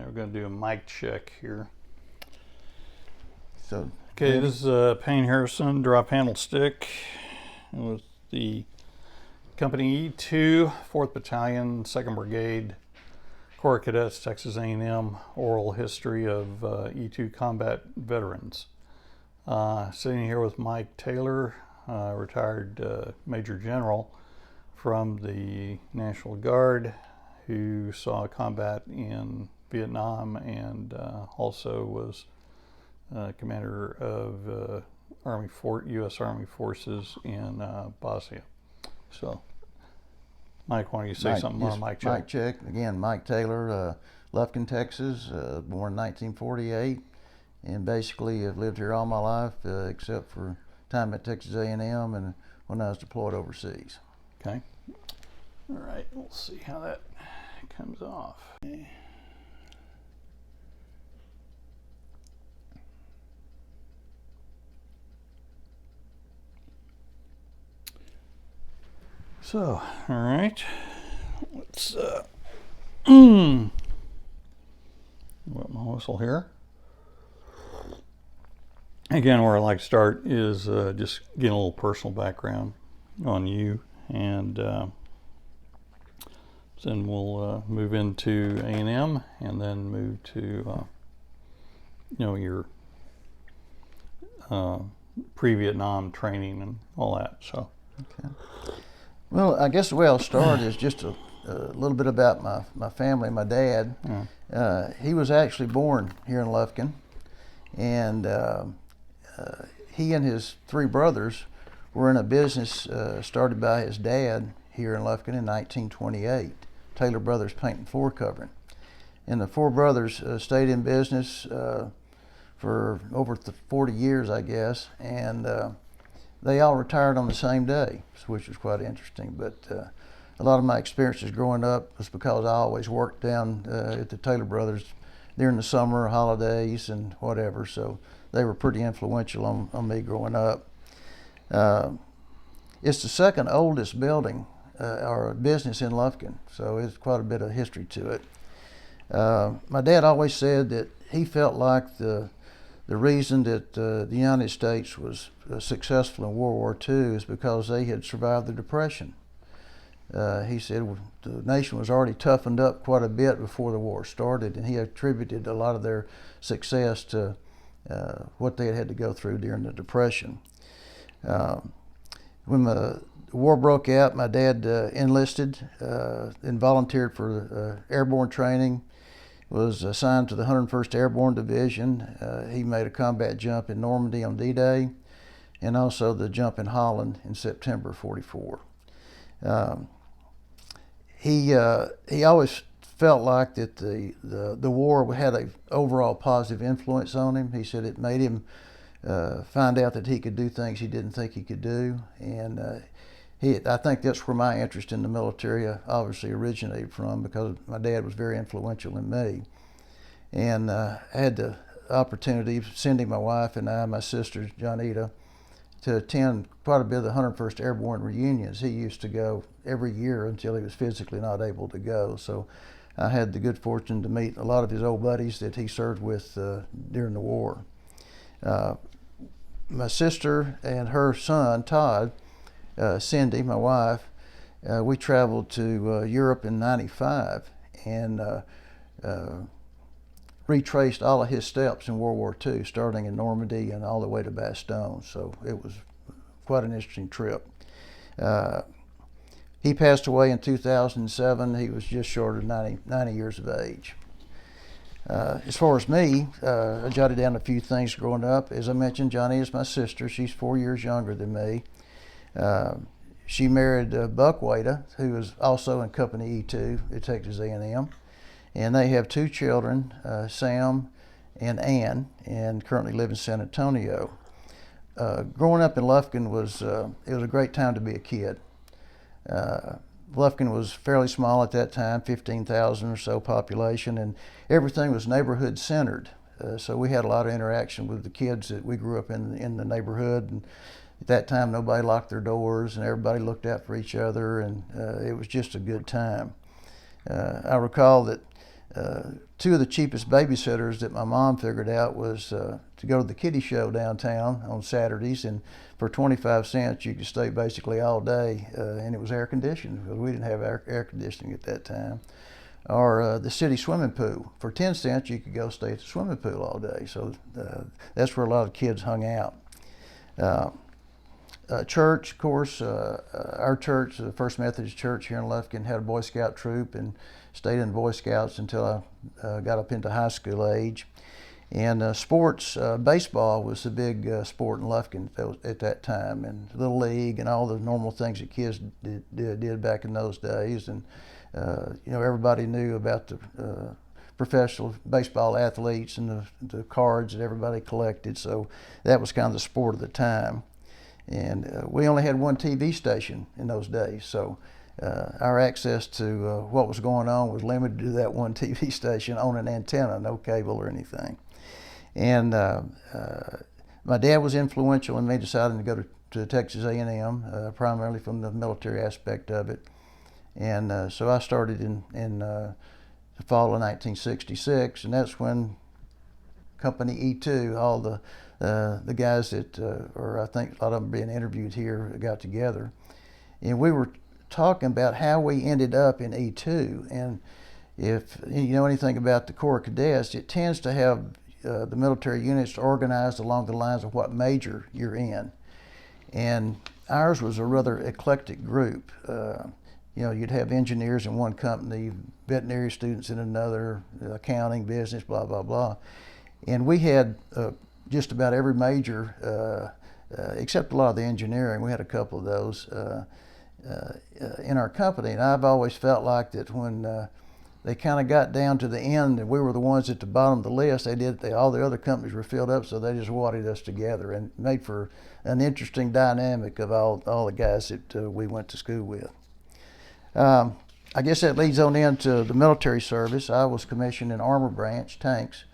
we're going to do a mic check here. So, okay, this is Payne Harrison drop handle stick with the Company E2, 4th Battalion, 2nd Brigade, Corps of Cadets, Texas A&M, oral history of E2 combat veterans. Sitting here with Mike Taylor, retired Major General from the National Guard, who saw combat in Vietnam and also was commander of U.S. Army forces in Bosnia. So, Mike, why don't you say something more on Mike check? Mike check. Again, Mike Taylor, Lufkin, Texas, born in 1948, and basically have lived here all my life except for time at Texas A&M and when I was deployed overseas. Okay. All right, we'll see how that comes off. Okay. So, all right, let's wet my whistle here. Again, where I like to start is just getting a little personal background on you, and then we'll move into A&M, and then move to your pre-Vietnam training and all that. So, okay. Well, I guess the way I'll start is just a little bit about my family. My dad, he was actually born here in Lufkin, and he and his 3 brothers were in a business started by his dad here in Lufkin in 1928, Taylor Brothers Paint and Floor Covering. And the 4 brothers stayed in business for over 40 years, I guess, and they all retired on the same day, which was quite interesting. But a lot of my experiences growing up was because I always worked down at the Taylor Brothers during the summer, holidays, and whatever. So they were pretty influential on me growing up. It's the second oldest building or business in Lufkin, so it's quite a bit of history to it. My dad always said that he felt like the reason that the United States was successful in World War II is because they had survived the Depression. He said the nation was already toughened up quite a bit before the war started, and he attributed a lot of their success to what they had to go through during the Depression. When the war broke out, my dad enlisted and volunteered for airborne training, was assigned to the 101st Airborne Division. He made a combat jump in Normandy on D-Day, and also the jump in Holland in September '44. He always felt like that the war had an overall positive influence on him. He said it made him find out that he could do things he didn't think he could do, and I think that's where my interest in the military obviously originated from, because my dad was very influential in me. And I had the opportunity, Cindy, my wife, and I, my sister, Johnita, to attend quite a bit of the 101st Airborne reunions. He used to go every year until he was physically not able to go. So I had the good fortune to meet a lot of his old buddies that he served with during the war. My sister and her son, Todd, Cindy, my wife, we traveled to Europe in '95 and retraced all of his steps in World War II, starting in Normandy and all the way to Bastogne. So it was quite an interesting trip. He passed away in 2007. He was just short of 90 years of age. As far as me, I jotted down a few things growing up. As I mentioned, Johnny is my sister. She's 4 years younger than me. She married Buck Wada, who is also in Company E2 at Texas A&M. And they have 2 children, Sam and Ann, and currently live in San Antonio. Growing up in Lufkin it was a great time to be a kid. Lufkin was fairly small at that time, 15,000 or so population, and everything was neighborhood centered. So we had a lot of interaction with the kids that we grew up in the neighborhood. And at that time, nobody locked their doors, and everybody looked out for each other, and it was just a good time. I recall that two of the cheapest babysitters that my mom figured out was to go to the kiddie show downtown on Saturdays, and for 25 cents you could stay basically all day, and it was air conditioned because we didn't have air conditioning at that time. Or the city swimming pool. For 10 cents you could go stay at the swimming pool all day. So that's where a lot of kids hung out. Church, of course, our church, the First Methodist Church here in Lufkin, had a Boy Scout troop and stayed in Boy Scouts until I got up into high school age. And sports, baseball was the big sport in Lufkin at that time, and Little League and all the normal things that kids did back in those days. And everybody knew about the professional baseball athletes and the cards that everybody collected, so that was kind of the sport of the time. And we only had one TV station in those days, so our access to what was going on was limited to that one TV station on an antenna, no cable or anything. And my dad was influential in me deciding to go to Texas A&M, primarily from the military aspect of it. And so I started in the fall of 1966, and that's when Company E2, all the guys that, or I think a lot of them being interviewed here, got together. And we were talking about how we ended up in E2. And if you know anything about the Corps of Cadets, it tends to have the military units organized along the lines of what major you're in. And ours was a rather eclectic group. You'd have engineers in one company, veterinary students in another, accounting, business, blah, blah, blah. And we had just about every major, except a lot of the engineering. We had a couple of those in our company. And I've always felt like that when they kind of got down to the end and we were the ones at the bottom of the list, all the other companies were filled up, so they just wadded us together and made for an interesting dynamic of all the guys that we went to school with. I guess that leads on into the military service. I was commissioned in Armor Branch tanks,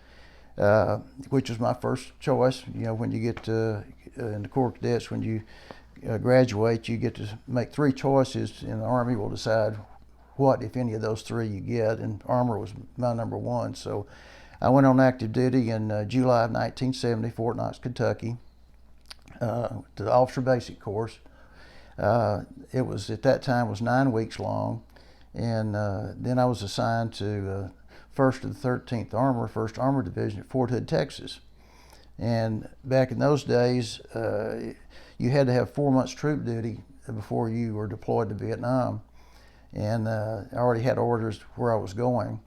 which was my first choice. When you get in the Corps of Cadets, when you graduate, you get to make three choices, and the Army will decide what, if any, of those three you get, and armor was my number one. So I went on active duty in July of 1970, Fort Knox, Kentucky, to the officer basic course. It was, at that time, was 9 weeks long, and then I was assigned to 1st to the 13th Armor, 1st Armor Division at Fort Hood, Texas. And back in those days, you had to have 4 months troop duty before you were deployed to Vietnam. And I already had orders where I was going.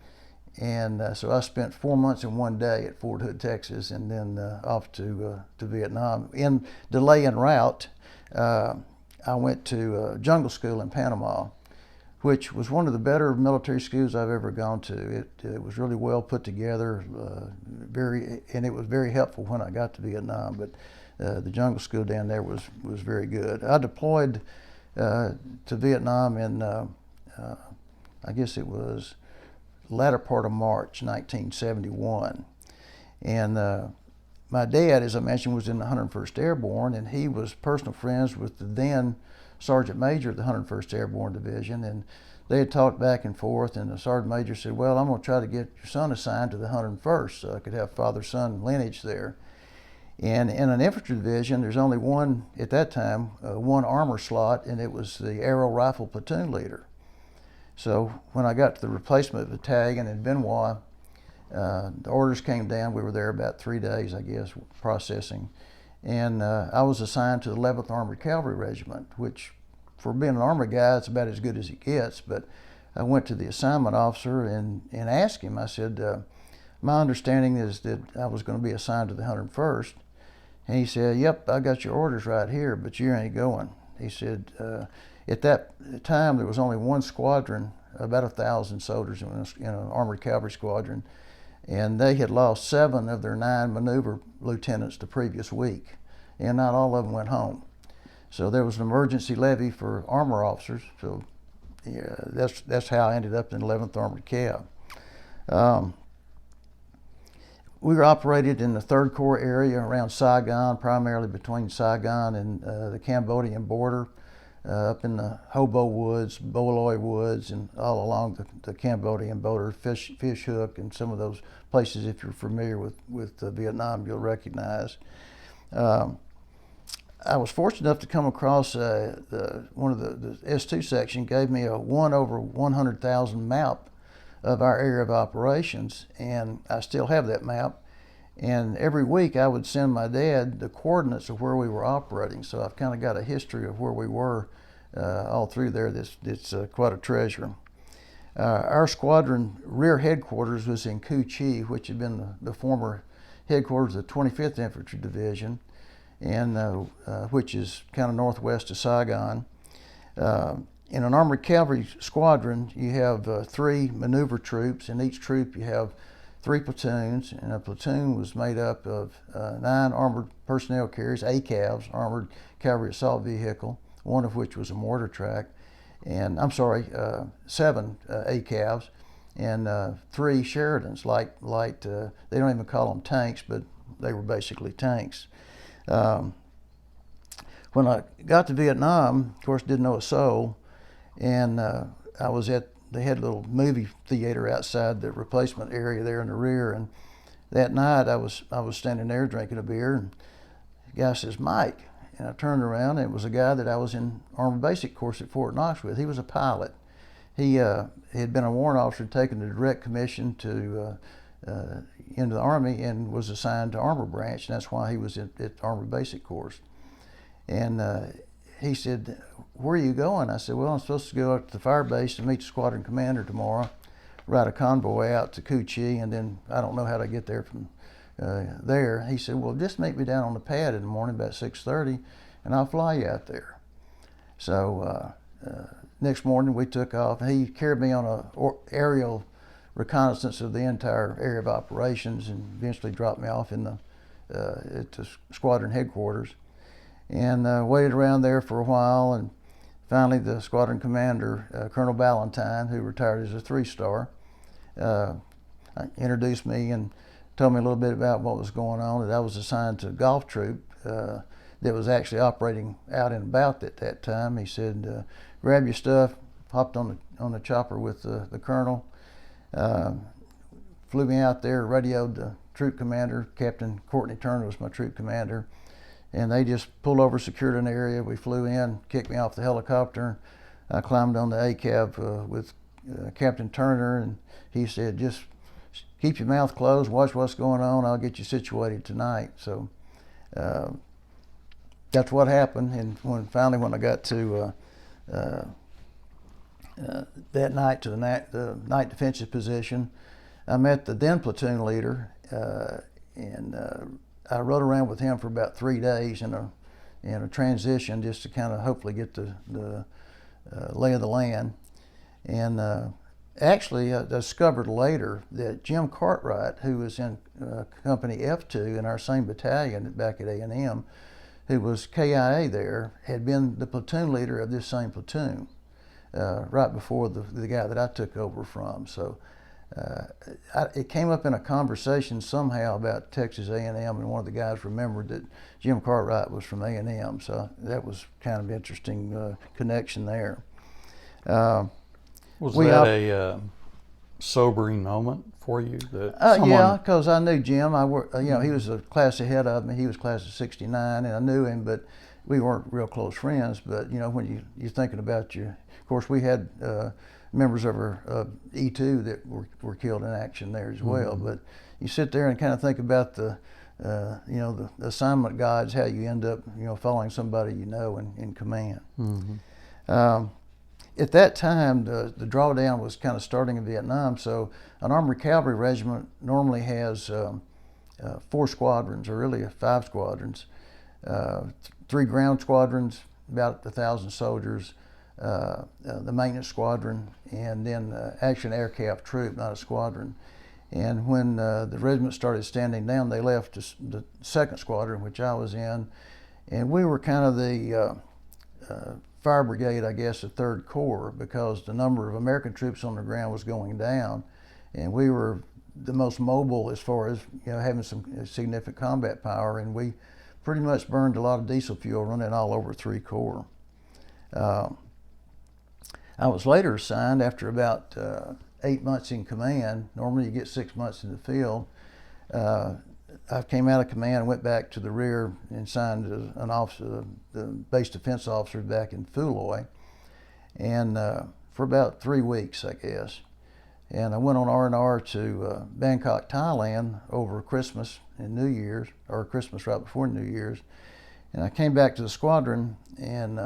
And so I spent 4 months and 1 day at Fort Hood, Texas, and then off to Vietnam. In delay en route, I went to jungle school in Panama, which was one of the better military schools I've ever gone to. It was really well put together, and it was very helpful when I got to Vietnam. But the jungle school down there was very good. I deployed to Vietnam in, I guess it was the latter part of March 1971. And my dad, as I mentioned, was in the 101st Airborne, and he was personal friends with the then Sergeant Major of the 101st Airborne Division, and they had talked back and forth, and the Sergeant Major said, well, I'm going to try to get your son assigned to the 101st so I could have father-son lineage there. And in an infantry division, there's only one, at that time, one armor slot, and it was the Aero Rifle Platoon Leader. So when I got to the replacement battalion in Benoit, the orders came down. We were there about 3 days, I guess, processing. And I was assigned to the 11th Armored Cavalry Regiment, which for being an army guy, it's about as good as it gets. But I went to the assignment officer and asked him, I said, my understanding is that I was going to be assigned to the 101st. And he said, yep, I got your orders right here, but you ain't going. He said, at that time, there was only one squadron, about 1,000 soldiers in an armored cavalry squadron, and they had lost 7 of their 9 maneuver lieutenants the previous week, and not all of them went home. So there was an emergency levy for armor officers. So yeah, that's how I ended up in 11th Armored Cav. We were operated in the 3rd Corps area around Saigon, primarily between Saigon and the Cambodian border. up in the Hobo Woods, Boloi Woods, and all along the Cambodian border, Fish Hook, and some of those places. If you're familiar with Vietnam, you'll recognize. I was fortunate enough to come across one of the S2 section gave me a 1/100,000 map of our area of operations, and I still have that map. And every week I would send my dad the coordinates of where we were operating, so I've kind of got a history of where we were all through there. It's quite a treasure. Our squadron rear headquarters was in Cu Chi, which had been the former headquarters of the 25th Infantry Division, and which is kind of northwest of Saigon. In an armored cavalry squadron, you have 3 maneuver troops. In each troop, you have 3 platoons, and a platoon was made up of 9 armored personnel carriers, ACAVs, armored cavalry assault vehicle, one of which was a mortar track, and 7 ACAVs, and 3 Sheridans, light. They don't even call them tanks, but they were basically tanks. When I got to Vietnam, of course, didn't know a soul, and I was they had a little movie theater outside the replacement area there in the rear, and that night I was standing there drinking a beer, and the guy says, "Mike," and I turned around, and it was a guy that I was in Army Basic course at Fort Knox with. He was a pilot. He had been a warrant officer, taken a direct commission to into the Army, and was assigned to Armor Branch, and that's why he was at Army Basic course. And he said, "Where are you going?" I said, "Well, I'm supposed to go up to the fire base to meet the squadron commander tomorrow, ride a convoy out to Cu Chi, and then I don't know how to get there from there." He said, "Well, just meet me down on the pad in the morning about 6:30, and I'll fly you out there." So next morning we took off. He carried me on a aerial reconnaissance of the entire area of operations, and eventually dropped me off in at the squadron headquarters, and waited around there for a while. And finally the squadron commander, Colonel Ballantyne, who retired as a 3-star, introduced me and told me a little bit about what was going on, that I was assigned to a golf troop that was actually operating out and about at that time. He said, "Grab your stuff." Hopped on the chopper with the colonel, flew me out there, radioed the troop commander. Captain Courtney Turner was my troop commander, and they just pulled over, secured an area. We flew in, kicked me off the helicopter. I climbed on the ACAV with Captain Turner, and he said, "Just keep your mouth closed, watch what's going on, I'll get you situated tonight." So that's what happened. And when I got to that night to the night defensive position, I met the then platoon leader, and I rode around with him for about 3 days in a transition, just to kind of hopefully get the lay of the land. And actually, I discovered later that Jim Cartwright, who was in Company F2 in our same battalion back at A&M, who was KIA there, had been the platoon leader of this same platoon right before the guy that I took over from. So it came up in a conversation somehow about Texas A&M, and one of the guys remembered that Jim Cartwright was from A&M. So that was kind of interesting connection there. Was that a sobering moment for you? Yeah, because I knew Jim. He was a class ahead of me. He was class of '69, and I knew him, but we weren't real close friends. But when you're thinking about of course, we had members of our E2 that were killed in action there as well. Mm-hmm. But you sit there and kind of think about the assignment guides, how you end up following somebody in command. Mm-hmm. At that time, the drawdown was kind of starting in Vietnam, so an armored cavalry regiment normally has 4 squadrons, or really 5 squadrons. 3 ground squadrons, about 1,000 soldiers, the maintenance squadron, and then action aircraft troop, not a squadron. And when the regiment started standing down, they left the 2nd squadron, which I was in, and we were kind of the fire brigade, I guess, of 3rd Corps, because the number of American troops on the ground was going down, and we were the most mobile as far as having some significant combat power, and we pretty much burned a lot of diesel fuel running all over 3 Corps. I was later assigned after about 8 months in command. Normally you get 6 months in the field. I came out of command and went back to the rear and signed an officer, the base defense officer back in Fuloy, and for about 3 weeks, I guess. And I went on R&R to Bangkok, Thailand over Christmas and New Year's, or Christmas right before New Year's. And I came back to the squadron, and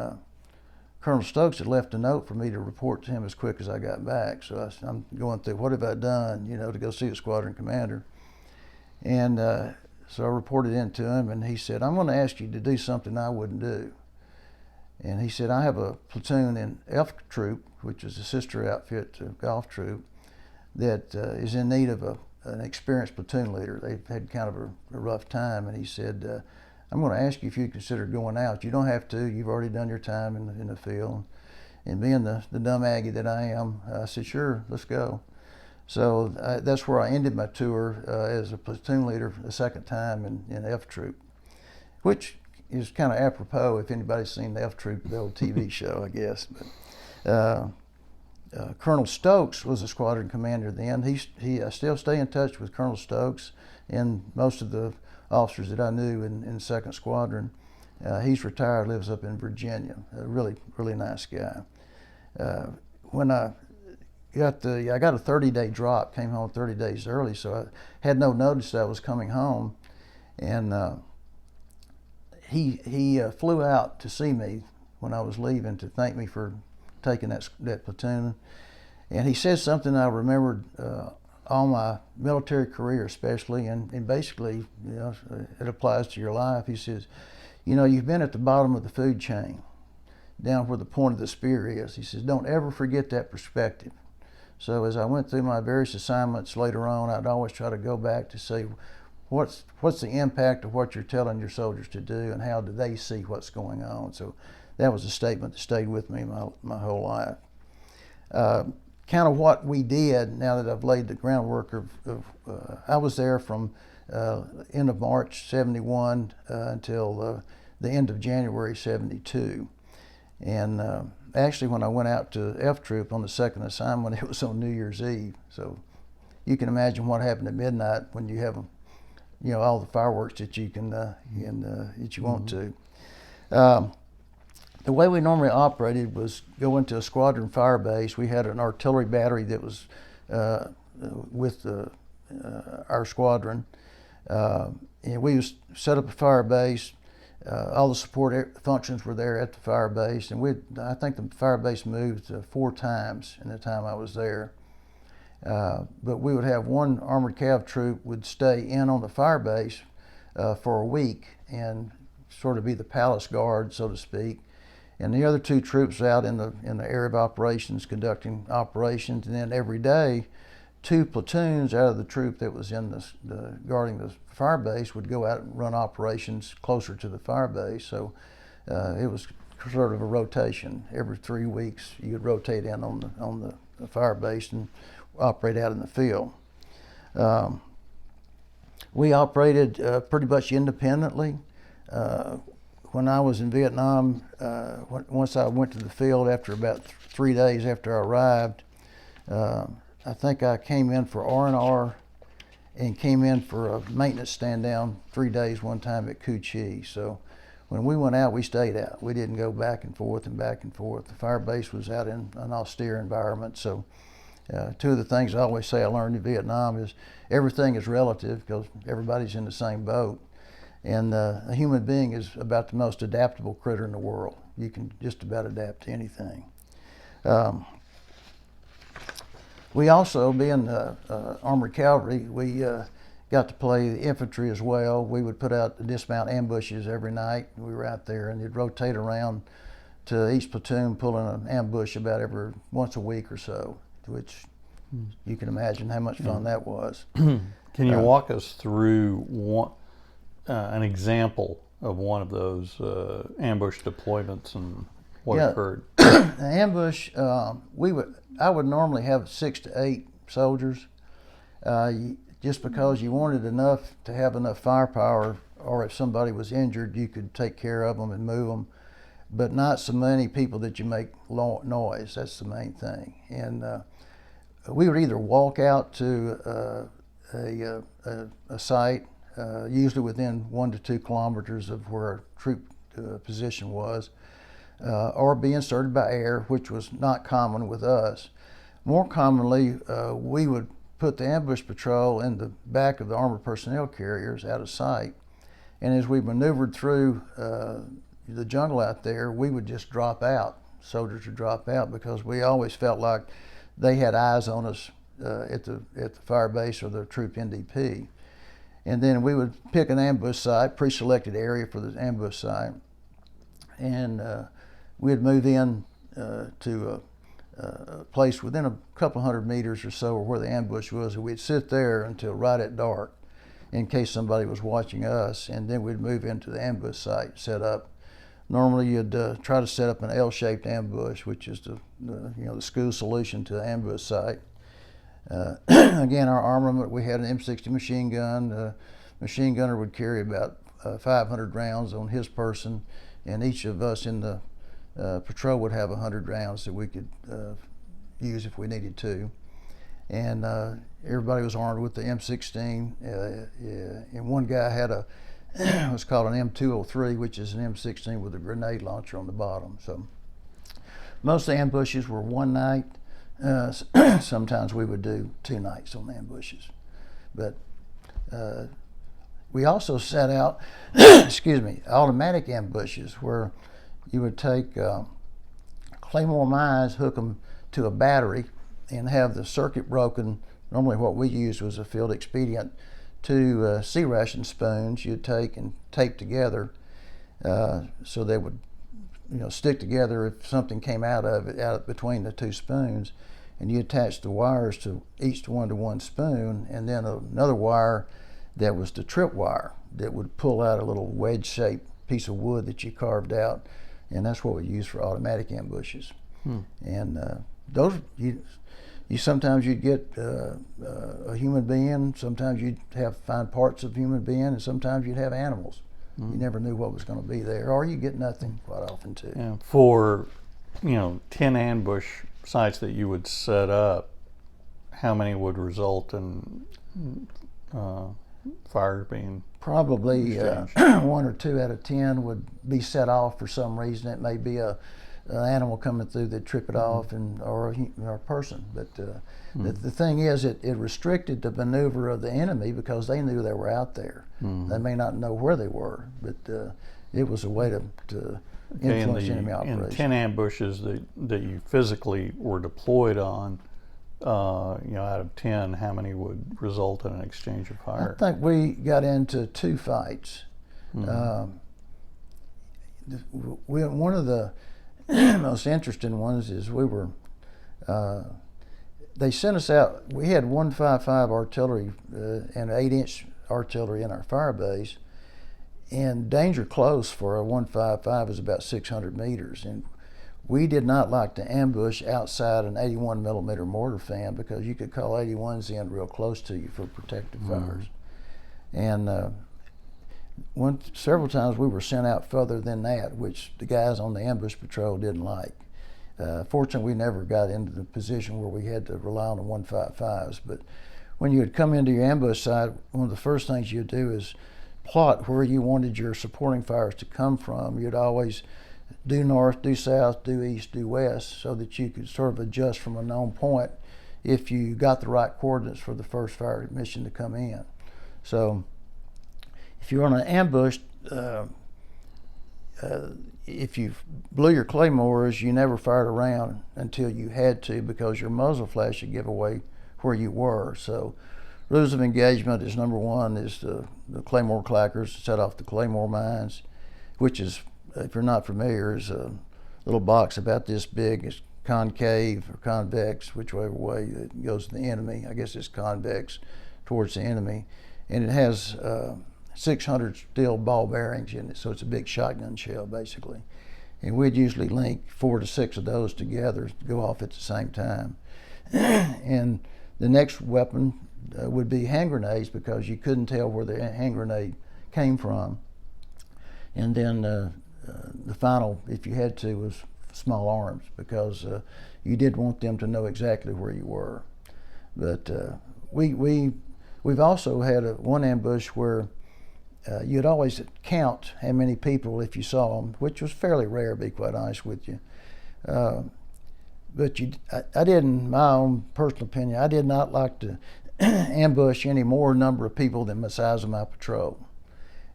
Colonel Stokes had left a note for me to report to him as quick as I got back. So I'm going through, what have I done, to go see the squadron commander. And so I reported in to him, and he said, I'm going to ask you to do something I wouldn't do. And he said, I have a platoon in F Troop, which is a sister outfit to Golf Troop, that is in need of an experienced platoon leader. They've had kind of a rough time, and he said, I'm going to ask you if you consider going out. You don't have to. You've already done your time in the field. And being the dumb Aggie that I am, I said, sure, let's go. So that's where I ended my tour as a platoon leader the second time in F Troop, which is kind of apropos if anybody's seen the F Troop, the old TV show, I guess. But Colonel Stokes was the squadron commander then. I still stay in touch with Colonel Stokes and most of the officers that I knew in 2nd Squadron. He's retired, lives up in Virginia. A really, really nice guy. When I got I got a 30-day drop, came home 30 days early, so I had no notice that I was coming home. And he flew out to see me when I was leaving to thank me for taking that platoon. And he said something I remembered all my military career especially, and basically, it applies to your life. He says, you've been at the bottom of the food chain, down where the point of the spear is. He says, don't ever forget that perspective. So as I went through my various assignments later on, I'd always try to go back to say, what's the impact of what you're telling your soldiers to do, and how do they see what's going on? So that was a statement that stayed with me my whole life. Kind of what we did, now that I've laid the groundwork I was there from end of March 71 until the end of January 72. And actually when I went out to F Troop on the second assignment, it was on New Year's Eve. So you can imagine what happened at midnight when you have all the fireworks that you can that you want to. The way we normally operated was go into a squadron fire base. We had an artillery battery that was with our squadron. And we was set up a fire base. All the support functions were there at the fire base. And I think the fire base moved 4 times in the time I was there. But we would have one armored cav troop would stay in on the fire base for a week and sort of be the palace guard, so to speak. And the other 2 troops out in the area of operations conducting operations. And then every day, 2 platoons out of the troop that was in the guarding the fire base would go out and run operations closer to the fire base. So it was sort of a rotation. Every 3 weeks, you would rotate in on the fire base and operate out in the field. We operated pretty much independently. When I was in Vietnam, once I went to the field after about 3 days after I arrived, I think I came in for R&R and came in for a maintenance stand down 3 days one time at Cu Chi. So when we went out, we stayed out. We didn't go back and forth and back and forth. The fire base was out in an austere environment. So 2 of the things I always say I learned in Vietnam is everything is relative because everybody's in the same boat. And a human being is about the most adaptable critter in the world. You can just about adapt to anything. We also, being armored cavalry, we got to play the infantry as well. We would put out the dismount ambushes every night. We were out there and you'd rotate around to each platoon pulling an ambush about every once a week or so, which you can imagine how much fun that was. Can you walk us through an example of one of those ambush deployments and what occurred? The ambush, I would normally have 6 to 8 soldiers, just because you wanted enough to have enough firepower, or if somebody was injured, you could take care of them and move them. but not so many people that you make noise. That's the main thing. And we would either walk out to a site, usually within 1 to 2 kilometers of where our troop position was, or be inserted by air, which was not common with us. More commonly, we would put the ambush patrol in the back of the armored personnel carriers out of sight. And as we maneuvered through the jungle out there, we would just drop out. Soldiers would drop out because we always felt like they had eyes on us at the fire base or the troop NDP. And then we would pick an ambush site, pre-selected area for the ambush site, and we'd move in to a place within a couple hundred meters or so of where the ambush was, and we'd sit there until right at dark in case somebody was watching us, and then we'd move into the ambush site, set up. Normally you'd try to set up an L-shaped ambush, which is the school solution to the ambush site. Again, our armament, we had an M60 machine gun. The machine gunner would carry about 500 rounds on his person, and each of us in the patrol would have 100 rounds that we could use if we needed to. And everybody was armed with the M16, and one guy had what's called an M203, which is an M16 with a grenade launcher on the bottom. So most of the ambushes were one night. Sometimes we would do 2 nights on ambushes. But we also set out, automatic ambushes where you would take claymore mines, hook them to a battery, and have the circuit broken. Normally what we used was a field expedient, 2 C-ration spoons you'd take and tape together so they would stick together if something came out of it, out between the 2 spoons. And you attach the wires to each one to one spoon, and then another wire that was the trip wire that would pull out a little wedge-shaped piece of wood that you carved out, and that's what we use for automatic ambushes. And those, sometimes you'd get a human being, sometimes you'd find parts of human being, and sometimes you'd have animals. You never knew what was going to be there, or you get nothing quite often too. Yeah, for 10 ambush sites that you would set up, how many would result in fire being probably 1 or 2 out of 10 would be set off for some reason. It may be an animal coming through that trip it off, or a person. But the thing is, it restricted the maneuver of the enemy because they knew they were out there. They may not know where they were, but it was a way to influence enemy operations. In 10 ambushes that you physically were deployed on, out of 10, how many would result in an exchange of fire? I think we got into 2 fights. One of the most interesting ones is they sent us out. We had 155 artillery and 8-inch artillery in our fire base, and danger close for a 155 is about 600 meters. And we did not like to ambush outside an 81 millimeter mortar fan because you could call 81s in real close to you for protective fires. And several times we were sent out further than that, which the guys on the ambush patrol didn't like. Fortunately, we never got into the position where we had to rely on the 155s. But when you would come into your ambush site, one of the first things you'd do is plot where you wanted your supporting fires to come from. You'd always do north, do south, do east, do west, so that you could sort of adjust from a known point if you got the right coordinates for the first fire mission to come in. So if you're on an ambush, if you blew your claymores, you never fired around until you had to, because your muzzle flash would give away where you were. So rules of engagement is number 1 is the claymore clackers, set off the claymore mines, which is, if you're not familiar, is a little box about this big. It's concave or convex, whichever way it goes to the enemy. I guess it's convex towards the enemy. And it has 600 steel ball bearings in it, so it's a big shotgun shell basically. And we'd usually link 4 to 6 of those together to go off at the same time. And the next weapon would be hand grenades, because you couldn't tell where the hand grenade came from. And then the final, if you had to, was small arms, because you did want them to know exactly where you were. But we've also had one ambush where you'd always count how many people if you saw them, which was fairly rare, to be quite honest with you. But I didn't, my own personal opinion, I did not like to ambush any more number of people than the size of my patrol.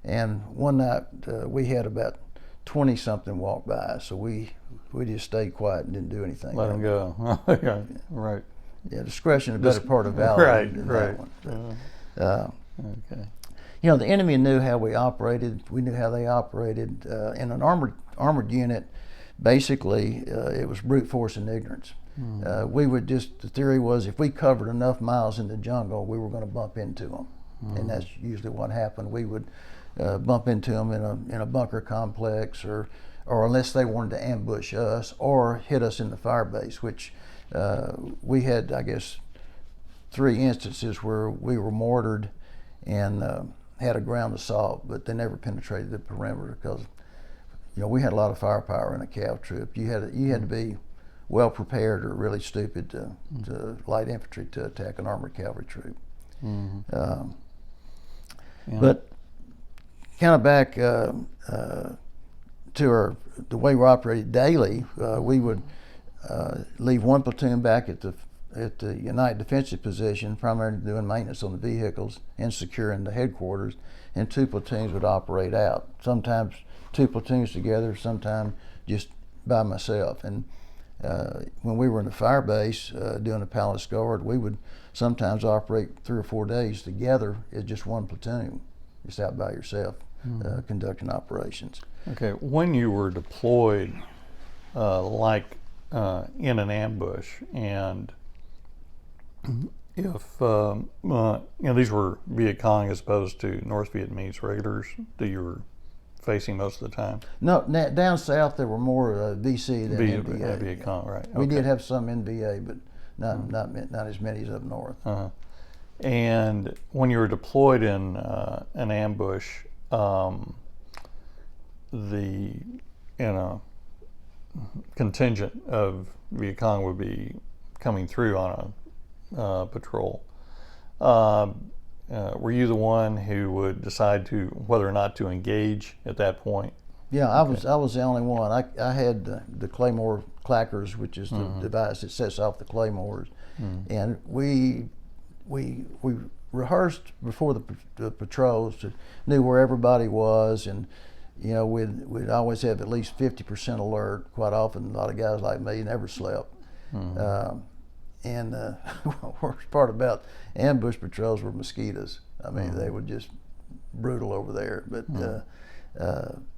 And one night we had about 20 something walk by, so we just stayed quiet and didn't do anything. Let them go. Yeah, right. Yeah, discretion is a better part of valor. Right, than right. that one. Okay. You know, the enemy knew how we operated. We knew how they operated. In an armored unit, basically, it was brute force and ignorance. We would just, the theory was if we covered enough miles in the jungle, we were going to bump into them. And that's usually what happened. We would bump into them in a bunker complex, or unless they wanted to ambush us or hit us in the fire base, which we had, I guess, 3 instances where we were mortared and had a ground assault, but they never penetrated the perimeter because, you know, we had a lot of firepower in a cav troop. You had to be well prepared or really stupid to light infantry to attack an armored cavalry troop. But kind of back to the way we operated daily, we would leave one platoon back at the United Defensive Position, primarily doing maintenance on the vehicles and securing the headquarters, and 2 platoons would operate out. Sometimes 2 platoons together, sometimes just by myself. And when we were in the fire base doing the palace guard, we would sometimes operate 3 or 4 days together as just one platoon, just out by yourself, conducting operations. Okay, when you were deployed, in an ambush, and if you know, these were Viet Cong as opposed to North Vietnamese regulars that you were facing most of the time? No, down south there were more VC than NVA. Viet Cong, right? We okay. did have some NVA, but not as many as up north. And when you were deployed in an ambush, the contingent of Viet Cong would be coming through on a patrol. Were you the one who would decide to whether or not to engage at that point? Yeah, I was the only one. I had the Claymore clackers, which is the device that sets off the claymores, and we rehearsed before the patrols, to knew where everybody was, and you know, we'd always have at least 50% alert. Quite often, a lot of guys like me never slept. And the worst part about ambush patrols were mosquitoes. I mean, they were just brutal over there. But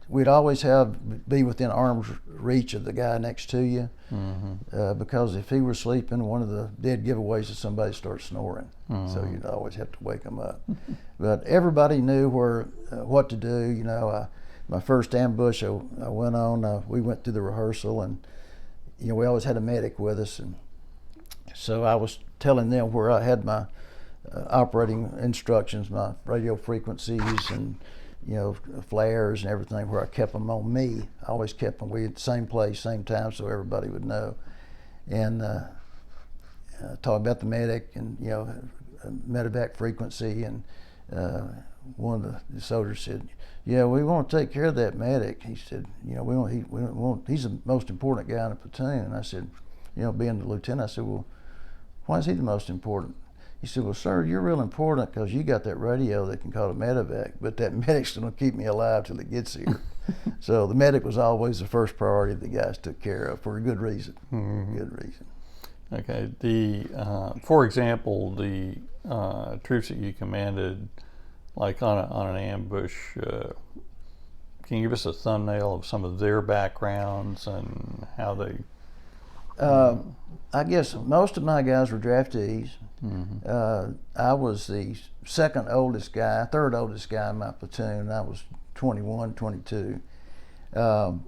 we'd always be within arm's reach of the guy next to you, because if he were sleeping, one of the dead giveaways is somebody starts snoring. So you'd always have to wake him up. But everybody knew what to do. You know, my first ambush I went on, we went through the rehearsal, and you know, we always had a medic with us, and so I was telling them where I had my operating instructions, my radio frequencies, and you know, flares and everything, where I kept them on me. I always kept them at the same place, same time, so everybody would know. And talk about the medic, and you know, medevac frequency, and one of the soldiers said, "Yeah, we want to take care of that medic." He said, "You know, he's the most important guy in the platoon." And I said, you know, being the lieutenant, I said, "Well, why is he the most important?" He said, "Well, sir, you're real important because you got that radio that can call a medevac, but that medic's going to keep me alive till it gets here." So the medic was always the first priority the guys took care of, for a good reason. Good reason. Okay. For example, the troops that you commanded, like on an ambush, can you give us a thumbnail of some of their backgrounds and how they? I guess most of my guys were draftees. I was the third oldest guy in my platoon. I was 21, 22. The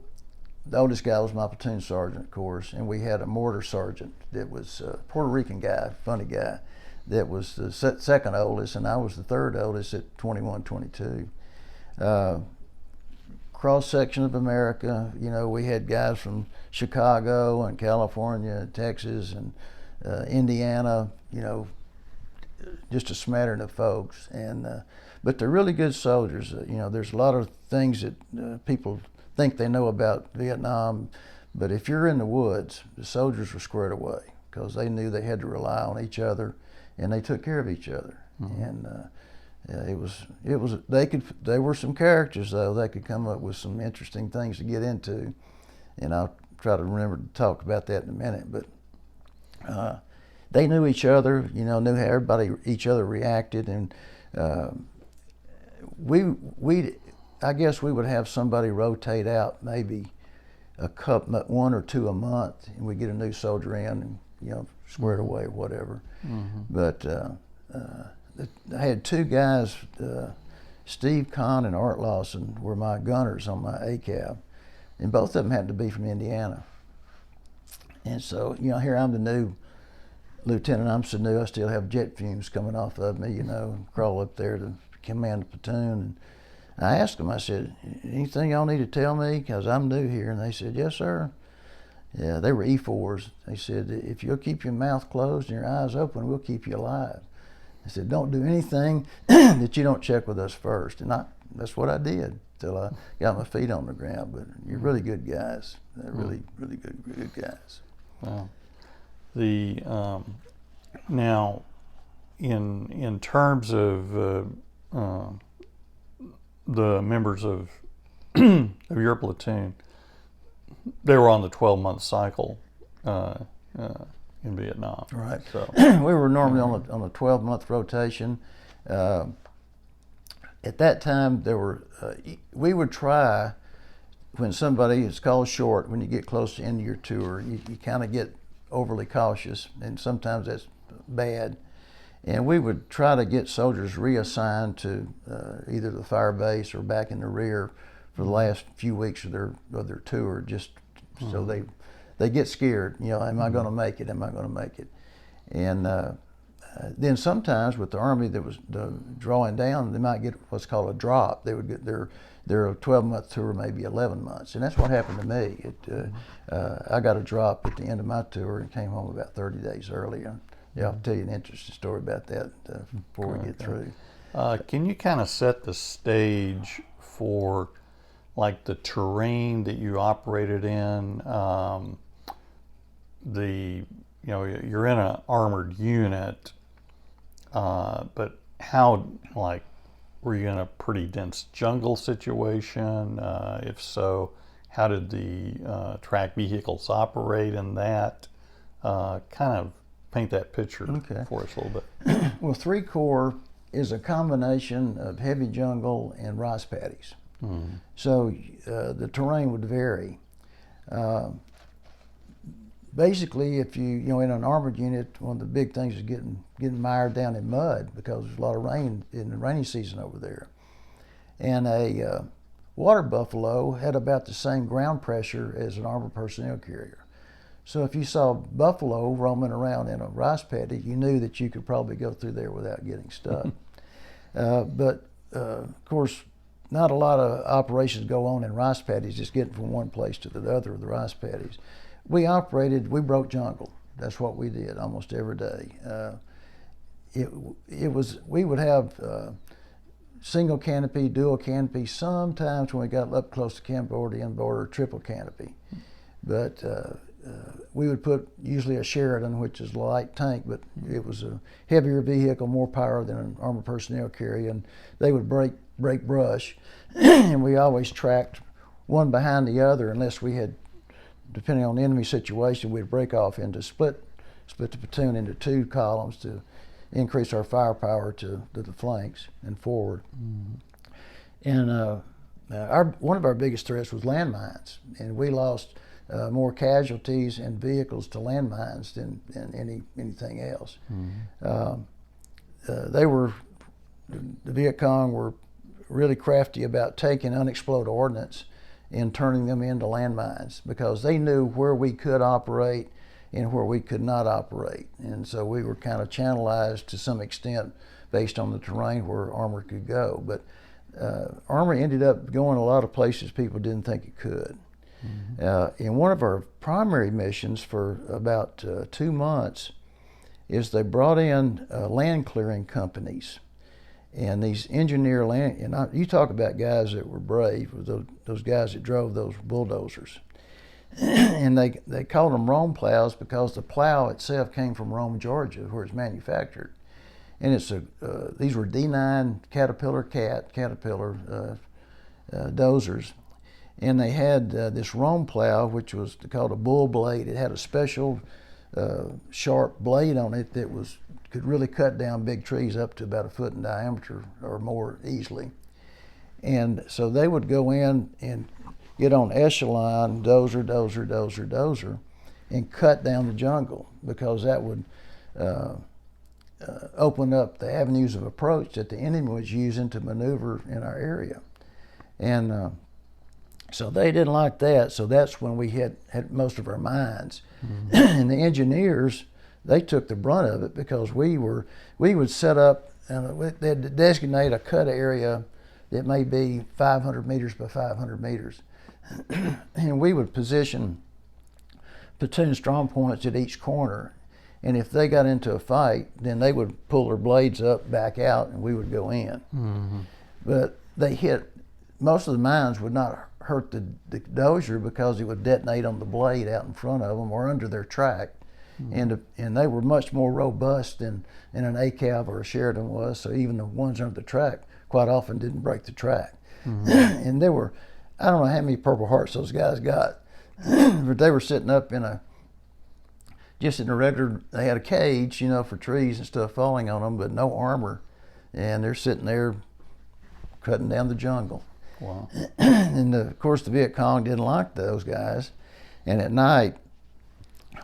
oldest guy was my platoon sergeant, of course, and we had a mortar sergeant that was a Puerto Rican guy, funny guy, that was the second oldest, and I was the third oldest at 21, 22. cross section of America. You know, we had guys from Chicago and California, Texas, and Indiana. You know, just a smattering of folks. And but they're really good soldiers. You know, there's a lot of things that people think they know about Vietnam, but if you're in the woods, the soldiers were squared away because they knew they had to rely on each other, and they took care of each other. Mm-hmm. And they were some characters though. They could come up with some interesting things to get into, and I'll try to remember to talk about that in a minute. But they knew each other, you know, knew how each other reacted, and I guess we would have somebody rotate out maybe one or two a month, and we get a new soldier in, and you know, squared away or whatever. Mm-hmm. But I had two guys, Steve Kahn and Art Lawson, were my gunners on my ACAB, and both of them had to be from Indiana. And so, you know, here I'm the new lieutenant. I'm so new, I still have jet fumes coming off of me, you know, and crawl up there to command the platoon. And I asked them, I said, anything y'all need to tell me? Because I'm new here. And they said, yes, sir. Yeah, they were E4s. They said, if you'll keep your mouth closed and your eyes open, we'll keep you alive. They said, don't do anything that you don't check with us first. And that's what I did until I got my feet on the ground. But you're really good guys. They're really, really good guys. Wow. Now, in terms of the members of your platoon, they were on the 12-month cycle in Vietnam. Right. So we were normally on a 12-month rotation. At that time, we would try, when somebody is called short, when you get close to the end of your tour, you kind of get overly cautious, and sometimes that's bad. And we would try to get soldiers reassigned to either the fire base or back in the rear for the last few weeks of their tour, just so they get scared. You know, am I going to make it? Am I going to make it? And then sometimes with the Army that was drawing down, they might get what's called a drop. They would get their 12-month tour, maybe 11 months, and that's what happened to me. I got a drop at the end of my tour and came home about 30 days earlier. Yeah, I'll tell you an interesting story about that before we get through. Can you kind of set the stage for like the terrain that you operated in? You're in an armored unit, but how, like, were you in a pretty dense jungle situation? If so, how did the track vehicles operate in that? Kind of paint that picture for us a little bit. Well, 3 Corps is a combination of heavy jungle and rice paddies. Mm-hmm. So the terrain would vary. Basically, if you in an armored unit, one of the big things is getting mired down in mud because there's a lot of rain in the rainy season over there. And a water buffalo had about the same ground pressure as an armored personnel carrier. So if you saw buffalo roaming around in a rice paddy, you knew that you could probably go through there without getting stuck. But of course, not a lot of operations go on in rice paddies, just getting from one place to the other of the rice paddies. We broke jungle. That's what we did almost every day. We would have single canopy, dual canopy, sometimes when we got up close to camp border, inboard, or triple canopy. But we would put usually a Sheridan, which is a light tank, but it was a heavier vehicle, more power than an armored personnel carrier, and they would break brush, and we always tracked one behind the other unless we had, depending on the enemy situation, we'd break off into split the platoon into 2 columns to increase our firepower to the flanks and forward. Mm-hmm. And one of our biggest threats was landmines, and we lost more casualties and vehicles to landmines than anything else. Mm-hmm. The Viet Cong were really crafty about taking unexploded ordnance and turning them into landmines because they knew where we could operate and where we could not operate. And so we were kind of channelized to some extent based on the terrain where armor could go. But Armory ended up going a lot of places people didn't think it could. In one of our primary missions for about 2 months is they brought in land clearing companies. And these engineer land, and you talk about guys that were brave, those guys that drove those bulldozers. And they called them Rome plows because the plow itself came from Rome, Georgia, where it's manufactured. And these were D9 Caterpillar dozers. And they had this Rome plow, which was called a bull blade. It had a special sharp blade on it that could really cut down big trees up to about 1 foot in diameter or more easily. And so they would go in and get on echelon, dozer, and cut down the jungle, because that would open up the avenues of approach that the enemy was using to maneuver in our area. And so they didn't like that, so that's when we had most of our mines. And the engineers, they took the brunt of it, because we would set up, and they'd designate a cut area that may be 500 meters by 500 meters. And we would position platoon strong points at each corner. And if they got into a fight, then they would pull their blades up, back out, and we would go in. But most of the mines would not hurt the dozer, because it would detonate on the blade out in front of them or under their track. And they were much more robust than an ACAV or a Sheridan was, so even the ones under the track quite often didn't break the track. And there were, I don't know how many Purple Hearts those guys got, but they were sitting up just in a regular, they had a cage, for trees and stuff falling on them, but no armor. And they're sitting there cutting down the jungle. Wow. And of course the Viet Cong didn't like those guys. And at night,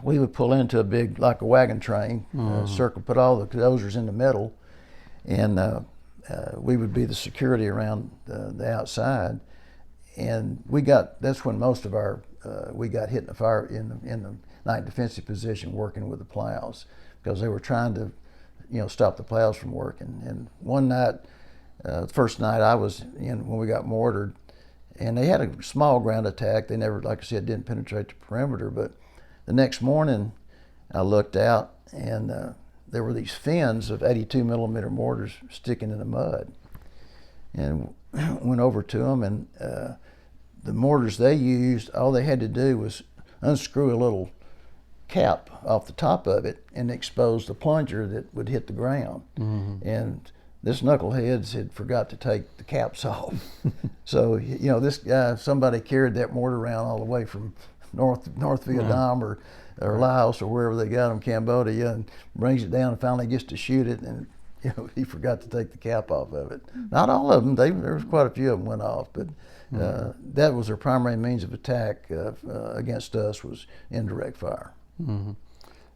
we would pull into a big, like a wagon train, circle, put all the dozers in the middle, and we would be the security around the outside. And that's when most of we got hit in the fire in the night defensive position working with the plows, because they were trying to, stop the plows from working. And one night, the first night I was in, when we got mortared, and they had a small ground attack. They never, like I said, didn't penetrate the perimeter. But the next morning, I looked out, and there were these fins of 82 millimeter mortars sticking in the mud. And went over to them, and the mortars they used, all they had to do was unscrew a little cap off the top of it and expose the plunger that would hit the ground. And this knuckleheads had forgot to take the caps off. So, this guy, somebody carried that mortar around all the way from North Vietnam or Laos or wherever they got them, Cambodia, and brings it down and finally gets to shoot it, and he forgot to take the cap off of it. Not all of them. There was quite a few of them went off, but that was their primary means of attack against us, was indirect fire.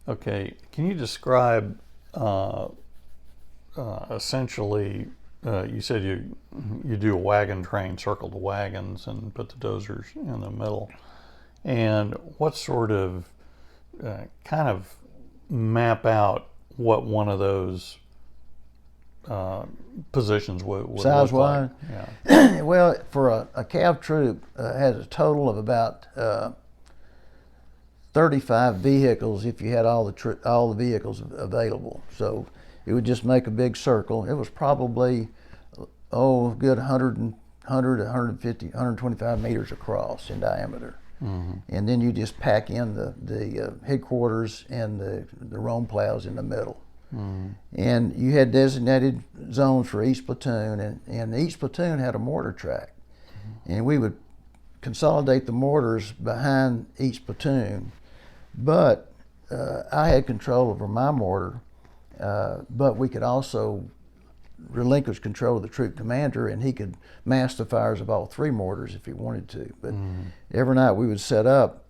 Okay, can you describe essentially? You said you do a wagon train, circle the wagons, and put the dozers in the middle. And what sort of kind of map out what one of those positions would size look like? wise? Yeah. Well, for a CAV troop, has a total of about 35 vehicles if you had all the vehicles available. So it would just make a big circle. It was probably a good 150, 125 meters across in diameter. And then you just pack in the headquarters and the Rome plows in the middle. And you had designated zones for each platoon, and each platoon had a mortar track. And we would consolidate the mortars behind each platoon. But I had control over my mortar, but we could also relinquish control of the troop commander, and he could mask the fires of all three mortars if he wanted to. But every night we would set up,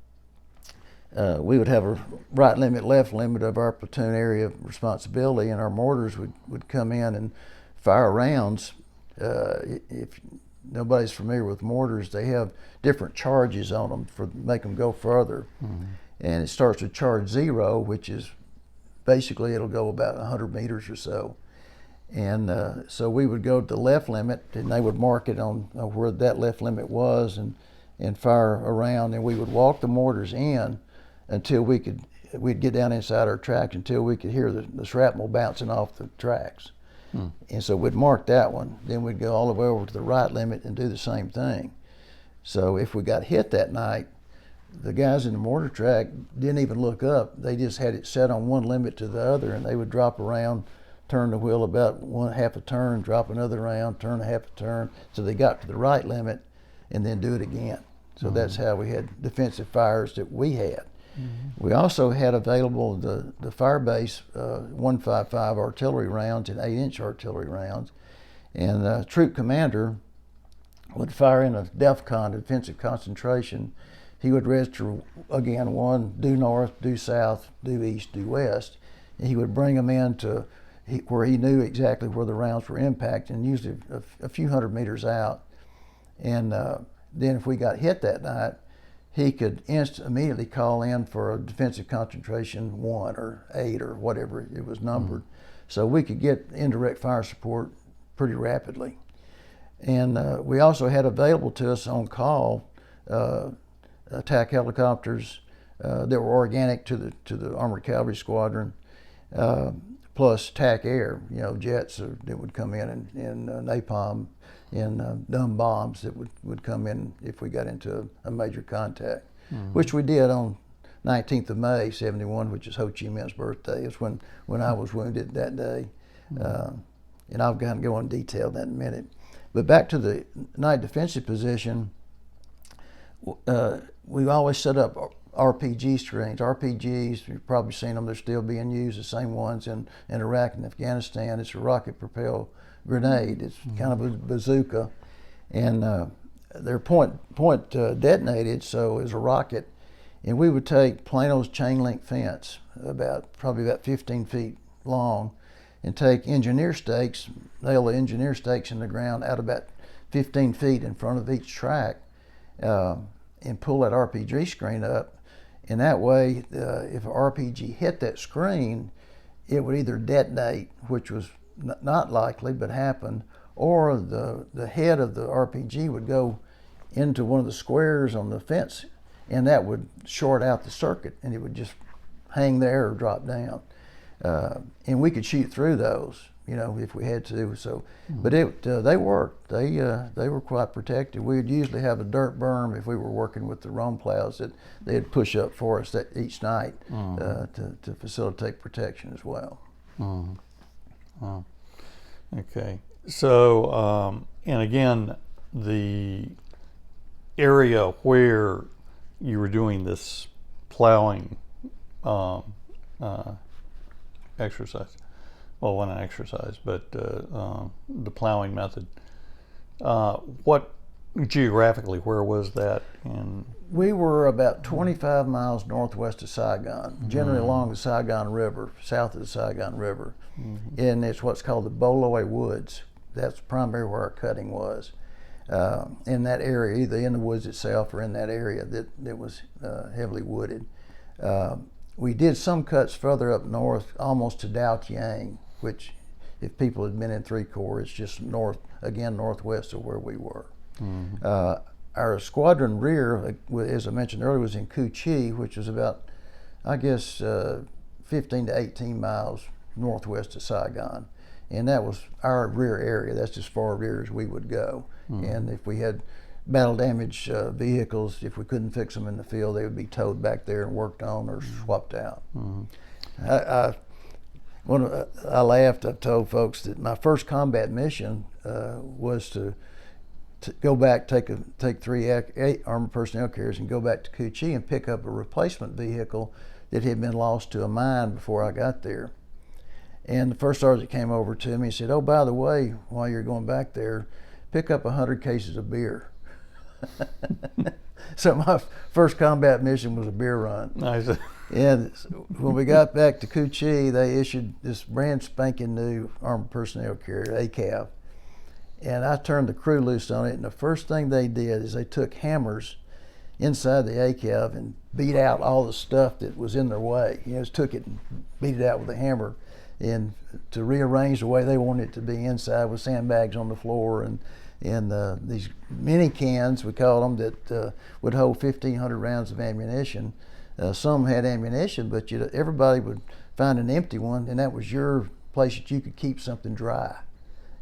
we would have a right limit, left limit of our platoon area of responsibility, and our mortars would come in and fire rounds. If nobody's familiar with mortars, they have different charges on them for make them go further. And it starts with charge 0, which is basically it'll go about 100 meters or so. And so we would go to the left limit, and they would mark it on where that left limit was, and fire around. And we would walk the mortars in until we'd get down inside our tracks until we could hear the shrapnel bouncing off the tracks. And so we'd mark that one. Then we'd go all the way over to the right limit and do the same thing. So if we got hit that night, the guys in the mortar track didn't even look up. They just had it set on one limit to the other, and they would drop around, turn the wheel about half a turn, drop another round, turn a half a turn, so they got to the right limit, and then do it again. So that's how we had defensive fires that we had. We also had available the Firebase 155 artillery rounds and 8-inch artillery rounds, and the troop commander would fire in a DEFCON, defensive concentration. He would register again one due north, due south, due east, due west, and he would bring them in to where he knew exactly where the rounds were impacting, usually a few hundred meters out. And then if we got hit that night, he could immediately call in for a defensive concentration 1 or 8 or whatever it was numbered. So we could get indirect fire support pretty rapidly. And we also had available to us on call attack helicopters that were organic to the Armored Cavalry Squadron, plus TAC air, jets that would come in and napalm and dumb bombs that would come in if we got into a major contact, which we did on 19th of May, 71, which is Ho Chi Minh's birthday. It's when I was wounded that day. And I'll kind of go into detail in that in a minute. But back to the night defensive position, we always set up RPG screens. RPGs, you've probably seen them, they're still being used, the same ones in Iraq and Afghanistan. It's a rocket-propelled grenade. It's kind of a bazooka. And they're point detonated, so it's a rocket. And we would take Plano's chain link fence, probably about 15 feet long, and take engineer stakes, nail the engineer stakes in the ground out about 15 feet in front of each track, and pull that RPG screen up. And that way, if an RPG hit that screen, it would either detonate, which was not likely but happened, or the head of the RPG would go into one of the squares on the fence, and that would short out the circuit, and it would just hang there or drop down. And we could shoot through those, if we had to. So, but they worked. They were quite protected. We would usually have a dirt berm if we were working with the roam plows that they'd push up for us each night to facilitate protection as well. Wow. Okay. So, and again, the area where you were doing this plowing exercise, well, not an exercise, but the plowing method. What geographically, where was that? We were about 25 miles northwest of Saigon, generally along the Saigon River, south of the Saigon River. And it's what's called the Boloy Woods. That's primarily where our cutting was. In that area, either in the woods itself or in that area that was heavily wooded. We did some cuts further up north, almost to Dao Tiang, which, if people had been in 3 Corps, it's just northwest of where we were. Our squadron rear, as I mentioned earlier, was in Cu Chi, which was about, 15 to 18 miles northwest of Saigon. And that was our rear area. That's as far rear as we would go. And if we had battle damaged vehicles, if we couldn't fix them in the field, they would be towed back there and worked on or swapped out. I laughed. I've told folks that my first combat mission was to go back, take 3 armored personnel carriers and go back to Cu Chi and pick up a replacement vehicle that had been lost to a mine before I got there. And the first sergeant came over to me and said, "Oh, by the way, while you're going back there, pick up 100 cases of beer." So my first combat mission was a beer run. Nice. And when we got back to Cu Chi, they issued this brand spanking new armored personnel carrier, ACAV. And I turned the crew loose on it, and the first thing they did is they took hammers inside the ACAV and beat out all the stuff that was in their way. Just took it and beat it out with a hammer. and to rearrange the way they wanted it to be inside with sandbags on the floor and these mini cans, we call them, that would hold 1,500 rounds of ammunition. Some had ammunition, but everybody would find an empty one, and that was your place that you could keep something dry.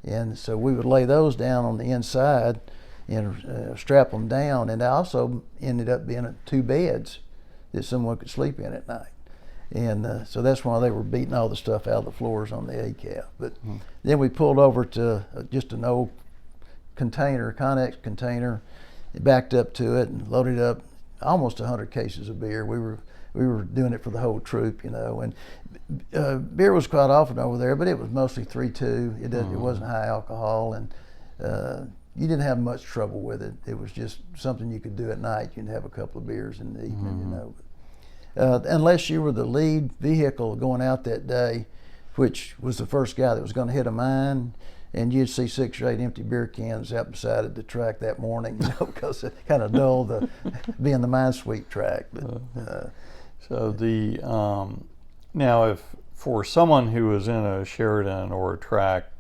And so we would lay those down on the inside and strap them down. And I also ended up being 2 beds that someone could sleep in at night. And so that's why they were beating all the stuff out of the floors on the ACAF. But then we pulled over to just an old container, Connex container, backed up to it and loaded up almost 100 cases of beer. We were doing it for the whole troop, you know. And beer was quite often over there, but it was mostly 3.2. It wasn't high alcohol, and you didn't have much trouble with it. It was just something you could do at night. You'd have a couple of beers in the evening, you know. Unless you were the lead vehicle going out that day, which was the first guy that was going to hit a mine, and you'd see 6 or 8 empty beer cans out beside the track that morning, you know, because it kind of dulled being the mine sweep track. But so the now, if for someone who was in a Sheridan or a track,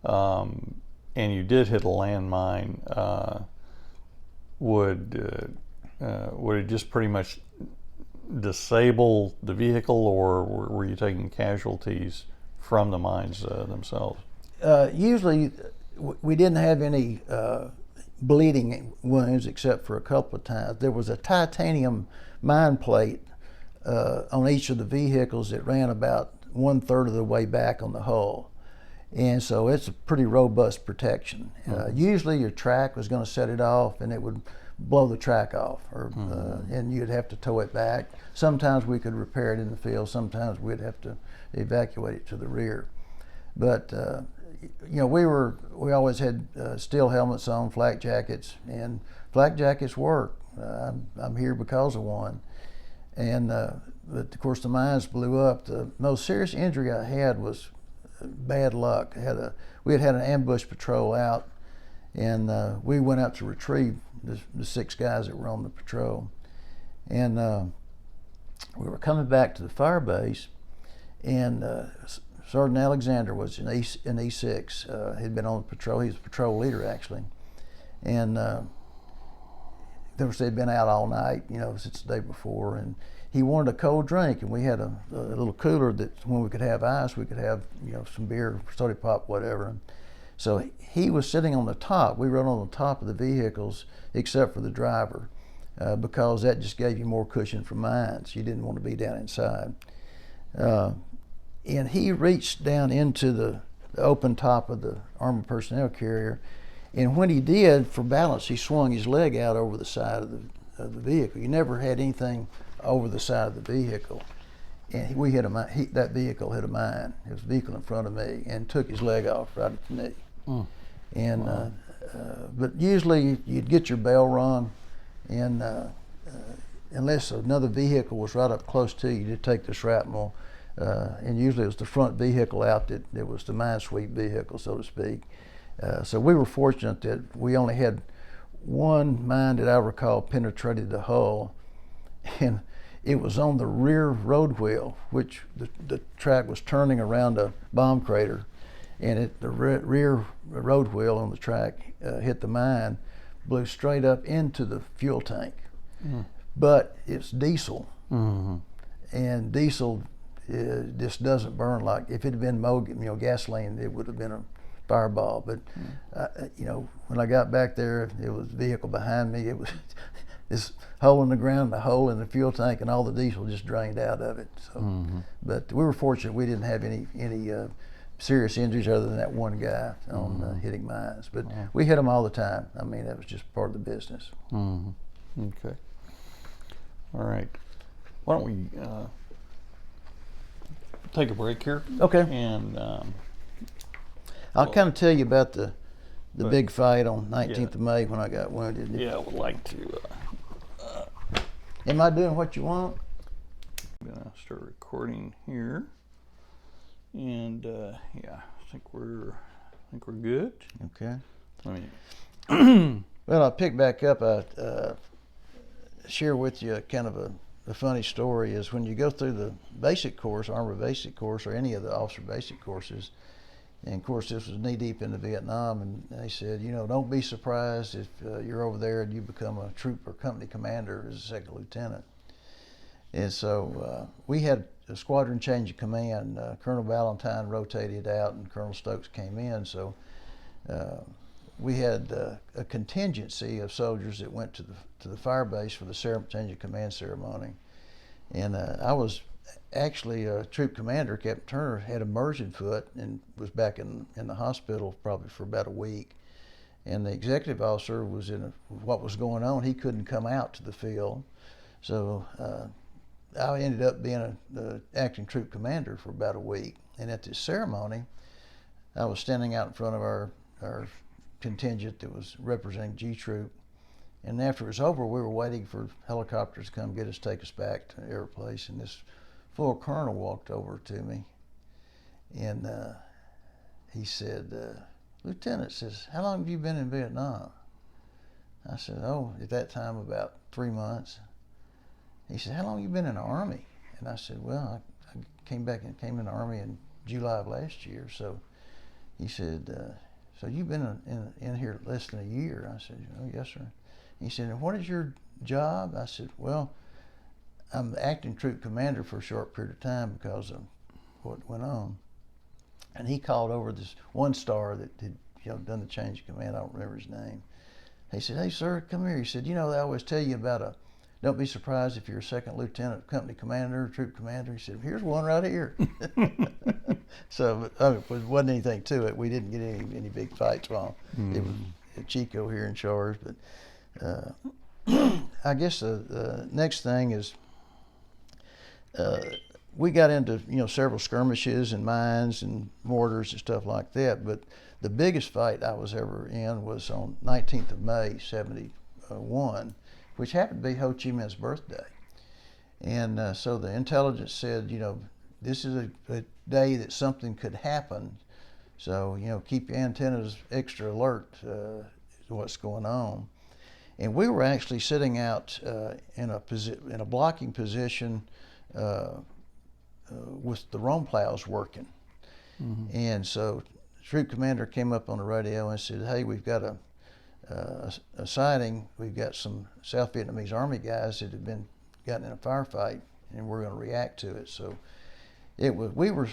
and you did hit a landmine, would it just pretty much disable the vehicle, or were you taking casualties from the mines themselves? Usually we didn't have any bleeding wounds except for a couple of times. There was a titanium mine plate on each of the vehicles that ran about 1/3 of the way back on the hull. And so it's a pretty robust protection. Usually your track was going to set it off and it would blow the track off, or and you'd have to tow it back. Sometimes we could repair it in the field, sometimes we'd have to evacuate it to the rear. But you know, we always had steel helmets on, flak jackets, and flak jackets work. I'm here because of one. And but of course the mines blew up. The most serious injury I had was bad luck. We had an ambush patrol out, and we went out to retrieve the 6 guys that were on the patrol. And we were coming back to the fire base, and Sergeant Alexander was an E6, had been on the patrol. He was a patrol leader, actually. And they'd been out all night, you know, since the day before, and he wanted a cold drink, and we had a little cooler that when we could have ice, we could have, you know, some beer, soda pop, whatever. So he was sitting on the top. We rode on the top of the vehicles, except for the driver, because that just gave you more cushion for mines. You didn't want to be down inside. And he reached down into the open top of the armored personnel carrier, and when he did, for balance, he swung his leg out over the side of the vehicle. You never had anything over the side of the vehicle. And that vehicle hit a mine. It was a vehicle in front of me, and took his leg off right at the knee. And wow. But usually you'd get your bell rung, and unless another vehicle was right up close to you, you'd take the shrapnel. And usually it was the front vehicle out that was the mine sweep vehicle, so to speak. So we were fortunate that we only had one mine that I recall penetrated the hull, and it was on the rear road wheel, which the track was turning around a bomb crater, and the rear road wheel on the track hit the mine, blew straight up into the fuel tank. But it's diesel, and diesel just doesn't burn like, if it had been gasoline, it would have been a fireball. But you know, when I got back there, it was a vehicle behind me. It was this hole in the ground, the hole in the fuel tank, and all the diesel just drained out of it. So, but we were fortunate we didn't have any serious injuries other than that one guy on hitting mines. But we hit them all the time. I mean, that was just part of the business. Okay. All right. Why don't we take a break here? Okay. And I'll kind of tell you about the big fight on 19th of May when I got wounded. Yeah, I would like to. Am I doing what you want? I'm gonna start recording here, and yeah, I think we're good. Okay. I mean, well, I'll pick back up. I share with you kind of a funny story is when you go through the basic course, Army basic course, or any of the officer basic courses, and of course this was knee deep into Vietnam, and they said, don't be surprised if you're over there and you become a troop or company commander as a second lieutenant. And so we had a squadron change of command. Colonel Valentine rotated out and Colonel Stokes came in, so we had a contingency of soldiers that went to the fire base for the change of command ceremony. And I was actually a troop commander. Captain Turner had immersion foot and was back in the hospital probably for about a week. And the executive officer was what was going on. He couldn't come out to the field. So I ended up being the acting troop commander for about a week. And at this ceremony, I was standing out in front of our contingent that was representing G Troop. And after it was over, we were waiting for helicopters to come get us, take us back to our place. And this full colonel walked over to me, and he said, Lieutenant, says, how long have you been in Vietnam? I said, oh, at that time about 3 months. He said, how long have you been in the Army? And I said, well, I came in the Army in July of last year. So he said, so you've been in here less than a year? I said, oh, yes, sir. He said, and what is your job? I said, well, I'm acting troop commander for a short period of time because of what went on. And he called over this one star that had done the change of command. I don't remember his name. He said, hey, sir, come here. He said, they always tell you about don't be surprised if you're a second lieutenant, company commander, troop commander. He said, here's one right here. So it wasn't anything to it. We didn't get any big fights while it was Chico here in charge. But I guess the next thing is we got into several skirmishes and mines and mortars and stuff like that. But the biggest fight I was ever in was on 19th of May, 71, which happened to be Ho Chi Minh's birthday. And so the intelligence said, this is a day that something could happen. So, keep your antennas extra alert to what's going on. And we were actually sitting out in a blocking position with the roam plows working. Mm-hmm. And so troop commander came up on the radio and said, hey, we've got a sighting. We've got some South Vietnamese Army guys that have gotten in a firefight, and we're going to react to it. So we were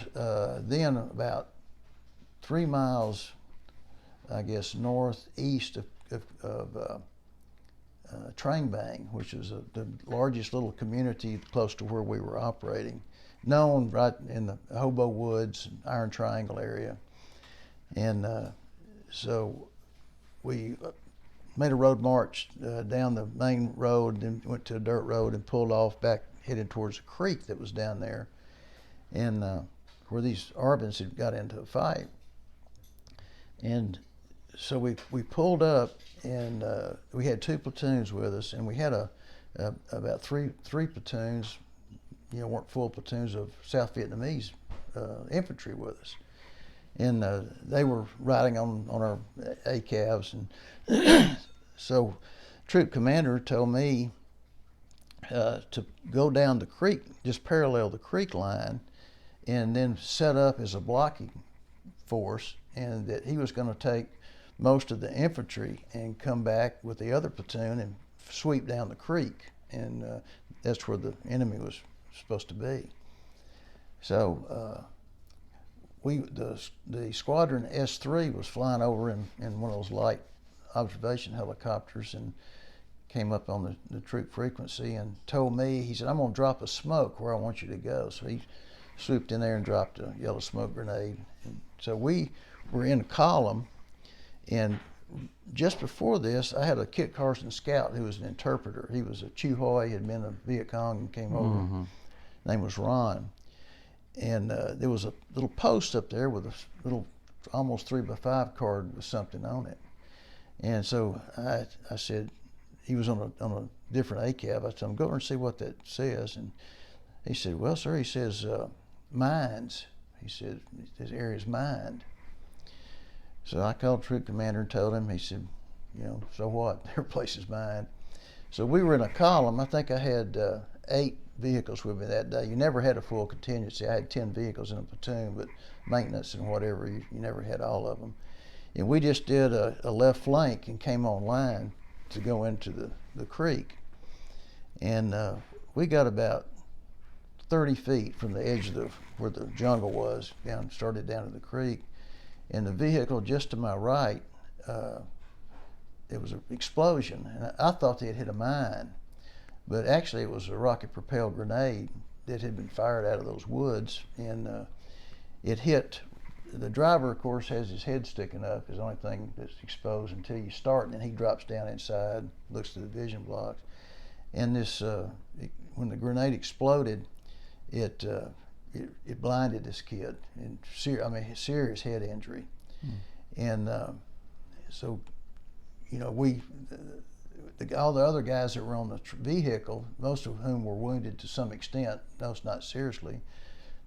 then about 3 miles, I guess, northeast of Trang Bang, which is the largest little community close to where we were operating, known right in the Hobo Woods, Iron Triangle area. And so we made a road march down the main road, then went to a dirt road and pulled off back, headed towards a creek that was down there, and where these Arbans had got into a fight. And so we pulled up, and we had 2 platoons with us, and we had about three platoons, weren't full platoons of South Vietnamese infantry with us. And they were riding on our ACAVs. And so troop commander told me to go down the creek, just parallel the creek line, and then set up as a blocking force, and that he was going to take most of the infantry and come back with the other platoon and sweep down the creek. And that's where the enemy was supposed to be. So the squadron S3 was flying over in one of those light observation helicopters and came up on the troop frequency and told me, he said, I'm going to drop a smoke where I want you to go. So he swooped in there and dropped a yellow smoke grenade. And so we were in a column, and just before this, I had a Kit Carson scout who was an interpreter. He was a Chu Hoi, had been in Viet Cong and came over. Mm-hmm. His name was Ron. And there was a little post up there with a little almost 3x5 card with something on it. And so I said, he was on a different ACAV. I told him, go over and see what that says. And he said, well, sir, he says, mines. He said, this area's mined. So I called troop commander and told him. He said, so what? Their place is mined. So we were in a column. I think I had 8 vehicles with me that day. You never had a full contingency. I had 10 vehicles in a platoon, but maintenance and whatever, you never had all of them. And we just did a left flank and came online to go into the creek. And we got about 30 feet from the edge of where the jungle was, started down to the creek. And the vehicle just to my right, it was an explosion. And I thought they had hit a mine, but actually it was a rocket-propelled grenade that had been fired out of those woods. And it hit, the driver, of course, has his head sticking up, is the only thing that's exposed until you start, and then he drops down inside, looks to the vision blocks. And this, when the grenade exploded, it blinded this kid, and serious head injury. And so, all the other guys that were on the vehicle, most of whom were wounded to some extent, most not seriously,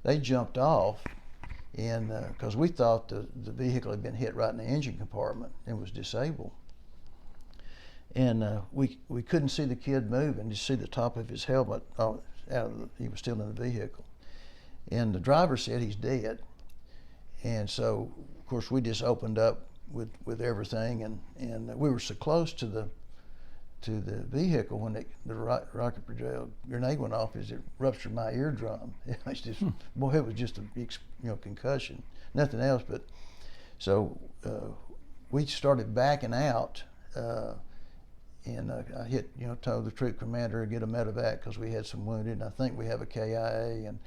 they jumped off, and because we thought the vehicle had been hit right in the engine compartment and was disabled. And we couldn't see the kid move, and just see the top of his helmet he was still in the vehicle. And the driver said he's dead. And so, of course, we just opened up with everything, and we were so close to the vehicle when the rocket grenade went off, it ruptured my eardrum. It was just, boy, it was just a concussion, nothing else. But so we started backing out, and I told the troop commander to get a medevac because we had some wounded, and I think we have a KIA. And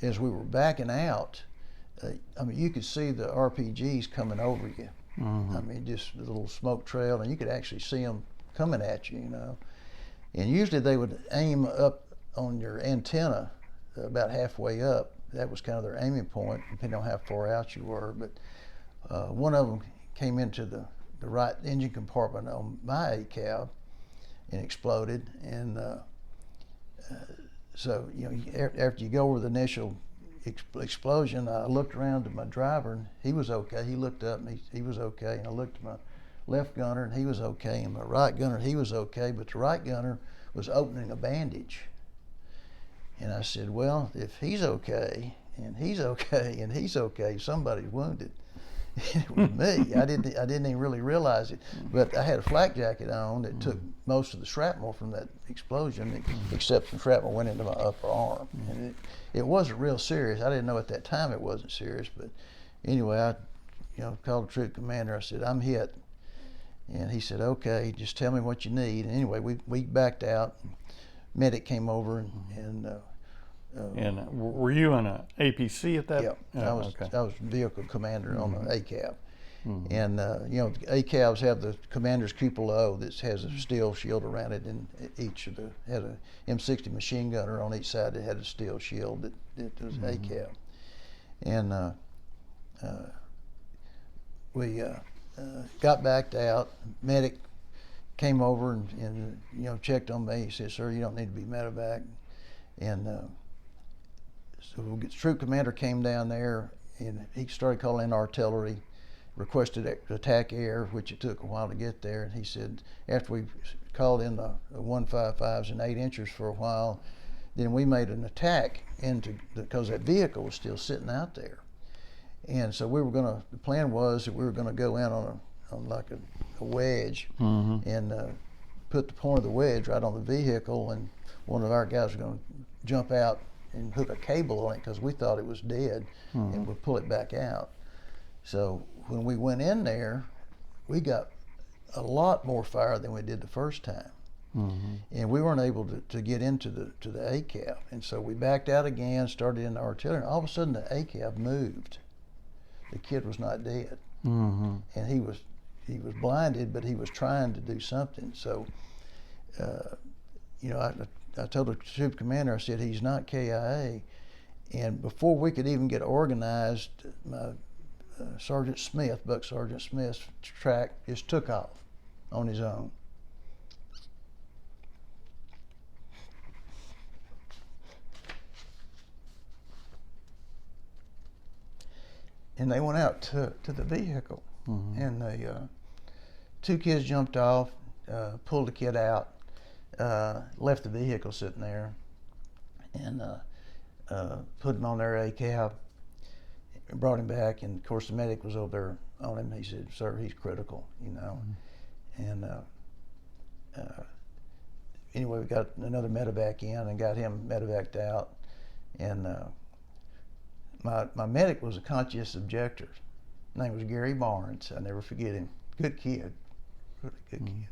as we were backing out, you could see the RPGs coming over you. Just a little smoke trail, and you could actually see them coming at you, And usually they would aim up on your antenna about halfway up. That was kind of their aiming point, depending on how far out you were. But one of them came into the right engine compartment on my ACAB and exploded. And so, after you go over the initial explosion, I looked around to my driver, and he was okay. He looked up, and he was okay. And I looked at my left gunner, and he was okay. And my right gunner, he was okay. But the right gunner was opening a bandage. And I said, well, if he's okay, and he's okay, and he's okay, somebody's wounded. It was me. I didn't even really realize it. But I had a flak jacket on that took most of the shrapnel from that explosion, except some shrapnel went into my upper arm. And it wasn't real serious. I didn't know at that time it wasn't serious. But anyway, I called the troop commander. I said, I'm hit. And he said, okay, just tell me what you need. And anyway, we backed out. Medic came over and were you in an APC at that? Yeah, I was vehicle commander on the ACAB. And ACABs have the commander's cupola that has a steel shield around it, and each of had a M60 machine gunner on each side that had a steel shield that was ACAB. And we got backed out. Medic came over and checked on me. He said, "Sir, you don't need to be medevac." And so the troop commander came down there, and he started calling in artillery, requested attack air, which it took a while to get there. And he said, after we called in the 155s and 8 inchers for a while, then we made an attack because that vehicle was still sitting out there. And so the plan was that we were gonna go in on like a wedge and put the point of the wedge right on the vehicle, and one of our guys was gonna jump out and hook a cable on it because we thought it was dead, and we'd pull it back out. So when we went in there, we got a lot more fire than we did the first time. And we weren't able to get into the ACAB. And so we backed out again, started in the artillery, and all of a sudden the ACAB moved. The kid was not dead. And he was blinded, but he was trying to do something. So, I told the troop commander, I said, he's not KIA. And before we could even get organized, my Sergeant Smith, Buck Sergeant Smith's track just took off on his own. And they went out to the vehicle, and the 2 kids jumped off, pulled the kid out. left the vehicle sitting there, and put him on their ACAB, brought him back, and of course the medic was over there on him. He said, "Sir, he's critical," you know. And anyway, we got another medevac in and got him medevaced out. And my medic was a conscientious objector. His name was Gary Barnes. I never forget him. Good kid, really good kid.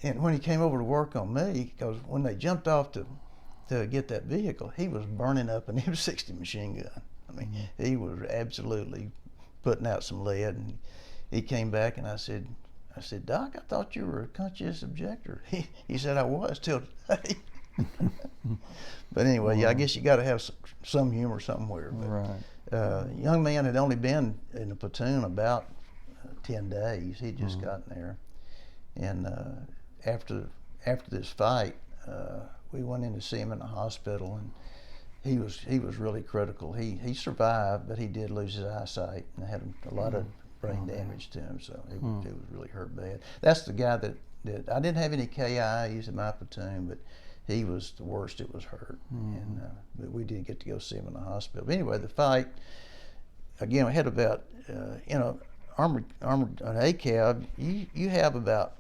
And when he came over to work on me, because when they jumped off to get that vehicle, he was burning up an M60 machine gun. I mean, he was absolutely putting out some lead. And he came back, and I said, "Doc, I thought you were a conscientious objector." He said, "I was till today." But anyway, yeah, I guess you got to have some humor somewhere. But, Right. Young man had only been in the platoon about 10 days. He'd just gotten there. And after this fight, we went in to see him in the hospital, and he was really critical. He survived, but he did lose his eyesight and had a lot of brain damage to him, so it was really hurt bad. That's the guy that I didn't have any KIs in my platoon, but he was the worst. It was hurt, and but we did get to go see him in the hospital. But anyway, the fight again, we had about armored an ACAB. You have about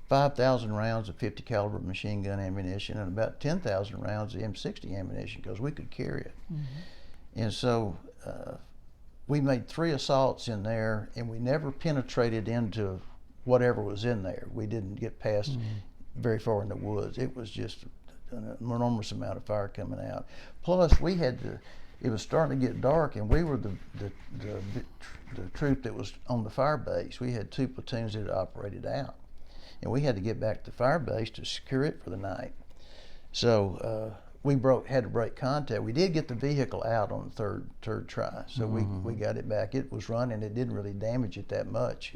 5,000 rounds of 50 caliber machine gun ammunition and about 10,000 rounds of M60 ammunition, because we could carry it. And so we made 3 assaults in there, and we never penetrated into whatever was in there. We didn't get past very far in the woods. It was just an enormous amount of fire coming out. Plus, it was starting to get dark, and we were the troop that was on the fire base. We had 2 platoons that operated out, and we had to get back to the fire base to secure it for the night. So we had to break contact. We did get the vehicle out on the third try, so we got it back. It was running. It didn't really damage it that much.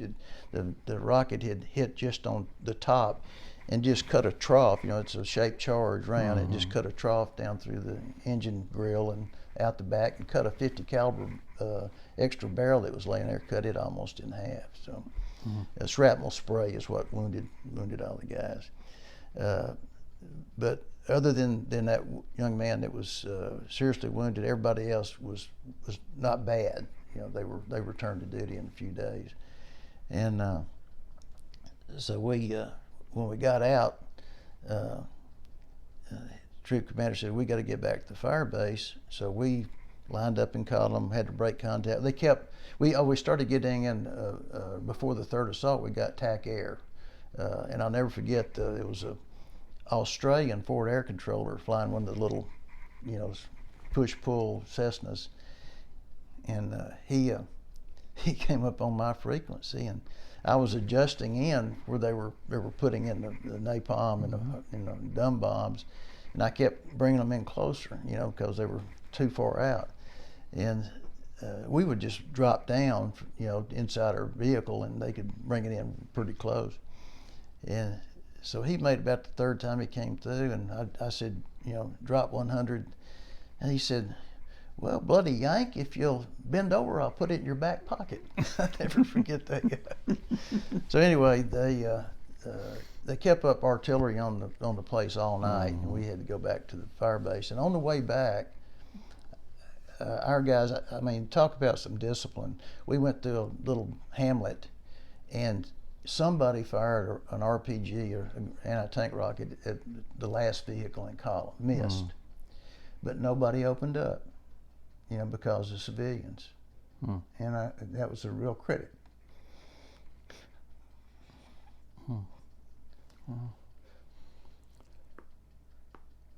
The rocket had hit just on the top and just cut a trough. It's a shaped charge round. It just cut a trough down through the engine grill and out the back, and cut a 50 caliber extra barrel that was laying there, cut it almost in half. So shrapnel spray is what wounded all the guys. But other than that young man that was seriously wounded, everybody else was not bad. They returned to duty in a few days. And so when we got out, troop commander said, "We got to get back to the fire base." So we lined up in column, had to break contact. We started getting in before the 3rd assault. We got TAC air, and I'll never forget. It was a Australian forward air controller flying one of the little, push-pull Cessnas, and he came up on my frequency, and I was adjusting in where they were putting in the napalm and the dumb bombs, and I kept bringing them in closer, because they were too far out, and we would just drop down, inside our vehicle, and they could bring it in pretty close. And so he made about the 3rd time he came through, and I said, drop 100, and he said, "Well, bloody Yank, if you'll bend over, I'll put it in your back pocket." I never forget that guy. So anyway, they kept up artillery on the place all night, and we had to go back to the fire base. And on the way back, our guys, talk about some discipline. We went through a little hamlet, and somebody fired an RPG or an anti-tank rocket at the last vehicle in column, missed, but nobody opened up, because of civilians. And that was a real credit.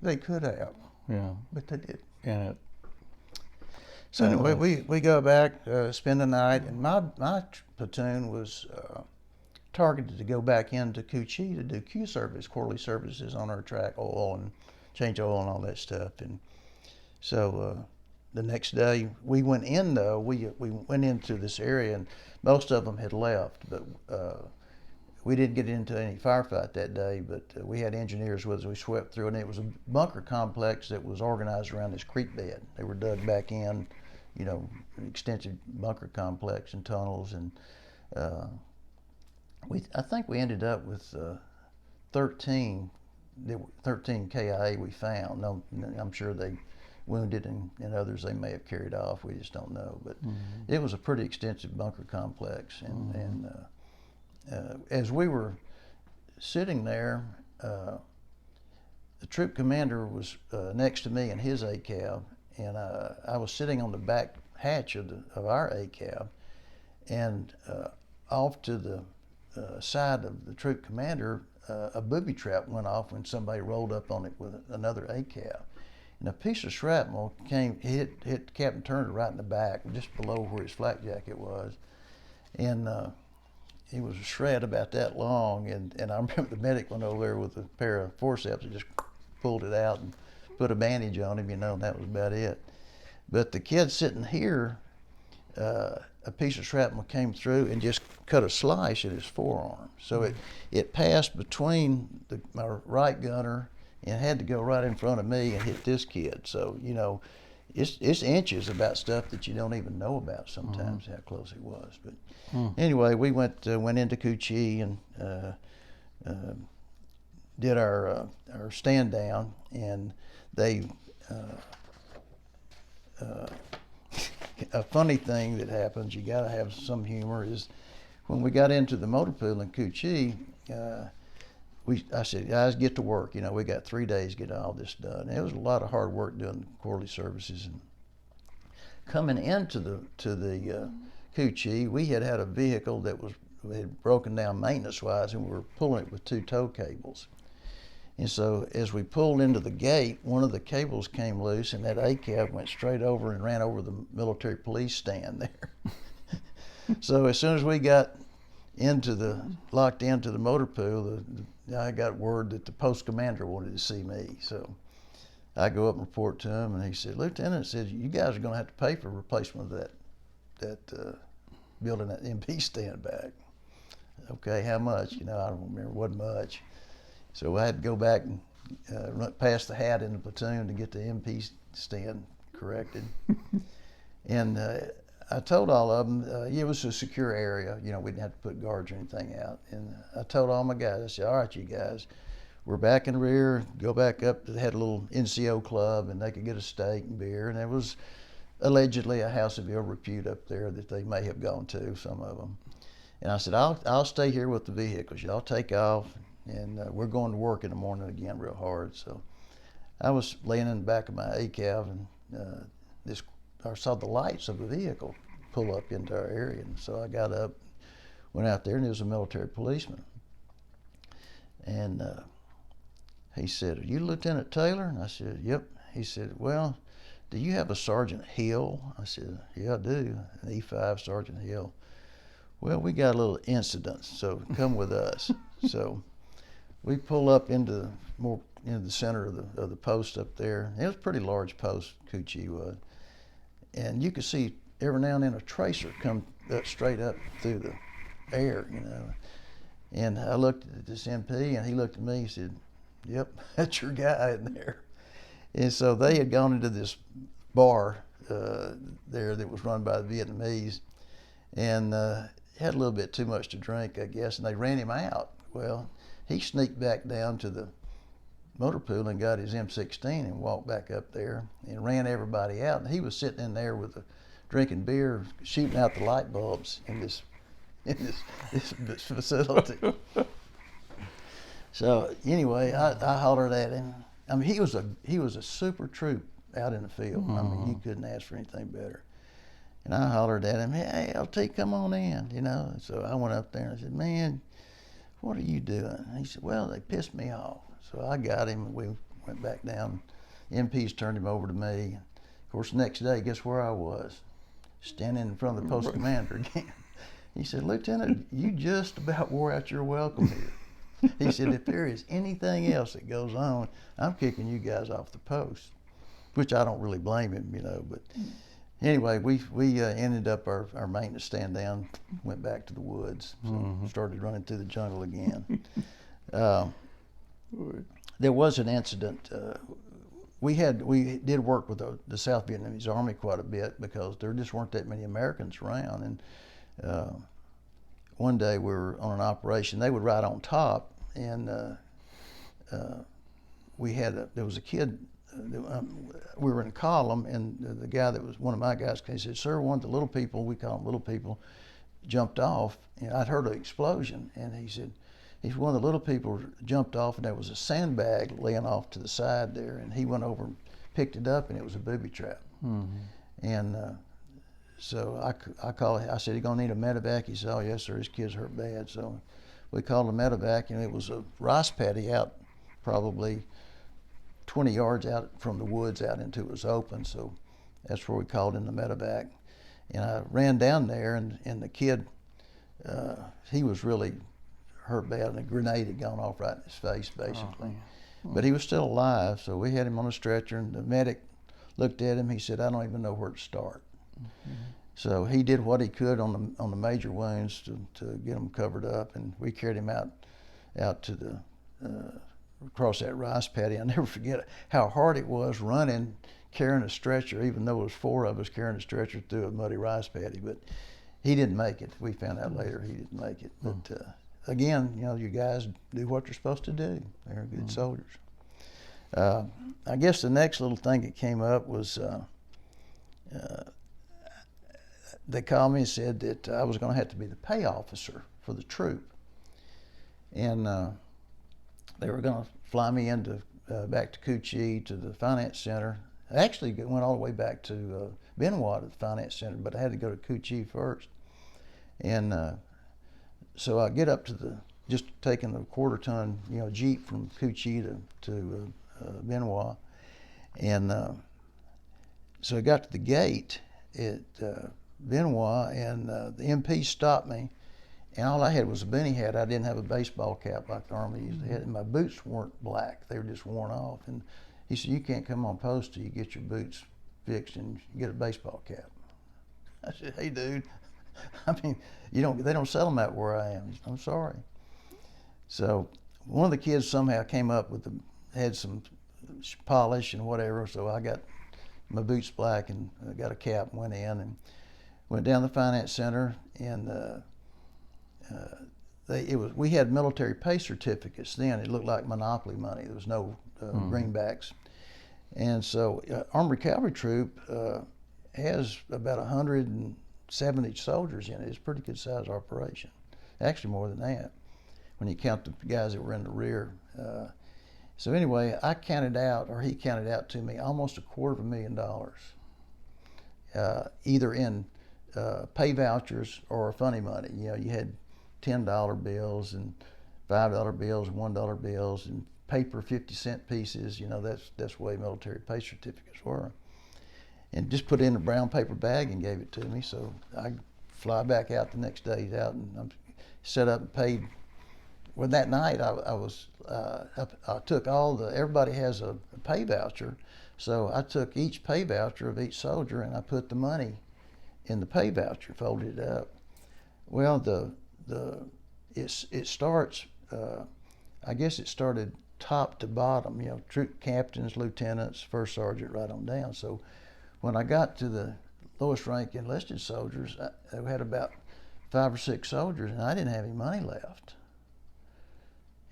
They could have, but they didn't. And So anyway, we go back, spend the night, and my platoon was targeted to go back into Cu-Chi to do Q service, quarterly services on our track, oil and change oil and all that stuff. And so the next day we went in, though, we went into this area, and most of them had left, but we didn't get into any firefight that day, but we had engineers with us. We swept through, and it was a bunker complex that was organized around this creek bed. They were dug back in, an extensive bunker complex and tunnels, and I think we ended up with 13, 13 KIA we found. No, I'm sure they wounded and others they may have carried off. We just don't know. But it was a pretty extensive bunker complex. And as we were sitting there, the troop commander was next to me in his A-cab, and I was sitting on the back hatch of our A-cab, and off to the side of the troop commander, a booby trap went off when somebody rolled up on it with another A-cab. And a piece of shrapnel hit Captain Turner right in the back, just below where his flak jacket was. And it was a shred about that long. And I remember the medic went over there with a pair of forceps and just pulled it out and put a bandage on him, and that was about it. But the kid sitting here, a piece of shrapnel came through and just cut a slice in his forearm. So it passed between my right gunner and had to go right in front of me and hit this kid. So, it's inches about stuff that you don't even know about sometimes, how close it was. But anyway, we went into Cu Chi and did our stand down, and they a funny thing that happens, you got to have some humor, is when we got into the motor pool in Cu Chi, I said, guys, get to work. We got 3 days to get all this done. And it was a lot of hard work doing the quarterly services. And coming into the Cu Chi, we had a vehicle that had broken down maintenance-wise, and we were pulling it with 2 tow cables. And so as we pulled into the gate, one of the cables came loose, and that A-cab went straight over and ran over the military police stand there. So as soon as we got locked into the motor pool, I got word that the post commander wanted to see me. So I go up and report to him, and he said, Lieutenant, said, you guys are going to have to pay for replacement of that building that MP stand back. Okay, how much? I don't remember, it wasn't much. So I had to go back and run past the hat in the platoon to get the MP stand corrected. And I told all of them, it was a secure area. We didn't have to put guards or anything out. And I told all my guys, I said, all right, you guys, we're back in the rear, go back up. They had a little NCO club, and they could get a steak and beer. And there was allegedly a house of ill repute up there that they may have gone to, some of them. And I said, I'll stay here with the vehicles. Y'all take off. And we're going to work in the morning again real hard. So I was laying in the back of my A-cab, and I saw the lights of the vehicle pull up into our area. And so I got up, went out there, and there was a military policeman. And he said, are you Lieutenant Taylor? And I said, yep. He said, well, do you have a Sergeant Hill? I said, yeah, I do, an E5 Sergeant Hill. Well, we got a little incident, so come with us. So we pull up into the center of the post up there. It was a pretty large post, Cu Chi was. And you could see every now and then a tracer come straight up through the air, And I looked at this MP, and he looked at me and said, yep, that's your guy in there. And so they had gone into this bar there that was run by the Vietnamese, and had a little bit too much to drink, I guess, and they ran him out. Well, he sneaked back down to the motor pool and got his M16 and walked back up there and ran everybody out. And he was sitting in there drinking beer, shooting out the light bulbs in this facility. So anyway, I hollered at him. I mean, he was a super troop out in the field. I mean, you couldn't ask for anything better. And I hollered at him, hey, LT, come on in, So I went up there and I said, man, what are you doing? And he said, well, they pissed me off. So I got him, and we went back down. MPs turned him over to me. Of course, the next day, guess where I was? Standing in front of the post commander again. He said, Lieutenant, you just about wore out your welcome here. He said, if there is anything else that goes on, I'm kicking you guys off the post, which I don't really blame him, but anyway, we ended up our maintenance stand down, went back to the woods, so started running through the jungle again. There was an incident. We did work with the South Vietnamese Army quite a bit because there just weren't that many Americans around, and one day we were on an operation. They would ride on top, and there was a kid. We were in a column, and the guy that was one of my guys, he said, "Sir, one of the little people, we call them little people, jumped off." And I'd heard an explosion, and he said, one of the little people jumped off, and there was a sandbag laying off to the side there, and he went over and picked it up, and it was a booby trap. Mm-hmm. And so I called. I said, "You gonna need a medevac?" He said, "Oh yes, sir. His kid's hurt bad." So we called a medevac, and it was a rice paddy out, probably 20 yards out from the woods out into it was open. So that's where we called in the medevac. And I ran down there, and the kid, he was really hurt bad, and a grenade had gone off right in his face, basically. But he was still alive, so we had him on a stretcher, and the medic looked at him. He said, "I don't even know where to start." Mm-hmm. So he did what he could on the major wounds to get them covered up, and we carried him out to the across that rice paddy. I'll never forget how hard it was running, carrying a stretcher, even though it was 4 of us carrying a stretcher through a muddy rice paddy. But he didn't make it. We found out later he didn't make it. But again, you guys do what you're supposed to do. They're good soldiers. I guess the next little thing that came up was they called me and said that I was going to have to be the pay officer for the troop. And they were going to fly me back to Coochie to the finance center. I actually went all the way back to Benoit to the finance center, but I had to go to Coochie first. And so I get up to just taking the quarter-ton Jeep from Coochie to Benoit. And so I got to the gate at Benoit, and the MP stopped me. And all I had was a beanie hat. I didn't have a baseball cap like the Army usually had. And my boots weren't black. They were just worn off. And he said, "You can't come on post till you get your boots fixed and you get a baseball cap." I said, "Hey, dude, I mean, they don't sell them out where I am. I'm sorry." So one of the kids somehow came up had some polish and whatever. So I got my boots black and I got a cap and went in and went down to the finance center, and we had military pay certificates then. It looked like monopoly money. There was no greenbacks. And so Armored Cavalry Troop has about 170 soldiers in it. It's a pretty good size operation. Actually more than that when you count the guys that were in the rear. So anyway, he counted out to me almost $250,000, either in pay vouchers or funny money. You had $10 bills and $5 bills and $1 bills and paper 50-cent pieces. That's the way military pay certificates were. And just put it in a brown paper bag and gave it to me. So I fly back out the next day out, and I'm set up and paid. Well, that night I took everybody has a pay voucher. So I took each pay voucher of each soldier and I put the money in the pay voucher, folded it up. Well, it starts. I guess it started top to bottom. Troop captains, lieutenants, first sergeant, right on down. So when I got to the lowest rank enlisted soldiers, I had about 5 or 6 soldiers, and I didn't have any money left.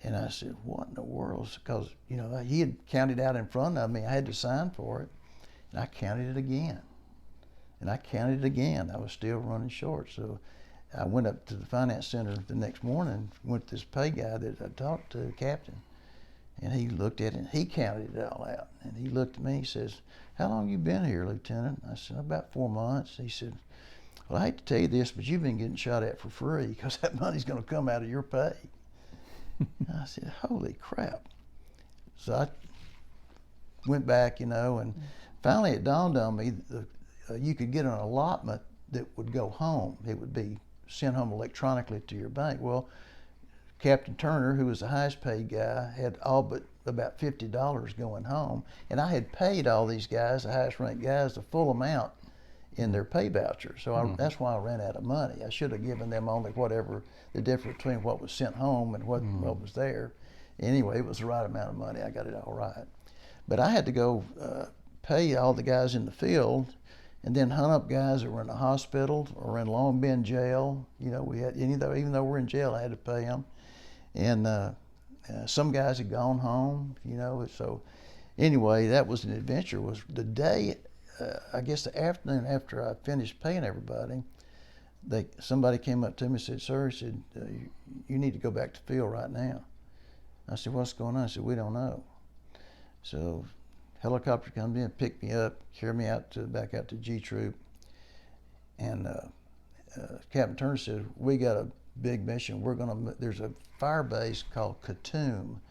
And I said, "What in the world?" Because he had counted out in front of me. I had to sign for it, and I counted it again. And I counted it again. I was still running short. So I went up to the finance center the next morning, went to this pay guy that I talked to, the captain, and he looked at it and he counted it all out. And he looked at me, he says, "How long you been here, Lieutenant?" I said, "About 4 months." He said, "Well, I hate to tell you this, but you've been getting shot at for free because that money's going to come out of your pay." I said, "Holy crap." So I went back, and finally it dawned on me that you could get an allotment that would go home. It would be sent home electronically to your bank. Well, Captain Turner, who was the highest paid guy, had all but about $50 going home. And I had paid all these guys, the highest ranked guys, the full amount in their pay voucher. So that's why I ran out of money. I should have given them only whatever the difference between what was sent home and what was there. Anyway, it was the right amount of money. I got it all right. But I had to go pay all the guys in the field, and then hunt up guys that were in the hospital or in Long Bend jail. We had even though we're in jail, I had to pay them, and some guys had gone home. So anyway, that was an adventure. Was the day, I guess the afternoon after I finished paying everybody, somebody came up to me and said, "Sir," he said, "you need to go back to field right now." I said, "What's going on?" I said, "We don't know." So helicopter comes in, picked me up, carried me back out to G Troop, and Captain Turner said, "We got a big mission. There's a fire base called Khartoum.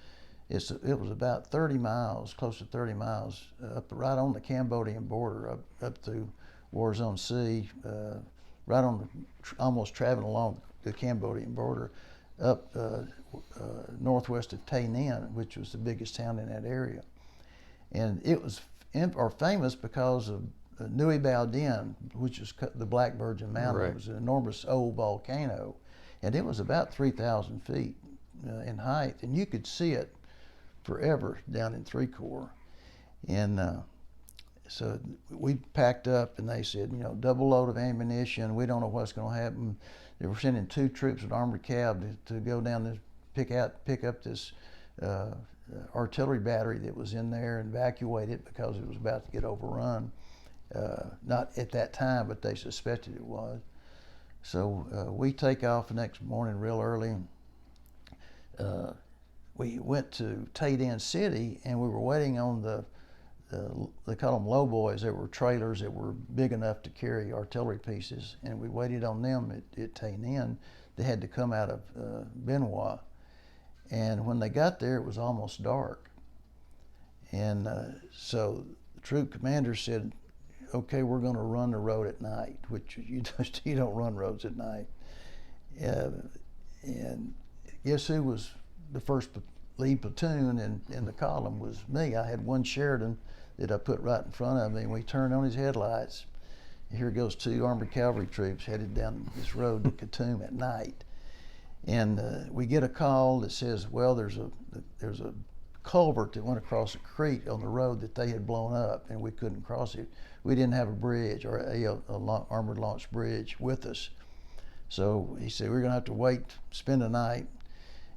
It was about 30 miles, close to 30 miles, up right on the Cambodian border, up through War Zone C, right on almost traveling along the Cambodian border, up northwest of Tay Ninh, which was the biggest town in that area. And it was famous because of Nui Bao Dien, which is the Black Virgin Mountain. Right. It was an enormous old volcano, and it was about 3,000 feet in height, and you could see it forever down in Three Corps. And so we packed up, and they said, double load of ammunition. We don't know what's going to happen. They were sending 2 troops with armored cav to go down this, pick up this artillery battery that was in there and evacuate it because it was about to get overrun. Not at that time, but they suspected it was. So we take off the next morning real early. We went to Tay Ninh City, and we were waiting on they call them low boys. They were trailers that were big enough to carry artillery pieces, and we waited on them at Tay Ninh. They had to come out of Benoit, and when they got there, it was almost dark. And so the troop commander said, "Okay, we're going to run the road at night," which you don't run roads at night. And guess who was the first lead platoon in the column? Was me. I had one Sheridan that I put right in front of me, and we turned on his headlights. Here goes 2 armored cavalry troops headed down this road to Khartoum at night. And we get a call that says, well, there's a culvert that went across a creek on the road that they had blown up, and we couldn't cross it. We didn't have a bridge or a armored launch bridge with us. So he said, we're going to have to wait, spend the night.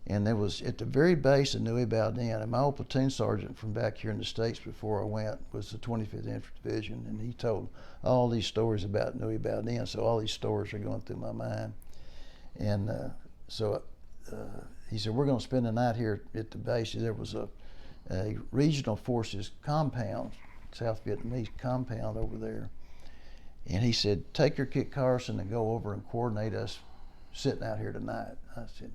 And there was at the very base of Nui Bao Dien, and my old platoon sergeant from back here in the States before I went was the 25th Infantry Division, and he told all these stories about Nui Bao Dien, so all these stories are going through my mind. And so he said, we're going to spend the night here at the base. There was a regional forces compound, South Vietnamese compound over there. And he said, take your Kit Carson and go over and coordinate us sitting out here tonight. I said,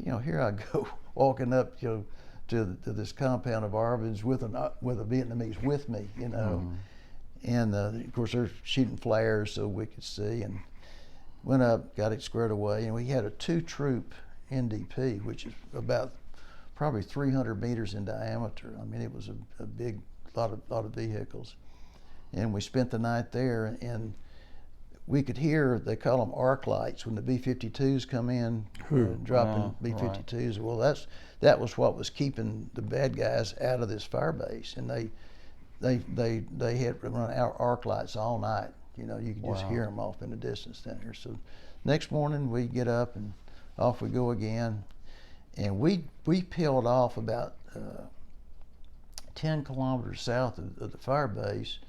here I go walking up, to this compound of Arvin's with a Vietnamese with me, Mm-hmm. And of course they're shooting flares so we could see, and went up, got it squared away, and we had a 2-troop NDP, which is about probably 300 meters in diameter. I mean, it was a big lot of vehicles, and we spent the night there, and we could hear, they call them arc lights, when the B-52s come in, dropping B-52s. Right. Well, that was what was keeping the bad guys out of this fire base, and they had run arc lights all night. You could just hear them off in the distance down here. So next morning we get up and off we go again, and we peeled off about 10 kilometers south of the fire base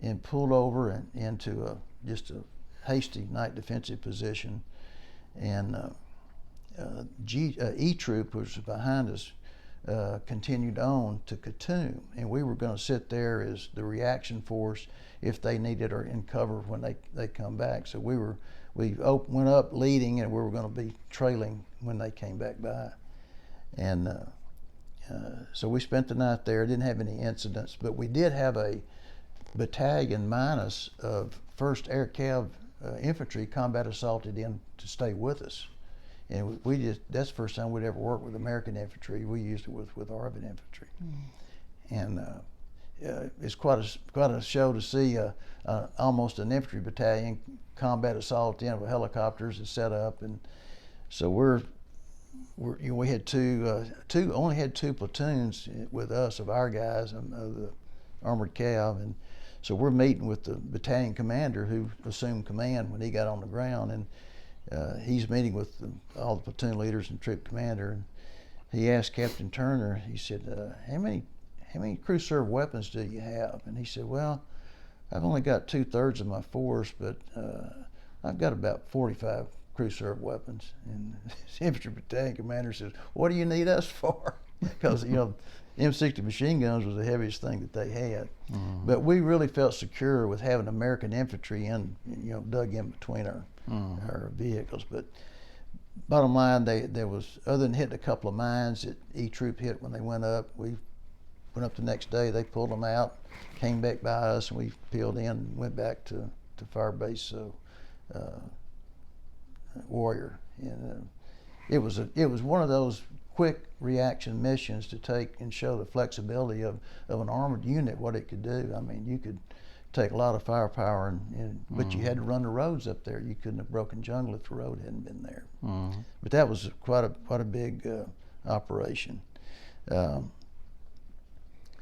and pulled over into just a hasty night defensive position, and E Troop, which was behind us, continued on to Khartoum, and we were going to sit there as the reaction force if they needed or in cover when they come back. So we went up leading, and we were going to be trailing when they came back by, and so we spent the night there. Didn't have any incidents, but we did have a battalion minus of 1st Air Cav Infantry combat assaulted in to stay with us, and that's the first time we'd ever worked with American infantry. We used it with Arvin infantry, and it's quite a show to see almost an infantry battalion combat assault in with helicopters and set up, and so we had only had 2 platoons with us of our guys of the armored cav, and So we're meeting with the battalion commander who assumed command when he got on the ground, and he's meeting with all the platoon leaders and troop commander. And he asked Captain Turner, he said, how many crew serve weapons do you have? And he said, well, I've only got 2/3 of my force, but I've got about 45 crew serve weapons. And the infantry battalion commander says, what do you need us for? Because, M60 machine guns was the heaviest thing that they had. Mm-hmm. But we really felt secure with having American infantry dug in between our vehicles. But bottom line, there was, other than hitting a couple of mines that each troop hit when they went up, we went up the next day, they pulled them out, came back by us, and we peeled in and went back to Fire Base Warrior. And it was one of those quick reaction missions to take and show the flexibility of an armored unit, what it could do. I mean, you could take a lot of firepower, but you had to run the roads up there. You couldn't have broken jungle if the road hadn't been there. Mm-hmm. But that was quite a big operation.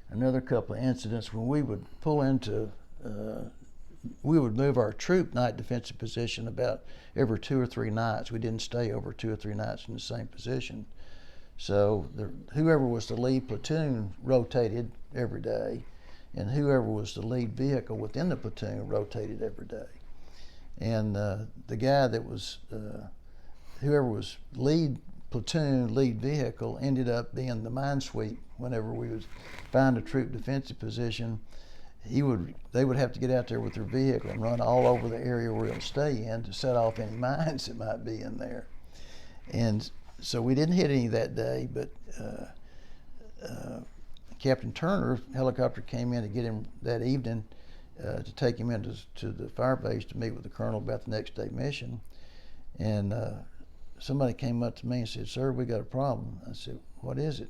Another couple of incidents when we would pull into, we would move our troop night defensive position about every 2 or 3 nights. We didn't stay over 2 or 3 nights in the same position. So whoever was the lead platoon rotated every day, and whoever was the lead vehicle within the platoon rotated every day. And the guy that was, whoever was lead platoon, lead vehicle, ended up being the mine sweep. Whenever we would find a troop defensive position, they would have to get out there with their vehicle and run all over the area we're going to stay in to set off any mines that might be in there. And so we didn't hit any that day, but Captain Turner helicopter came in to get him that evening to take him into the fire base to meet with the colonel about the next day mission. And somebody came up to me and said, "Sir, we got a problem." I said, "What is it?"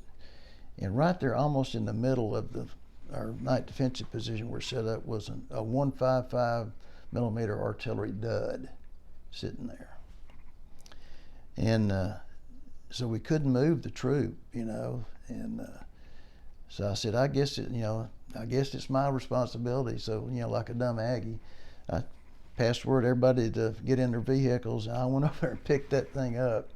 And right there, almost in the middle of our night defensive position we're set up, was a 155 millimeter artillery dud sitting there. And so we couldn't move the troop, and so I said, I guess it's my responsibility. So, like a dumb Aggie, I passed word to everybody to get in their vehicles, and I went over there and picked that thing up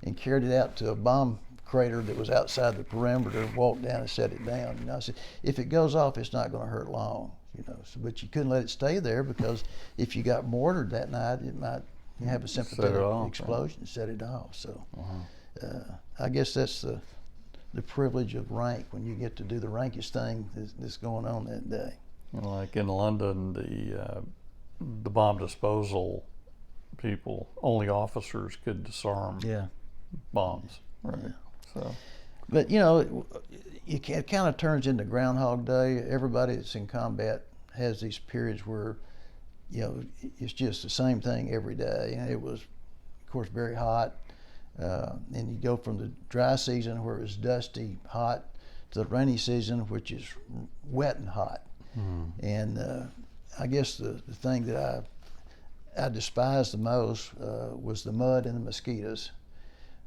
and carried it out to a bomb crater that was outside the perimeter, walked down and set it down. I said, if it goes off, it's not going to hurt long, but you couldn't let it stay there, because if you got mortared that night, it might have a sympathetic explosion and set it off. So I guess that's the privilege of rank, when you get to do the rankiest thing that's going on that day. Like in London, the bomb disposal people, only officers could disarm bombs. Right. Yeah. So, but it kind of turns into Groundhog Day. Everybody that's in combat has these periods where it's just the same thing every day. And it was, of course, very hot. And you go from the dry season, where it was dusty, hot, to the rainy season, which is wet and hot. And I guess the thing that I despised the most was the mud and the mosquitoes,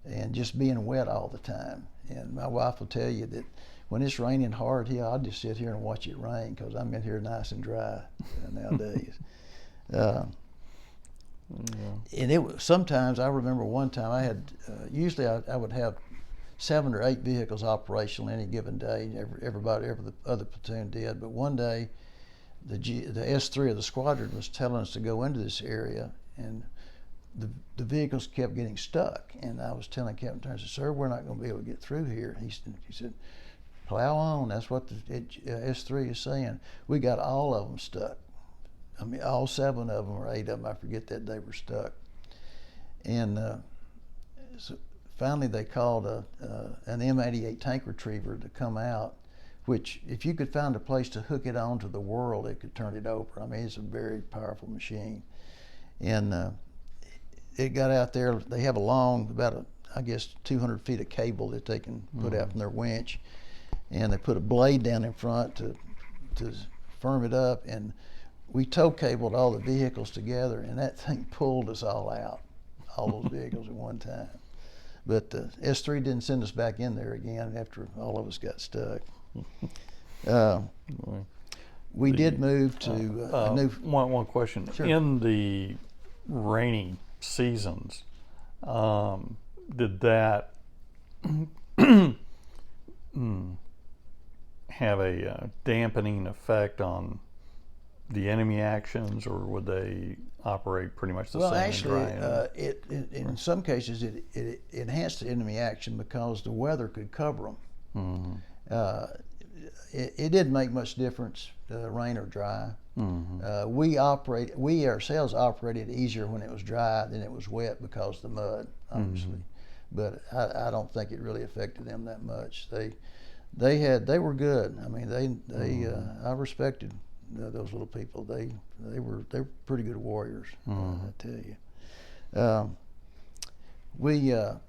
and just being wet all the time. And my wife will tell you that when it's raining hard here, I'll just sit here and watch it rain, because I'm in here nice and dry nowadays. And sometimes, I remember one time I had, usually I would have 7 or 8 vehicles operational any given day. Every other platoon did. But one day, the S3 of the squadron was telling us to go into this area, and the vehicles kept getting stuck. And I was telling Captain Turner, "Sir, we're not going to be able to get through here." He said, "Plow on. That's what the S3 is saying." We got all of them stuck. I mean, all 7 of them or 8 of them, I forget that day, were stuck. And so finally they called an M88 tank retriever to come out, which, if you could find a place to hook it onto the world, it could turn it over. I mean, it's a very powerful machine. And it got out there. They have a long, about, I guess, 200 feet of cable that they can put out from their winch. And they put a blade down in front to firm it up. And we tow cabled all the vehicles together, and that thing pulled us all out, all those vehicles at one time. But S3 didn't send us back in there again after all of us got stuck. We did move to a new. One question. Sure. In the rainy seasons, did that have a dampening effect on the enemy actions, or would they operate pretty much the Well, same? actually, Actually, in some cases it enhanced the enemy action because the weather could cover them. It didn't make much difference, rain or dry. We ourselves operated easier when it was dry than it was wet because of the mud, obviously. But I don't think it really affected them that much. They were good. I mean, I respected those little people. They were pretty good warriors. I tell you. When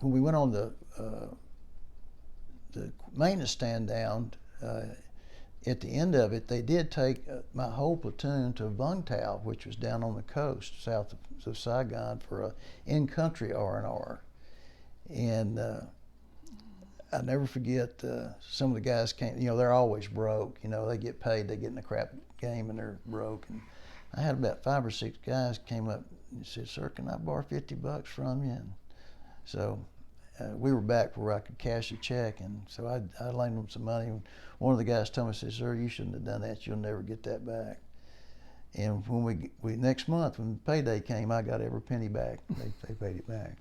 we went on the maintenance stand down, at the end of it, they did take my whole platoon to Vung Tau, which was down on the coast south of Saigon, for a in-country R&R. And I never forget, some of the guys came, they're always broke. They get paid, they get in a crap game and they're broke. And I had about 5 or 6 guys came up and said, "Sir, can I borrow $50 from you?" And so we were back where I could cash a check, and so I lent them some money. One of the guys told me, said, "Sir, you shouldn't have done that. You'll never get that back." And when we next month, when payday came, I got every penny back. They paid it back.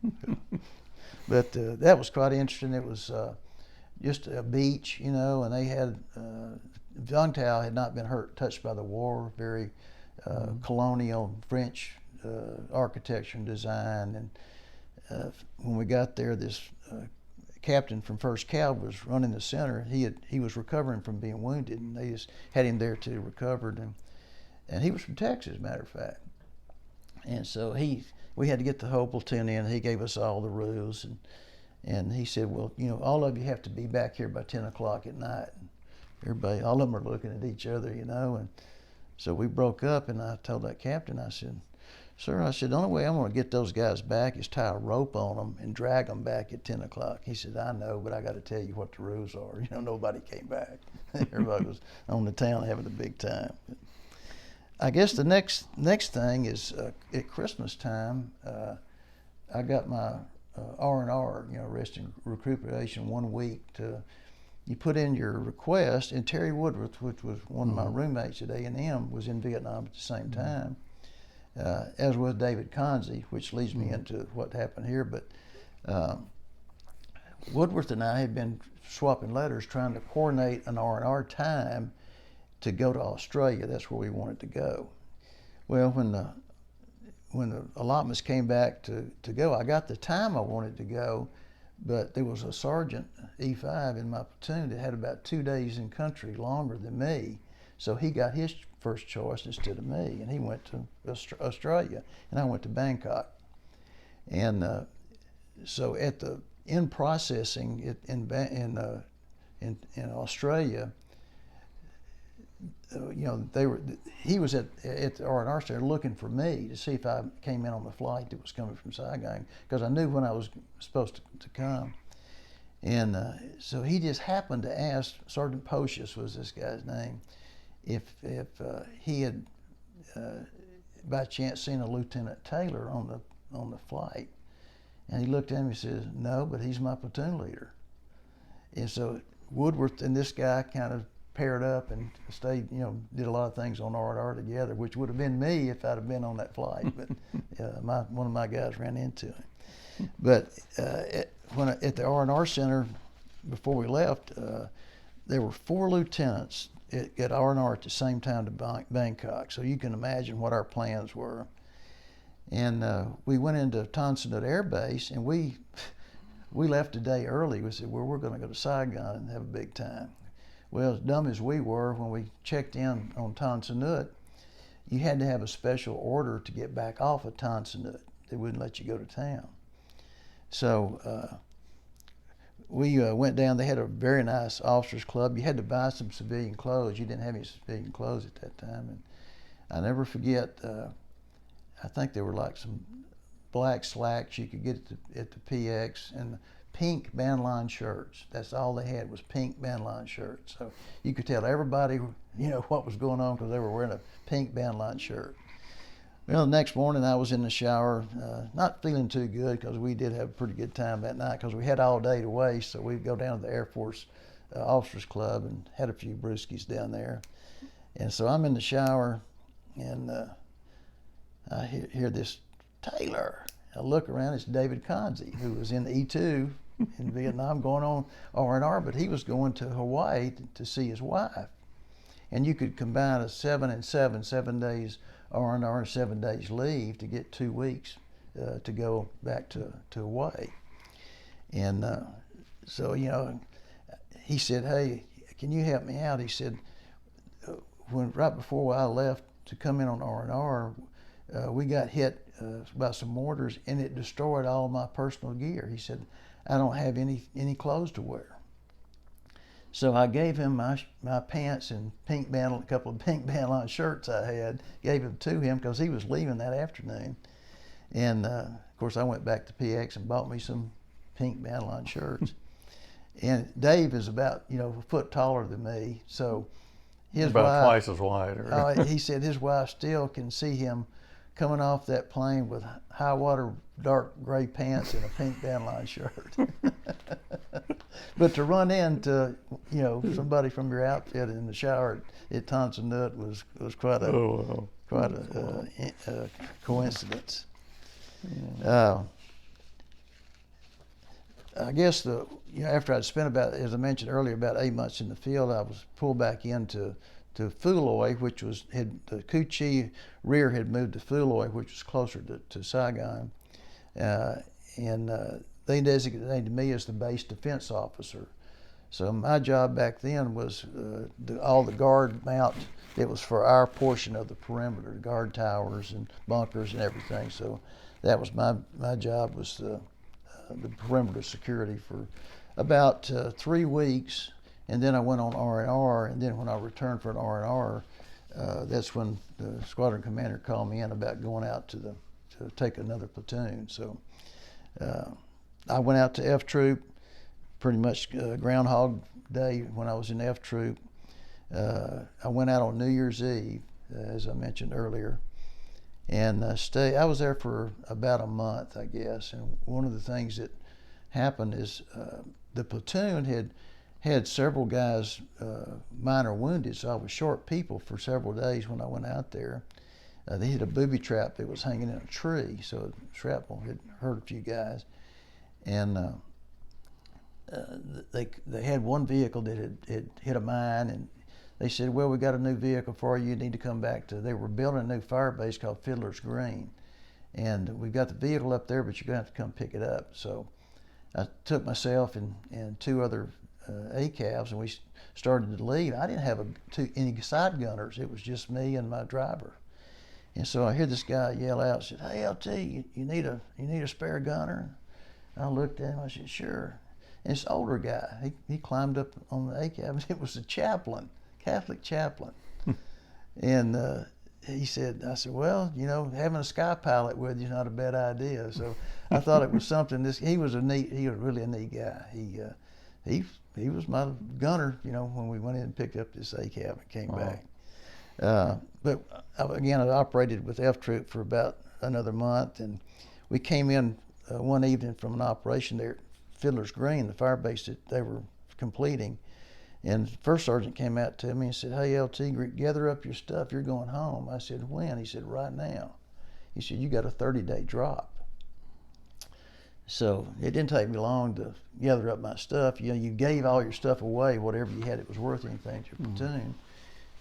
But that was quite interesting. It was just a beach, and they had Vung Tau had not been touched by the war. Very colonial French architecture and design. And when we got there, this captain from First Cav was running the center. He was recovering from being wounded, and they just had him there till he recovered. And he was from Texas, as a matter of fact. And so we had to get the whole platoon in. He gave us all the rules, and he said, "Well, all of you have to be back here by 10 o'clock at night." And everybody, all of them are looking at each other, and so we broke up, and I told that captain, I said, "Sir," the only way I'm going to get those guys back is tie a rope on them and drag them back at 10 o'clock. He said, "I know, but I got to tell you what the rules are." Nobody came back. Everybody was on the town having a big time. I guess the next thing is at Christmas time, I got my R&R, rest and recuperation, 1 week. You put in your request, and Terry Woodworth, which was one of my roommates at A&M, was in Vietnam at the same time. As was David Conzi, which leads me into what happened here. But Woodworth and I had been swapping letters, trying to coordinate an R&R time to go to Australia. That's where we wanted to go. Well, when the allotments came back to go, I got the time I wanted to go, but there was a sergeant, E5, in my platoon that had about 2 days in country longer than me. So he got his first choice instead of me, and he went to Australia, and I went to Bangkok. And so in processing in Australia, he was at the R&R center looking for me to see if I came in on the flight that was coming from Saigon, because I knew when I was supposed to come. And so he just happened to ask, Sergeant Pocius was this guy's name, if he had by chance seen a Lieutenant Taylor on the flight. And he looked at him and says, "No, but he's my platoon leader." And so Woodworth and this guy kind of paired up and stayed, did a lot of things on R&R together, which would have been me if I'd have been on that flight. But one of my guys ran into him. But at the R&R center, before we left, there were 4 lieutenants at R&R at the same time to Bangkok. So you can imagine what our plans were. And we went into Tan Son Nhut Air Base, and we left a day early. We said, "Well, we're going to go to Saigon and have a big time." Well, as dumb as we were, when we checked in on Tan Son Nhut, you had to have a special order to get back off of Tan Son Nhut. They wouldn't let you go to town. So we went down. They had a very nice officers club. You had to buy some civilian clothes. You didn't have any civilian clothes at that time. And I never forget, I think there were like some black slacks you could get at the PX, and pink bandline shirts. That's all they had was pink bandline shirts. So you could tell everybody, what was going on because they were wearing a pink bandline shirt. Well, the next morning I was in the shower, not feeling too good because we did have a pretty good time that night because we had all day to waste. So we'd go down to the Air Force Officers Club and had a few brewskis down there. And so I'm in the shower and I hear this, Taylor. I look around, it's David Conzi, who was in the E2 in Vietnam going on R&R, but he was going to Hawaii to see his wife. And you could combine a 7 and 7 days R&R and 7 days leave to get 2 weeks to go back to Hawaii. And so, he said, hey, can you help me out? He said, right before I left to come in on R&R, we got hit by some mortars and it destroyed all my personal gear. He said, I don't have any clothes to wear. So I gave him my pants and a couple of pink bandline shirts I had, gave them to him because he was leaving that afternoon. And of course I went back to PX and bought me some pink bandline shirts. And Dave is about, a foot taller than me. So his about wife, twice as wide. he said his wife still can see him coming off that plane with high water dark gray pants and a pink bandline shirt. But to run into somebody from your outfit in the shower at Thompson Nut was quite a coincidence. I guess after I'd spent about, as I mentioned earlier, about 8 months in the field, I was pulled back into Fuloy, which was the Cu Chi rear had moved to Fuloy, which was closer to Saigon, and they designated me as the base defense officer. So my job back then was all the guard mount. It was for our portion of the perimeter, guard towers and bunkers and everything. So that was my job, was the perimeter security for about 3 weeks. And then I went on R&R, and then when I returned for an R&R, that's when the squadron commander called me in about going out to take another platoon. So I went out to F Troop, pretty much Groundhog Day when I was in F Troop. I went out on New Year's Eve, as I mentioned earlier, and I was there for about a month, I guess. And one of the things that happened is the platoon had several guys minor wounded, so I was short people for several days when I went out there. They hit a booby trap that was hanging in a tree, so shrapnel had hurt a few guys. And they had one vehicle that had hit a mine, and they said, well, we got a new vehicle for you. You need to come back they were building a new fire base called Fiddler's Green. And we've got the vehicle up there, but you're going to have to come pick it up. So I took myself and 2 other ACAVs, and we started to leave. I didn't have any side gunners. It was just me and my driver. And so I hear this guy yell out, said, hey, LT, you need a spare gunner? I looked at him, I said, sure. And this older guy, he climbed up on the ACAV, and it was a chaplain, Catholic chaplain. And I said, well, having a sky pilot with you is not a bad idea. So I thought it was something. He was really a neat guy. He was my gunner, when we went in and picked up this ACAV and came back. But again, I operated with F Troop for about another month, and we came in one evening from an operation there at Fiddler's Green, the fire base that they were completing. And the first sergeant came out to me and said, hey, LT, gather up your stuff. You're going home. I said, when? He said, right now. He said, you got a 30-day drop. So it didn't take me long to gather up my stuff. You gave all your stuff away, whatever you had that was worth anything to your platoon.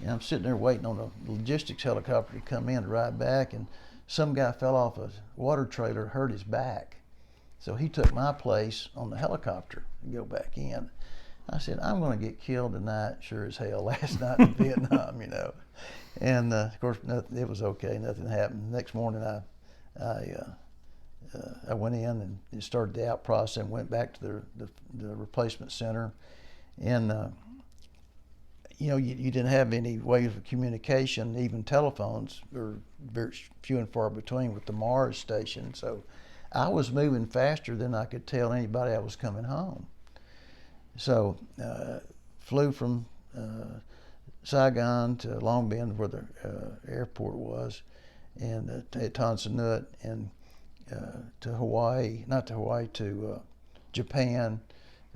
And I'm sitting there waiting on a logistics helicopter to come in to ride back, and some guy fell off a water trailer, hurt his back. So he took my place on the helicopter to go back in. I said, I'm going to get killed tonight, sure as hell, last night in Vietnam, And of course, it was okay, nothing happened. The next morning, I went in and started the out process and went back to the replacement center. And you didn't have any ways of communication, even telephones were very few and far between with the Mars station. So I was moving faster than I could tell anybody I was coming home. So flew from Saigon to Long Binh, where the airport was, and at Tan Son Nhut, and to Hawaii, not to Hawaii, to Japan,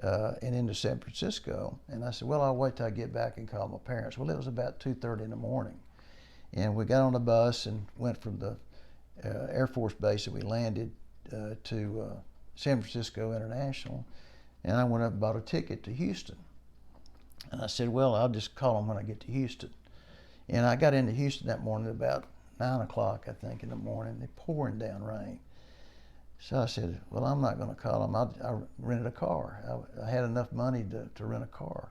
and into San Francisco. And I said, well, I'll wait till I get back and call my parents. Well, it was about 2:30 in the morning. And we got on the bus and went from the Air Force Base that we landed to San Francisco International. And I went up and bought a ticket to Houston. And I said, well, I'll just call them when I get to Houston. And I got into Houston that morning at about 9 o'clock, I think, in the morning. It pouring down rain. So I said, well, I'm not going to call them. I rented a car. I had enough money to rent a car.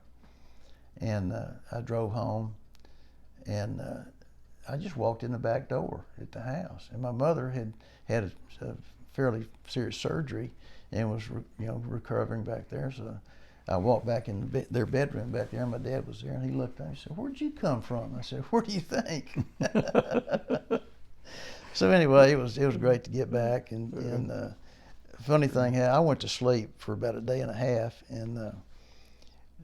And I drove home, and I just walked in the back door at the house. And my mother had a fairly serious surgery and was recovering back there. So I walked back in their bedroom back there, and my dad was there, and he looked at me and said, where'd you come from? I said, where do you think? So anyway, it was great to get back. And funny thing, I went to sleep for about a day and a half, and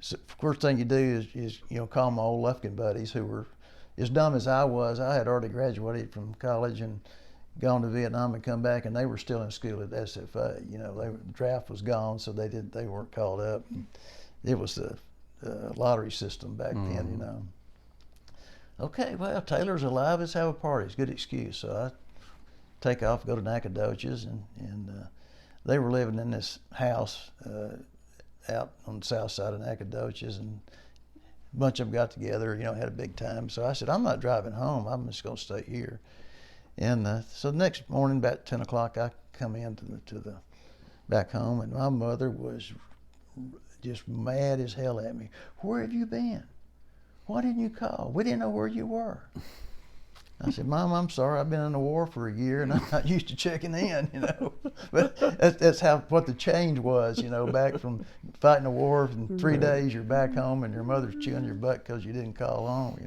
so first thing you do is call my old Lufkin buddies who were as dumb as I was. I had already graduated from college and gone to Vietnam and come back, and they were still in school at SFA. The draft was gone, so they weren't called up. It was the lottery system back then, Okay, well, Taylor's alive. Let's have a party. It's a good excuse. So I take off, go to Nacogdoches, and they were living in this house out on the south side of Nacogdoches, and a bunch of them got together, had a big time. So I said, I'm not driving home. I'm just going to stay here. And so the next morning, about 10 o'clock, I come in to the back home, and my mother was just mad as hell at me. Where have you been? Why didn't you call? We didn't know where you were. I said, Mom, I'm sorry. I've been in the war for a year, and I'm not used to checking in, But that's what the change was, back from fighting a war in 3 days, you're back home, and your mother's chewing your butt because you didn't call home,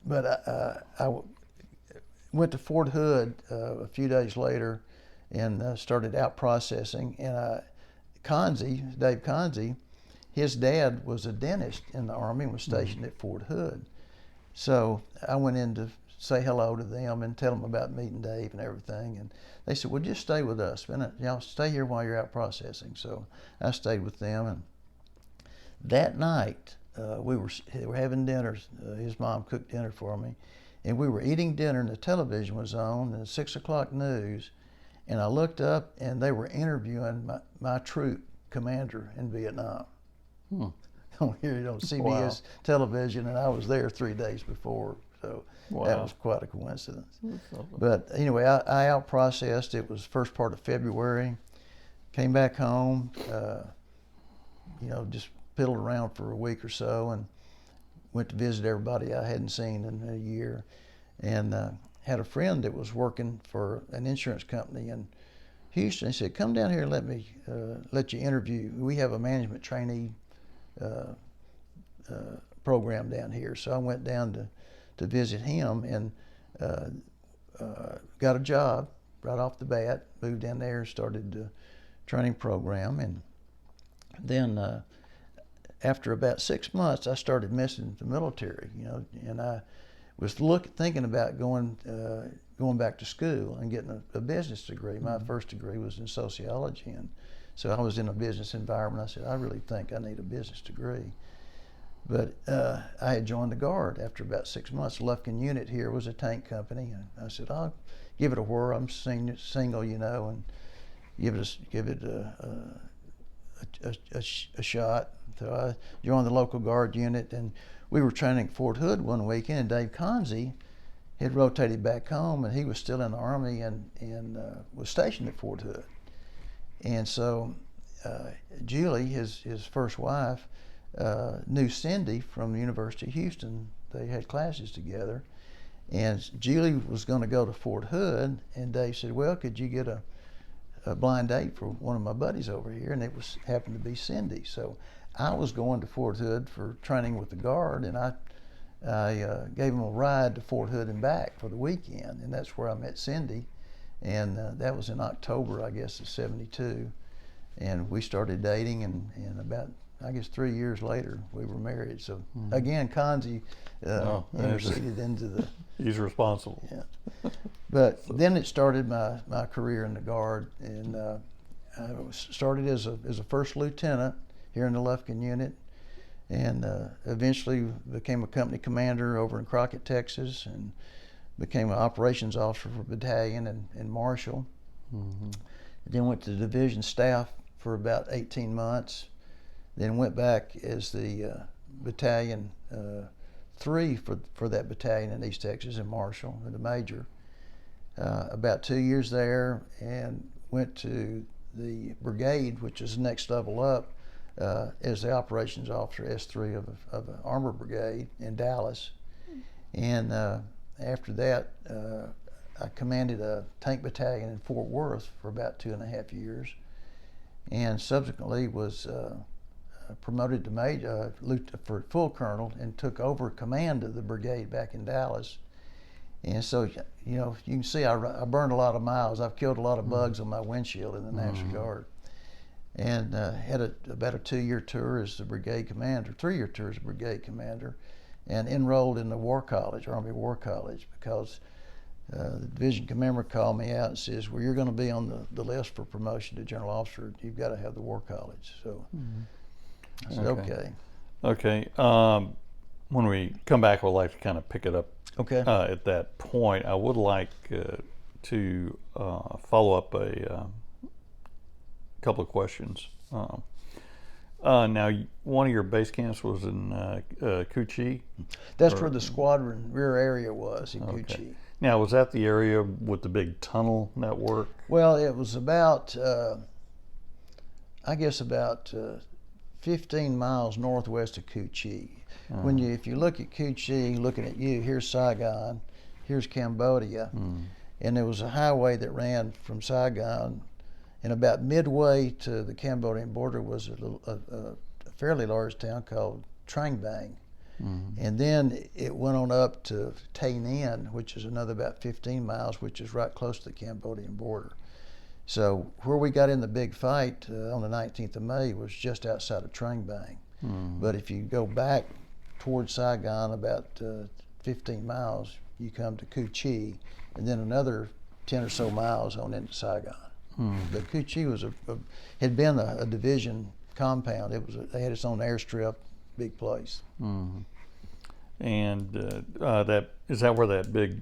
But I went to Fort Hood a few days later and started out processing. And Dave Conzi, his dad was a dentist in the Army and was stationed at Fort Hood. So I went in to say hello to them and tell them about meeting Dave and everything. And they said, well, just stay with us. Stay here while you're out processing. So I stayed with them. And that night, we were having dinner. His mom cooked dinner for me. And we were eating dinner, and the television was on, and the 6 o'clock news. And I looked up, and they were interviewing my troop commander in Vietnam. Here on CBS television, and I was there 3 days before, so that was quite a coincidence. But anyway, I out-processed. It was first part of February. Came back home, just piddled around for a week or so, and went to visit everybody I hadn't seen in a year, and had a friend that was working for an insurance company in Houston. He said, come down here and let you interview. We have a management trainee program down here. So I went down to visit him, and got a job right off the bat, moved in there, started the training program, and then after about 6 months, I started missing the military, and I was thinking about going back to school and getting a business degree. My first degree was in sociology, and so I was in a business environment. I said, I really think I need a business degree. But I had joined the Guard after about 6 months. Lufkin unit here was a tank company, and I said, I'll give it a whirl. I'm single, and give it a shot. So I joined the local Guard unit, and we were training at Fort Hood one weekend, and Dave Conzi had rotated back home, and he was still in the Army and was stationed at Fort Hood. And so Julie, his first wife, knew Cindy from the University of Houston. They had classes together. And Julie was going to go to Fort Hood, and Dave said, well, could you get a blind date for one of my buddies over here? And it happened to be Cindy. So I was going to Fort Hood for training with the Guard, and I gave him a ride to Fort Hood and back for the weekend, and that's where I met Cindy. and that was in October, I guess, of '72, and we started dating, and about, I guess, 3 years later we were married. So again, Kanzi interceded into the. He's responsible. Yeah. But then it started my career in the Guard, and I started as a first lieutenant here in the Lufkin unit, and eventually became a company commander over in Crockett, Texas, and became an operations officer for battalion in Marshall. Then went to the division staff for about 18 months. Then went back as the battalion 3 for that battalion in East Texas in Marshall, the major. About 2 years there, and went to the brigade, which is the next level up, as the operations officer, S3 of an armor brigade in Dallas. And after that, I commanded a tank battalion in Fort Worth for about 2.5 years, and subsequently was promoted to major for full colonel, and took over command of the brigade back in Dallas. And so, you know, you can see I burned a lot of miles. I've killed a lot of bugs on my windshield in the National Guard. And had about a 2-year tour as the brigade commander, 3-year tour as brigade commander, and enrolled in the War College, Army War College, because the division commander called me out and says, well, you're going to be on the list for promotion to general officer. You've got to have the War College. So I said, okay. Okay. When we come back, we'd like to kind of pick it up. Okay. At that point, I would like to follow up a couple of questions. Now, one of your base camps was in Cu-Chi? That's where the squadron rear area was, in Cu-Chi. Now, was that the area with the big tunnel network? Well, it was about, I guess, about 15 miles northwest of Cu-Chi. If you look at Cu-Chi, looking at you, here's Saigon, here's Cambodia, and there was a highway that ran from Saigon, and about midway to the Cambodian border was a fairly large town called Trang Bang. And then it went on up to Tay Ninh, which is another about 15 miles, which is right close to the Cambodian border. So where we got in the big fight on the 19th of May was just outside of Trang Bang. But if you go back towards Saigon about 15 miles, you come to Cu-Chi, and then another 10 or so miles on into Saigon. But Cu-Chi was had been a division compound. They had its own airstrip, big place. And that is that where that big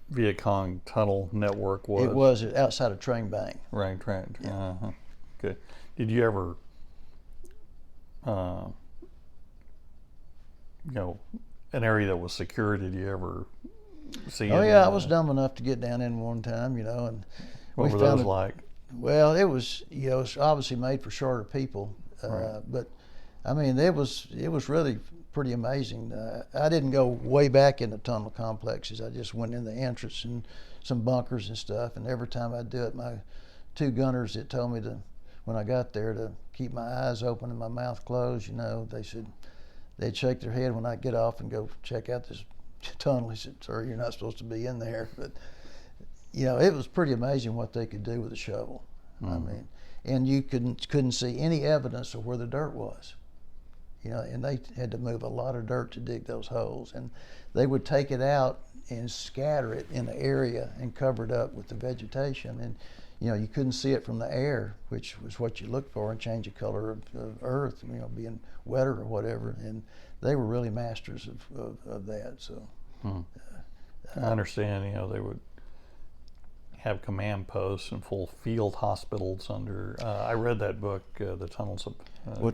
Viet Cong tunnel network was? It was outside of Trang Bang. Right. Yeah. Good. Did you ever, an area that was secure? Did you ever see? Oh yeah, I was dumb enough to get down in one time, and what were those like? Well, it was, it's obviously made for shorter people, but I mean, it was really pretty amazing. I didn't go way back in the tunnel complexes. I just went in the entrance and some bunkers and stuff. And every time I do it, my 2 gunners that told me when I got there, to keep my eyes open and my mouth closed, they said they'd shake their head when I get off and go check out this tunnel. He said, "Sir, you're not supposed to be in there." But it was pretty amazing what they could do with a shovel. I mean, and you couldn't see any evidence of where the dirt was. And they had to move a lot of dirt to dig those holes, and they would take it out and scatter it in the area and cover it up with the vegetation, and you couldn't see it from the air, which was what you looked for, and change the color of earth, being wetter or whatever, and they were really masters of that. So I understand, they would have command posts and full field hospitals under. I read that book, The Tunnels of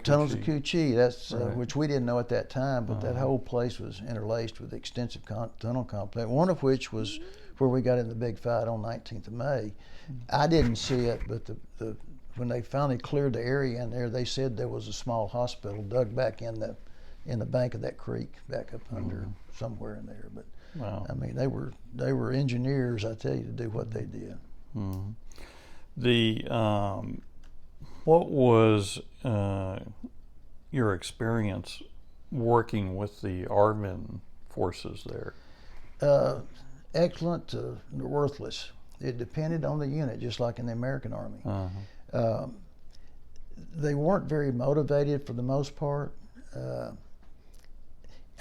Tunnels of Cu-Chi. That's right. Which we didn't know at that time, but that whole place was interlaced with extensive tunnel complex. One of which was where we got in the big fight on 19th of May. I didn't see it, but when they finally cleared the area in there, they said there was a small hospital dug back in the bank of that creek, back up under somewhere in there. But wow. I mean, they were engineers, I tell you, to do what they did. What was your experience working with the ARVN forces there? Excellent to worthless. It depended on the unit, just like in the American Army. Uh-huh. They weren't very motivated for the most part.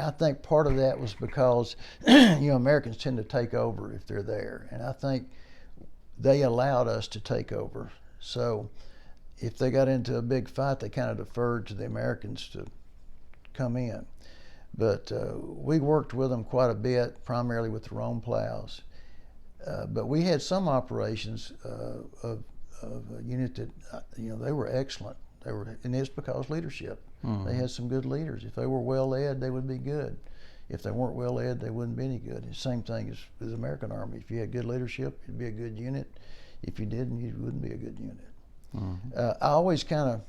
I think part of that was because Americans tend to take over if they're there, and I think they allowed us to take over. So if they got into a big fight, they kind of deferred to the Americans to come in. But we worked with them quite a bit, primarily with the Rome plows. But we had some operations of a unit that they were excellent. And it's because leadership. They had some good leaders. If they were well led, they would be good. If they weren't well led, they wouldn't be any good. It's the same thing as the American Army. If you had good leadership, it'd be a good unit. If you didn't, you wouldn't be a good unit. I always kind of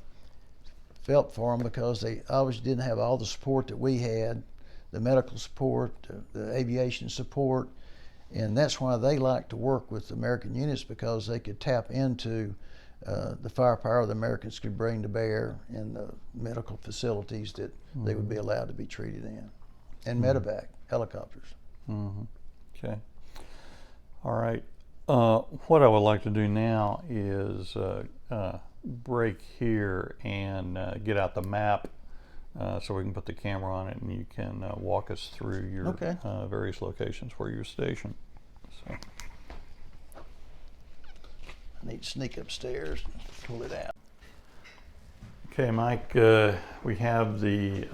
felt for them because they always didn't have all the support that we had, the medical support, the aviation support, and that's why they liked to work with American units, because they could tap into the firepower the Americans could bring to bear in the medical facilities that they would be allowed to be treated in, and medevac helicopters. Okay. All right. What I would like to do now is break here and get out the map so we can put the camera on it, and you can walk us through your various locations where you're stationed. So. I need to sneak upstairs and pull it out. Okay, Mike, we have the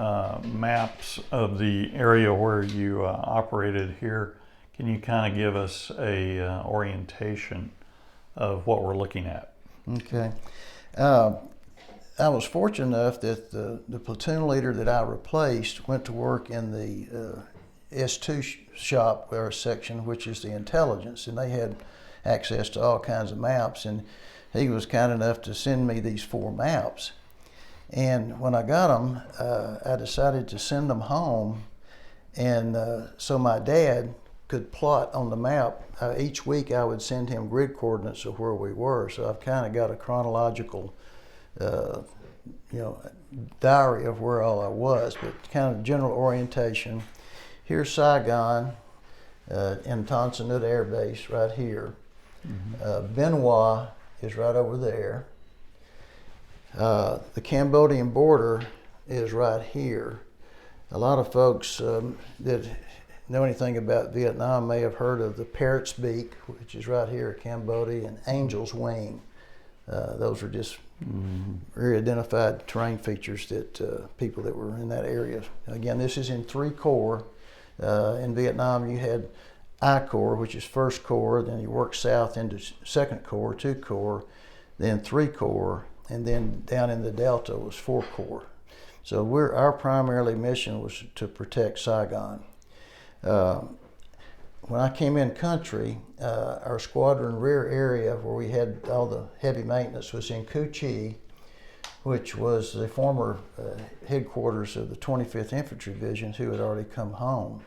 maps of the area where you operated here. Can you kind of give us a orientation of what we're looking at? Okay. I was fortunate enough that the platoon leader that I replaced went to work in the S2 shop or section, which is the intelligence, and they had access to all kinds of maps, and he was kind enough to send me these 4 maps. And when I got them, I decided to send them home, and so my dad could plot on the map. Each week I would send him grid coordinates of where we were, so I've kind of got a chronological diary of where all I was, but kind of general orientation. Here's Saigon in Tan Son Nhut Air Base right here. Benoit is right over there. The Cambodian border is right here. A lot of folks that know anything about Vietnam may have heard of the Parrot's Beak, which is right here in Cambodia, and Angel's Wing. Those are just very identified terrain features that people that were in that area. Again, this is in 3 Corps. In Vietnam, you had I Corps, which is 1st Corps, then you work south into 2nd Corps, 2 Corps, then 3 Corps, and then down in the Delta was 4 Corps. So our primarily mission was to protect Saigon. When I came in country, our squadron rear area where we had all the heavy maintenance was in Cu Chi, which was the former headquarters of the 25th Infantry Division, who had already come home.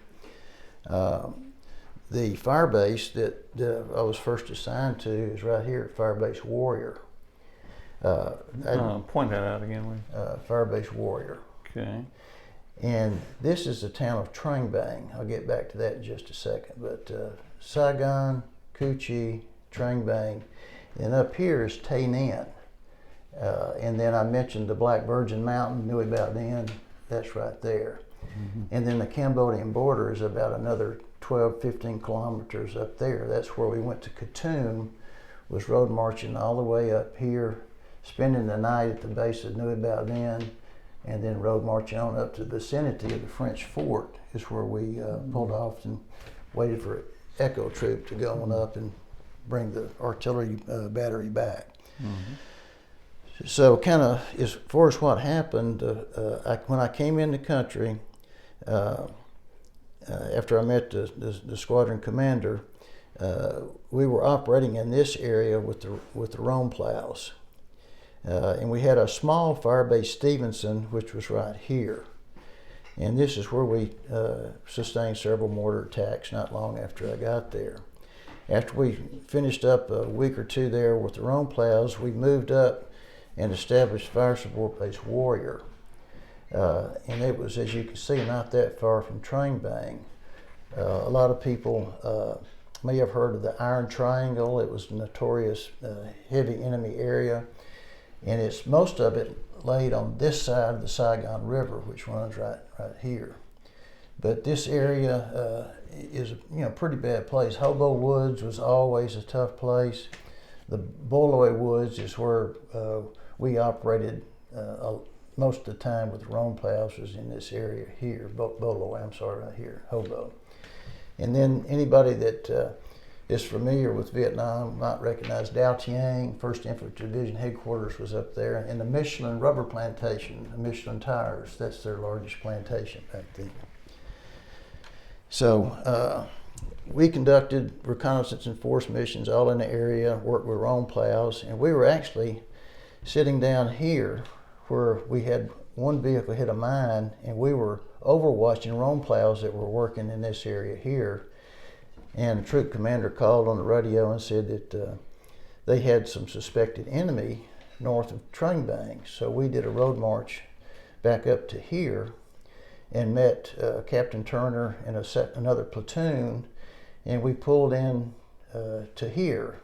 The fire base that I was first assigned to is right here at Firebase Warrior. Point that out again, Lee. Firebase Warrior. Okay. And this is the town of Trang Bang. I'll get back to that in just a second. But Saigon, Cu Chi, Trang Bang, and up here is Tay Ninh. And then I mentioned the Black Virgin Mountain, Nui Bao Dinh, that's right there. And then the Cambodian border is about another 12, 15 kilometers up there. That's where we went to Khartoum, was road marching all the way up here, spending the night at the base of Nui Bao Dinh, and then road marching on up to the vicinity of the French fort is where we pulled off and waited for Echo Troop to go on up and bring the artillery battery back. So kind of as far as what happened, when I came in the country, after I met the squadron commander, we were operating in this area with the Rome plows. And we had a small firebase Stevenson, which was right here. And this is where we sustained several mortar attacks not long after I got there. After we finished up a week or 2 there with the Rome plows, we moved up and established Fire Support Base Warrior. And it was, as you can see, not that far from Trang Bang. A lot of people may have heard of the Iron Triangle. It was a notorious heavy enemy area, and it's most of it laid on this side of the Saigon River, which runs right here. But this area is a pretty bad place. Hobo Woods was always a tough place. The Boloy Woods is where we operated most of the time with Rome plows, was in this area here. Boloy, I'm sorry, right here, Hobo. And then anybody that is familiar with Vietnam might recognize Dao Tiang. 1st Infantry Division headquarters was up there. And the Michelin rubber plantation, the Michelin tires, that's their largest plantation back then. So we conducted reconnaissance and force missions all in the area, worked with Rome plows, and we were actually sitting down here where we had one vehicle hit a mine, and we were overwatching Rome plows that were working in this area here. And the troop commander called on the radio and said that they had some suspected enemy north of Trung Bang. So we did a road march back up to here and met Captain Turner and another platoon, and we pulled in to here.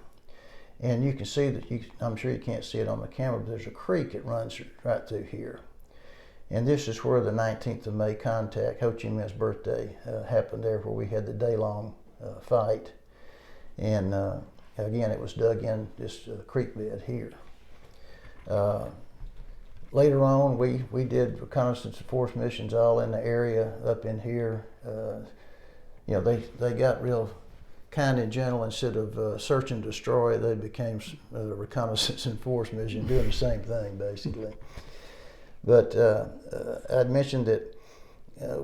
And you can see that, I'm sure you can't see it on the camera, but there's a creek that runs right through here. And this is where the 19th of May contact, Ho Chi Minh's birthday, happened there, where we had the day-long fight. And again, it was dug in this creek bed here. Later on, we did reconnaissance and force missions all in the area up in here. They got real kind and gentle. Instead of search and destroy, they became reconnaissance and force mission, doing the same thing basically. But I'd mentioned that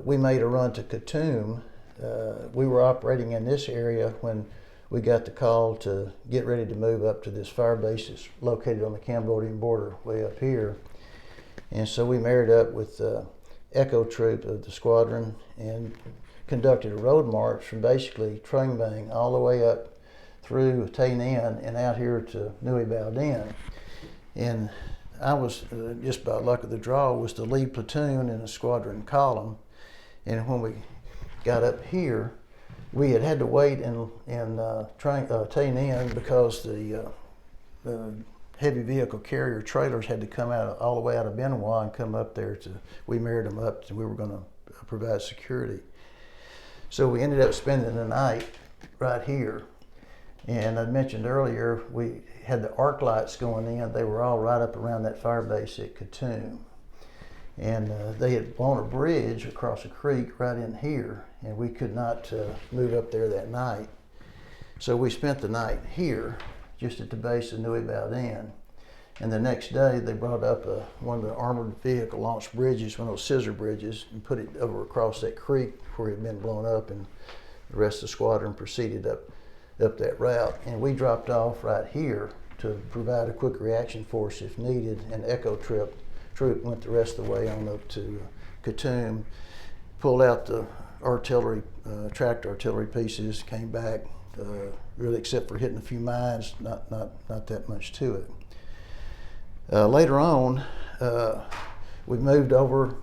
we made a run to Khartoum. We were operating in this area when we got the call to get ready to move up to this fire base that's located on the Cambodian border way up here. And so we married up with Echo Troop of the squadron and conducted a road march from basically Trung Bang all the way up through Tay Ninh and out here to Nui Bao Dinh. And I was, just by luck of the draw, was the lead platoon in a squadron column. And when we got up here, we had to wait in Tay Ninh because the heavy vehicle carrier trailers had to come out all the way out of Bien Hoa and come up there we married them up, and we were going to provide security. So we ended up spending the night right here. And I mentioned earlier, we had the arc lights going in. They were all right up around that fire base at Khartoum. And they had blown a bridge across a creek right in here, and we could not move up there that night. So we spent the night here, just at the base of Nui Bao Dinh. And the next day, they brought up one of the armored vehicle launched bridges, one of those scissor bridges, and put it over across that creek where it had been blown up, and the rest of the squadron proceeded up that route. And we dropped off right here to provide a quick reaction force if needed, and Echo Troop went the rest of the way on up to Khartoum, pulled out the artillery, tracked artillery pieces, came back, really except for hitting a few mines, not that much to it. Later on, we moved over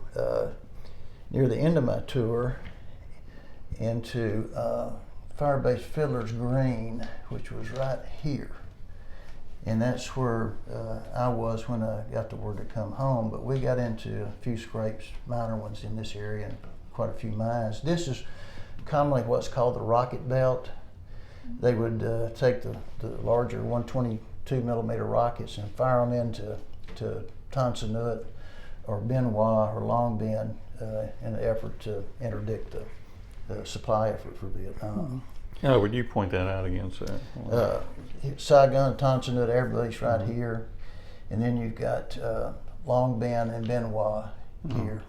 near the end of my tour into Firebase Fiddler's Green, which was right here. And that's where I was when I got the word to come home. But we got into a few scrapes, minor ones in this area, and quite a few mines. This is commonly what's called the rocket belt. They would take the larger 122 millimeter rockets and fire them into Tan Son Nhut or Bien Hoa or Long Bien in an effort to interdict the supply effort for Vietnam. Yeah, would you point that out again, sir? Saigon, Tan Son Nhut Air Base right here, and then you've got Long Bien and Bien Hoa here.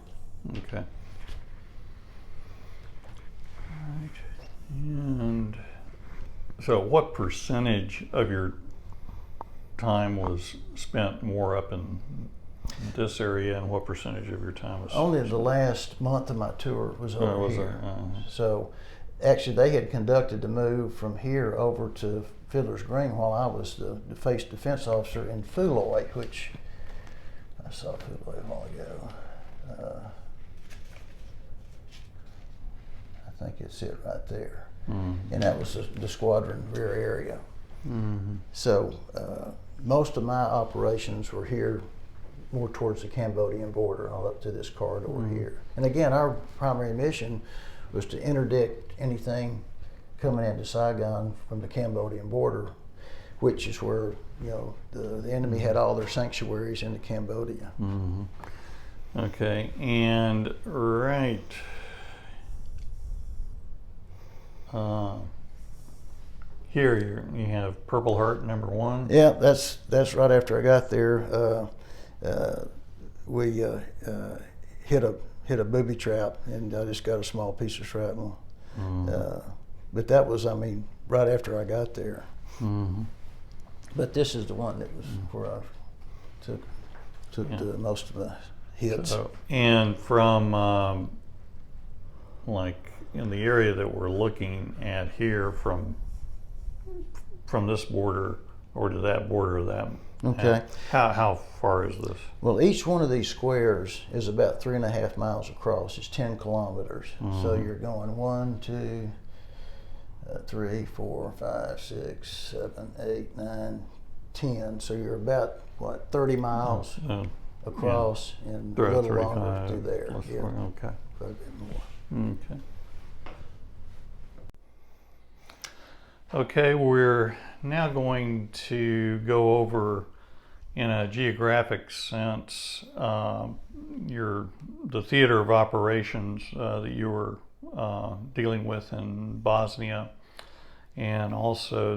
Okay. All right. And so what percentage of your time was spent more up in this area, and what percentage of your time was only the last month of my tour was over here. There? So actually they had conducted the move from here over to Fiddler's Green while I was the face defense officer in Phu Loy, which I saw Phu Loy a while ago. I think it's it right there. and that was the squadron rear area. So most of my operations were here, more towards the Cambodian border, all up to this corridor here. And again, our primary mission was to interdict anything coming into Saigon from the Cambodian border, which is where the enemy had all their sanctuaries into Cambodia. Okay, and right. Here you have Purple Heart #1. Yeah, that's right after I got there. We hit a booby trap, and I just got a small piece of shrapnel. But that was, right after I got there. But this is the one that was where I took the most of the hits. And from like in the area that we're looking at here, from this border or to that border, Okay. How far is this? Well, each one of these squares is about 3.5 miles across. It's 10 kilometers. So you're going 1, 2, 3, 4, 5, 6, 7, 8, 9, 10. So you're about 30 miles across, and a little longer through there. Okay. Quite a bit more. Okay. Okay, we're now going to go over, in a geographic sense, the theater of operations that you were dealing with in Bosnia, and also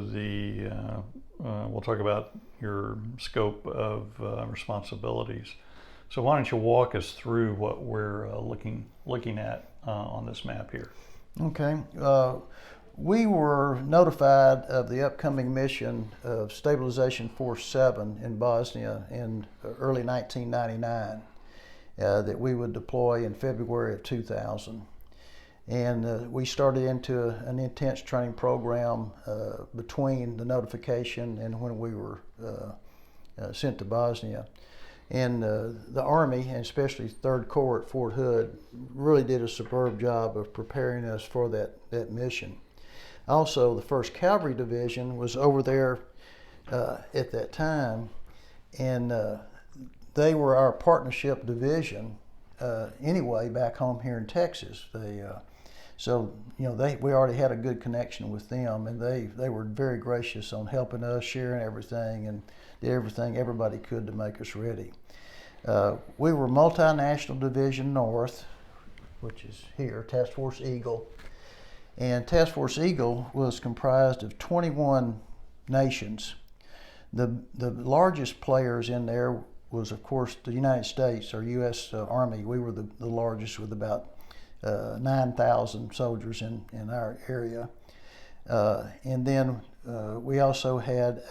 we'll talk about your scope of responsibilities. So why don't you walk us through what we're looking at on this map here? Okay. We were notified of the upcoming mission of Stabilization Force 7 in Bosnia in early 1999 that we would deploy in February of 2000. And we started into an intense training program between the notification and when we were sent to Bosnia. And the Army, and especially 3rd Corps at Fort Hood, really did a superb job of preparing us for that mission. Also, the 1st Cavalry Division was over there at that time, and they were our partnership division anyway back home here in Texas. We already had a good connection with them, and they were very gracious on helping us, sharing everything, and did everything everybody could to make us ready. We were Multinational Division North, which is here, Task Force Eagle. And Task Force Eagle was comprised of 21 nations. The largest players in there was, of course, the United States, or U.S. Army. We were the largest with about 9,000 soldiers in our area. And then we also had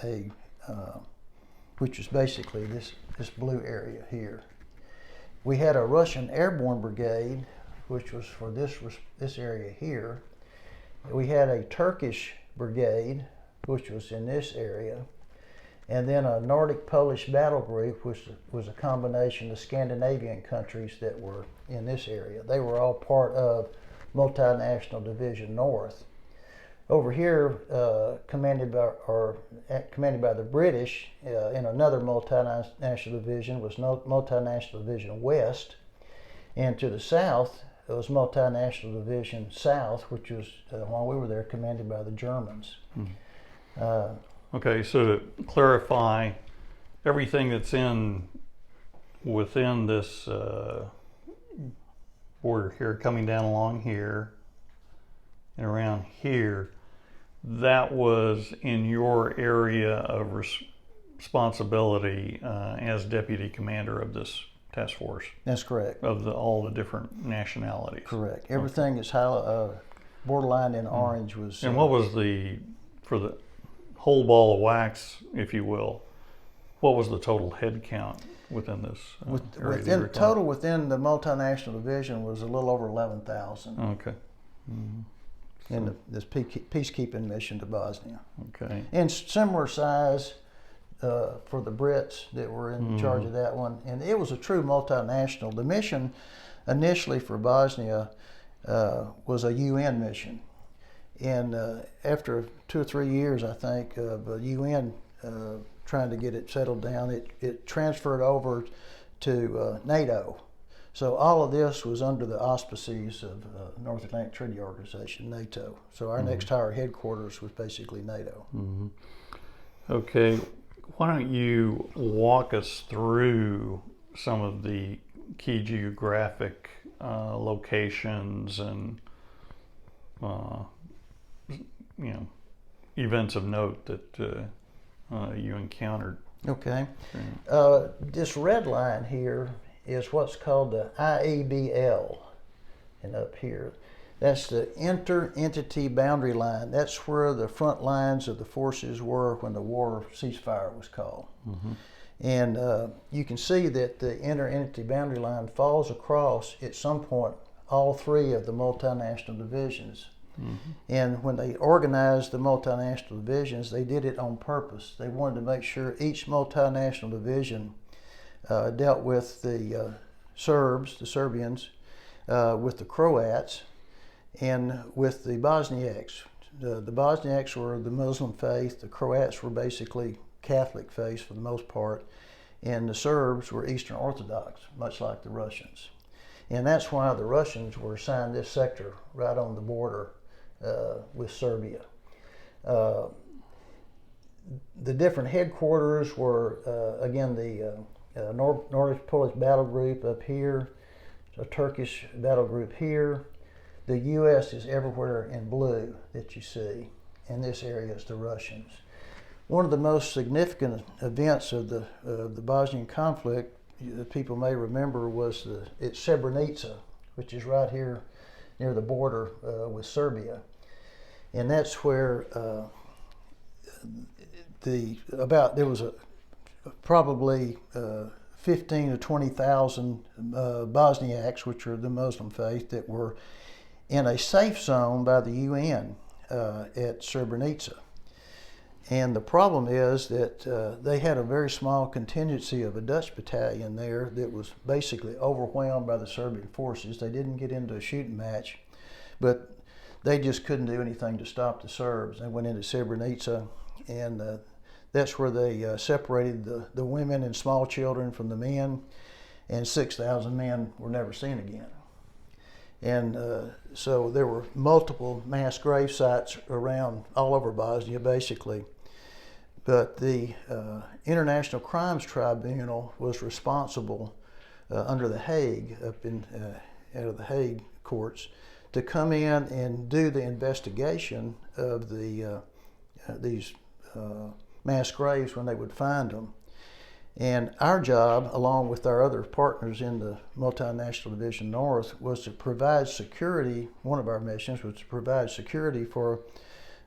which was basically this blue area here. We had a Russian Airborne Brigade, which was for this area here. We had a Turkish brigade, which was in this area, and then a Nordic Polish battle group, which was a combination of Scandinavian countries that were in this area. They were all part of Multinational Division North. Over here, commanded by the British in another multinational division was Multinational Division West, and to the south it was Multinational Division South, which was, while we were there, commanded by the Germans. Okay, so to clarify, everything that's within this border here, coming down along here and around here, that was in your area of responsibility as deputy commander of this task force. That's correct. Of all the different nationalities. Correct. Everything that's borderline in orange was. And what was for the whole ball of wax, if you will, what was the total head count within this area? Total within the multinational division was a little over 11,000. Okay. In this peacekeeping mission to Bosnia. Okay. And similar size for the Brits that were in charge of that one. And it was a true multinational. The mission initially for Bosnia was a UN mission. And after 2 or 3 years, I think, of UN trying to get it settled down, it transferred over to NATO. So all of this was under the auspices of North Atlantic Treaty Organization, NATO. So our next higher headquarters was basically NATO. Mm-hmm. Okay, why don't you walk us through some of the key geographic locations and events of note that you encountered. Okay. This red line here is what's called the IABL, and up here, that's the inter-entity boundary line. That's where the front lines of the forces were when the war ceasefire was called. Mm-hmm. And you can see that the inter-entity boundary line falls across, at some point, all three of the multinational divisions. Mm-hmm. And when they organized the multinational divisions, they did it on purpose. They wanted to make sure each multinational division dealt with the Serbs, the Serbians, with the Croats, and with the Bosniaks. The Bosniaks were the Muslim faith, the Croats were basically Catholic faith for the most part, and the Serbs were Eastern Orthodox, much like the Russians. And that's why the Russians were assigned this sector right on the border with Serbia. The different headquarters were, again, the Nordic Polish Battle Group up here, a Turkish battle group here. The U.S. is everywhere in blue that you see, and this area is the Russians. One of the most significant events of the Bosnian conflict that people may remember was it's Srebrenica, which is right here near the border with Serbia. And that's where there was probably 15 to 20,000 Bosniaks, which are the Muslim faith, that were in a safe zone by the UN at Srebrenica. And the problem is that they had a very small contingency of a Dutch battalion there that was basically overwhelmed by the Serbian forces. They didn't get into a shooting match, but they just couldn't do anything to stop the Serbs. They went into Srebrenica, and that's where they separated the women and small children from the men, and 6,000 men were never seen again. And so there were multiple mass grave sites around all over Bosnia, basically. But the International Crimes Tribunal was responsible under the Hague, out of the Hague courts, to come in and do the investigation of these mass graves when they would find them. And our job, along with our other partners in the Multinational Division North, was to provide security. One of our missions was to provide security for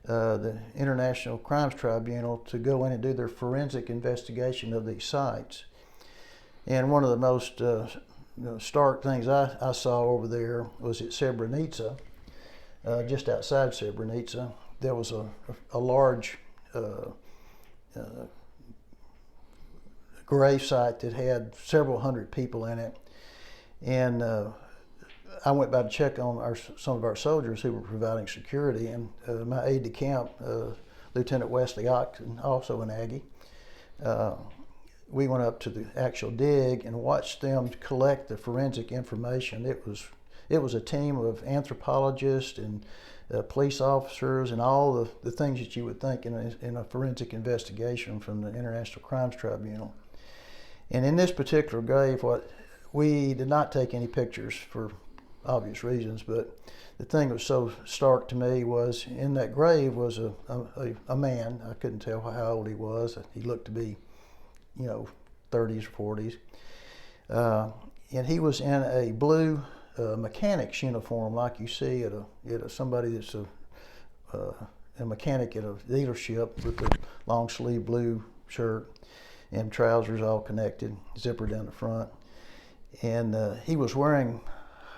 the International Crimes Tribunal to go in and do their forensic investigation of these sites. And one of the most stark things I saw over there was at Srebrenica, just outside Srebrenica. There was a large grave site that had several hundred people in it, and I went by to check on some of our soldiers who were providing security, and my aide-de-camp, Lieutenant Wesley Ogden, also an Aggie, we went up to the actual dig and watched them collect the forensic information. It was a team of anthropologists and police officers and all the things that you would think in a forensic investigation from the International Crimes Tribunal. And in this particular grave, we did not take any pictures for obvious reasons, but the thing that was so stark to me was in that grave was a man. I couldn't tell how old he was. He looked to be, 30s or 40s. And he was in a blue mechanic's uniform like you see at somebody that's a mechanic at a dealership, with a long sleeve blue shirt and trousers all connected, zipper down the front. And he was wearing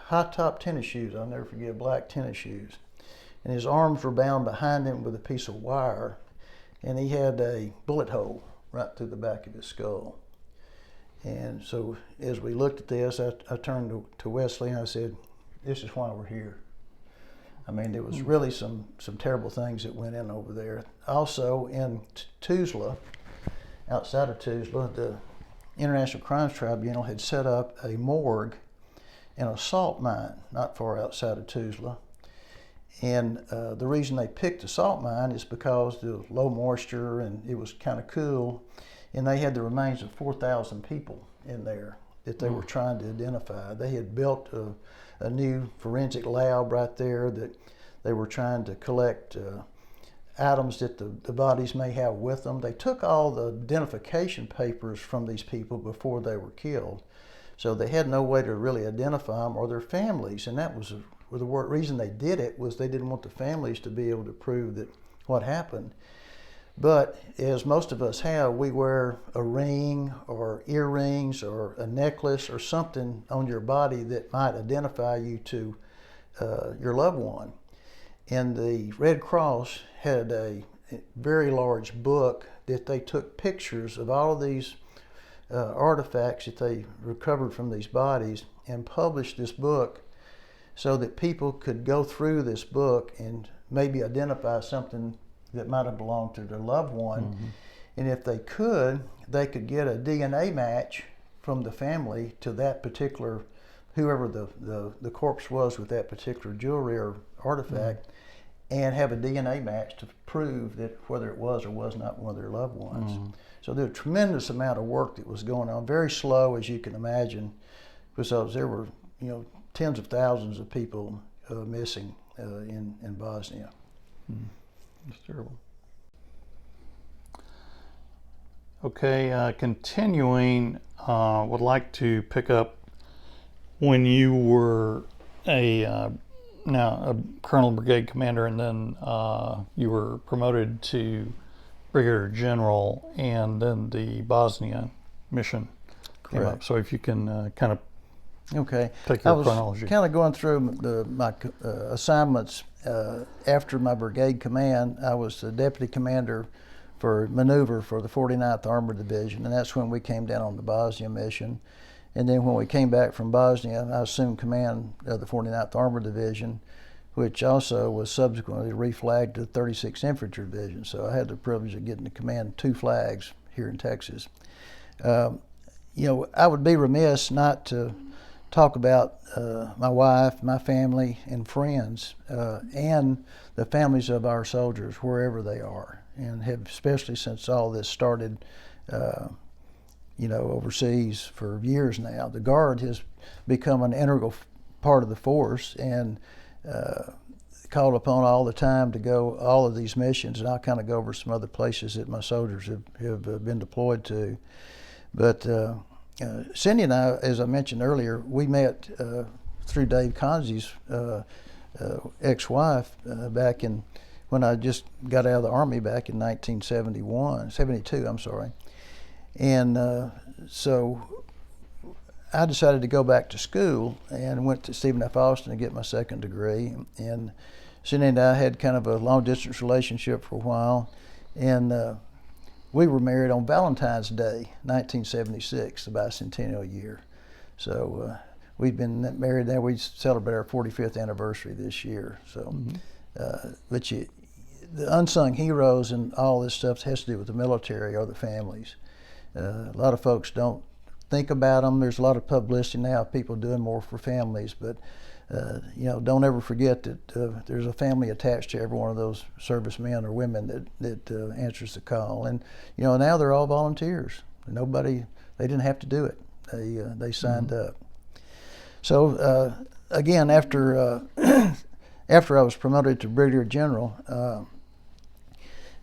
high top tennis shoes. I'll never forget, black tennis shoes. And his arms were bound behind him with a piece of wire, and he had a bullet hole right through the back of his skull. And so as we looked at this, I turned to Wesley and I said, "This is why we're here." I mean, there was really some terrible things that went in over there. Also in Tuzla, outside of Tuzla, the International Crimes Tribunal had set up a morgue in a salt mine not far outside of Tuzla. And the reason they picked the salt mine is because the low moisture and it was kind of cool, and they had the remains of 4,000 people in there that they were trying to identify. They had built a new forensic lab right there that they were trying to collect items that the bodies may have with them. They took all the identification papers from these people before they were killed, so they had no way to really identify them or their families, and that was the reason they did it was they didn't want the families to be able to prove that what happened. But as most of us have, we wear a ring or earrings or a necklace or something on your body that might identify you to your loved one. And the Red Cross had a very large book that they took pictures of all of these artifacts that they recovered from these bodies and published this book so that people could go through this book and maybe identify something that might have belonged to their loved one. And if they could get a DNA match from the family to that particular, whoever the corpse was with that particular jewelry or artifact, and have a DNA match to prove that whether it was or was not one of their loved ones. So there was a tremendous amount of work that was going on, very slow as you can imagine, because there were tens of thousands of people missing in Bosnia. That's terrible. Okay, continuing, would like to pick up when you were a colonel, brigade commander, and then you were promoted to brigadier general, and then the Bosnia mission came up. So if you can kind of take your chronology. I was kind of going through my assignments. After my brigade command, I was the deputy commander for maneuver for the 49th Armored Division, and that's when we came down on the Bosnia mission. And then when we came back from Bosnia, I assumed command of the 49th Armored Division, which also was subsequently reflagged to the 36th Infantry Division. So I had the privilege of getting to command 2 flags here in Texas. I would be remiss not to talk about my wife, my family, and friends, and the families of our soldiers wherever they are, and have, especially since all this started, overseas for years now. The Guard has become an integral part of the force and called upon all the time to go all of these missions, and I'll kind of go over some other places that my soldiers have been deployed to. But Cindy and I, as I mentioned earlier, we met through Dave Conzi's ex-wife back in when I just got out of the Army back in 72, I'm sorry. And so I decided to go back to school and went to Stephen F. Austin to get my second degree. And Cindy and I had kind of a long-distance relationship for a while. And we were married on Valentine's Day, 1976, the bicentennial year. So we've been married now. We celebrate our 45th anniversary this year. So, but the unsung heroes and all this stuff has to do with the military or the families. A lot of folks don't think about them. There's a lot of publicity now of people doing more for families, but don't ever forget that there's a family attached to every one of those servicemen or women that answers the call. And now they're all volunteers. They didn't have to do it. They signed up. So again, after I was promoted to brigadier general,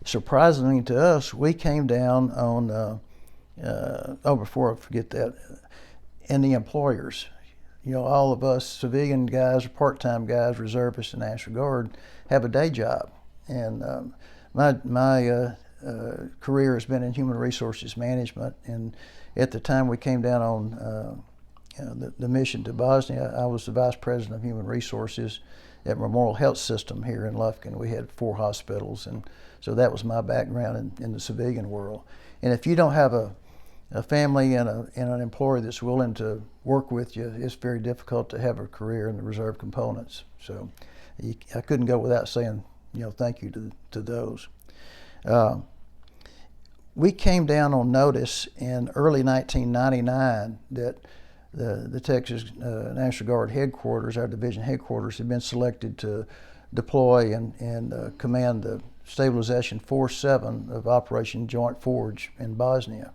surprisingly to us, we came down on before I forget that, and the employers. All of us civilian guys, or part-time guys, reservists and National Guard, have a day job. And my career has been in human resources management. And at the time we came down on the mission to Bosnia, I was the vice president of human resources at Memorial Health System here in Lufkin. We had 4 hospitals, and so that was my background in the civilian world. And if you don't have a family and an employer that's willing to work with you, it's very difficult to have a career in the reserve components. So I couldn't go without saying, thank you to those. We came down on notice in early 1999 that the Texas National Guard headquarters, our division headquarters, had been selected to deploy and command the Stabilization Force 7 of Operation Joint Forge in Bosnia.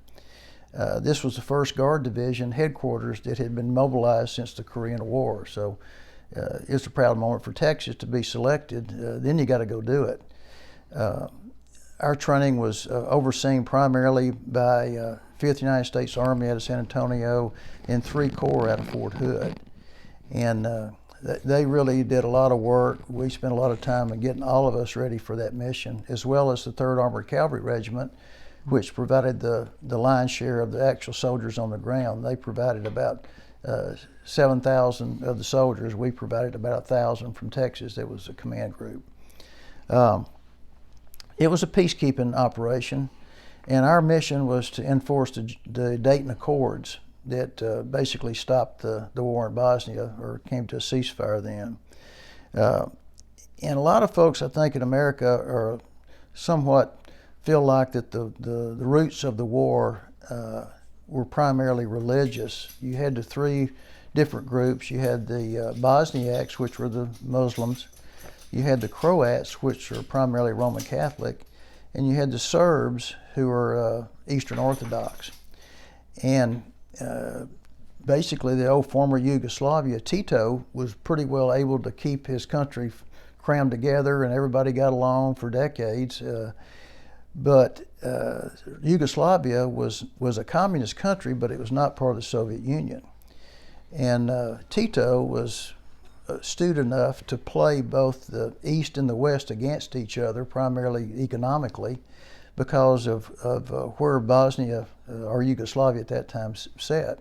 This was the first Guard Division headquarters that had been mobilized since the Korean War. So it's a proud moment for Texas to be selected. Then you got to go do it. Our training was overseen primarily by 5th United States Army out of San Antonio and 3 Corps out of Fort Hood. And they really did a lot of work. We spent a lot of time in getting all of us ready for that mission, as well as the 3rd Armored Cavalry Regiment, which provided the lion's share of the actual soldiers on the ground. They provided about 7,000 of the soldiers. We provided about 1,000 from Texas. That was a command group. It was a peacekeeping operation, and our mission was to enforce the Dayton Accords that basically stopped the war in Bosnia, or came to a ceasefire then. And a lot of folks, I think, in America are somewhat feel like that the roots of the war were primarily religious. You had the 3 different groups. You had the Bosniaks, which were the Muslims. You had the Croats, which are primarily Roman Catholic, and you had the Serbs, who are Eastern Orthodox. And basically, the old former Yugoslavia, Tito was pretty well able to keep his country crammed together, and everybody got along for decades. But Yugoslavia was a communist country, but it was not part of the Soviet Union. And Tito was astute enough to play both the East and the West against each other, primarily economically, because of where Bosnia or Yugoslavia at that time sat.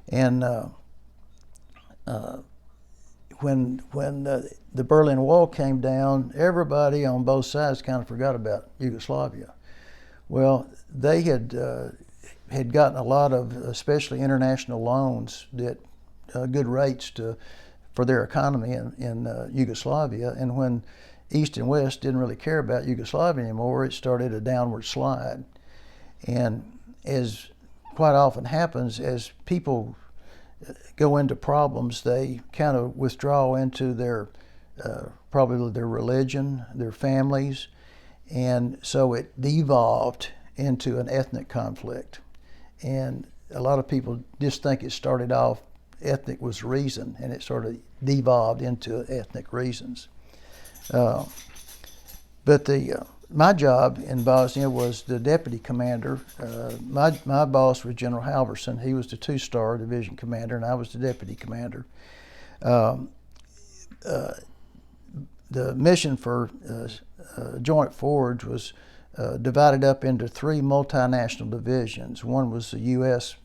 And when the Berlin Wall came down, everybody on both sides kind of forgot about Yugoslavia. Well, they had gotten a lot of, especially international loans, that good rates for their economy in Yugoslavia. And when East and West didn't really care about Yugoslavia anymore, it started a downward slide. And as quite often happens, as people go into problems, they kind of withdraw into their probably their religion, their families, and so it devolved into an ethnic conflict. And a lot of people just think it started off ethnic was the reason, and it sort of devolved into ethnic reasons. But my job in Bosnia was the deputy commander. My boss was General Halverson. He was the 2-star division commander, and I was the deputy commander. The mission for Joint Forge was divided up into 3 multinational divisions. One was the U.S.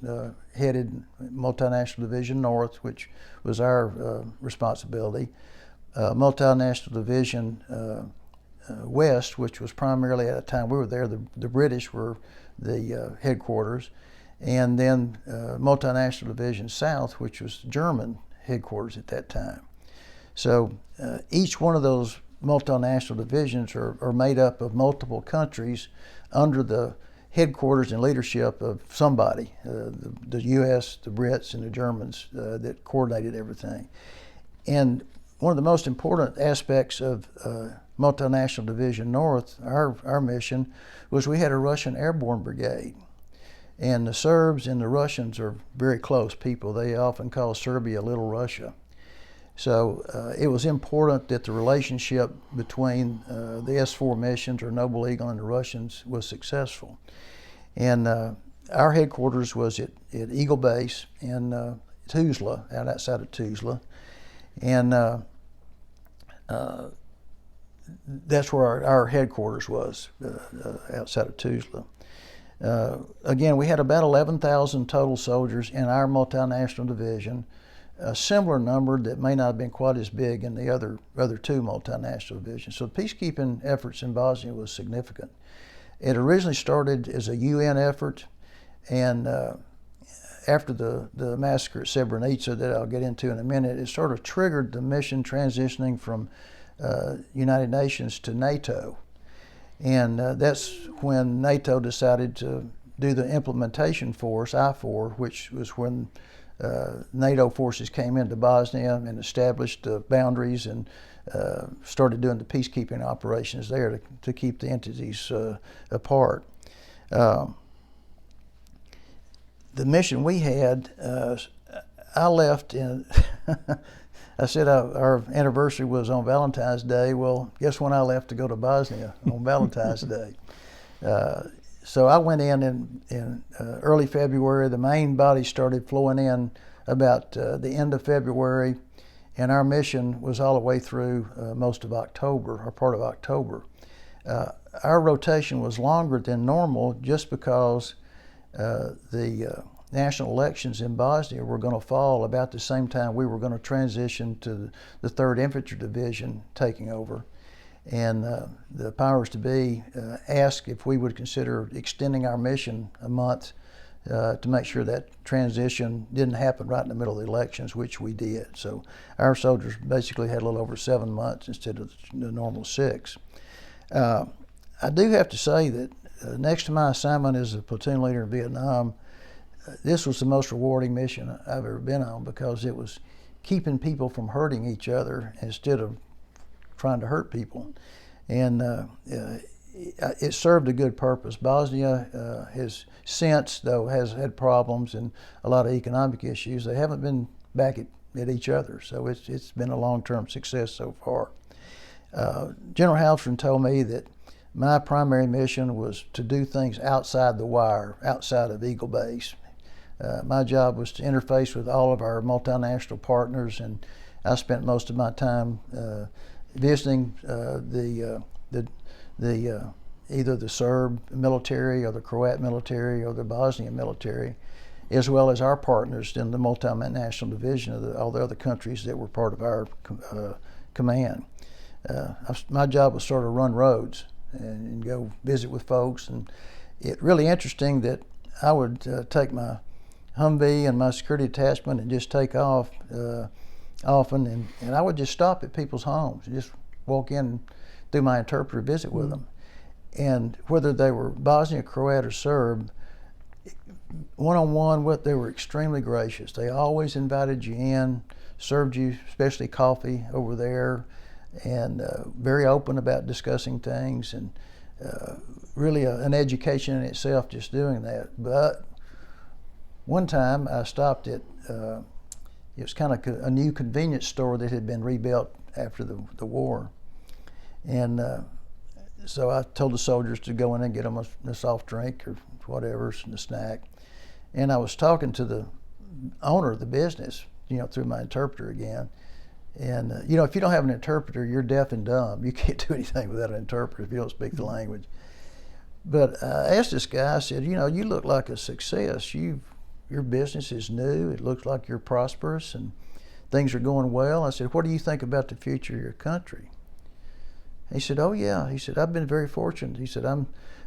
Headed Multinational Division North, which was our responsibility. Multinational Division West, which was primarily, at the time we were there, the British were the headquarters, and then Multinational Division South, which was German headquarters at that time. So each one of those multinational divisions are made up of multiple countries under the headquarters and leadership of somebody, the U.S., the Brits, and the Germans that coordinated everything. And one of the most important aspects of Multinational Division North, our mission, was we had a Russian airborne brigade. And the Serbs and the Russians are very close people. They often call Serbia Little Russia. So it was important that the relationship between the S4 missions, or Noble Eagle, and the Russians was successful. And our headquarters was at Eagle Base in Tuzla, out outside of Tuzla. And that's where our headquarters was, outside of Tuzla. Again, we had about 11,000 total soldiers in our multinational division, a similar number that may not have been quite as big in the other 2 multinational divisions. So the peacekeeping efforts in Bosnia was significant. It originally started as a UN effort, and after the massacre at Srebrenica that I'll get into in a minute, it sort of triggered the mission transitioning from United Nations to NATO. And that's when NATO decided to do the implementation force, I-4, which was when NATO forces came into Bosnia and established the boundaries and started doing the peacekeeping operations there to keep the entities apart. The mission we had, I left in, I said our anniversary was on Valentine's Day. Well, guess when I left to go to Bosnia? On Valentine's Day. So I went in early February. The main body started flowing in about the end of February, and our mission was all the way through most of October, or part of October. Our rotation was longer than normal just because the national elections in Bosnia were going to fall about the same time we were going to transition to the 3rd Infantry Division taking over. And the powers to be asked if we would consider extending our mission a month to make sure that transition didn't happen right in the middle of the elections, which we did. So our soldiers basically had a little over 7 months instead of the normal 6. I do have to say that next to my assignment as a platoon leader in Vietnam, this was the most rewarding mission I've ever been on, because it was keeping people from hurting each other instead of trying to hurt people. And it served a good purpose. Bosnia has since, though, has had problems and a lot of economic issues. They haven't been back at each other, so it's been a long-term success so far. General Halfson told me that my primary mission was to do things outside the wire, outside of Eagle Base. My job was to interface with all of our multinational partners, and I spent most of my time visiting either the Serb military or the Croat military or the Bosnian military, as well as our partners in the multinational division of all the other countries that were part of our command. My job was sort of run roads and go visit with folks, and it's really interesting that I would take my Humvee and my security attachment and just take off often, and I would just stop at people's homes and just walk in and do my interpreter visit with them. And whether they were Bosnian, Croat, or Serb, one-on-one, they were extremely gracious. They always invited you in, served you especially coffee over there, and very open about discussing things, and really an education in itself just doing that. But one time I stopped at, it was kind of a new convenience store that had been rebuilt after the war. And so I told the soldiers to go in and get them a soft drink or whatever, a snack. And I was talking to the owner of the business, through my interpreter again. And, if you don't have an interpreter, you're deaf and dumb. You can't do anything without an interpreter if you don't speak the language. But I asked this guy, I said, you look like a success. Your business is new. It looks like you're prosperous and things are going well. I said, what do you think about the future of your country? He said, oh yeah. He said, I've been very fortunate. He said,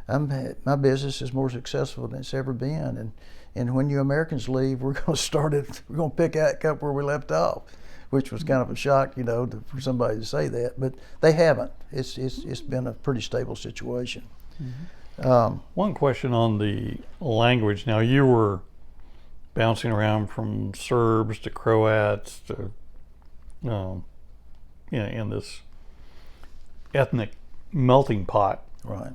my business is more successful than it's ever been. And when you Americans leave, we're going to pick up where we left off, which was kind of a shock, for somebody to say that. But they haven't. It's been a pretty stable situation. Mm-hmm. One question on the language. Now, you were bouncing around from Serbs to Croats to, in this ethnic melting pot. Right.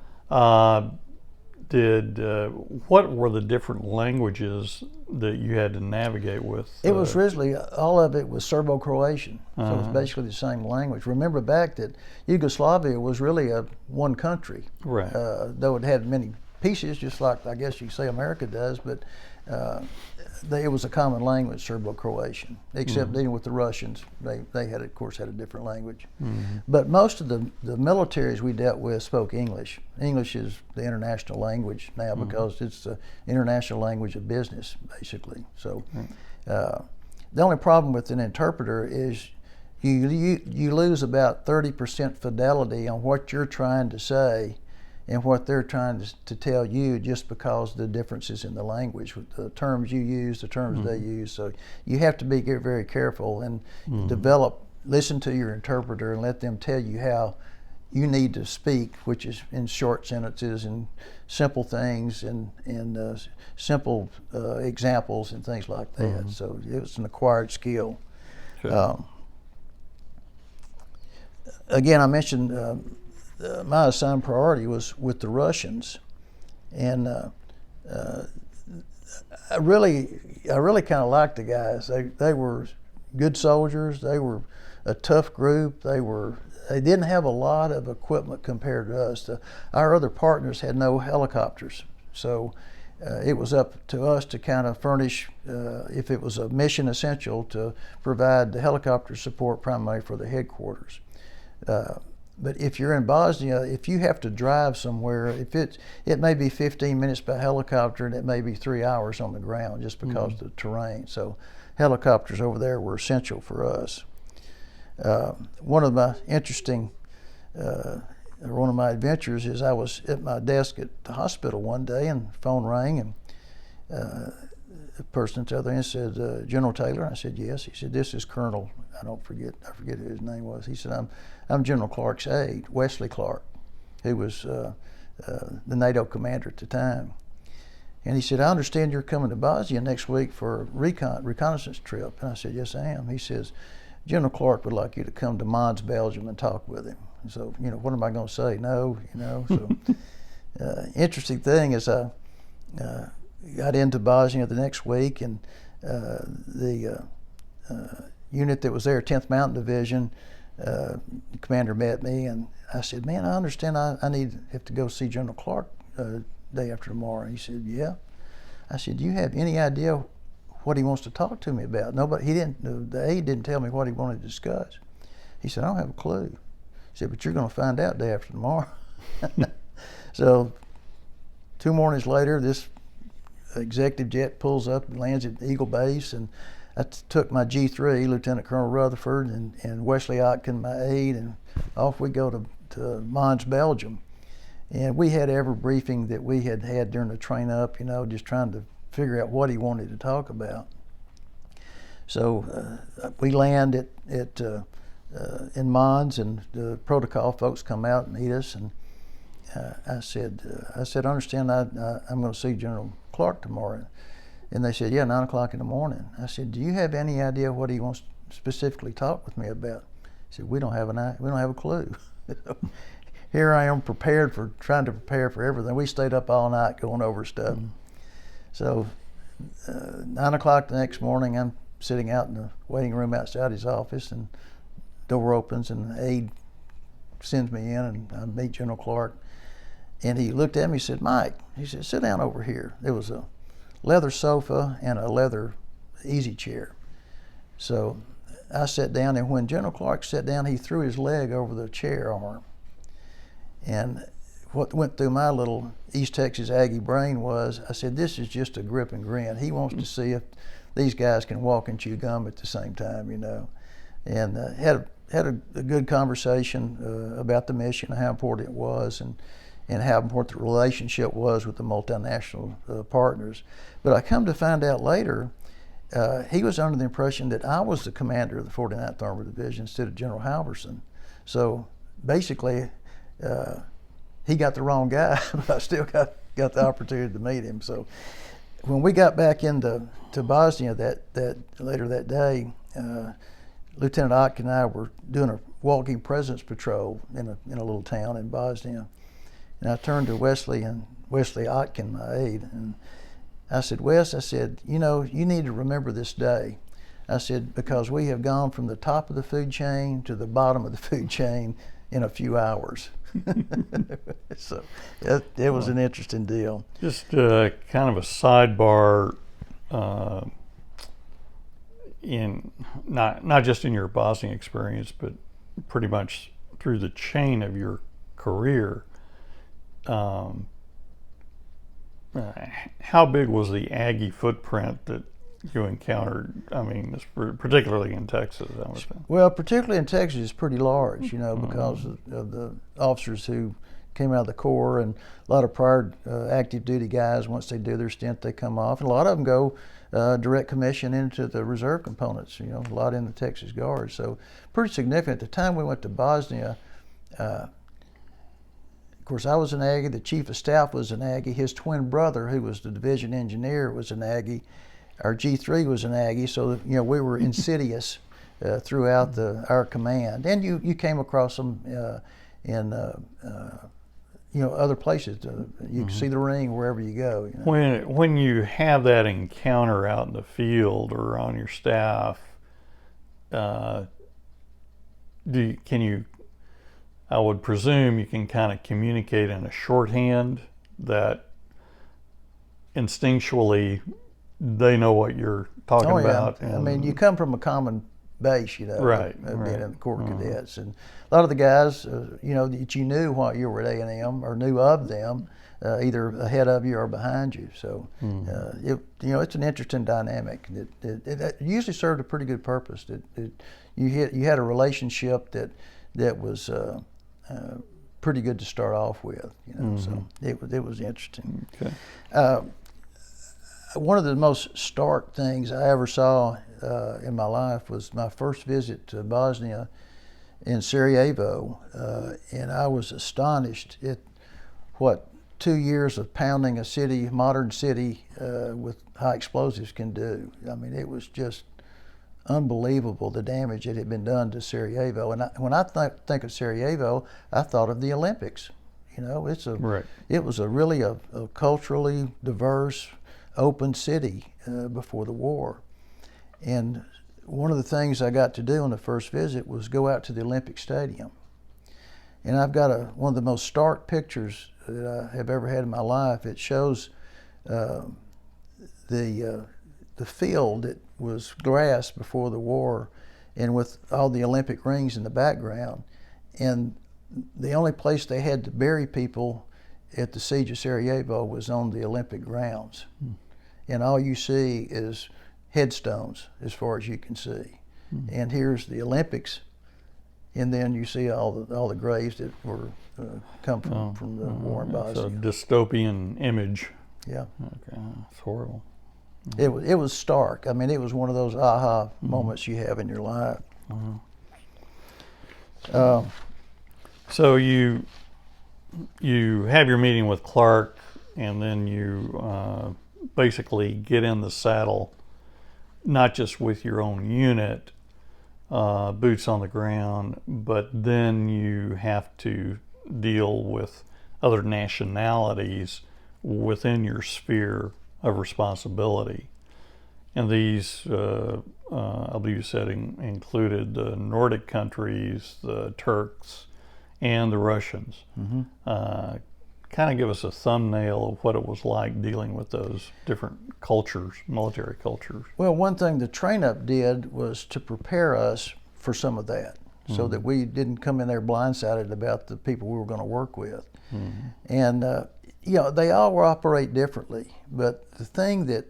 What were the different languages that you had to navigate with? It was originally, all of it was Serbo-Croatian, so it was basically the same language. Remember back that Yugoslavia was really one country, right? Though it had many pieces, just like I guess you say America does, but it was a common language, Serbo-Croatian, except dealing with the Russians. They had, of course, had a different language. Mm-hmm. But most of the militaries we dealt with spoke English. English is the international language now because it's the international language of business, basically. So the only problem with an interpreter is you lose about 30% fidelity on what you're trying to say and what they're trying to tell you, just because of the differences in the language, with the terms you use, the terms they use. So you have to be very careful and listen to your interpreter and let them tell you how you need to speak, which is in short sentences and simple things and simple examples and things like that. So it's an acquired skill. Sure. Again, I mentioned my assigned priority was with the Russians, and I really kind of liked the guys. They were good soldiers. They were a tough group. They didn't have a lot of equipment compared to us. Our other partners had no helicopters, so it was up to us to kind of furnish, if it was a mission essential, to provide the helicopter support primarily for the headquarters. But if you're in Bosnia, if you have to drive somewhere, it may be 15 minutes by helicopter and it may be 3 hours on the ground just because of the terrain. So helicopters over there were essential for us. One of my adventures is I was at my desk at the hospital one day and the phone rang, and the person at the other end said, General Taylor? I said, yes. He said, this is Colonel, I forget who his name was. He said, I'm General Clark's aide, Wesley Clark, who was the NATO commander at the time. And he said, I understand you're coming to Bosnia next week for a reconnaissance trip. And I said, yes, I am. He says, General Clark would like you to come to Mons, Belgium and talk with him. So, what am I going to say? No, So, interesting thing is I got into Bosnia the next week, and the unit that was there, 10th Mountain Division, the commander met me, and I said, man, I understand I have to go see General Clark day after tomorrow. And he said, yeah. I said, do you have any idea what he wants to talk to me about? The aide didn't tell me what he wanted to discuss. He said, I don't have a clue. He said, but you're going to find out day after tomorrow. So 2 mornings later, this executive jet pulls up and lands at Eagle Base, and I took my G3, Lieutenant Colonel Rutherford, and Wesley Otkin, my aide, and off we go to Mons, Belgium. And we had every briefing that we had during the train up, just trying to figure out what he wanted to talk about. So we land in Mons, and the protocol folks come out and meet us, and I said, I understand I'm going to see General Clark tomorrow. And they said, yeah, 9 o'clock in the morning. I said, do you have any idea what he wants to specifically talk with me about? He said, we don't have a clue. Here I am trying to prepare for everything. We stayed up all night going over stuff. So 9 o'clock the next morning, I'm sitting out in the waiting room outside his office, and door opens and the aide sends me in, and I meet General Clark. And he looked at me and said, Mike, he said, sit down over here. There was a leather sofa and a leather easy chair. So I sat down, and when General Clark sat down, he threw his leg over the chair arm. And what went through my little East Texas Aggie brain was, I said, this is just a grip and grin. He wants to see if these guys can walk and chew gum at the same time, And had a good conversation about the mission, how important it was, and how important the relationship was with the multinational partners. But I come to find out later, he was under the impression that I was the commander of the 49th Armored Division instead of General Halverson. So basically, he got the wrong guy, but I still got the opportunity to meet him. So when we got back into Bosnia later that day, Lieutenant Otkin and I were doing a walking presence patrol in a little town in Bosnia. And I turned to Wesley Otkin, my aide, and I said, Wes, you need to remember this day. I said, because we have gone from the top of the food chain to the bottom of the food chain in a few hours. So it was an interesting deal. Just kind of a sidebar, in not just in your Bosnia experience, but pretty much through the chain of your career. How big was the Aggie footprint that you encountered? I mean, particularly in Texas, I would say. Well, particularly in Texas, it's pretty large, because of the officers who came out of the Corps, and a lot of prior active duty guys, once they do their stint, they come off, and a lot of them go direct commission into the reserve components, a lot in the Texas Guard. So pretty significant. At the time we went to Bosnia, of course, I was an Aggie, the chief of staff was an Aggie, his twin brother, who was the division engineer, was an Aggie, our G3 was an Aggie, so we were insidious throughout our command. And you came across them in other places. You can see the ring wherever you go. When you have that encounter out in the field or on your staff, I would presume you can kind of communicate in a shorthand that instinctually they know what you're talking about. I mean, you come from a common base, right, being in the Corps Cadets, and a lot of the guys, that you knew while you were at A&M or knew of them, either ahead of you or behind you. So, it's an interesting dynamic. It usually served a pretty good purpose. You had a relationship that was pretty good to start off with. So it was interesting. Okay. One of the most stark things I ever saw in my life was my first visit to Bosnia in Sarajevo, and I was astonished at what 2 years of pounding a city, modern city, with high explosives can do. I mean, it was just unbelievable, the damage that had been done to Sarajevo. And when I think of Sarajevo, I thought of the Olympics. It was really a culturally diverse, open city before the war. And one of the things I got to do on the first visit was go out to the Olympic Stadium. And I've got one of the most stark pictures that I have ever had in my life. It shows the field that was grass before the war, and with all the Olympic rings in the background. And the only place they had to bury people at the siege of Sarajevo was on the Olympic grounds. And all you see is headstones as far as you can see. And here's the Olympics, and then you see all the graves that were come from the war in Bosnia. It's a dystopian image. Yeah. Okay, it's horrible. It was stark. I mean, it was one of those aha moments you have in your life. So you have your meeting with Clark, and then you basically get in the saddle, not just with your own unit, boots on the ground, but then you have to deal with other nationalities within your sphere of responsibility. And these, I believe you said, included the Nordic countries, the Turks, and the Russians. Kind of give us a thumbnail of what it was like dealing with those different cultures, military cultures. Well, one thing the train-up did was to prepare us for some of that, so that we didn't come in there blindsided about the people we were going to work with. And they all operate differently, but the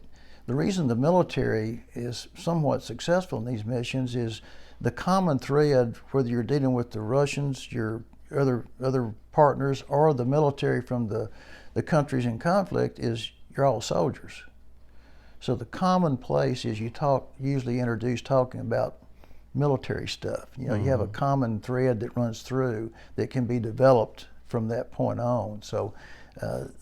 reason the military is somewhat successful in these missions is the common thread, whether you're dealing with the Russians, your other partners, or the military from the countries in conflict, is you're all soldiers. So the common place is you usually introduce talking about military stuff. You have a common thread that runs through that can be developed from that point on. So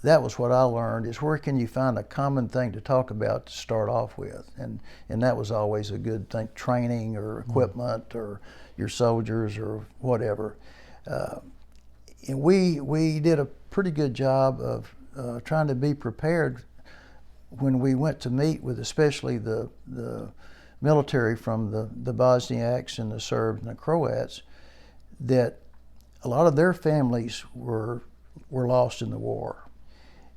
that was what I learned, is where can you find a common thing to talk about to start off with, and that was always a good thing, training or equipment or your soldiers or whatever. And we did a pretty good job of trying to be prepared when we went to meet with especially the military from the Bosniaks and the Serbs and the Croats, that a lot of their families were lost in the war.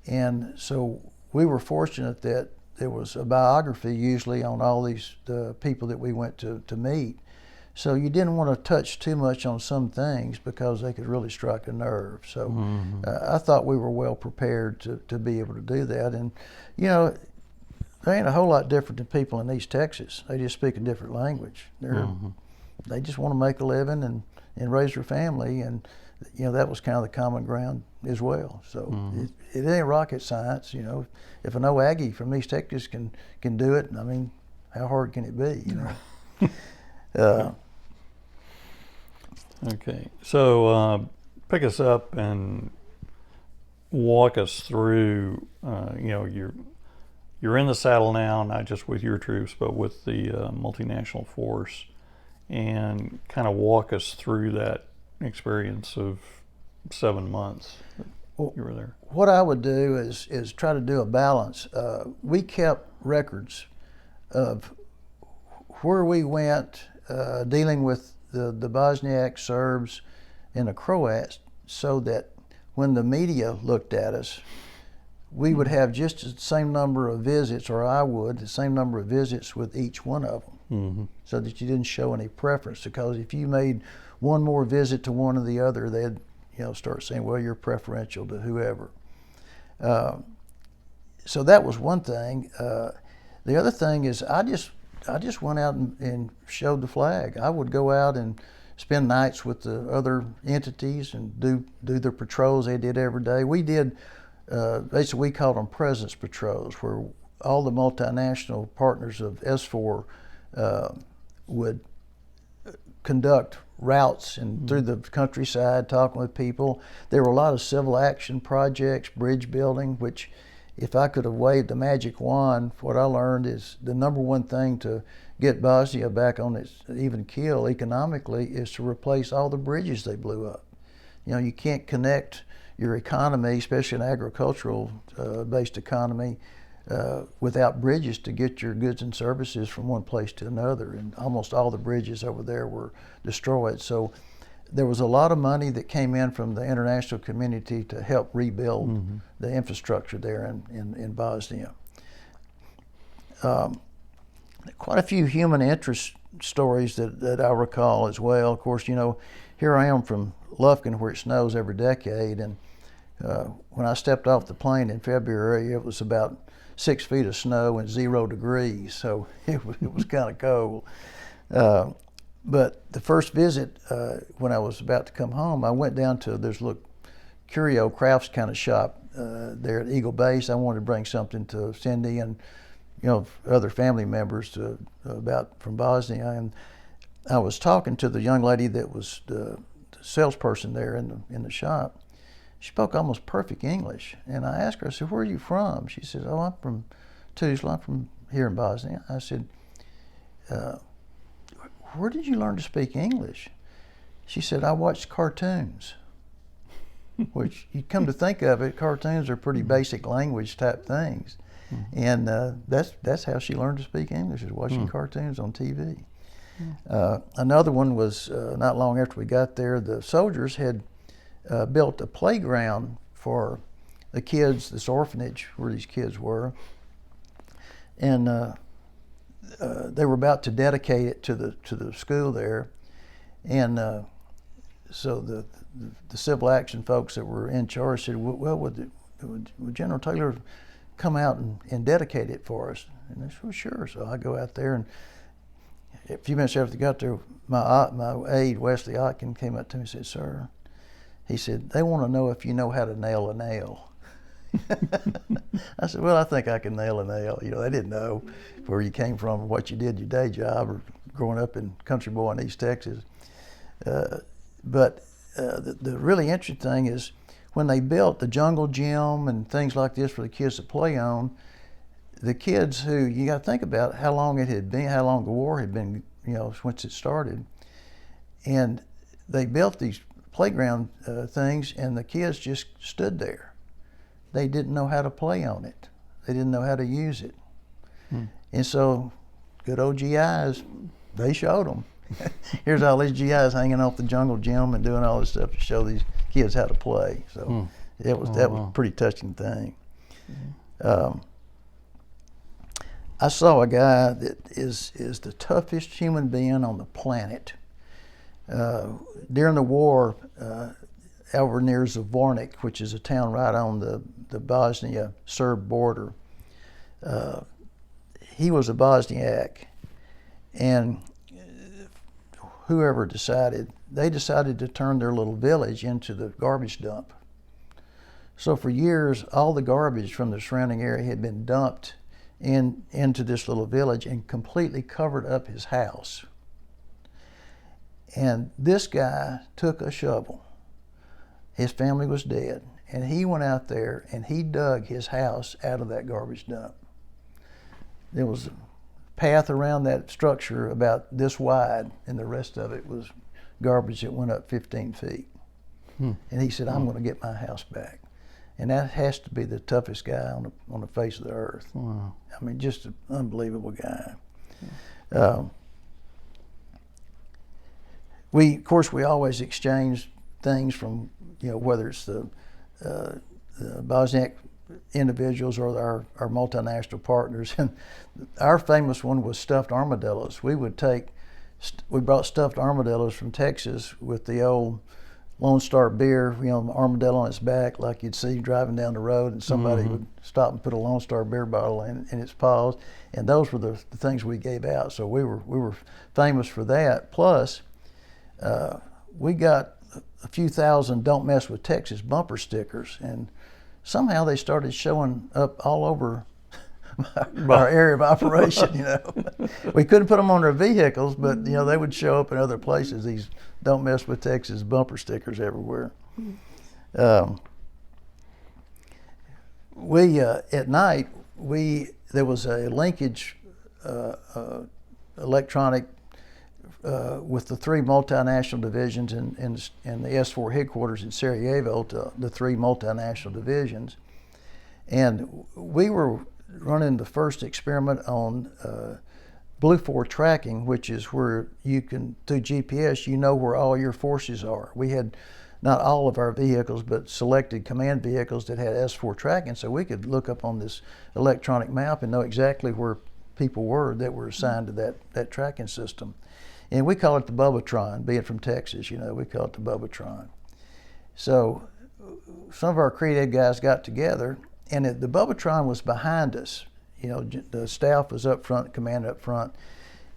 And so we were fortunate that there was a biography usually on all the people that we went to meet. So you didn't want to touch too much on some things because they could really strike a nerve. So I thought we were well prepared to be able to do that. And, they ain't a whole lot different than people in East Texas. They just speak a different language. They just want to make a living and raise their family, and that was kind of the common ground as well. So it ain't rocket science, If an old Aggie from East Texas can do it, I mean, how hard can it be, Okay, so pick us up and walk us through. You're in the saddle now, not just with your troops, but with the multinational force, and kind of walk us through that experience of 7 months that you were there. What I would do is try to do a balance. We kept records of where we went dealing with the Bosniak Serbs and the Croats, so that when the media looked at us, we would have just the same number of visits, or I would, the same number of visits with each one of them, so that you didn't show any preference. Because if you made one more visit to one or the other, they'd start saying, well, you're preferential to whoever. So that was one thing. The other thing is I just went out and showed the flag. I would go out and spend nights with the other entities and do their patrols they did every day. We did, basically we called them presence patrols, where all the multinational partners of S4 would conduct routes and through the countryside, talking with people. There were a lot of civil action projects, bridge building, which if I could have waved a magic wand, what I learned is the number one thing to get Bosnia back on its even keel economically is to replace all the bridges they blew up. You can't connect your economy, especially an agricultural based economy, without bridges to get your goods and services from one place to another. And almost all the bridges over there were destroyed. So there was a lot of money that came in from the international community to help rebuild the infrastructure there in Bosnia. Quite a few human interest stories that I recall as well. Of course, here I am from Lufkin, where it snows every decade, and when I stepped off the plane in February, it was about 6 feet of snow and 0 degrees, so it was kind of cold. But the first visit, when I was about to come home, I went down to, there's a little curio crafts kind of shop there at Eagle Base. I wanted to bring something to Cindy and other family members from Bosnia. And I was talking to the young lady that was the salesperson there in the shop. She spoke almost perfect English. And I asked her, I said, where are you from? She said, oh, I'm from Tuzla. I'm from here in Bosnia. I said, where did you learn to speak English? She said, I watched cartoons. Which, you come to think of it, cartoons are pretty basic language type things. And that's how she learned to speak English, is watching cartoons on TV. Another one was not long after we got there, the soldiers had built a playground for the kids, this orphanage where these kids were, and they were about to dedicate it to the school there, and so the civil action folks that were in charge said, well, would General Taylor come out and dedicate it for us? And they said, well, sure. So I go out there, and a few minutes after they got there, my aide, Wesley Otkin, came up to me and said, sir, he said, they want to know if you know how to nail a nail. I said, well, I think I can nail a nail. They didn't know where you came from or what you did your day job or growing up in country boy in East Texas. But the really interesting thing is when they built the jungle gym and things like this for the kids to play on, the kids who, you got to think about how long it had been, how long the war had been, since it started. And they built these playground things, and the kids just stood there. They didn't know how to play on it. They didn't know how to use it. And so good old GIs, they showed them. Here's all these GIs hanging off the jungle gym and doing all this stuff to show these kids how to play. So that was a pretty touching thing. I saw a guy that is the toughest human being on the planet. During the war, over near Zvornik, which is a town right on the Bosnia Serb border, he was a Bosniak, and whoever decided they decided to turn their little village into the garbage dump. So for years, all the garbage from the surrounding area had been dumped into this little village and completely covered up his house. And this guy took a shovel. His family was dead. And he went out there and he dug his house out of that garbage dump. There was a path around that structure about this wide, and the rest of it was garbage that went up 15 feet. And he said, I'm going to get my house back. And that has to be the toughest guy on the face of the earth. Wow. I mean, just an unbelievable guy. Of course, we always exchange things from, whether it's the Bosniak individuals or our multinational partners. And our famous one was stuffed armadillos. We brought stuffed armadillos from Texas with the old Lone Star beer, armadillo on its back, like you'd see driving down the road, and somebody would stop and put a Lone Star beer bottle in its paws, and those were the things we gave out. So we were famous for that. Plus, we got a few thousand "Don't Mess with Texas" bumper stickers, and somehow they started showing up all over our area of operation. We couldn't put them on our vehicles, but they would show up in other places. These "Don't Mess with Texas" bumper stickers everywhere. At night there was a linkage electronic with the three multinational divisions and the S4 headquarters in Sarajevo to the three multinational divisions, and we were running the first experiment on Blue 4 tracking, which is where you can, through GPS, where all your forces are. We had not all of our vehicles, but selected command vehicles that had S4 tracking, so we could look up on this electronic map and know exactly where people were that were assigned to that tracking system. And we call it the Bubbatron, being from Texas, we call it the Bubbatron. So some of our creative guys got together, and the Bubbatron was behind us. The staff was up front, command up front,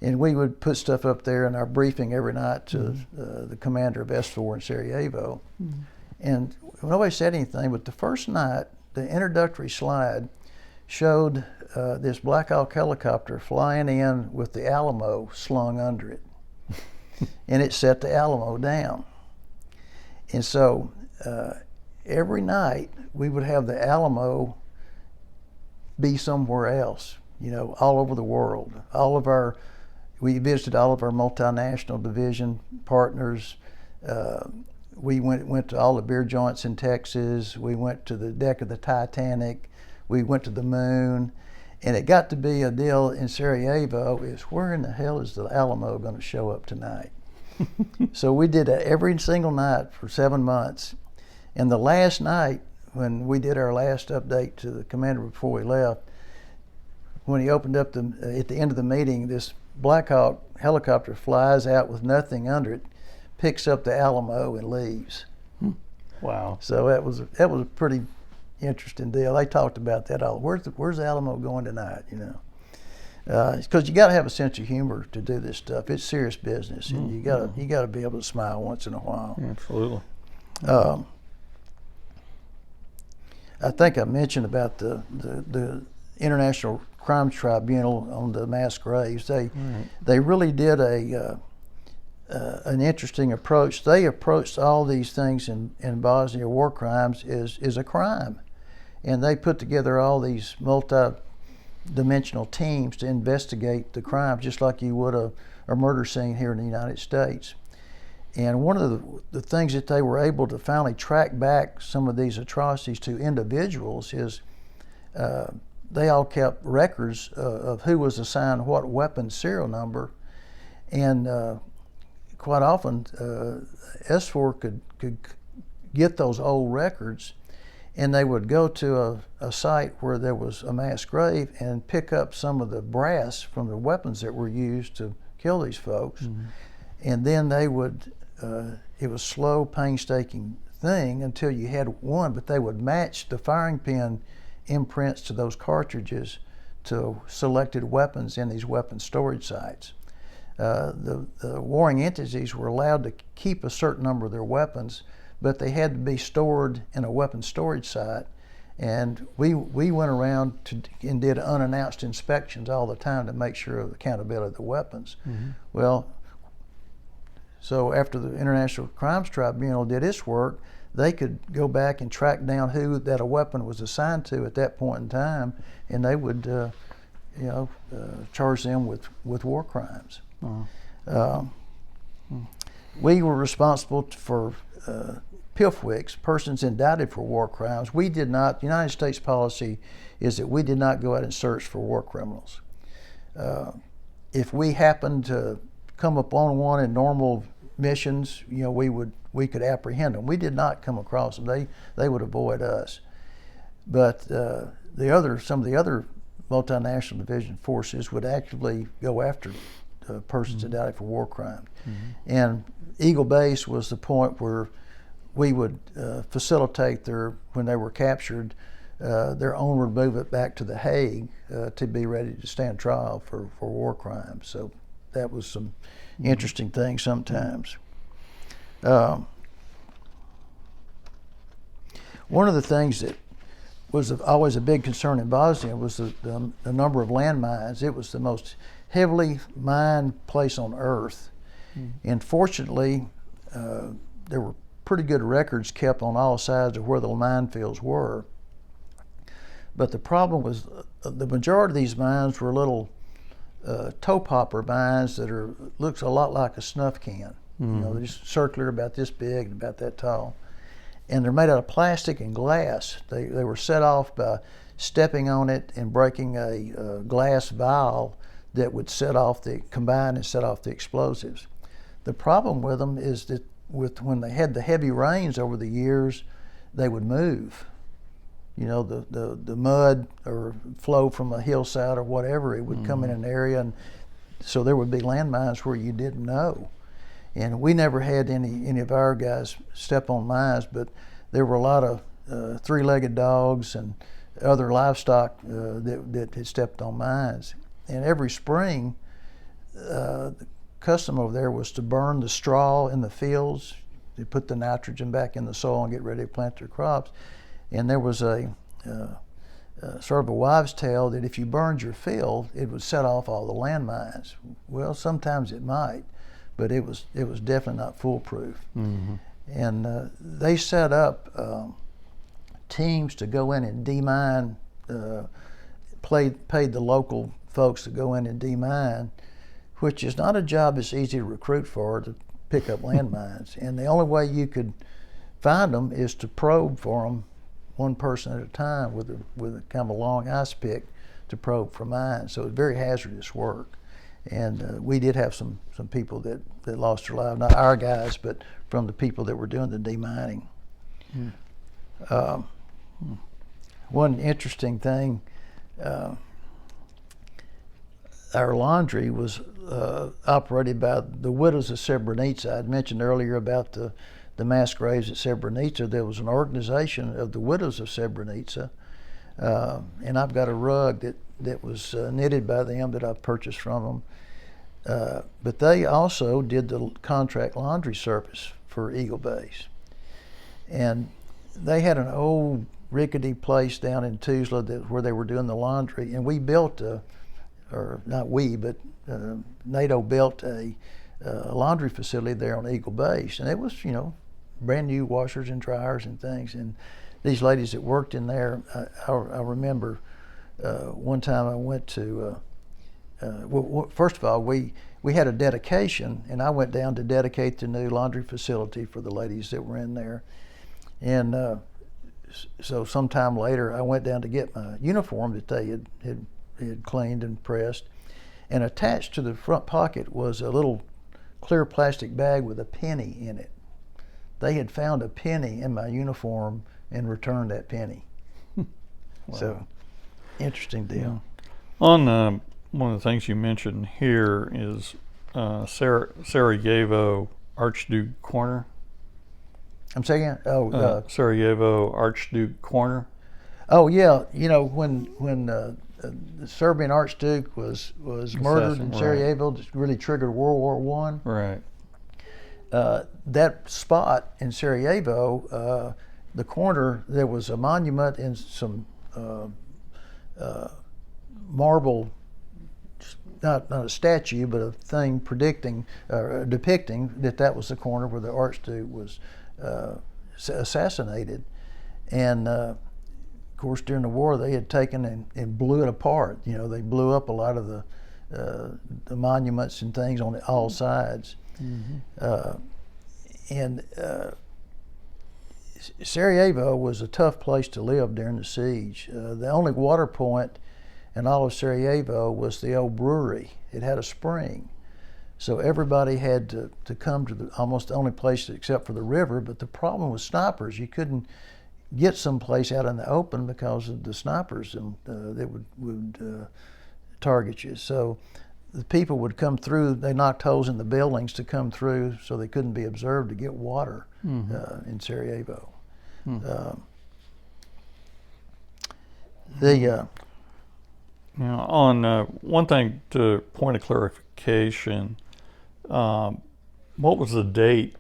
and we would put stuff up there in our briefing every night to the commander of S4 in Sarajevo. And nobody said anything, but the first night, the introductory slide showed this Black Hawk helicopter flying in with the Alamo slung under it. And it set the Alamo down. And so every night we would have the Alamo be somewhere else, all over the world. We visited all of our multinational division partners. We went to all the beer joints in Texas. We went to the deck of the Titanic. We went to the moon. And it got to be a deal in Sarajevo is, where in the hell is the Alamo going to show up tonight? So we did that every single night for 7 months. And the last night, when we did our last update to the commander before we left, when he opened up at the end of the meeting, this Black Hawk helicopter flies out with nothing under it, picks up the Alamo and leaves. Wow. So that was a pretty interesting deal. They talked about that all. Where's the Alamo going tonight? Because you got to have a sense of humor to do this stuff. It's serious business, and you got to be able to smile once in a while. Absolutely. I think I mentioned about the International Crime Tribunal on the mass graves. They really did an interesting approach. They approached all these things in Bosnia, war crimes, is a crime. And they put together all these multi-dimensional teams to investigate the crime, just like you would a murder scene here in the United States. And one of the things that they were able to finally track back some of these atrocities to individuals is they all kept records of who was assigned what weapon serial number. And quite often, S4 could get those old records, and they would go to a site where there was a mass grave and pick up some of the brass from the weapons that were used to kill these folks. And then they would, it was slow, painstaking thing until you had one, but they would match the firing pin imprints to those cartridges to selected weapons in these weapon storage sites. the warring entities were allowed to keep a certain number of their weapons, but they had to be stored in a weapons storage site. And we went around and did unannounced inspections all the time to make sure of the accountability of the weapons. Well, so after the International Crimes Tribunal did its work, they could go back and track down who that a weapon was assigned to at that point in time, and they would, charge them with war crimes. We were responsible for PIFWICs, persons indicted for war crimes. We did not. The United States policy is that we did not go out and search for war criminals. If we happened to come upon one in normal missions, we could apprehend them. We did not come across them. They would avoid us. But some of the other multinational division forces would actively go after persons indicted for war crimes. And Eagle Base was the point where we would facilitate when they were captured, their owner would move it back to The Hague to be ready to stand trial for war crimes. So that was some interesting things sometimes. One of the things that was always a big concern in Bosnia was the number of landmines. It was the most heavily mined place on earth. And fortunately, there were pretty good records kept on all sides of where the minefields were. But the problem was the majority of these mines were little toe popper mines that looks a lot like a snuff can. They're just circular, about this big and about that tall. And they're made out of plastic and glass. They were set off by stepping on it and breaking a glass vial that would combine and set off the explosives. The problem with them is that when they had the heavy rains over the years, they would move. The mud or flow from a hillside or whatever, it would come in an area, and so there would be landmines where you didn't know. And we never had any of our guys step on mines, but there were a lot of three-legged dogs and other livestock that had stepped on mines. And every spring, the custom over there was to burn the straw in the fields, to put the nitrogen back in the soil and get ready to plant their crops. And there was a sort of a wives' tale that if you burned your field, it would set off all the landmines. Well, sometimes it might, but it was definitely not foolproof. And they set up teams to go in and demine, paid the local folks to go in and demine, which is not a job that's easy to recruit for, to pick up landmines. And the only way you could find them is to probe for them, one person at a time, with a kind of a long ice pick to probe for mines. So it's very hazardous work. And we did have some people that lost their lives, not our guys, but from the people that were doing the demining. One interesting thing, our laundry was operated by the widows of Srebrenica. I'd mentioned earlier about the mass graves at Srebrenica. There was an organization of the widows of Srebrenica, and I've got a rug that was knitted by them that I purchased from them. But they also did the contract laundry service for Eagle Base. And they had an old rickety place down in Tuzla where they were doing the laundry, and we built or not we, but NATO built a laundry facility there on Eagle Base. And it was, brand new washers and dryers and things. And these ladies that worked in there, I remember one time I went to, first of all, we had a dedication, and I went down to dedicate the new laundry facility for the ladies that were in there. And so sometime later, I went down to get my uniform that they had cleaned and pressed, and attached to the front pocket was a little clear plastic bag with a penny in it. They had found a penny in my uniform and returned that penny. Wow. So, interesting deal. On one of the things you mentioned here is Sarajevo Archduke Corner. I'm saying, Sarajevo Archduke Corner. Oh yeah, when the Serbian Archduke was murdered in Sarajevo. Right. Really triggered World War One. Right. That spot in Sarajevo, the corner, there was a monument and some marble, not a statue, but a thing depicting that was the corner where the Archduke was assassinated. And of course, during the war, they had taken and blew it apart. You know, they blew up a lot of the monuments and things on all sides. Mm-hmm. Sarajevo was a tough place to live during the siege. The only water point in all of Sarajevo was the old brewery. It had a spring. So everybody had to come to almost the only place except for the river. But the problem was snipers. You couldn't get someplace out in the open because of the snipers that would target you. So the people would come through. They knocked holes in the buildings to come through, so they couldn't be observed to get water. Mm-hmm. In Sarajevo. Mm-hmm. Now, on one thing, to point of clarification, what was the date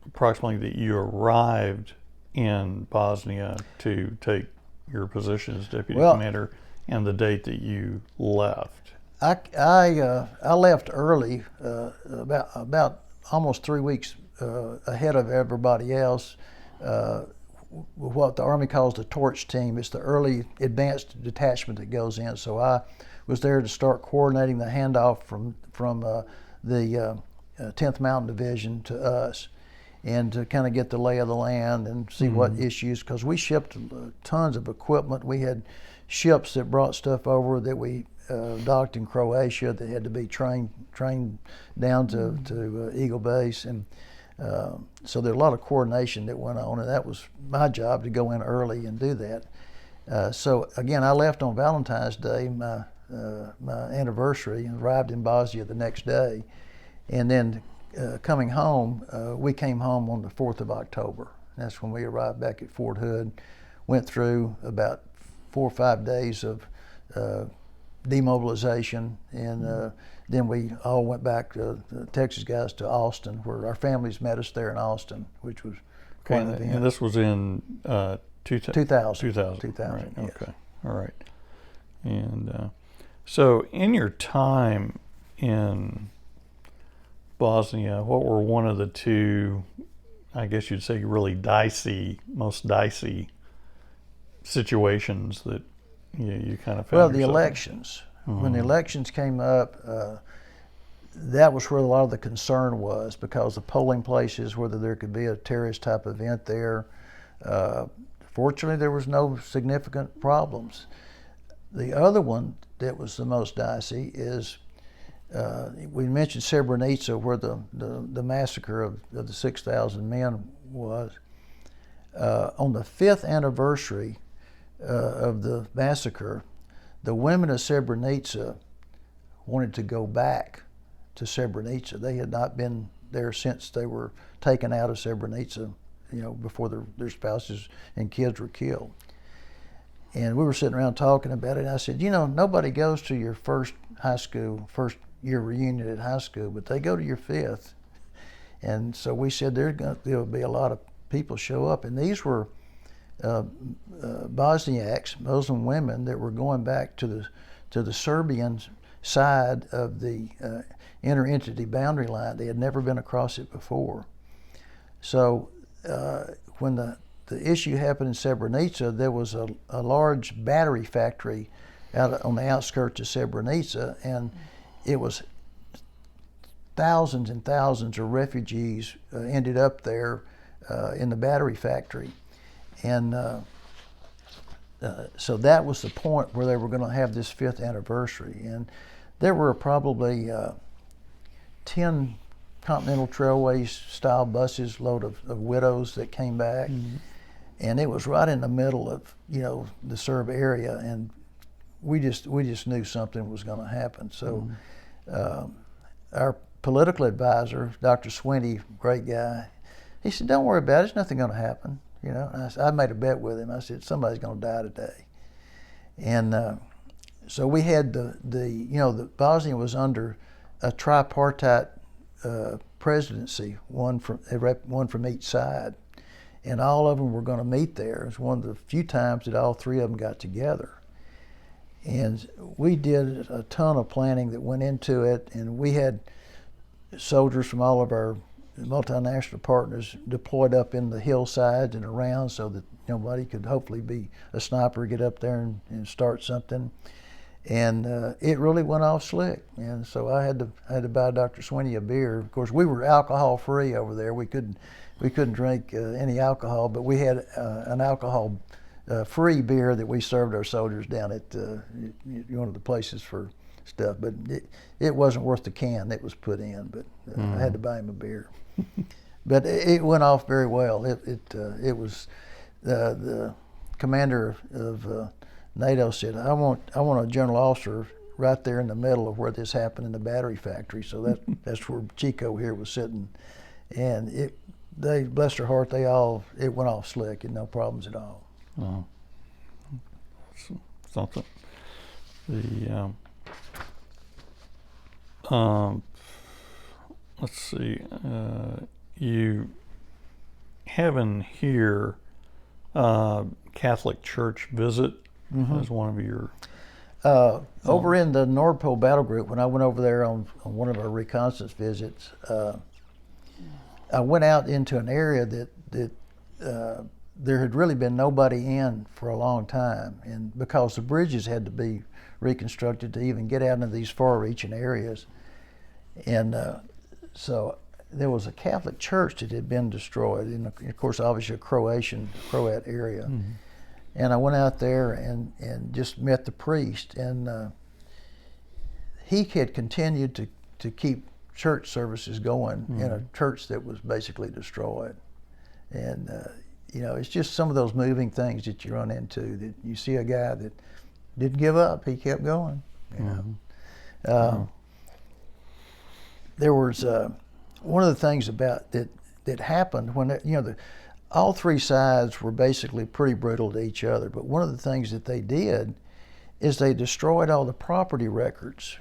approximately that you arrived in Bosnia to take your position as deputy commander, and the date that you left? I left early, about almost 3 weeks ahead of everybody else. What the Army calls the torch team. It's the early advanced detachment that goes in. So I was there to start coordinating the handoff from the 10th Mountain Division to us, and to kind of get the lay of the land and see mm-hmm. what issues, because we shipped tons of equipment. We had ships that brought stuff over that we docked in Croatia that had to be trained down to Eagle Base, and so there was a lot of coordination that went on, and that was my job, to go in early and do that. So again, I left on Valentine's Day, my anniversary, and arrived in Bosnia the next day. And then coming home, we came home on the 4th of October. That's when we arrived back at Fort Hood, went through about 4 or 5 days of demobilization, and then we all went back, the Texas guys, to Austin, where our families met us there in Austin, which was quite an event. And this was in 2000. 2000. Right. Yes. Okay. All right. And so, in your time in Bosnia, what were one of the two, I guess you'd say, really most dicey situations that you kind of found? Well, the elections. Mm-hmm. When the elections came up, that was where a lot of the concern was, because the polling places, whether there could be a terrorist type event there. Fortunately, there was no significant problems. The other one that was the most dicey is, we mentioned Srebrenica, where the massacre of the 6,000 men was. On the 5th anniversary of the massacre, the women of Srebrenica wanted to go back to Srebrenica. They had not been there since they were taken out of Srebrenica, before their spouses and kids were killed. And we were sitting around talking about it, and I said, nobody goes to your first year reunion at high school, but they go to your 5th. And so we said there'll be a lot of people show up, and these were Bosniaks, Muslim women, that were going back to the Serbian side of the inter-entity boundary line. They had never been across it before. So when the issue happened in Srebrenica, there was a large battery factory out on the outskirts of Srebrenica, and it was thousands and thousands of refugees ended up there in the battery factory. And so that was the point where they were going to have this 5th anniversary. And there were probably 10 Continental Trailways style buses load of widows that came back. Mm-hmm. And it was right in the middle of, the Serb area, and we just knew something was going to happen. So our political advisor, Dr. Sweeney, great guy, he said, "Don't worry about it. There's nothing going to happen." I made a bet with him. I said, "Somebody's going to die today." And so we had the Bosnia was under a tripartite presidency, one from each side, and all of them were going to meet there. It was one of the few times that all three of them got together. And we did a ton of planning that went into it, and we had soldiers from all of our multinational partners deployed up in the hillsides and around so that nobody could hopefully be a sniper, get up there and start something. And it really went off slick. And so I had to buy Dr. Sweeney a beer. Of course, we were alcohol free over there. We couldn't drink any alcohol, but we had an alcohol free beer that we served our soldiers down at one of the places for stuff. But it wasn't worth the can that was put in. But I had to buy him a beer. But it went off very well. It was the commander of NATO said, I want a general officer right there in the middle of where this happened in the battery factory. So that's where Chico here was sitting, and they, bless their heart, it went off slick and no problems at all. Oh. Something. Let's see. You have in here Catholic Church visit as one of your. Over in the Nord Pole Battle Group, when I went over there on one of our reconnaissance visits, I went out into an area that there had really been nobody in for a long time, and because the bridges had to be reconstructed to even get out into these far-reaching areas, and so there was a Catholic church that had been destroyed, and of course, obviously a Croat area. Mm-hmm. And I went out there and just met the priest, and he had continued to keep church services going in a church that was basically destroyed. And it's just some of those moving things that you run into, that you see a guy that didn't give up, he kept going. There was one of the things about that happened when all three sides were basically pretty brutal to each other, but one of the things that they did is they destroyed all the property records.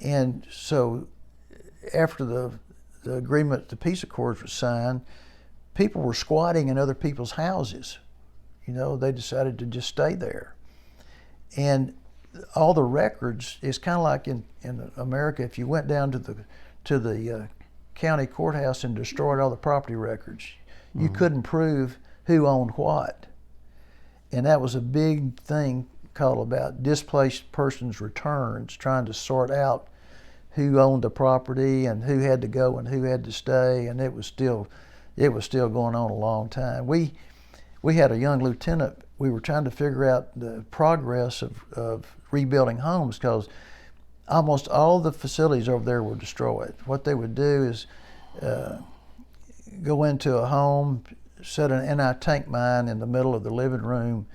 And so after the agreement, the peace accords was signed, people were squatting in other people's houses. They decided to just stay there. And all the records, it's kind of like in America, if you went down to the county courthouse and destroyed all the property records, you couldn't prove who owned what. And that was a big thing called about displaced persons returns, trying to sort out who owned the property and who had to go and who had to stay, and it was still going on a long time. We had a young lieutenant. We were trying to figure out the progress of rebuilding homes, because almost all the facilities over there were destroyed. What they would do is go into a home, set an anti-tank mine in the middle of the living room,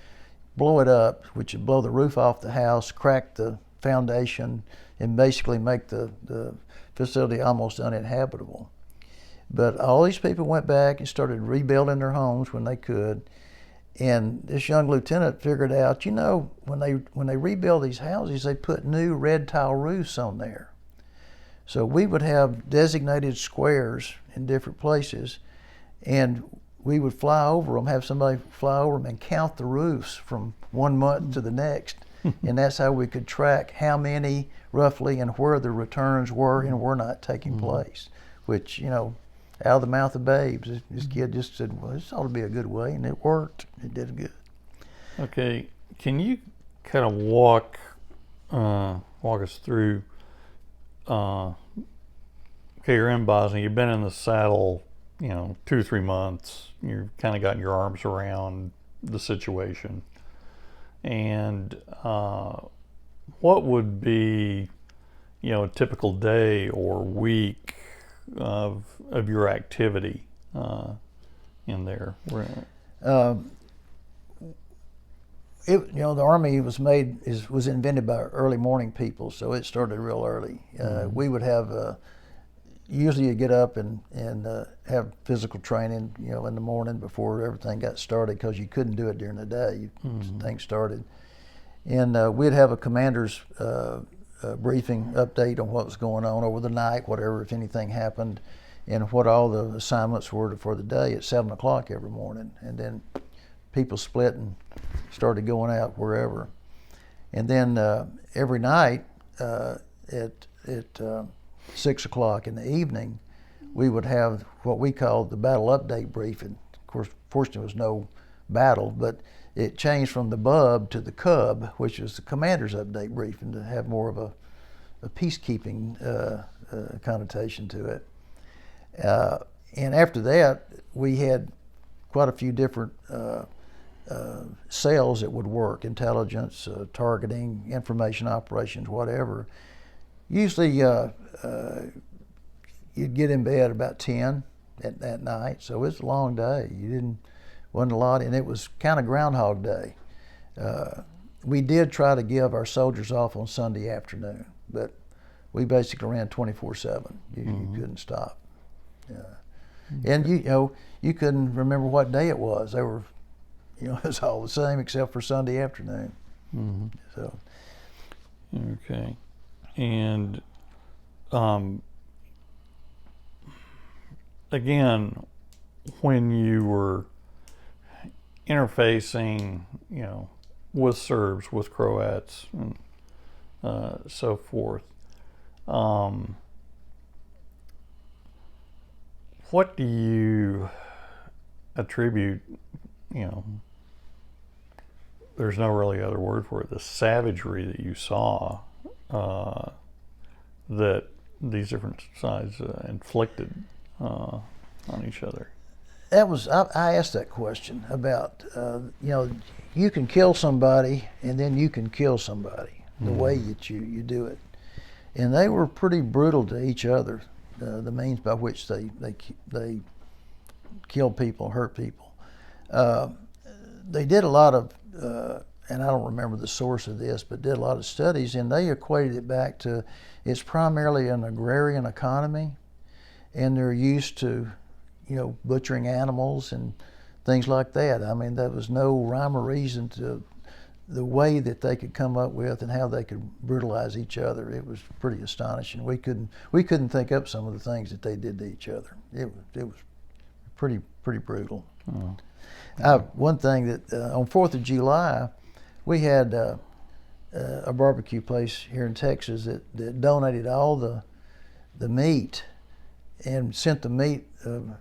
blow it up, which would blow the roof off the house, crack the foundation, and basically make the facility almost uninhabitable. But all these people went back and started rebuilding their homes when they could. And this young lieutenant figured out, when they rebuild these houses, they put new red tile roofs on there. So we would have designated squares in different places, and we would fly over them, have somebody fly over them and count the roofs from 1 month to the next. And that's how we could track how many roughly and where the returns were and were not taking place, which, out of the mouth of babes, this kid just said, well, this ought to be a good way, and it worked. It did good. Okay, can you kind of walk us through, okay, you're in Bosnia, you've been in the saddle, 2 or 3 months, you've kind of gotten your arms around the situation. And what would be, a typical day or week of your activity in there? The Army was invented by early morning people, so it started real early. We would have usually you get up and have physical training, in the morning before everything got started, because you couldn't do it during the day. Things started, and we'd have a commander's briefing update on what was going on over the night, whatever, if anything happened, and what all the assignments were for the day at 7 o'clock every morning. And then people split and started going out wherever. And then every night at 6 o'clock in the evening, we would have what we called the battle update briefing. Of course, fortunately, there was no battle, but it changed from the bub to the cub, which is the commander's update briefing, to have more of a peacekeeping connotation to it. And after that, we had quite a few different cells that would work: intelligence, targeting, information operations, whatever. Usually, you'd get in bed about 10 at night, so it's a long day. Wasn't a lot, and it was kind of Groundhog Day. We did try to give our soldiers off on Sunday afternoon, but we basically ran 24/7. You couldn't stop. And you couldn't remember what day it was. They were, it was all the same except for Sunday afternoon. So. Okay. And again, when you were interfacing, with Serbs, with Croats, and so forth, what do you attribute, there's no really other word for it, the savagery that you saw that these different sides inflicted on each other? I asked that question about, you can kill somebody and then you can kill somebody, the way that you do it. And they were pretty brutal to each other, the means by which they kill people, hurt people. They did a lot of, and I don't remember the source of this, but did a lot of studies, and they equated it back to, it's primarily an agrarian economy, and they're used to butchering animals and things like that. I mean, there was no rhyme or reason to the way that they could come up with and how they could brutalize each other. It was pretty astonishing. We couldn't think up some of the things that they did to each other. It was pretty brutal. One thing that on 4th of July, we had a barbecue place here in Texas that donated all the meat and sent the meat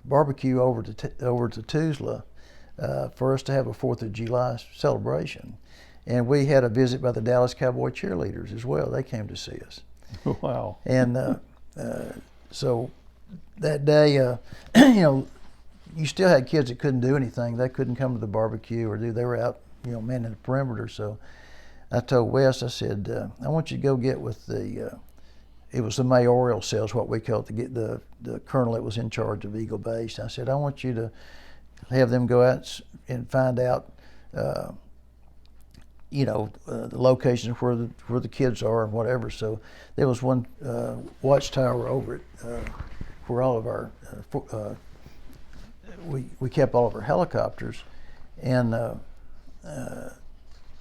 barbecue over to Tuzla for us to have a 4th of July celebration. And we had a visit by the Dallas Cowboy cheerleaders as well. They came to see us. Wow. And so that day, you still had kids that couldn't do anything. They couldn't come to the barbecue they were out, manning the perimeter. So I told Wes, I said, I want you to go get with it was the mayoral cells, what we call it, to get the colonel that was in charge of Eagle Base. I said, I want you to have them go out and find out, the locations where the kids are and whatever. So there was one watchtower over it where all of our we kept all of our helicopters, and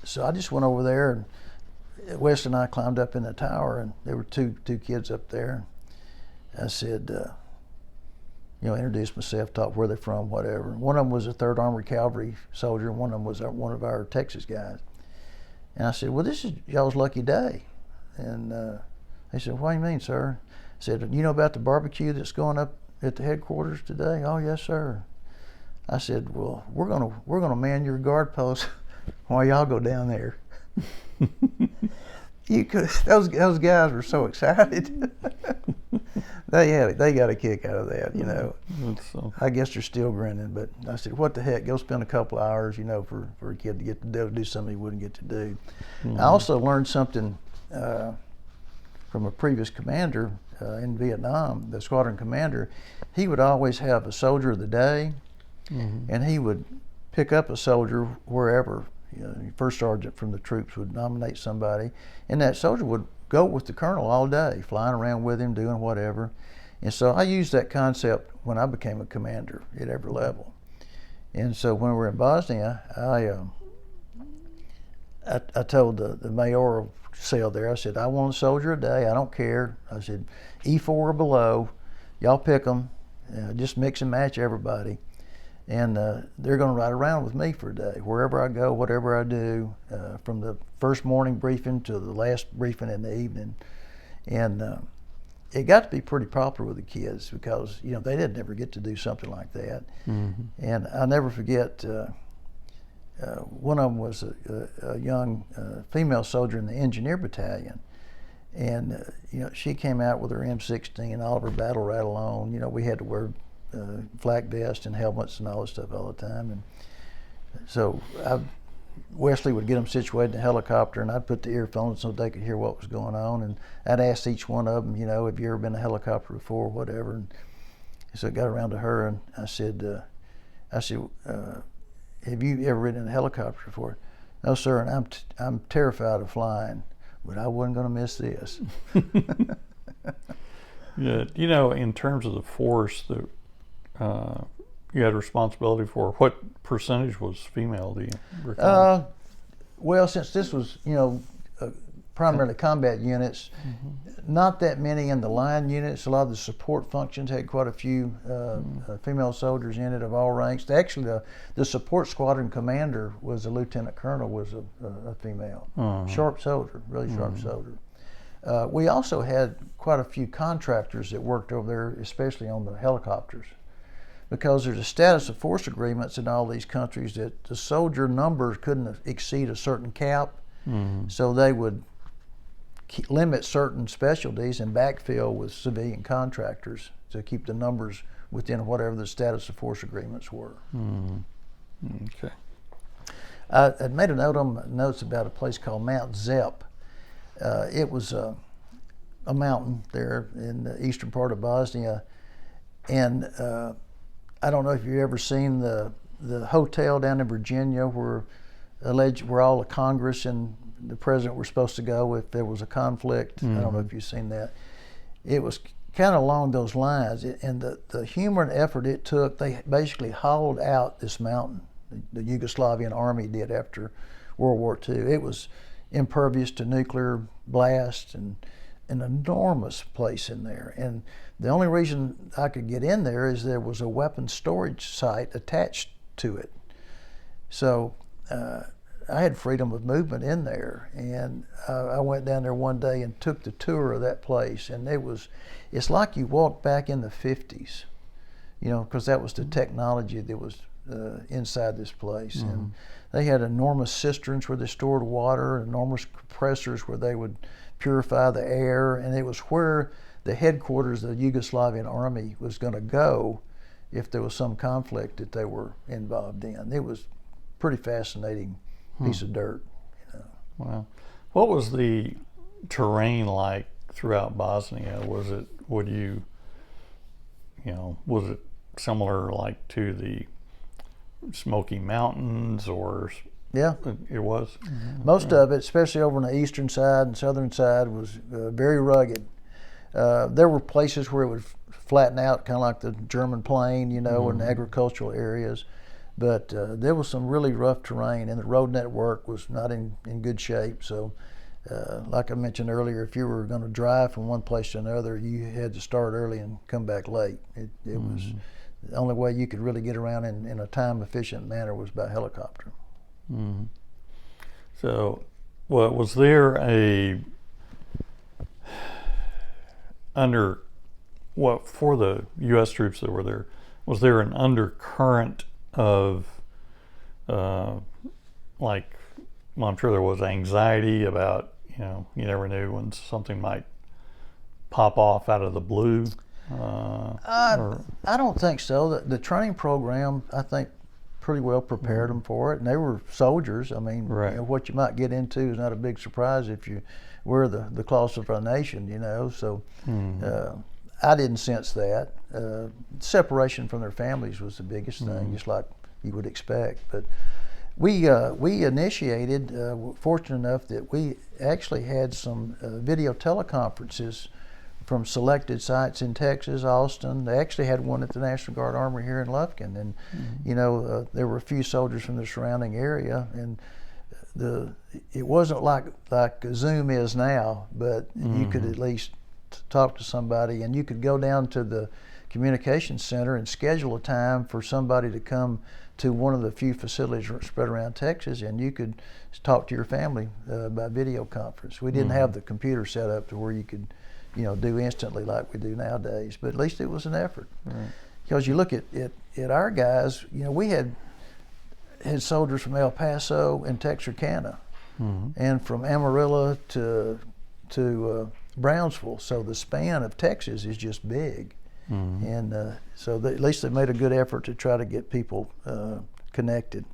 so I just went over there, and Wes and I climbed up in the tower, and there were two kids up there. I said, introduced myself, talked where they're from, whatever. One of them was a 3rd Armored Cavalry soldier, and one of them was one of our Texas guys. And I said, well, this is y'all's lucky day. And they said, what do you mean, sir? I said, you know about the barbecue that's going up at the headquarters today? Oh, yes, sir. I said, well, we're gonna man your guard post while y'all go down there. Those guys were so excited. They got a kick out of that, So. I guess they're still grinning, but I said, what the heck, go spend a couple hours, for a kid to get to do something he wouldn't get to do. I also learned something from a previous commander in Vietnam, the squadron commander. He would always have a soldier of the day, and he would pick up a soldier wherever. First sergeant from the troops would nominate somebody, and that soldier would go with the colonel all day, flying around with him, doing whatever. And so I used that concept when I became a commander at every level. And so when we were in Bosnia, I told the mayoral cell there, I said, I want a soldier a day. I don't care. I said, E4 or below, y'all pick them. Just mix and match everybody. And they're going to ride around with me for a day, wherever I go, whatever I do, from the first morning briefing to the last briefing in the evening. And it got to be pretty popular with the kids because, you know, they didn't ever get to do something like that. Mm-hmm. And I'll never forget, one of them was a young female soldier in the engineer battalion. And, you know, she came out with her M16 and all of her battle rattle on. You know, we had to wear flak vests and helmets and all this stuff all the time. And so Wesley would get them situated in a helicopter, and I'd put the earphones so they could hear what was going on. And I'd ask each one of them, you know, have you ever been in a helicopter before, or whatever. And so I got around to her, and I said, have you ever ridden in a helicopter before? No, sir, and I'm terrified of flying, but I wasn't going to miss this. Yeah, you know, in terms of the force that you had responsibility for, what percentage was female, do you recall? Well, since this was, you know, primarily combat units, not that many in the line units. A lot of the support functions had quite a few female soldiers in it of all ranks. Actually, the support squadron commander was a lieutenant colonel, was a female. Sharp soldier, really sharp soldier. We also had quite a few contractors that worked over there, especially on the helicopters, because there's a status of force agreements in all these countries that the soldier numbers couldn't exceed a certain cap, so they would limit certain specialties and backfill with civilian contractors to keep the numbers within whatever the status of force agreements were. Okay. I made a note on my notes about a place called Mount Zep. It was a mountain there in the eastern part of Bosnia, and I don't know if you've ever seen the hotel down in Virginia where all the Congress and the president were supposed to go if there was a conflict. I don't know if you've seen that. It was kind of along those lines, and the humor and effort it took. They basically hollowed out this mountain. The Yugoslavian army did after World War II. It was impervious to nuclear blast and an enormous place in there. And the only reason I could get in there is there was a weapons storage site attached to it. So I had freedom of movement in there. And I went down there one day and took the tour of that place. And it's like you walked back in the 50s, you know, because that was the technology that was inside this place. And they had enormous cisterns where they stored water, enormous compressors where they would purify the air, and it was where the headquarters of the Yugoslavian army was going to go if there was some conflict that they were involved in. It was a pretty fascinating piece of dirt. You know. Wow. What was the terrain like throughout Bosnia? Was it similar like to the Smoky Mountains, or? Yeah, it was. Most of it, especially over on the eastern side and southern side, was very rugged. There were places where it would flatten out, kind of like the German plain, you know, in agricultural areas. But there was some really rough terrain, and the road network was not in good shape. So, like I mentioned earlier, if you were going to drive from one place to another, you had to start early and come back late. It was the only way you could really get around in a time-efficient manner was by helicopter. So, was there for the U.S. troops that were there, was there an undercurrent of, I'm sure there was anxiety about, you know, you never knew when something might pop off out of the blue? I don't think so. The training program, I think, pretty well prepared them for it, and they were soldiers. I mean, right. You know, what you might get into is not a big surprise if you were the cloth of our nation, you know. So I didn't sense that. Separation from their families was the biggest thing, just like you would expect. But we initiated, fortunate enough that we actually had some video teleconferences from selected sites in Texas, Austin. They actually had one at the National Guard Armory here in Lufkin, and you know, there were a few soldiers from the surrounding area, and it wasn't like Zoom is now, but you could at least talk to somebody, and you could go down to the communications center and schedule a time for somebody to come to one of the few facilities spread around Texas, and you could talk to your family by video conference. We didn't have the computer set up to where you could, do instantly like we do nowadays, but at least it was an effort. Right. Because you look at our guys, we had soldiers from El Paso and Texarkana, and from Amarillo to Brownsville. So the span of Texas is just big. And so at least they made a good effort to try to get people connected.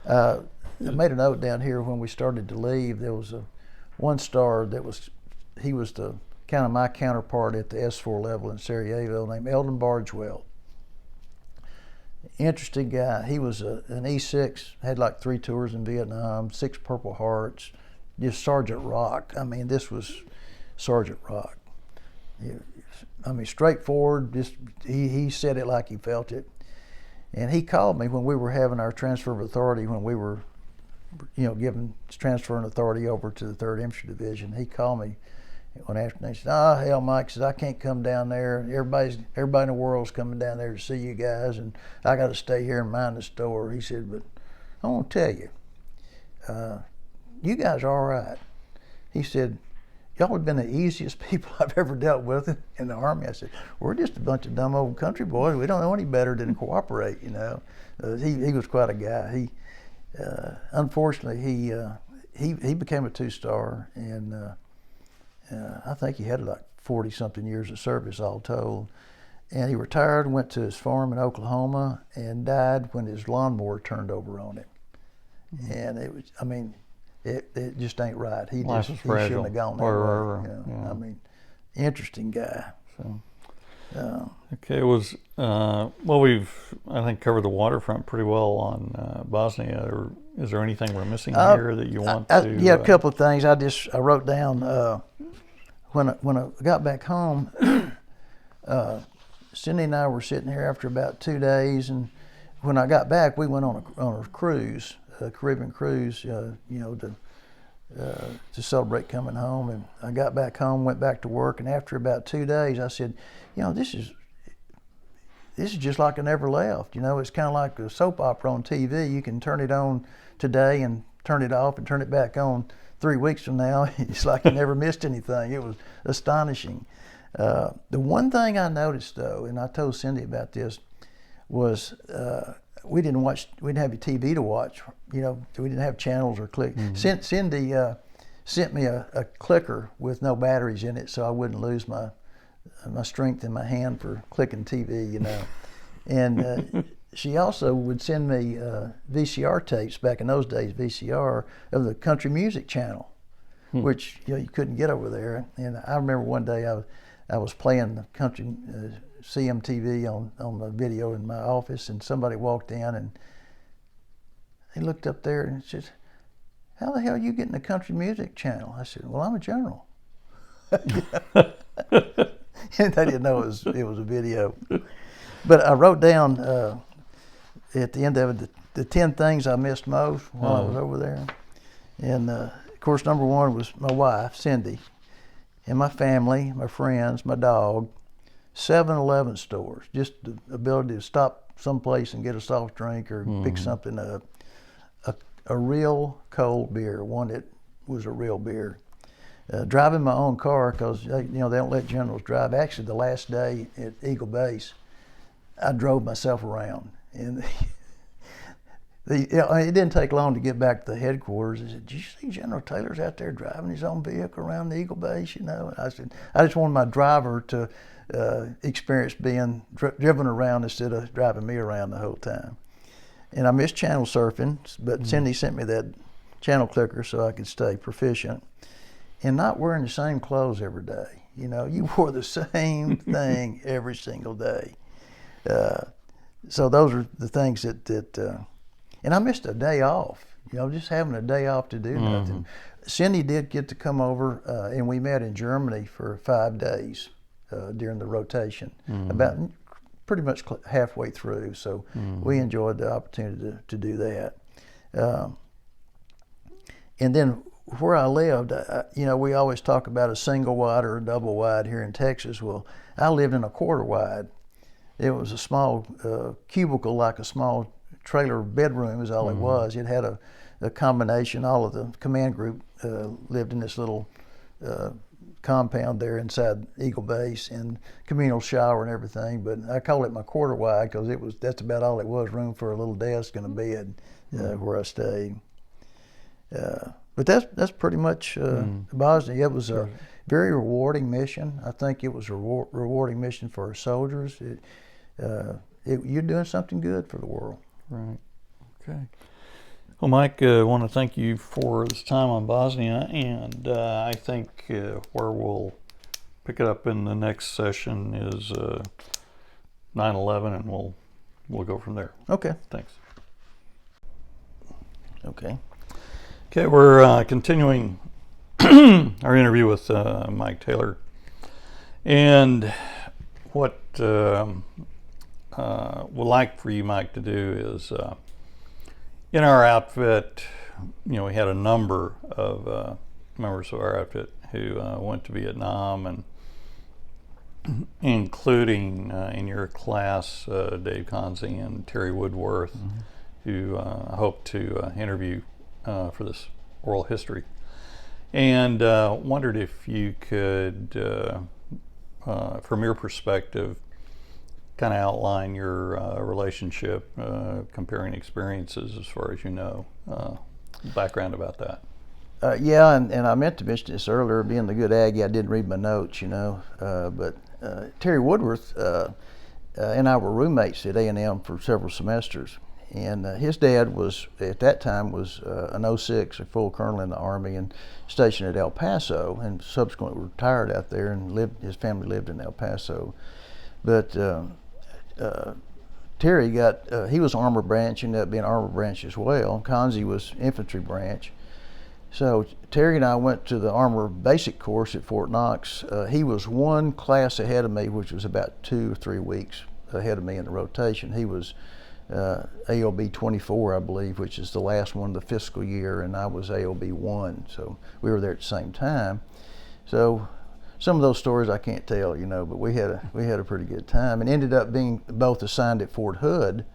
I made a note down here when we started to leave. There was one star he was the kind of my counterpart at the S4 level in Sarajevo, named Eldon Bargewell. Interesting guy. He was an E6, had like 3 tours in Vietnam, 6 Purple Hearts, just Sergeant Rock. I mean, this was Sergeant Rock. Straightforward, just he said it like he felt it. And he called me when we were having our transfer of authority, when we were, given transferring authority over to the 3rd Infantry Division. He called me one afternoon. He said, hell, Mike, says, I can't come down there. Everybody in the world's coming down there to see you guys, and I got to stay here and mind the store. He said, but I want to tell you, you guys are all right. He said, y'all have been the easiest people I've ever dealt with in the Army. I said, we're just a bunch of dumb old country boys. We don't know any better than to cooperate, He was quite a guy. Unfortunately, he became a 2-star, and I think he had like 40-something years of service all told. And he retired and went to his farm in Oklahoma and died when his lawnmower turned over on him. And it was, it just ain't right. He shouldn't have gone that way. Yeah. Interesting guy. So, okay, it was we've I think covered the waterfront pretty well on Bosnia. Or is there anything we're missing here that you want to? Yeah, a couple of things. I wrote down when I got back home. Cindy and I were sitting here after about 2 days, and when I got back, we went on a cruise. A Caribbean cruise, to celebrate coming home. And I got back home, went back to work, and after about 2 days, I said, this is just like I never left. It's kind of like a soap opera on TV. You can turn it on today and turn it off and turn it back on 3 weeks from now. It's like you never missed anything. It was astonishing. The one thing I noticed, though, and I told Cindy about this, was we didn't have a TV to watch. We didn't have channels or click. Cindy sent me a clicker with no batteries in it, so I wouldn't lose my strength in my hand for clicking TV. And she also would send me VCR tapes, back in those days, VCR, of the country music channel, which you couldn't get over there. And I remember one day I was playing the country CMTV on the video in my office, and somebody walked in and he looked up there and said, how the hell are you getting the country music channel? I said, well, I'm a general. And they didn't know it was a video. But I wrote down at the end of it the 10 things I missed most while I was over there. And of course, number 1 was my wife, Cindy, and my family, my friends, my dog. 7-Eleven stores, just the ability to stop someplace and get a soft drink or pick something up. A real cold beer, one that was a real beer. Driving my own car, because they don't let generals drive. Actually, the last day at Eagle Base, I drove myself around, and it didn't take long to get back to the headquarters. I said, "Did you see General Taylor's out there driving his own vehicle around the Eagle Base?" And I said, "I just wanted my driver to experience being driven around instead of driving me around the whole time." And I missed channel surfing, but Cindy sent me that channel clicker so I could stay proficient. And not wearing the same clothes every day. You wore the same thing every single day. So those are the things that and I missed a day off, just having a day off to do nothing. Cindy did get to come over, and we met in Germany for 5 days during the rotation, about pretty much halfway through. So we enjoyed the opportunity to do that. and then where I lived, we always talk about a single wide or a double wide here in Texas. Well, I lived in a quarter wide. It was a small cubicle, like a small trailer bedroom is all it was. It had a combination. All of the command group lived in this little compound there inside Eagle Base, and communal shower and everything. But I call it my quarter wide because that's about all it was, room for a little desk and a bed where I stayed. But that's pretty much Bosnia. It was a very rewarding mission. I think it was a rewarding mission for our soldiers. You're doing something good for the world. Right. Okay. Well, Mike, I want to thank you for this time on Bosnia, and I think where we'll pick it up in the next session is 9/11, and we'll go from there. Okay. Thanks. Okay. Okay, we're continuing our interview with Mike Taylor, and what we'd like for you, Mike, to do is in our outfit, we had a number of members of our outfit who went to Vietnam, and including in your class, Dave Conzi and Terry Woodworth, who I hope to interview for this oral history, and wondered if you could, from your perspective, kind of outline your relationship, comparing experiences as far as you know, background about that. Yeah, and I meant to mention this earlier. Being the good Aggie, I didn't read my notes, but Terry Woodworth and I were roommates at A&M for several semesters. And his dad was, at that time, was an 06, a full colonel in the Army, and stationed at El Paso, and subsequently retired out there, and his family lived in El Paso. But Terry he was Armor Branch, ended up being Armor Branch as well. Conzi was Infantry Branch. So Terry and I went to the Armor Basic course at Fort Knox. He was one class ahead of me, which was about 2 or 3 weeks ahead of me in the rotation. He was AOB 24, I believe, which is the last one of the fiscal year, and I was AOB 1, so we were there at the same time. So some of those stories I can't tell, but we had a pretty good time, and ended up being both assigned at Fort Hood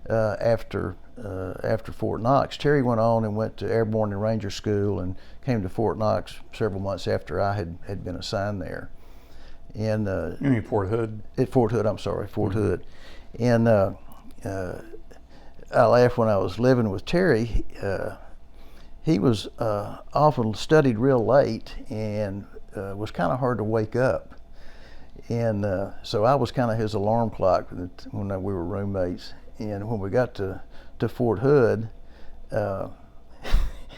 after Fort Knox. Terry went on and went to Airborne and Ranger School and came to Fort Knox several months after I had been assigned there. And you mean Fort Hood? At Fort Hood, I'm sorry, Fort Hood. And I laughed when I was living with Terry. He was often studied real late and was kind of hard to wake up. And so I was kind of his alarm clock when we were roommates. And when we got to Fort Hood,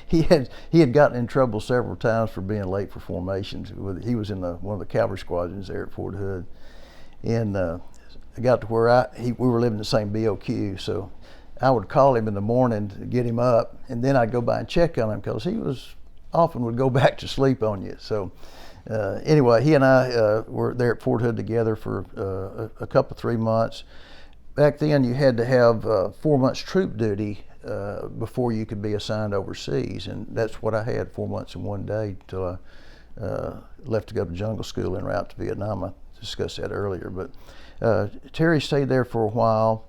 he had gotten in trouble several times for being late for formations. He was in one of the cavalry squadrons there at Fort Hood. And I got to where we were living in the same BOQ, so I would call him in the morning to get him up, and then I'd go by and check on him because he often would go back to sleep on you. So anyway, he and I were there at Fort Hood together for a couple 3 months. Back then, you had to have 4 months troop duty before you could be assigned overseas, and that's what I had, 4 months and 1 day till I left to go to jungle school en route to Vietnam. I discussed that earlier, but Terry stayed there for a while,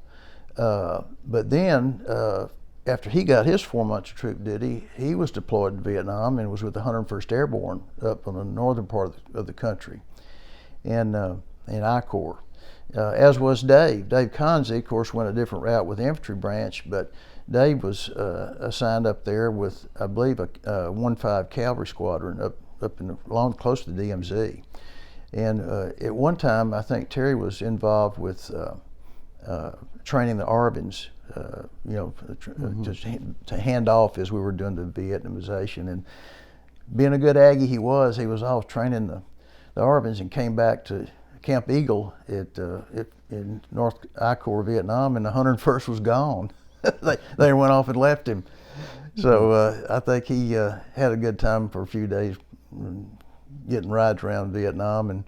but then after he got his 4 months of troop duty, he was deployed to Vietnam and was with the 101st Airborne up on the northern part of the country, in I Corps. As was Dave. Dave Conzi, of course, went a different route with the Infantry Branch, but Dave was assigned up there with, I believe, a 1-5 Cavalry Squadron up in close to the DMZ. And at one time, I think Terry was involved with training the Arvins, to hand off as we were doing the Vietnamization. And being a good Aggie he was off training the Arvins and came back to Camp Eagle in North I Corps, Vietnam, and the 101st was gone. they went off and left him. So I think he had a good time for a few days getting rides around Vietnam, and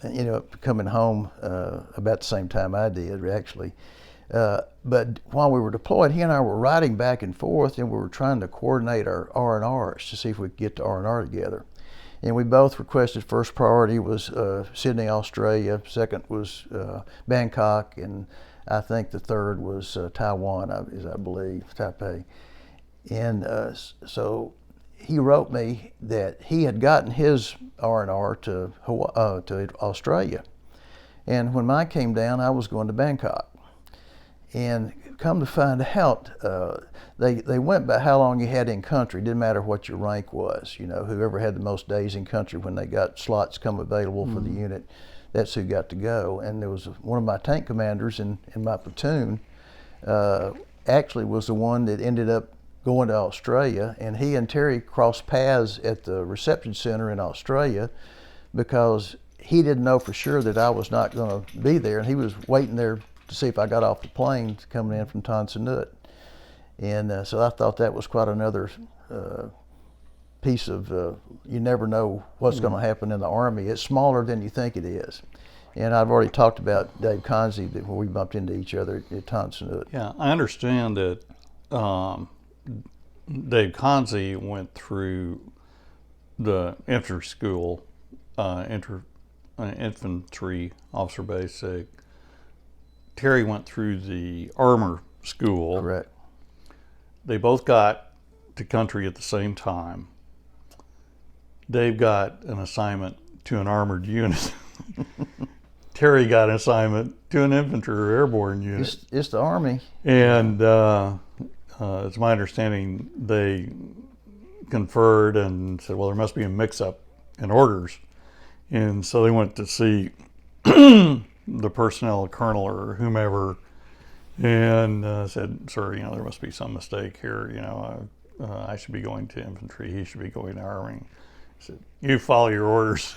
ended up coming home about the same time I did, actually. But while we were deployed, he and I were riding back and forth, and we were trying to coordinate our R&Rs to see if we could get to R&R together. And we both requested first priority was Sydney, Australia. Second was Bangkok, and I think the third was Taiwan, I believe, Taipei. And so he wrote me that he had gotten his R&R to Australia. And when mine came down, I was going to Bangkok. And come to find out, they went by how long you had in country. It didn't matter what your rank was. Whoever had the most days in country when they got slots come available for the unit, that's who got to go. And there was one of my tank commanders in my platoon actually was the one that ended up going to Australia. And he and Terry crossed paths at the reception center in Australia because he didn't know for sure that I was not going to be there. And he was waiting there to see if I got off the plane coming in from Tan Son Nhut. And so I thought that was quite another piece of, you never know what's going to happen in the Army. It's smaller than you think it is. And I've already talked about Dave Conzi, that when we bumped into each other at Tan Son Nhut. Yeah, I understand that Dave Conzi went through the infantry school, infantry officer basic. Terry went through the armor school. Correct. They both got to country at the same time. Dave got an assignment to an armored unit. Terry got an assignment to an infantry or airborne unit. It's the Army. And it's my understanding they conferred and said, well, there must be a mix-up in orders. And so they went to see the personnel colonel or whomever, and said, "Sir, there must be some mistake here. I should be going to infantry. He should be going to army." He said, "You follow your orders,"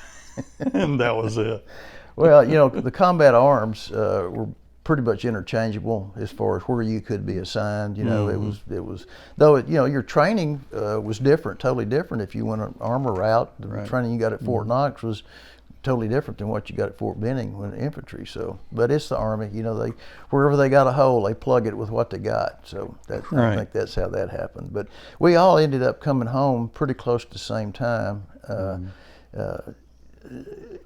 and that was it. Well, the combat arms were pretty much interchangeable as far as where you could be assigned. It was though your training was different, totally different. If you went an armor route, the training you got at Fort Knox was totally different than what you got at Fort Benning when infantry. So, but it's the Army. They wherever they got a hole, they plug it with what they got. So I think that's how that happened. But we all ended up coming home pretty close to the same time.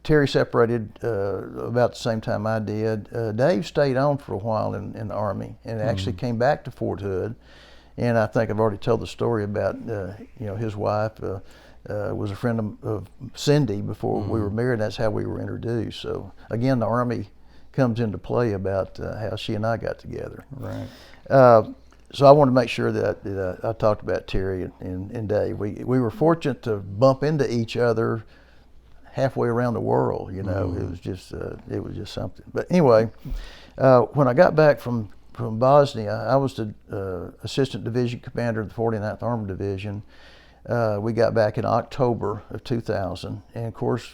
Terry separated about the same time I did. Dave stayed on for a while in the Army and actually came back to Fort Hood. And I think I've already told the story about his wife. Was a friend of Cindy before we were married. That's how we were introduced. So again, the Army comes into play about how she and I got together. Right. So I wanted to make sure that I talked about Terry and Dave. We were fortunate to bump into each other halfway around the world. It was just something. But anyway, when I got back from Bosnia, I was the assistant division commander of the 49th Armored Division. We got back in October of 2000, and of course,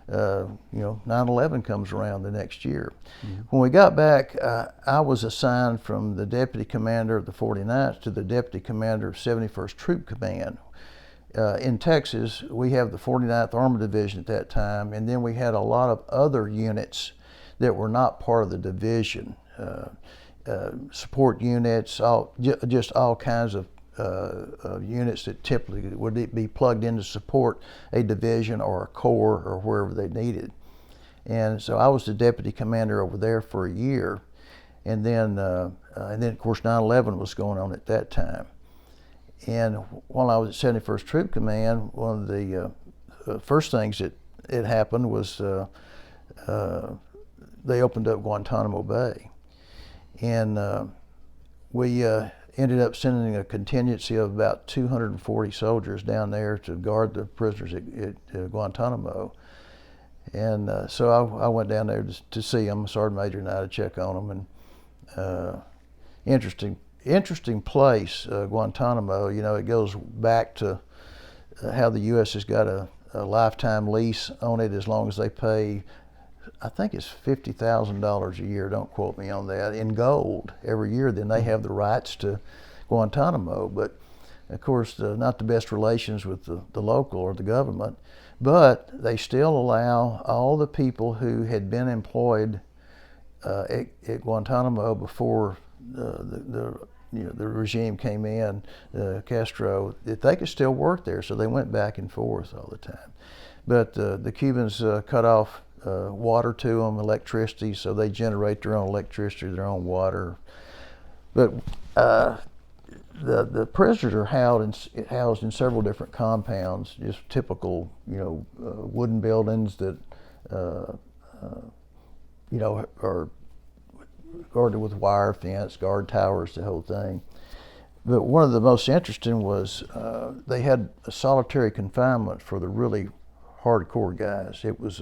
9/11 comes around the next year. When we got back, I was assigned from the deputy commander of the 49th to the deputy commander of 71st Troop Command. In Texas, we have the 49th Armored Division at that time, and then we had a lot of other units that were not part of the division. Support units, just all kinds of units that typically would be plugged in to support a division or a corps or wherever they needed. And so I was the deputy commander over there for a year, and then of course 9/11 was going on at that time. And while I was at 71st Troop Command, one of the first things that happened was they opened up Guantanamo Bay, and we ended up sending a contingency of about 240 soldiers down there to guard the prisoners at Guantanamo. And so I went down there to see them, Sergeant Major and I, to check on them. And interesting place, Guantanamo. It goes back to how the U.S. has got a lifetime lease on it as long as they pay, I think it's $50,000 a year, don't quote me on that, in gold every year. Then they have the rights to Guantanamo. But of course, not the best relations with the local or the government, but they still allow all the people who had been employed at Guantanamo before the regime came in, Castro, that they could still work there, so they went back and forth all the time. But the Cubans cut off water to them, electricity, so they generate their own electricity, their own water. But the prisoners are housed in several different compounds, just typical, wooden buildings that, are guarded with wire fence, guard towers, the whole thing. But one of the most interesting was they had a solitary confinement for the really hardcore guys. It was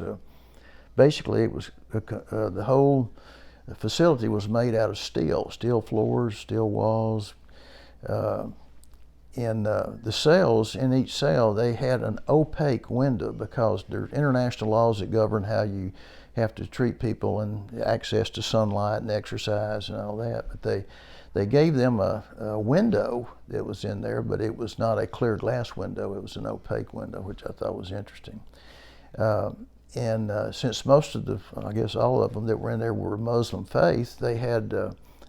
basically the whole facility was made out of steel floors, steel walls. In the cells, in each cell, they had an opaque window because there's international laws that govern how you have to treat people and access to sunlight and exercise and all that. But they gave them a window that was in there, but it was not a clear glass window. It was an opaque window, which I thought was interesting. And since most of I guess all of them that were in there were Muslim faith, they had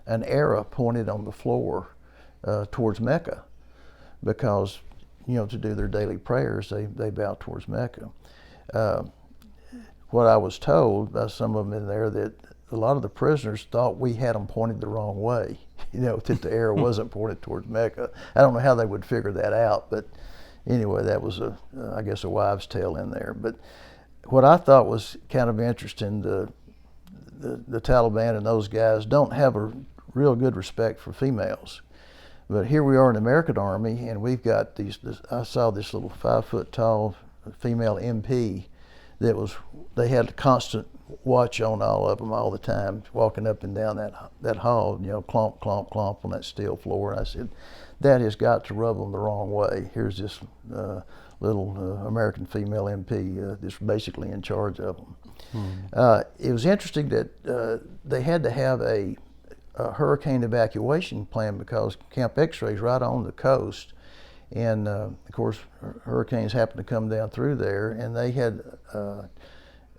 an arrow pointed on the floor towards Mecca, because to do their daily prayers they bow towards Mecca. What I was told by some of them in there, that a lot of the prisoners thought we had them pointed the wrong way, that the arrow wasn't pointed towards Mecca. I don't know how they would figure that out, but anyway, that was I guess a wives' tale in there. But what I thought was kind of interesting, the Taliban and those guys don't have a real good respect for females. But here we are in the American Army, and we've got I saw this little 5 foot tall female MP they had a constant watch on all of them all the time, walking up and down that hall, clomp, clomp, clomp on that steel floor. And I said, that has got to rub them the wrong way. Here's this little American female MP that's basically in charge of them. It was interesting that they had to have a hurricane evacuation plan because Camp X-Ray is right on the coast, and of course hurricanes happen to come down through there, and they had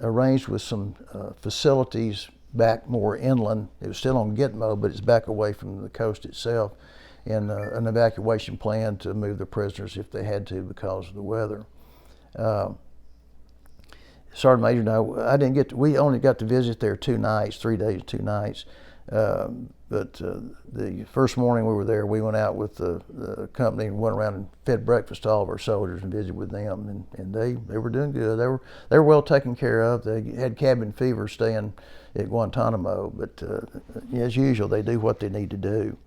arranged with some facilities back more inland. It was still on Gitmo, but it's back away from the coast itself, and an evacuation plan to move the prisoners if they had to because of the weather. Sergeant Major and we only got to visit there 2 nights, 3 days, 2 nights. But the first morning we were there, we went out with the company and went around and fed breakfast to all of our soldiers and visited with them, and they were doing good. They were well taken care of. They had cabin fever staying at Guantanamo, but as usual, they do what they need to do.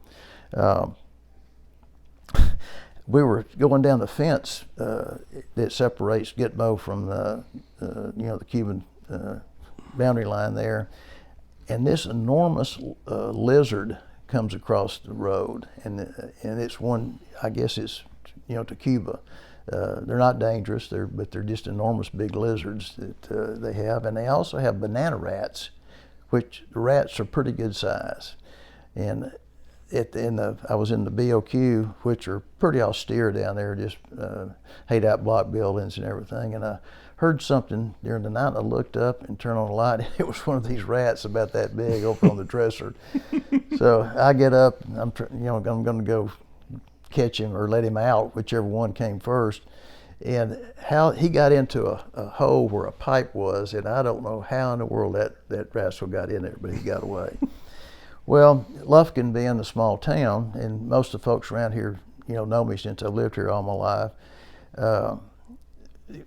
We were going down the fence that separates Gitmo from the Cuban boundary line there. And this enormous lizard comes across the road, and it's one, I guess it's, to Cuba. They're not dangerous, but they're just enormous big lizards that they have. And they also have banana rats, which the rats are pretty good size. And I was in the BOQ, which are pretty austere down there, just hayed-out block buildings and everything. And I heard something during the night, and I looked up and turned on the light, and it was one of these rats about that big over on the dresser. So I get up, and I'm going to go catch him or let him out, whichever one came first. And how he got into a hole where a pipe was, and I don't know how in the world that rascal got in there, but he got away. Well, Lufkin being a small town, and most of the folks around here, know me since I've lived here all my life,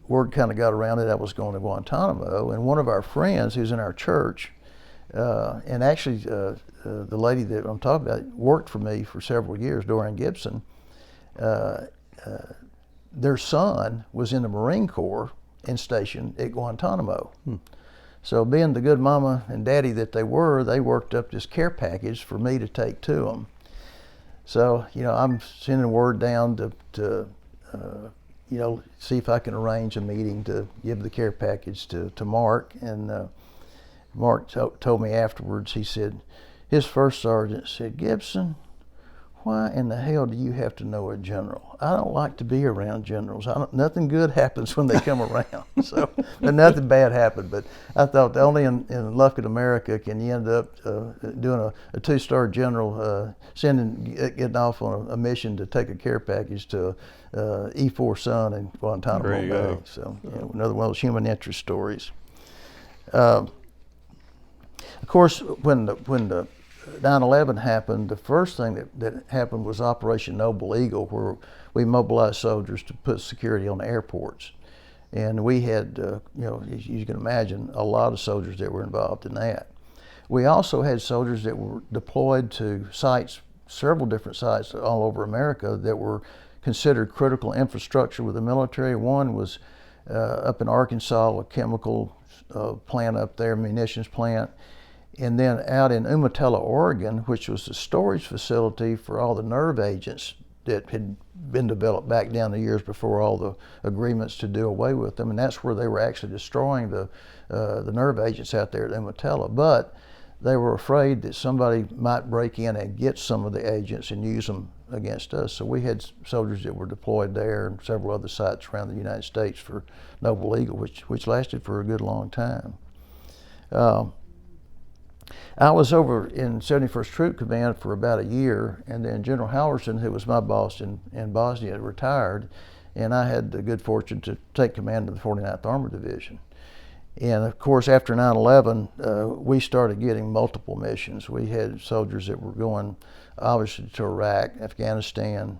word kind of got around that I was going to Guantanamo, and one of our friends who's in our church, and actually the lady that I'm talking about worked for me for several years, Dorian Gibson, their son was in the Marine Corps and stationed at Guantanamo. So being the good mama and daddy that they worked up this care package for me to take to them. So, I'm sending word down to see if I can arrange a meeting to give the care package to Mark. And Mark told me afterwards, he said, his first sergeant said, "Gibson, why in the hell do you have to know a general? I don't like to be around generals. Nothing good happens when they come around. So, but nothing bad happened. But I thought only in Lufkin, America, can you end up doing a two-star general getting off on a mission to take a care package to E4 Sun in Guantanamo Bay. So, another one of those human interest stories. Of course, when the 9/11 happened, the first thing that happened was Operation Noble Eagle, where we mobilized soldiers to put security on the airports. And we had, as you can imagine, a lot of soldiers that were involved in that. We also had soldiers that were deployed to sites, several different sites all over America that were considered critical infrastructure with the military. One was up in Arkansas, a chemical plant up there, munitions plant. And then out in Umatilla, Oregon, which was a storage facility for all the nerve agents that had been developed back down the years before all the agreements to do away with them. And that's where they were actually destroying the nerve agents out there at Umatilla. But they were afraid that somebody might break in and get some of the agents and use them against us. So we had soldiers that were deployed there and several other sites around the United States for Noble Eagle, which lasted for a good long time. I was over in 71st Troop Command for about a year, and then General Halverson, who was my boss in Bosnia, retired, and I had the good fortune to take command of the 49th Armored Division. And of course, after 9/11, we started getting multiple missions. We had soldiers that were going, obviously, to Iraq, Afghanistan,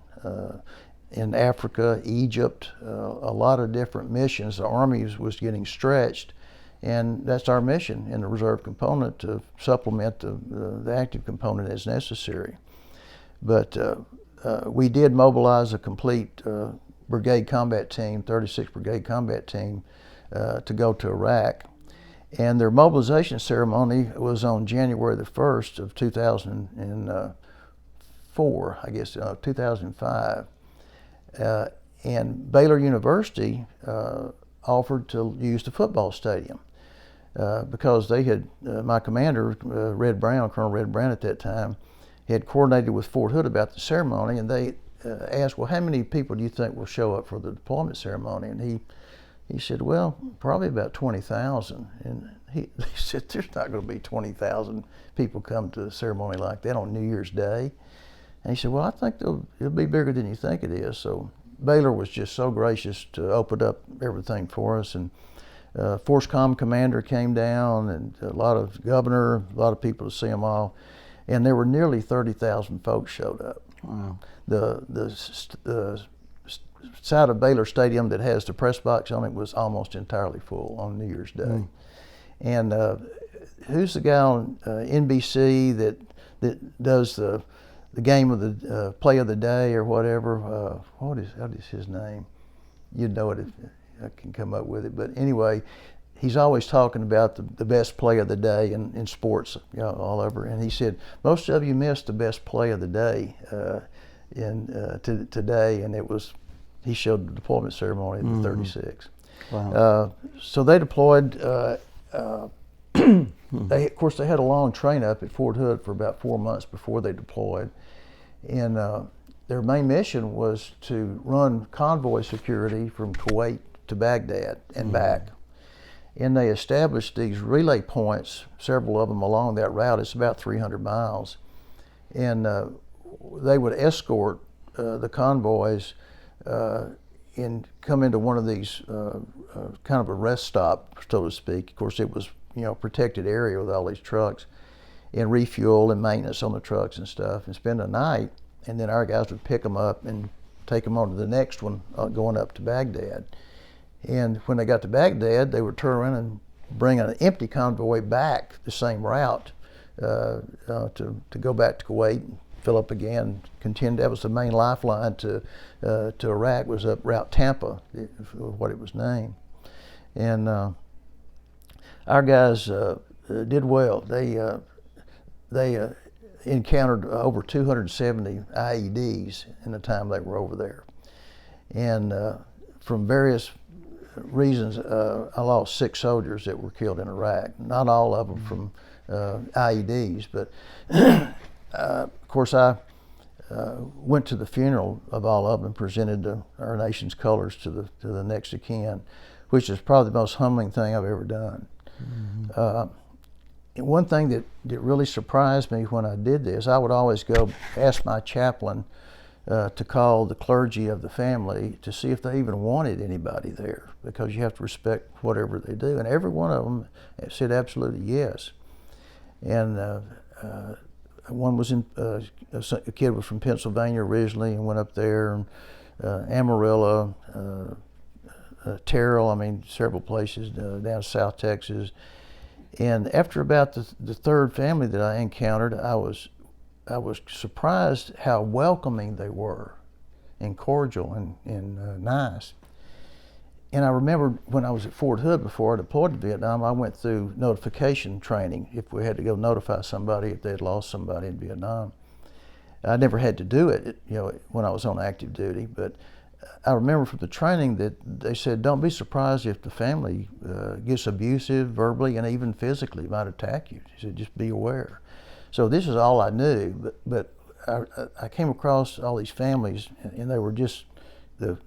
in Africa, Egypt, a lot of different missions. The Army was getting stretched. And that's our mission in the reserve component, to supplement the active component as necessary. But we did mobilize a complete brigade combat team, 36th Brigade Combat Team, to go to Iraq. And their mobilization ceremony was on January the 1st of 2004, I guess, 2005. And Baylor University offered to use the football stadium. Because they had, my commander, Colonel Red Brown at that time, had coordinated with Fort Hood about the ceremony, and they asked, well, how many people do you think will show up for the deployment ceremony? And he said, well, probably about 20,000. And he said, there's not going to be 20,000 people come to a ceremony like that on New Year's Day. And he said, well, I think it'll be bigger than you think it is. So Baylor was just so gracious to open up everything for us. And Force Com commander came down, and a lot of governor, a lot of people to see them all, and there were nearly 30,000 folks showed up. Wow. The side of Baylor Stadium that has the press box on it was almost entirely full on New Year's Day. And who's the guy on NBC that does the game of the play of the day or whatever? What is his name? You'd know it if I can come up with it. But anyway, he's always talking about the best play of the day in sports, all over. And he said, most of you missed the best play of the day today, and it was, he showed the deployment ceremony of the 36. Wow. So they deployed. Of course, they had a long train up at Fort Hood for about 4 months before they deployed. And their main mission was to run convoy security from Kuwait to Baghdad and back. And they established these relay points, several of them along that route. It's about 300 miles. And they would escort the convoys and come into one of these kind of a rest stop, so to speak. Of course, it was protected area with all these trucks, and refuel and maintenance on the trucks and stuff, and spend a night. And then our guys would pick them up and take them on to the next one, going up to Baghdad. And when they got to Baghdad, they would turn around and bring an empty convoy back the same route to go back to Kuwait and fill up again. Continue. That was the main lifeline to Iraq, was up Route Tampa, what it was named. And our guys did well. They encountered over 270 IEDs in the time they were over there. And from various reasons, I lost 6 soldiers that were killed in Iraq. Not all of them from IEDs, but of course I went to the funeral of all of them and presented our nation's colors to the next of kin, which is probably the most humbling thing I've ever done. One thing that really surprised me when I did this, I would always go ask my chaplain to call the clergy of the family to see if they even wanted anybody there, because you have to respect whatever they do. And every one of them said absolutely yes. And one was a kid was from Pennsylvania originally and went up there, and Amarillo, Terrell, I mean, several places down South Texas. And after about the third family that I encountered, I was surprised how welcoming they were, and cordial and nice. And I remember when I was at Fort Hood before I deployed to Vietnam, I went through notification training if we had to go notify somebody if they had lost somebody in Vietnam. I never had to do it, when I was on active duty, but I remember from the training that they said, don't be surprised if the family gets abusive verbally and even physically, might attack you. He said, just be aware. So this is all I knew, but I came across all these families, and they were just the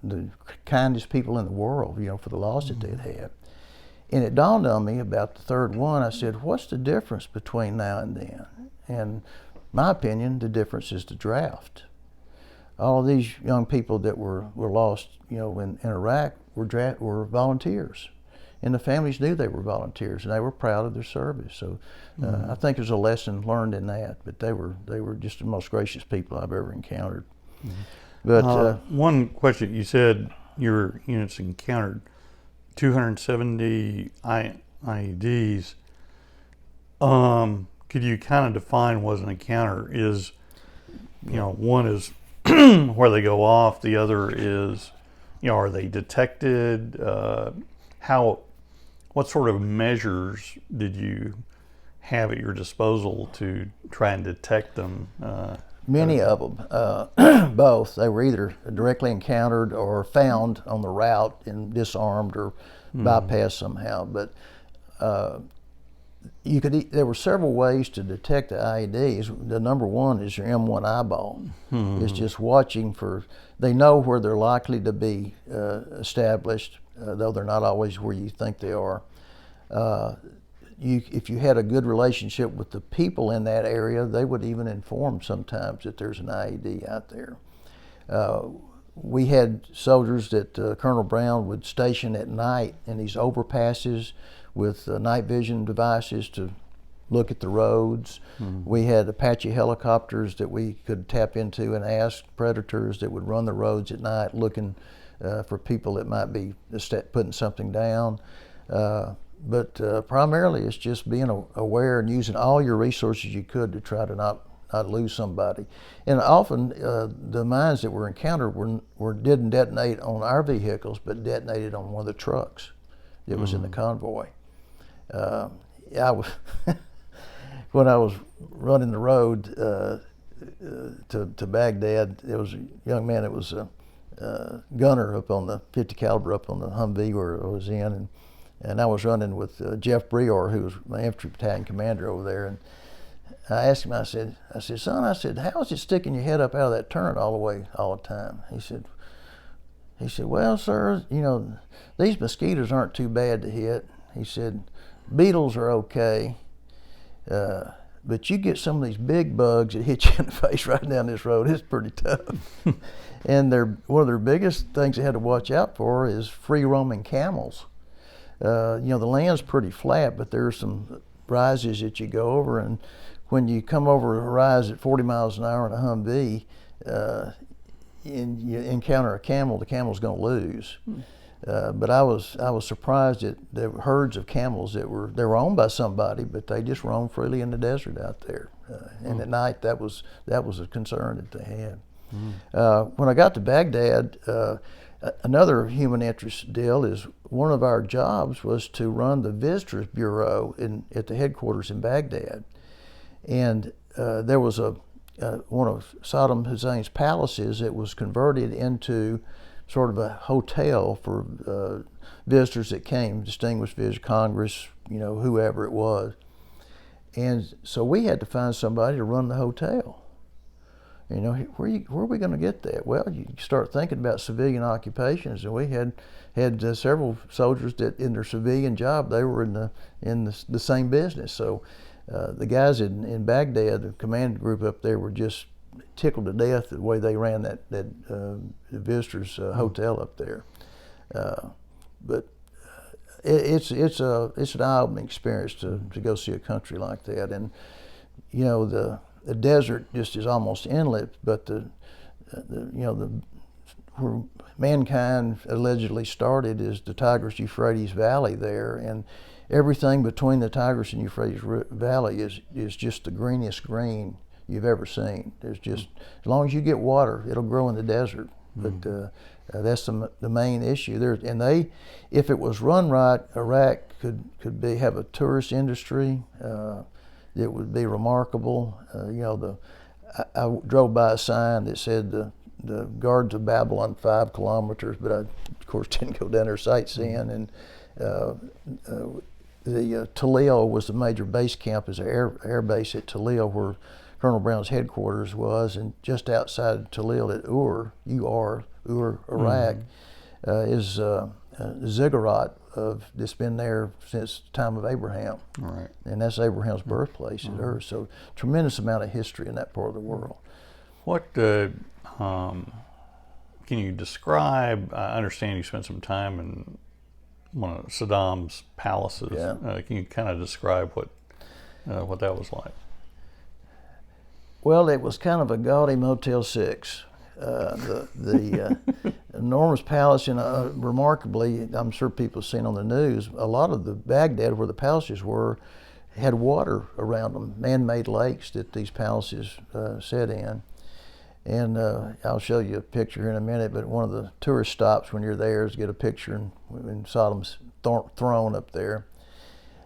kindest people in the world, for the loss that they'd had. And it dawned on me about the third one. I said, what's the difference between now and then? And my opinion, the difference is the draft. All of these young people that were lost, in Iraq were volunteers. And the families knew they were volunteers, and they were proud of their service. So I think there's a lesson learned in that. But they were just the most gracious people I've ever encountered. But one question, you said your units encountered 270 IEDs. Could you kind of define what an encounter is? One is where they go off. The other is, are they detected? What sort of measures did you have at your disposal to try and detect them? Many of them, both. They were either directly encountered or found on the route and disarmed or bypassed somehow. But there were several ways to detect the IEDs. The number one is your M1 eyeball. It's just watching for, they know where they're likely to be established, though they're not always where you think they are. If you had a good relationship with the people in that area, they would even inform sometimes that there's an IED out there. We had soldiers that Colonel Brown would station at night in these overpasses with night vision devices to look at the roads. We had Apache helicopters that we could tap into and ask predators that would run the roads at night looking for people that might be putting something down. But primarily it's just being aware and using all your resources you could to try to not lose somebody. And often the mines that were encountered didn't detonate on our vehicles, but detonated on one of the trucks that was in the convoy. When I was running the road to Baghdad, there was a young man that was a gunner up on the 50 caliber up on the Humvee where I was in, and I was running with Jeff Breor, who was my infantry battalion commander over there. And I asked him, I said, son, how is it sticking your head up out of that turret all the time? He said, well, sir, these mosquitoes aren't too bad to hit. He said, beetles are okay, but you get some of these big bugs that hit you in the face right down this road. It's pretty tough. And one of their biggest things they had to watch out for is free roaming camels. The land's pretty flat, but there's some rises that you go over, and when you come over a rise at 40 miles an hour in a Humvee, and you encounter a camel, the camel's going to lose. But I was surprised that there were herds of camels they were owned by somebody, but they just roam freely in the desert out there. And at night, that was a concern that they had. When I got to Baghdad, another human interest deal is one of our jobs was to run the visitors bureau at the headquarters in Baghdad, and there was one of Saddam Hussein's palaces that was converted into sort of a hotel for visitors that came, distinguished visitors, Congress, whoever it was. And so we had to find somebody to run the hotel. You know, where are we going to get that? Well, you start thinking about civilian occupations, and we had several soldiers that in their civilian job they were in the same business. So the guys in Baghdad, the command group up there, were just tickled to death the way they ran that visitors hotel up there. But it's an eye-opening experience to go see a country like that, and you know the desert just is almost endless. But where mankind allegedly started is the Tigris-Euphrates Valley there, and everything between the Tigris and Euphrates Valley is just the greenest green you've ever seen. There's just, as long as you get water, it'll grow in the desert. But that's the main issue there. And if it was run right, Iraq could have a tourist industry. It would be remarkable. I drove by a sign that said the Guards of Babylon 5 kilometers, but I of course didn't go down there sightseeing. And the Talil was the major base camp, as an air base at Talil, where Colonel Brown's headquarters was, and just outside Talil at Ur, Iraq, is a ziggurat that's been there since the time of Abraham. Right. And that's Abraham's birthplace at Ur. So tremendous amount of history in that part of the world. What can you describe? I understand you spent some time in one of Saddam's palaces. Yeah. Can you kind of describe what that was like? Well, it was kind of a gaudy Motel 6. The enormous palace, and remarkably, I'm sure people have seen on the news, a lot of the Baghdad, where the palaces were, had water around them, man-made lakes that these palaces set in. And I'll show you a picture here in a minute, but one of the tourist stops when you're there is to get a picture in Saddam's throne up there.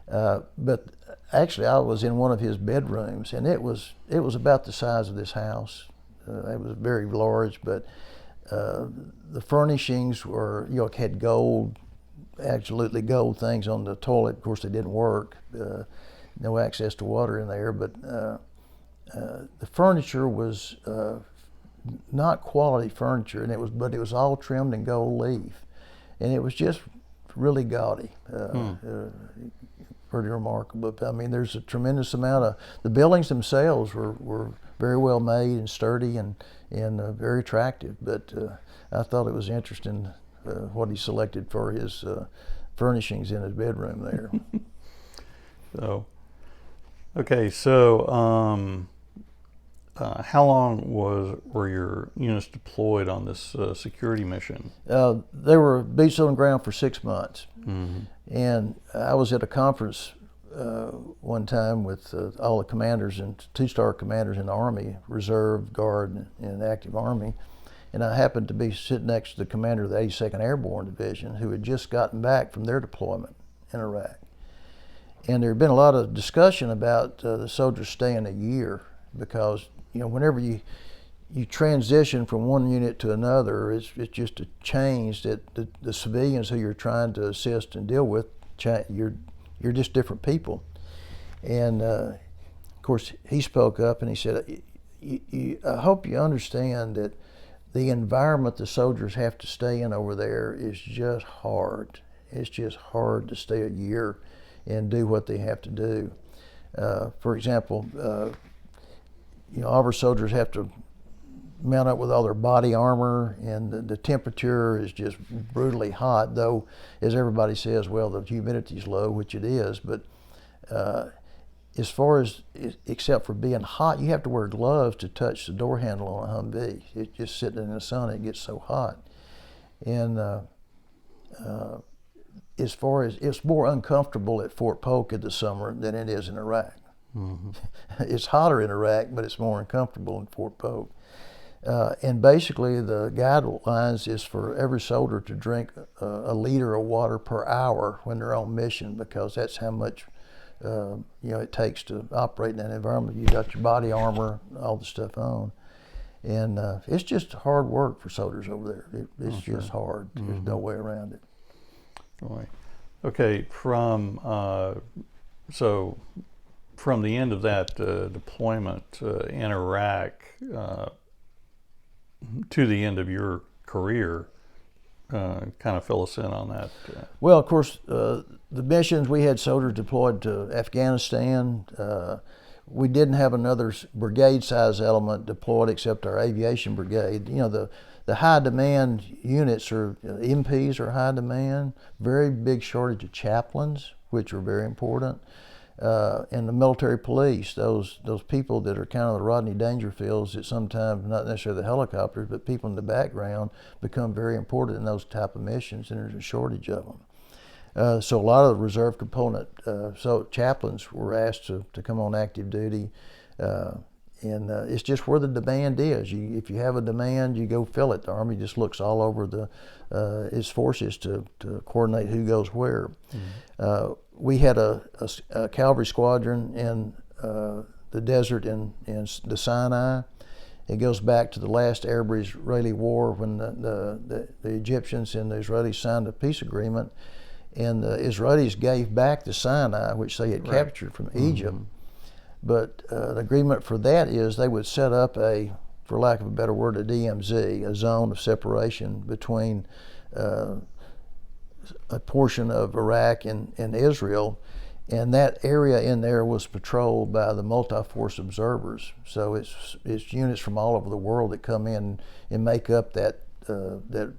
But actually, I was in one of his bedrooms, and it was about the size of this house. It was very large, but the furnishings were, had gold, absolutely gold things on the toilet. Of course, they didn't work. No access to water in there, but the furniture was not quality furniture, and it was all trimmed in gold leaf, and it was just really gaudy. Pretty remarkable. I mean, there's a tremendous amount of, the buildings themselves were very well made and sturdy and very attractive, but I thought it was interesting what he selected for his furnishings in his bedroom there. So how long were your units deployed on this security mission? They were boots on the ground for 6 months. And I was at a conference one time with all the commanders and two-star commanders in the Army, Reserve, Guard, and Active Army. And I happened to be sitting next to the commander of the 82nd Airborne Division, who had just gotten back from their deployment in Iraq. And there had been a lot of discussion about the soldiers staying a year, because whenever you transition from one unit to another, it's just a change that the civilians who you're trying to assist and deal with, you're just different people. And of course, he spoke up and he said, I hope you understand that the environment the soldiers have to stay in over there is just hard. It's just hard to stay a year and do what they have to do. For example, all of our soldiers have to mount up with all their body armor, and the temperature is just brutally hot, though, as everybody says, well, the humidity's low, which it is, but as far as, except for being hot, you have to wear gloves to touch the door handle on a Humvee. It's just sitting in the sun, it gets so hot. And as far as, it's more uncomfortable at Fort Polk in the summer than it is in Iraq. It's hotter in Iraq, but it's more uncomfortable in Fort Polk. And basically the guidelines is for every soldier to drink a liter of water per hour when they're on mission, because that's how much it takes to operate in that environment. You got your body armor, all the stuff on. And it's just hard work for soldiers over there. It's just hard. There's no way around it. Right. Okay, from the end of that deployment in Iraq, to the end of your career. Kind of fill us in on that. Well, of course, the missions, we had soldiers deployed to Afghanistan. We didn't have another brigade-size element deployed except our aviation brigade. You know, the high demand units are MPs are high demand. Very big shortage of chaplains, which are very important. And the military police, those people that are kind of the Rodney Dangerfields that sometimes, not necessarily the helicopters, but people in the background become very important in those type of missions, and there's a shortage of them. So a lot of the reserve component, so chaplains were asked to come on active duty. And it's just where the demand is. If you have a demand, you go fill it. The Army just looks all over its forces to coordinate who goes where. We had a cavalry squadron in the desert in the Sinai. It goes back to the last Arab-Israeli war when the Egyptians and the Israelis signed a peace agreement, and the Israelis gave back the Sinai, which they had captured from Egypt. But the agreement for that is they would set up for lack of a better word, a DMZ, a zone of separation between a portion of Iraq and Israel, and that area in there was patrolled by the multi-force observers. So it's units from all over the world that come in and make up that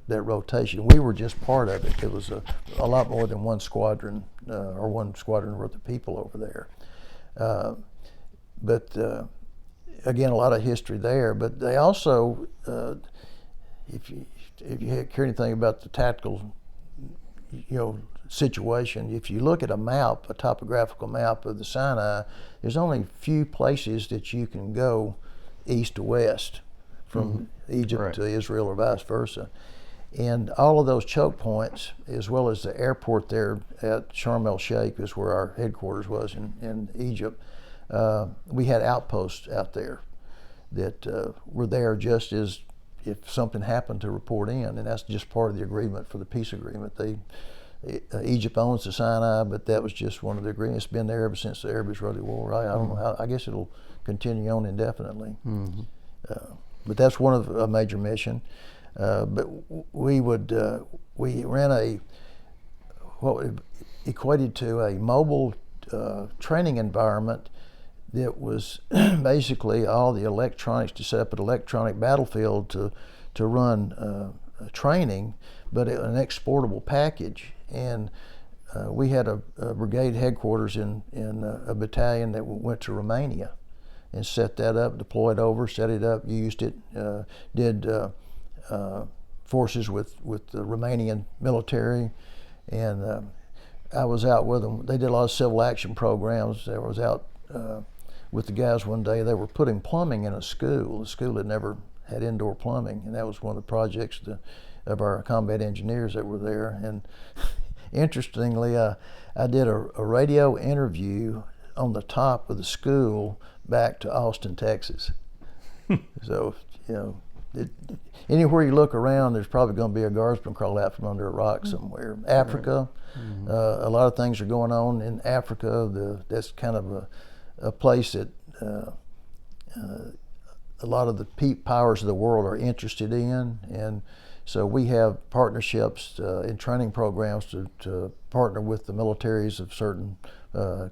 rotation. We were just part of it. It was a lot more than one squadron or one squadron worth of people over there. But again, a lot of history there. But they also, if you hear anything about the tactical, situation, if you look at a map, a topographical map of the Sinai, there's only a few places that you can go east to west from Egypt to Israel or vice versa. And all of those choke points, as well as the airport there at Sharm el Sheikh, is where our headquarters was in Egypt. We had outposts out there that were there just as if something happened to report in, and that's just part of the agreement for the peace agreement. Egypt owns the Sinai, but that was just one of the agreements. It's been there ever since the Arab-Israeli War. I don't know how. I guess it'll continue on indefinitely. But that's one of a major mission. But we ran what equated to a mobile training environment that was basically all the electronics to set up an electronic battlefield to run training, but an exportable package. And we had a brigade headquarters in a battalion that went to Romania and set that up, deployed over, set it up, used it, did forces with the Romanian military, and I was out with them. They did a lot of civil action programs. I was out with the guys one day. They were putting plumbing in a school. The school had never had indoor plumbing, and that was one of the projects of our combat engineers that were there. And interestingly, I did a radio interview on the top of the school back to Austin, Texas. So, anywhere you look around, there's probably going to be a guardsman crawl out from under a rock somewhere. Africa, a lot of things are going on in Africa. That's kind of a place that a lot of the powers of the world are interested in, and so we have partnerships in training programs to partner with the militaries of certain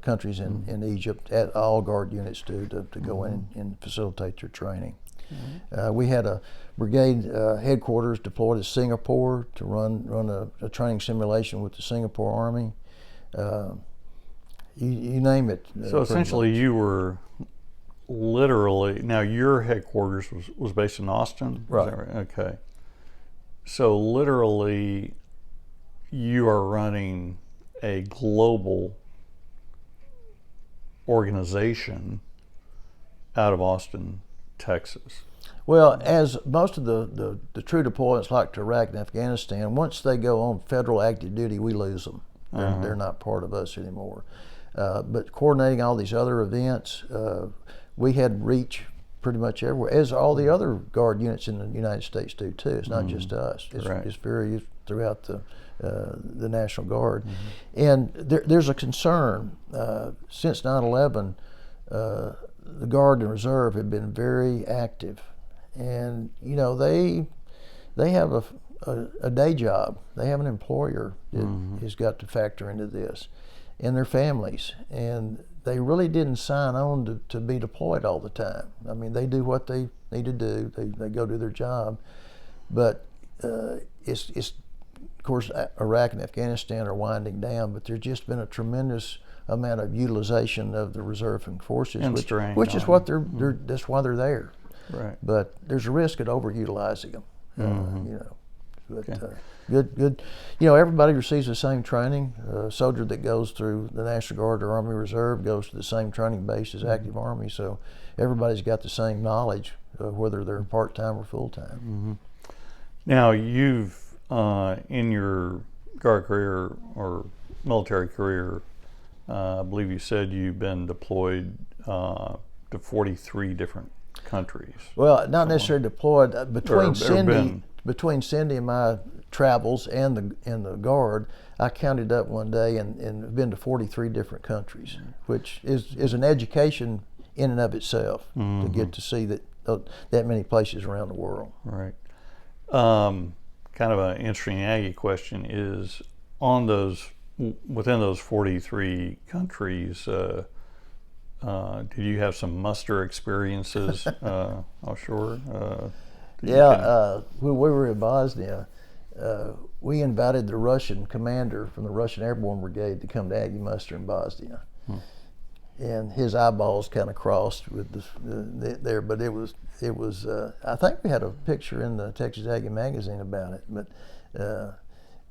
countries in Egypt. All guard units do to go in and facilitate their training. We had a brigade headquarters deployed to Singapore to run a training simulation with the Singapore Army. You name it. So essentially you were literally, now your headquarters was based in Austin? Right. Is that right? Okay. So literally you are running a global organization out of Austin, Texas. Well, as most of the true deployments like to Iraq and Afghanistan, once they go on federal active duty, we lose them. They're not part of us anymore. But coordinating all these other events, we had reach pretty much everywhere, as all the other guard units in the United States do too. It's not just us. It's very throughout the National Guard. And there's a concern. Since 9/11, the Guard and Reserve have been very active and you know they have a day job. They have an employer that has got to factor into this, and their families, and they really didn't sign on to be deployed all the time. I mean, they do what they need to do. They go do their job, but it's of course Iraq and Afghanistan are winding down, but there's just been a tremendous amount of utilization of the reserve and forces, which is what that's why they're there. Right. But there's a risk at overutilizing them. You know, but Okay. good. You know, everybody receives the same training. A soldier that goes through the National Guard or Army Reserve goes to the same training base as active Army, so everybody's got the same knowledge, whether they're part-time or full-time. Now, you've, in your Guard career or military career, I believe you said you've been deployed to 43 different countries. Well, not necessarily deployed. Between Cindy and my travels and the Guard, I counted up one day and been to 43 different countries, which is an education in and of itself to get to see that many places around the world. Right. Kind of an interesting Aggie question is, within those 43 countries, did you have some muster experiences offshore? When we were in Bosnia, we invited the Russian commander from the Russian Airborne Brigade to come to Aggie muster in Bosnia. And his eyeballs kind of crossed with there, but it was. I think we had a picture in the Texas Aggie magazine about it. But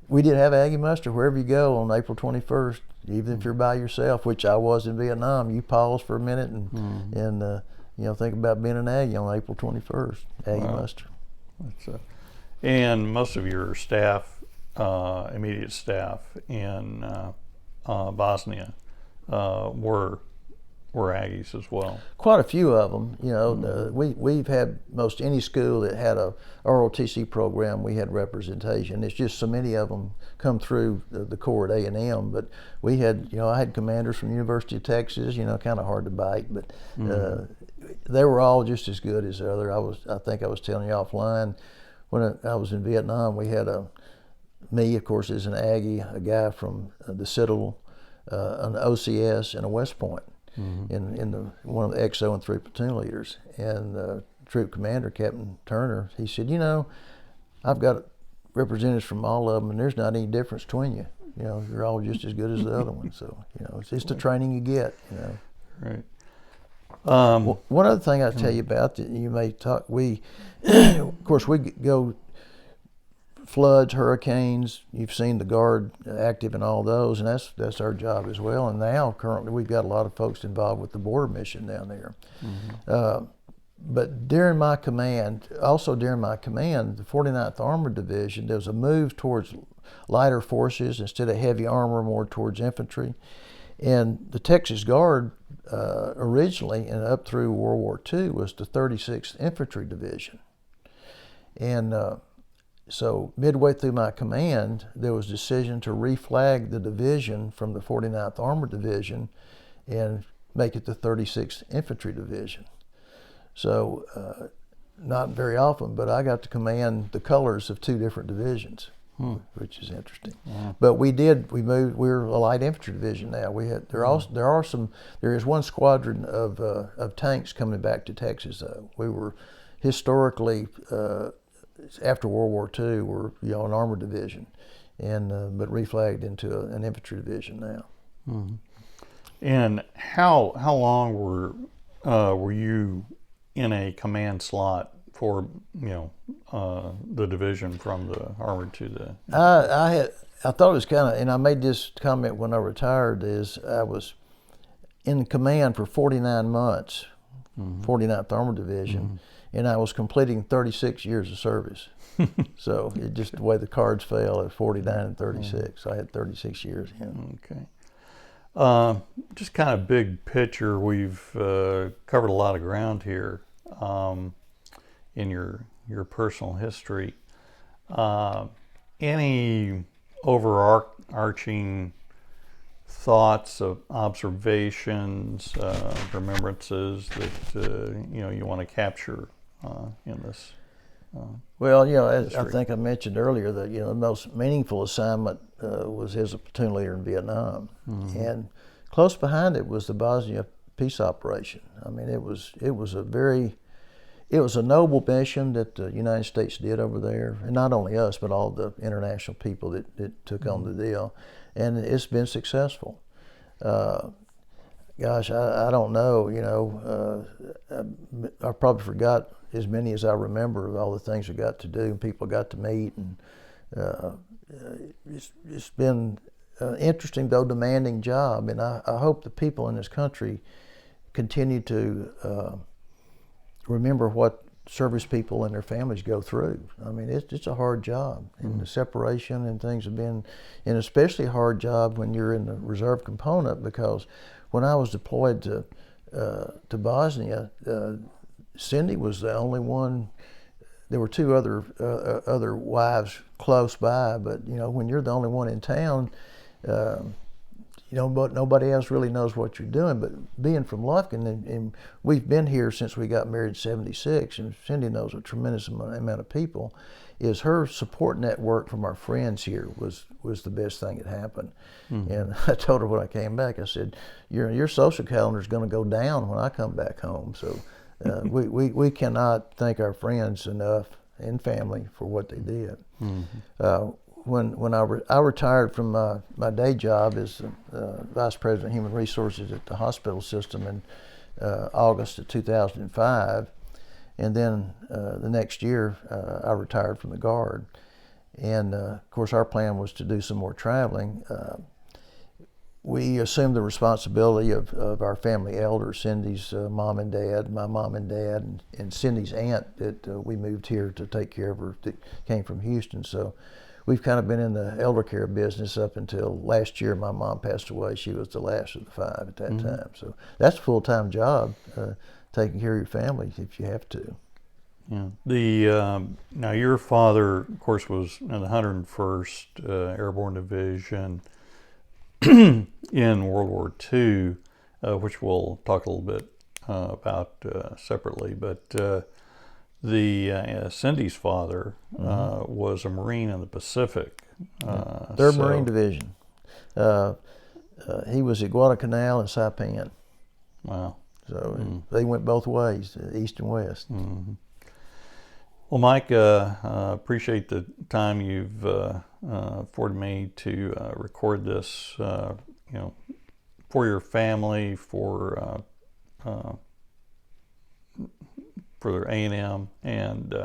we did have Aggie muster wherever you go on April 21st, even if you're by yourself, which I was in Vietnam. You pause for a minute and think about being an Aggie on April 21st. Aggie muster. And most of your staff, immediate staff in Bosnia, were Aggies as well. Quite a few of them. You know, we've had most any school that had a ROTC program. We had representation. It's just so many of them come through the Corps at A&M. But we had, I had commanders from University of Texas. Kind of hard to bite, but they were all just as good as the other. I think I was telling you offline when I was in Vietnam. We had me, of course, as an Aggie, a guy from the Citadel, an OCS, and a West Point. In one of the XO and 3 platoon leaders, and troop commander Captain Turner, he said, I've got representatives from all of them, and there's not any difference between you. You're all just as good as the other one. So it's just the training you get. Right. One other thing I'll tell you about that you may talk. Of course, we go floods, hurricanes. You've seen the Guard active in all those, and that's our job as well. And now, currently, we've got a lot of folks involved with the border mission down there. But during my command, the 49th Armored Division, there was a move towards lighter forces instead of heavy armor, more towards infantry. And the Texas Guard originally, and up through World War II, was the 36th Infantry Division. And so midway through my command, there was a decision to reflag the division from the 49th Armored Division and make it the 36th Infantry Division. So not very often, but I got to command the colors of 2 different divisions, which is interesting. But we moved. We're a light infantry division now. There is one squadron of tanks coming back to Texas though. We were historically after World War II, we're an armored division, and but reflagged into an infantry division now. And how long were you in a command slot for the division from the armored to the? I thought it was kind of, and I made this comment when I retired, is I was in command for 49 months, 49th Armored Division. And I was completing 36 years of service. So it just the way the cards fell at 49 and 36. I had 36 years. Okay. Just kind of big picture, we've covered a lot of ground here in your personal history. Any overarching thoughts of observations, remembrances that you want to capture in this? Well, as I District. think I mentioned earlier, that the most meaningful assignment was as a platoon leader in Vietnam, and close behind it was the Bosnia peace operation. I mean, it was a noble mission that the United States did over there, and not only us, but all the international people that took on the deal, and it's been successful. Gosh, I don't know. I probably forgot as many as I remember of all the things we got to do and people got to meet, and it's been an interesting though demanding job. And I hope the people in this country continue to remember what service people and their families go through. I mean, it's a hard job, and the separation and things have been, and especially a hard job when you're in the reserve component, because when I was deployed to Bosnia, Cindy was the only one. There were two other wives close by, but when you're the only one in town, but nobody else really knows what you're doing. But being from Lufkin, and we've been here since we got married in '76, and Cindy knows a tremendous amount of people, is her support network from our friends here was the best thing that happened. And I told her when I came back, I said, your social calendar is going to go down when I come back home. So we cannot thank our friends enough and family for what they did. When I retired from my day job as Vice President of Human Resources at the hospital system in August of 2005, and then the next year I retired from the Guard. And of course our plan was to do some more traveling. We assumed the responsibility of our family elders, Cindy's mom and dad, my mom and dad, and Cindy's aunt that we moved here to take care of her, that came from Houston. So we've kind of been in the elder care business up until last year. My mom passed away. She was the last of the five at that time. So that's a full-time job, taking care of your family if you have to. Yeah. Now your father, of course, was in the 101st Airborne Division in World War II, which we'll talk a little bit about separately. But Cindy's father was a Marine in the Pacific. 3rd Marine Division. He was at Guadalcanal and Saipan. Wow. So they went both ways, east and west. Well, Mike, appreciate the time you've afforded me to record this, for your family, for their A&M, and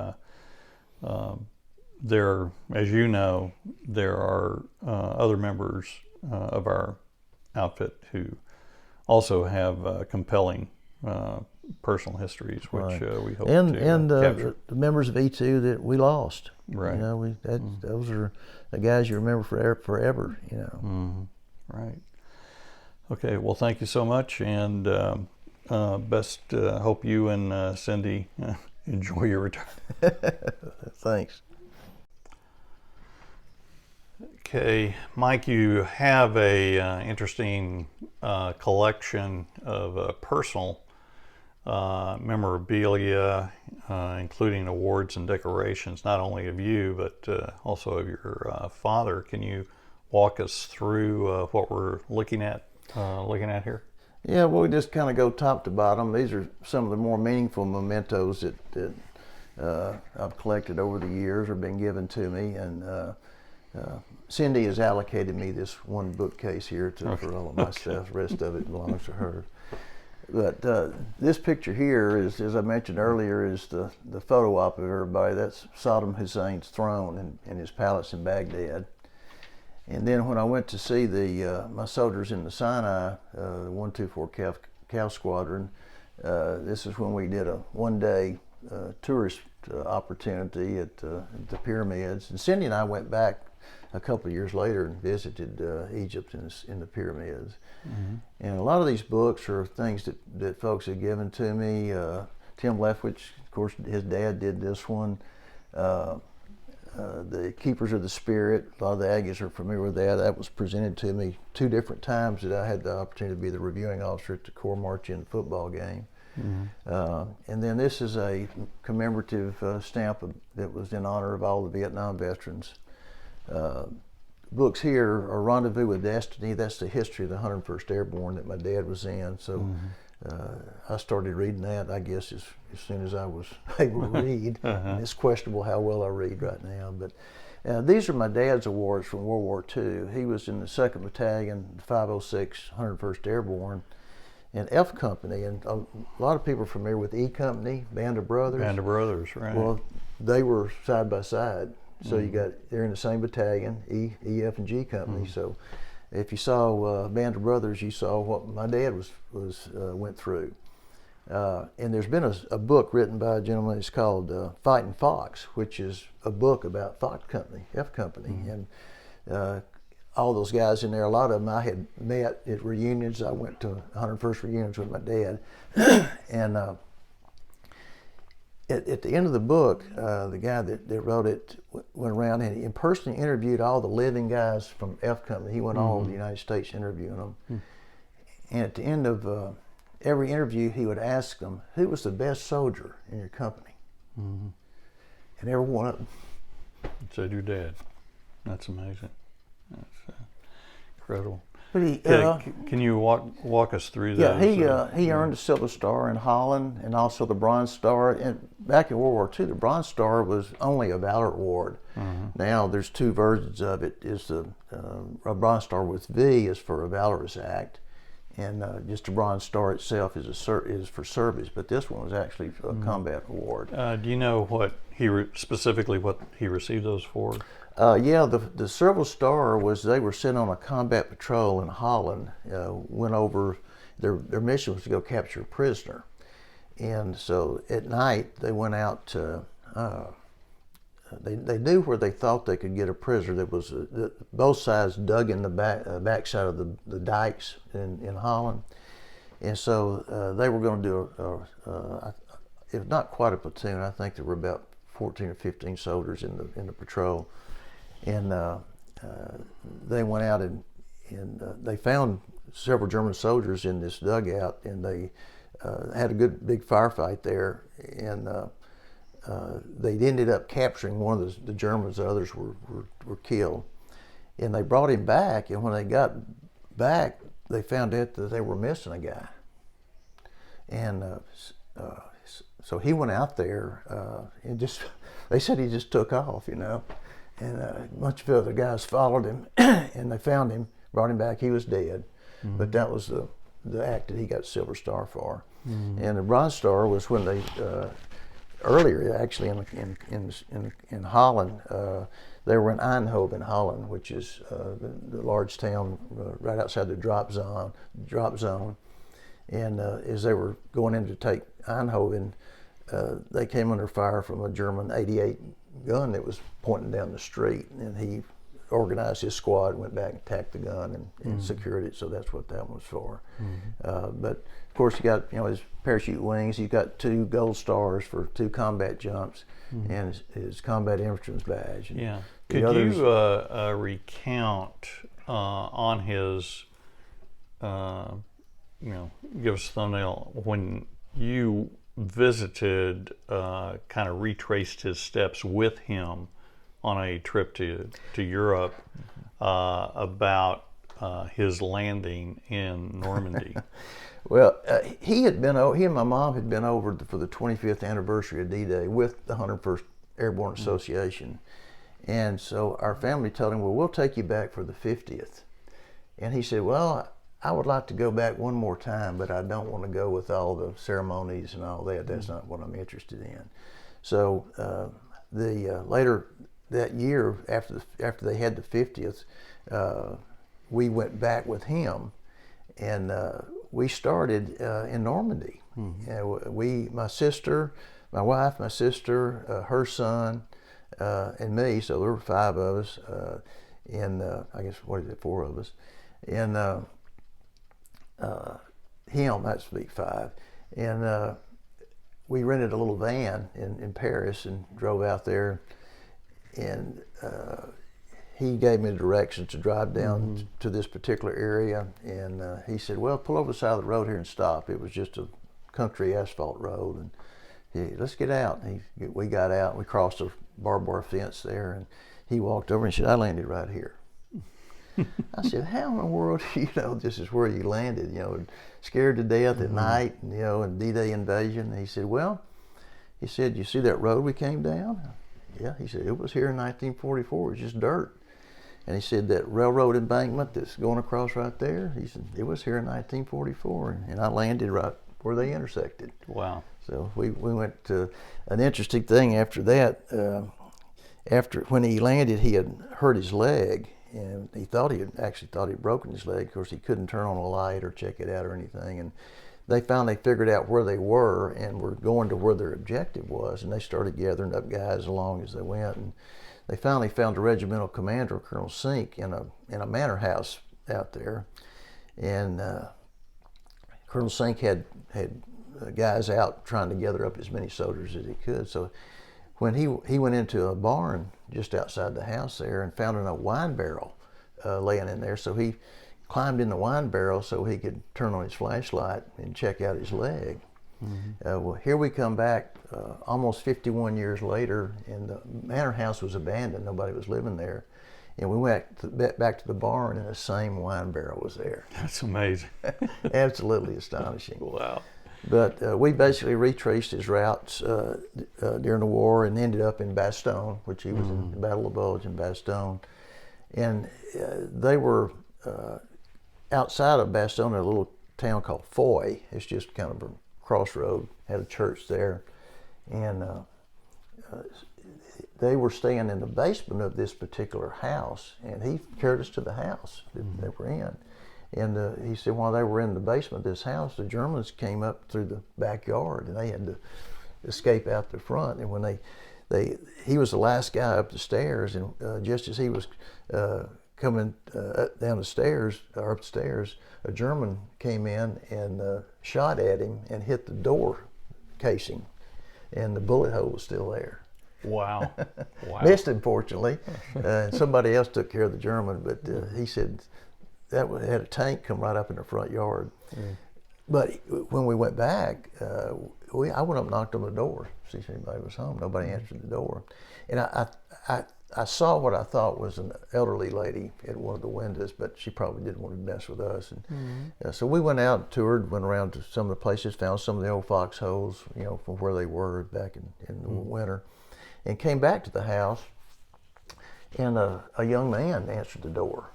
there, as you know, there are other members of our outfit who also have compelling personal histories, which we hope to capture. The members of E2 that we lost. Right. Those are the guys you remember forever. Right. Okay. Well, thank you so much, and best. Hope you and Cindy enjoy your retirement. Thanks. Okay, Mike, you have a interesting collection of personal memorabilia, including awards and decorations, not only of you, but also of your father. Can you walk us through what we're looking at here? Yeah, well, we just kind of go top to bottom. These are some of the more meaningful mementos that I've collected over the years or been given to me, and Cindy has allocated me this one bookcase here for all of my stuff. The rest of it belongs to her. But this picture here is, as I mentioned earlier, is the photo op of everybody. That's Saddam Hussein's throne in his palace in Baghdad. And then when I went to see my soldiers in the Sinai, the 124 Cow Squadron, this is when we did a one-day tourist opportunity at the pyramids. And Cindy and I went back a couple of years later and visited Egypt in the pyramids. And a lot of these books are things that folks have given to me. Tim Leftwich, of course, his dad did this one. The Keepers of the Spirit, a lot of the Aggies are familiar with that. That was presented to me 2 different times that I had the opportunity to be the reviewing officer at the Corps March-In football game. And then this is a commemorative stamp that was in honor of all the Vietnam veterans. Books here are Rendezvous with Destiny. That's the history of the 101st Airborne that my dad was in. So I started reading that, I guess, as soon as I was able to read. And it's questionable how well I read right now. But these are my dad's awards from World War II. He was in the 2nd Battalion, 506, 101st Airborne, and F Company. And a lot of people are familiar with E Company, Band of Brothers. Band of Brothers, right. Well, they were side by side. So they're in the same battalion, E, F, and G Company. So if you saw Band of Brothers, you saw what my dad went through. And there's been a book written by a gentleman. It's called Fighting Fox, which is a book about Fox Company, F Company, and all those guys in there. A lot of them I had met at reunions. I went to 101st reunions with my dad, and at the end of the book, the guy that wrote it went around and he personally interviewed all the living guys from F Company. He went all over the United States interviewing them. And at the end of every interview, he would ask them, who was the best soldier in your company? And every one of them said your dad. That's amazing. That's incredible. But he, can you walk us through that? Yeah, he earned the Silver Star in Holland and also the Bronze Star. And back in World War II, the Bronze Star was only a Valor Award. Now there's two versions of it. Is the a Bronze Star with V is for a valorous act, and just a Bronze Star itself is for service. But this one was actually a combat award. Do you know what specifically what he received those for? The Silver Star was they were sent on a combat patrol in Holland. Went over their mission was to go capture a prisoner, and so at night they went out to. They knew where they thought they could get a prisoner. That was both sides dug in the backside of the dikes in Holland, and so they were going to do if not quite a platoon. I think there were about 14 or 15 soldiers in the patrol. And they went out and they found several German soldiers in this dugout, and they had a good big firefight there, and they ended up capturing one of the Germans. The others were killed, and they brought him back. And when they got back, they found out that they were missing a guy, and so he went out there and they said he just took off, And a bunch of other guys followed him, and they found him, brought him back. He was dead, but that was the act that he got Silver Star for. And the Bronze Star was when they earlier actually in Holland. They were in Eindhoven, Holland, which is the large town right outside the drop zone. And as they were going in to take Eindhoven, they came under fire from a German 88 gun that was pointing down the street, and he organized his squad, went back and attacked the gun and secured it. So that's what that one was for. But of course, you got his parachute wings. You got 2 gold stars for 2 combat jumps, and his combat infantryman's badge. Yeah. Could you recount on his, give us a thumbnail when you visited, kind of retraced his steps with him on a trip to Europe, about his landing in Normandy? Well, he and my mom had been over for the 25th anniversary of D-Day with the 101st Airborne Association, and so our family told him, well, we'll take you back for the 50th, and he said, well, I would like to go back one more time, but I don't want to go with all the ceremonies and all that. That's not what I'm interested in. So later that year, after they had the 50th, we went back with him, and we started in Normandy. My sister, my wife, my sister, her son, and me. So there were 5 of us, and I guess 4 of us, and him, that's big 5, and we rented a little van in Paris and drove out there, and he gave me the directions to drive down to this particular area, and he said, well, pull over the side of the road here and stop. It was just a country asphalt road, and let's get out. We got out. We crossed a barbed wire fence there, and he walked over and said, I landed right here. I said, how in the world, this is where you landed, scared to death at night, and D-Day invasion. And he said, you see that road we came down? Yeah, he said, it was here in 1944. It was just dirt. And he said, that railroad embankment that's going across right there, he said, it was here in 1944. And I landed right where they intersected. Wow. So we went to an interesting thing after that. When he landed, he had hurt his leg, and he thought he had broken his leg. Of course, he couldn't turn on a light or check it out or anything. And they finally figured out where they were and were going to where their objective was. And they started gathering up guys along as they went. And they finally found a regimental commander, Colonel Sink, in a manor house out there. And Colonel Sink had guys out trying to gather up as many soldiers as he could. So when he went into a barn just outside the house there and found a wine barrel laying in there, so he climbed in the wine barrel so he could turn on his flashlight and check out his leg. Mm-hmm. Well, here we come back almost 51 years later, and the manor house was abandoned. Nobody was living there. And we went back to the barn, and the same wine barrel was there. That's amazing. Absolutely astonishing. Wow. But we basically retraced his routes during the war and ended up in Bastogne, which he was in the Battle of the Bulge in Bastogne. And they were outside of Bastogne in a little town called Foy. It's just kind of a crossroad, had a church there. And they were staying in the basement of this particular house, and he carried us to the house that they were in. And he said while they were in the basement of this house, the Germans came up through the backyard, and they had to escape out the front. And when he was the last guy up the stairs, and just as he was coming down the stairs, or upstairs, a German came in and shot at him and hit the door casing, and the bullet hole was still there. Wow. Wow. Missed him, fortunately. And somebody else took care of the German, but he said that had a tank come right up in the front yard. But when we went back, I went up and knocked on the door, see if anybody was home. Nobody answered the door. And I saw what I thought was an elderly lady at one of the windows, but she probably didn't want to mess with us. And so we went out and toured, went around to some of the places, found some of the old foxholes, from where they were back in the winter, and came back to the house, and a young man answered the door.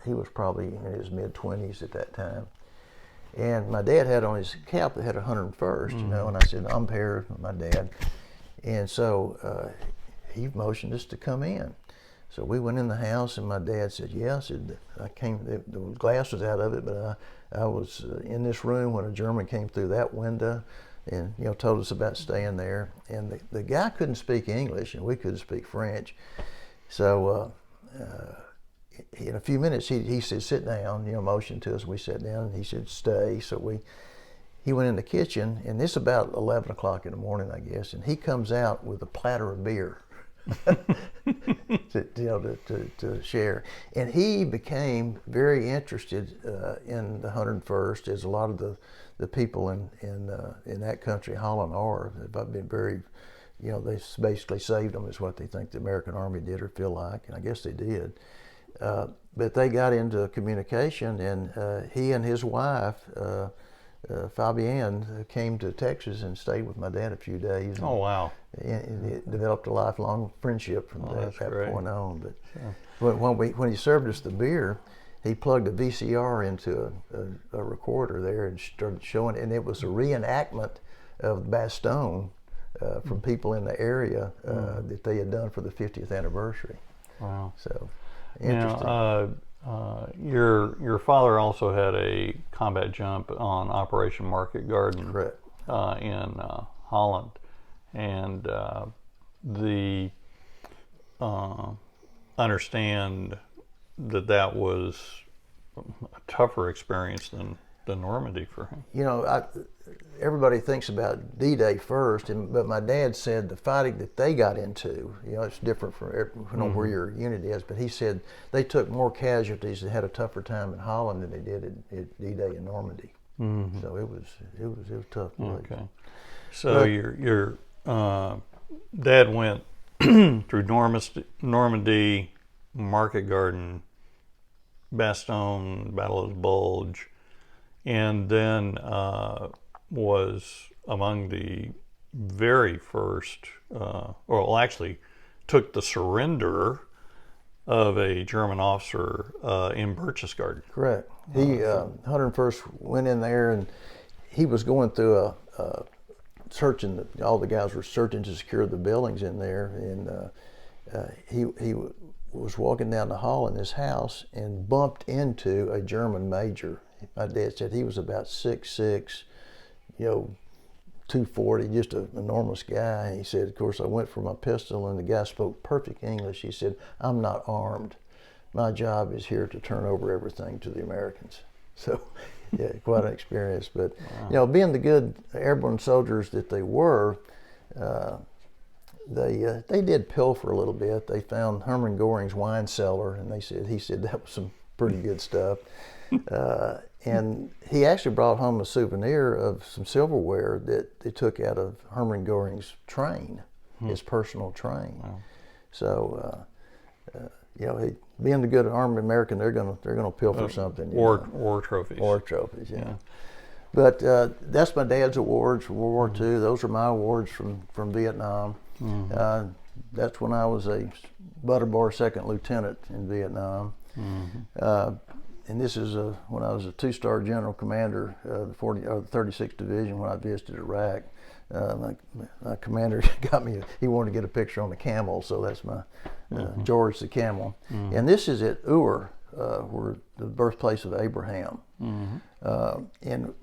He was probably in his mid-20s at that time. And my dad had on his cap that had 101st, and I said, I'm here, my dad. And so he motioned us to come in. So we went in the house, and my dad said, I said, the glass was out of it, but I was in this room when a German came through that window and, told us about staying there. And the guy couldn't speak English, and we couldn't speak French. So in a few minutes, he said, sit down, motioned to us. We sat down, and he said, stay. So he went in the kitchen, and it's about 11 o'clock in the morning, I guess, and he comes out with a platter of beer to share. And he became very interested in the 101st, as a lot of the people in that country, Holland, are. They've been very, they basically saved them, is what they think the American Army did or feel like, and I guess they did. But they got into communication, and he and his wife, Fabienne, came to Texas and stayed with my dad a few days. Oh, wow. And it developed a lifelong friendship from that point on. But Yeah. when he served us the beer, he plugged a VCR into a recorder there and started showing, and it was a reenactment of Bastogne from people in the area that they had done for the 50th anniversary. Wow. So, interesting. Now, your father also had a combat jump on Operation Market Garden. Correct. In Holland, and understand that was a tougher experience than Normandy for him. Everybody thinks about D-Day first, but my dad said the fighting that they got into, it's different from where your unit is, but he said they took more casualties and had a tougher time in Holland than they did at D-Day in Normandy. Mm-hmm. So it was a tough place. Okay. So your dad went through Normandy, Market Garden, Bastogne, Battle of the Bulge, and then was among the very first, or actually took the surrender of a German officer in Berchtesgaden. Correct. He 101st went in there, and he was going through a searching. All the guys were searching to secure the buildings in there, and he was walking down the hall in his house and bumped into a German major. My dad said he was about 6'6", 240, just an enormous guy. And he said, of course, I went for my pistol, and the guy spoke perfect English. He said, "I'm not armed. My job is here to turn over everything to the Americans." So, yeah, quite an experience. But, being the good airborne soldiers that they were, they did pilfer a little bit. They found Hermann Göring's wine cellar, and he said that was some pretty good stuff. And he actually brought home a souvenir of some silverware that they took out of Hermann Göring's train, his personal train. Wow. So, being the good Army American, they're gonna pilfer something. War trophies. War trophies, yeah. But that's my dad's awards from World War II. Those are my awards from Vietnam. Mm-hmm. That's when I was a Butterbar second lieutenant in Vietnam. Mm-hmm. And this is when I was a 2-star general commander of the 36th Division when I visited Iraq. My commander got me, he wanted to get a picture on the camel, so that's my George the camel. Mm-hmm. And this is at Ur, where the birthplace of Abraham. Mm-hmm. And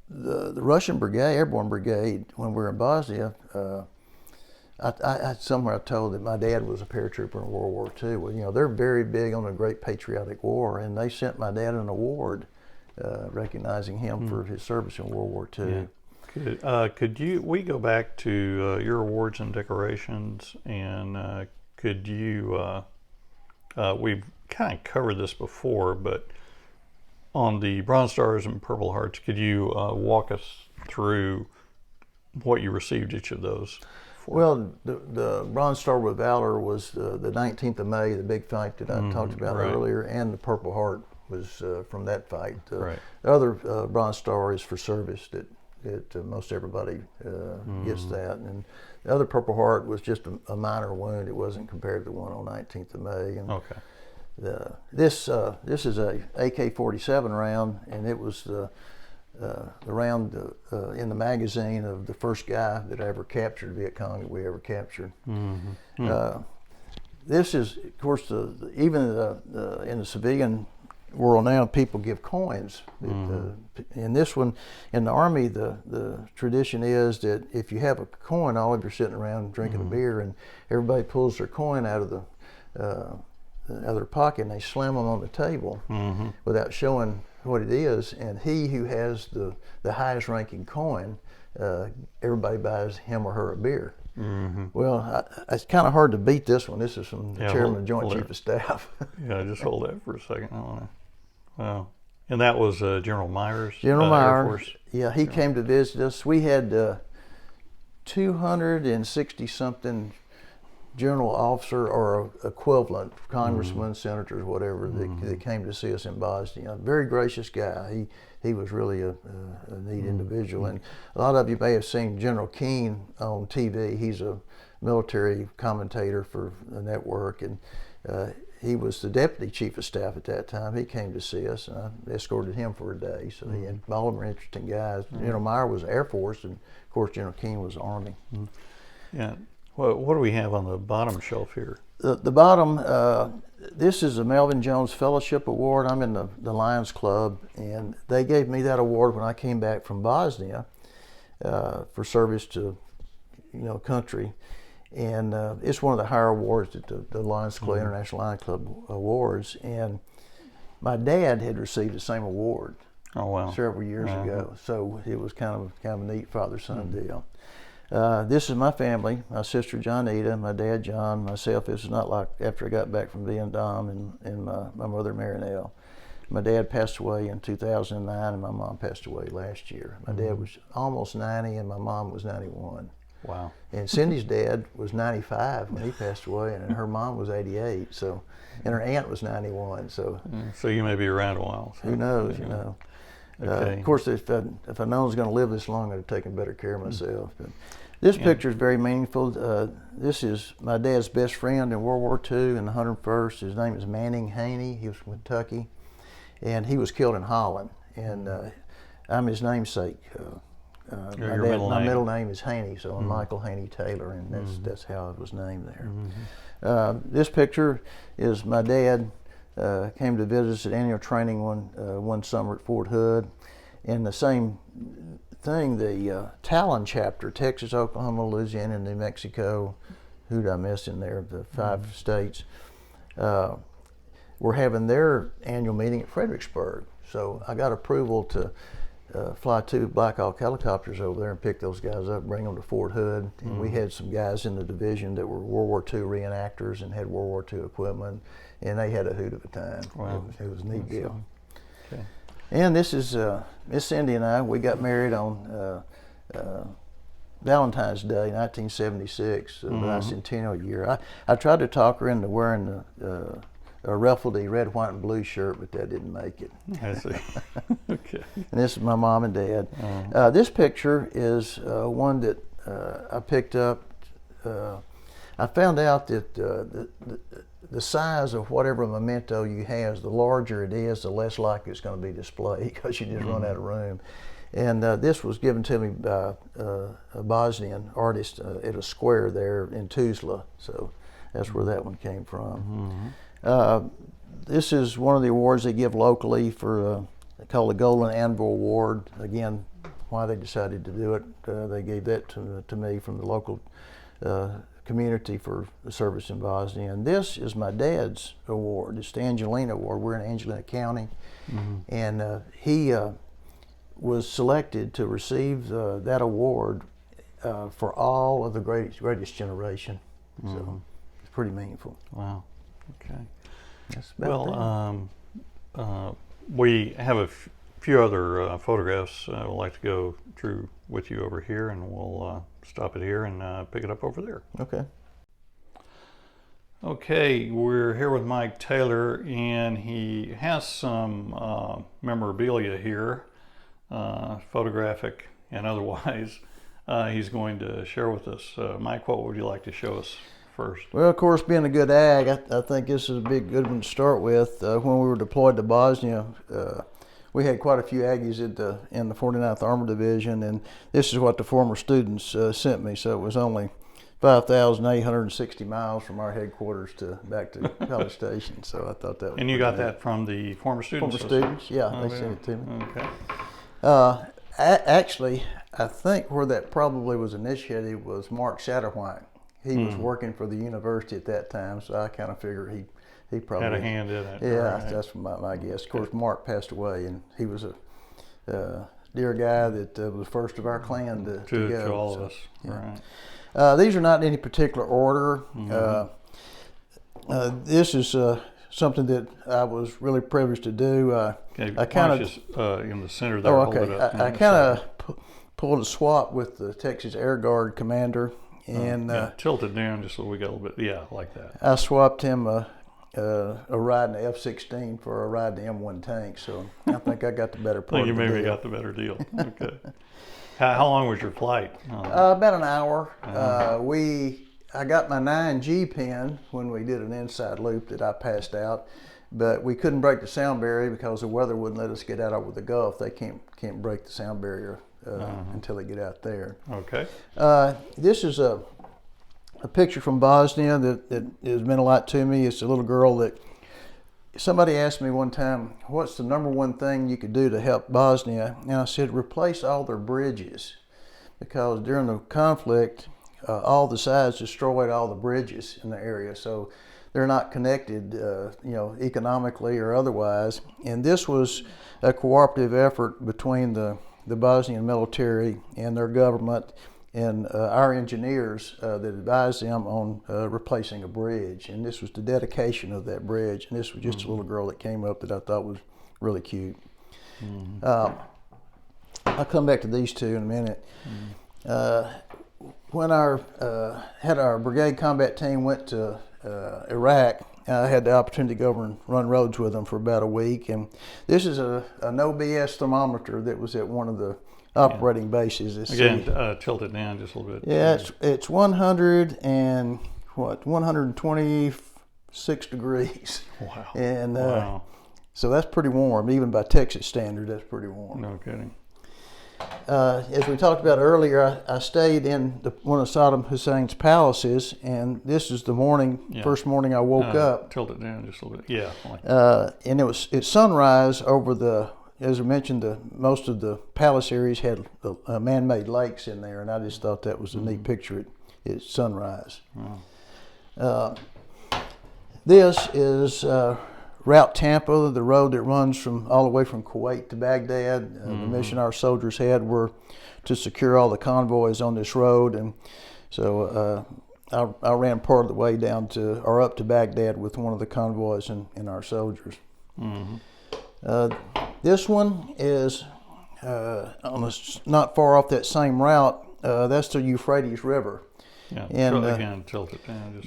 the Russian brigade, airborne brigade, when we were in Bosnia, somewhere I told that my dad was a paratrooper in World War II. Well, they're very big on the Great Patriotic War, and they sent my dad an award recognizing him for his service in World War II. Yeah. Could we go back to your awards and decorations, and could you, we've kind of covered this before, but on the Bronze Stars and Purple Hearts, could you walk us through what you received each of those? Well, the Bronze Star with Valor was the 19th of May, the big fight that I talked about earlier, and the Purple Heart was from that fight. The other Bronze Star is for service that most everybody gets that. And the other Purple Heart was just a minor wound. It wasn't compared to the one on 19th of May. And this is a AK-47 round, and it was the round in the magazine of the first guy that I ever captured, Viet Cong, that we ever captured. Mm-hmm. This is, of course, even in the civilian world now, people give coins. In this one, in the Army, the tradition is that if you have a coin, all of you are sitting around drinking a beer, and everybody pulls their coin out of their pocket, and they slam them on the table without showing what it is, and he who has the highest ranking coin, everybody buys him or her a beer. Mm-hmm. Well, it's kind of hard to beat this one. This is from the chairman of Joint Chief of Staff. Yeah, just hold that for a second. Wow. And that was General Myers? General Myers. Yeah, he came to visit us. We had 260-something general officer or equivalent, congressmen, senators, whatever, that came to see us in Bosnia. Very gracious guy. He was really a neat individual. And a lot of you may have seen General Keane on TV. He's a military commentator for the network, and he was the deputy chief of staff at that time. He came to see us, and I escorted him for a day. So he and all of them were interesting guys. General Meyer was Air Force, and of course General Keane was Army. Yeah. Well, what do we have on the bottom shelf here? The bottom, this is a Melvin Jones Fellowship Award. I'm in the Lions Club, and they gave me that award when I came back from Bosnia for service to, country. And it's one of the higher awards at the Lions Club, International Lions Club Awards. And my dad had received the same award several years ago. So it was kind of a neat father-son deal. This is my family, my sister Johnita, my dad John, myself. This is not like after I got back from Vietnam, and my mother Marinelle. My dad passed away in 2009, and my mom passed away last year. My dad was almost 90, and my mom was 91. Wow. And Cindy's dad was 95 when he passed away, and her mom was 88. So, and her aunt was 91. So, so you may be around a while. So. Who knows? You know. Okay. Of course, if I known I was going to live this long, I'd have taken better care of myself. But this picture is very meaningful. This is my dad's best friend in World War II in the 101st. His name is Manning Haney. He was from Kentucky, and he was killed in Holland. And I'm his namesake. My middle name is Haney, so I'm Michael Haney Taylor, and that's how I was named there. This picture is my dad came to visit us at annual training one summer at Fort Hood, and the same thing, the Talon chapter, Texas, Oklahoma, Louisiana, and New Mexico, who did I miss in there, the 5 states, were having their annual meeting at Fredericksburg. So I got approval to fly 2 Black Hawk helicopters over there and pick those guys up, bring them to Fort Hood. And we had some guys in the division that were World War II reenactors and had World War II equipment, and they had a hoot of a time. Wow. It was a neat deal. Okay. And this is Miss Cindy and I. We got married on Valentine's Day, 1976, the bicentennial year. I tried to talk her into wearing a Ruffledy red, white, and blue shirt, but that didn't make it. I see. Okay. And this is my mom and dad. This picture is one that I picked up. I found out that the size of whatever memento you have, the larger it is, the less likely it's going to be displayed because you just run out of room. And this was given to me by a Bosnian artist at a square there in Tuzla. So that's where that one came from. This is one of the awards they give locally for, they call the Golden Anvil Award. Again, why they decided to do it, they gave that to me from the local community for the service in Bosnia. And this is my dad's award. It's the Angelina Award. We're in Angelina County. And he was selected to receive that award for all of the greatest generation. So it's pretty meaningful. Wow. Okay. That's about we have a few other photographs I would like to go through with you over here, and we'll stop it here and pick it up over there. Okay. Okay, we're here with Mike Taylor, and he has some memorabilia here, photographic and otherwise, he's going to share with us. Mike, what would you like to show us first? Well, of course, being a good ag, I think this is a good one to start with. When we were deployed to Bosnia, we had quite a few Aggies in the 49th Armored Division, and this is what the former students sent me. So it was only 5,860 miles from our headquarters back to College Station. So I thought that was. And you got that from the former students? Former students, yeah, they sent it to me. Okay. Actually, I think where that probably was initiated was Mark Satterwhite. He was working for the university at that time, so I kind of figured he probably had a hand in it. Yeah, right. that's my guess. Of course, Mark passed away, and he was a dear guy that was first of our clan to go. To all so, of us, yeah. right. These are not in any particular order. This is something that I was really privileged to do. Okay, I kind of in the center there. Oh, hold okay. it up I kind of pulled a swap with the Texas Air Guard commander, and tilt it down just so we got a little bit. Yeah, like that. I swapped him a ride in the F-16 for a ride in the M1 tank. So I think I got the better part. You of the maybe deal. got the better deal. Okay. How long was your flight? About an hour. I got my 9G pin when we did an inside loop that I passed out, but we couldn't break the sound barrier because the weather wouldn't let us get out over the Gulf. They can't break the sound barrier until they get out there. Okay. This is a picture from Bosnia that has meant a lot to me. It's a little girl that somebody asked me one time, what's the number one thing you could do to help Bosnia? And I said, replace all their bridges, because during the conflict, all the sides destroyed all the bridges in the area. So they're not connected, economically or otherwise. And this was a cooperative effort between the Bosnian military and their government and our engineers that advised them on replacing a bridge. And this was the dedication of that bridge. And this was just a little girl that came up that I thought was really cute. Mm-hmm. I'll come back to these two in a minute. When had our brigade combat team went to Iraq, I had the opportunity to go over and run roads with them for about a week. And this is a no BS thermometer that was at one of the operating bases. Again, tilt it down just a little bit. Yeah, it's 126 degrees. Wow. And wow. So that's pretty warm, even by Texas standard. That's pretty warm. No kidding. As we talked about earlier, I stayed in one of Saddam Hussein's palaces, and this is the first morning I woke up. Tilt it down just a little bit. Yeah. And it's sunrise over as I mentioned, most of the palace areas had man-made lakes in there, and I just thought that was a neat picture. It's sunrise. Wow. This is Route Tampa, the road that runs all the way from Kuwait to Baghdad. The mission our soldiers had were to secure all the convoys on this road, and so I ran part of the way up to Baghdad with one of the convoys and our soldiers. Mm-hmm. This one is not far off that same route. That's the Euphrates River. Yeah. And again, tilt it down.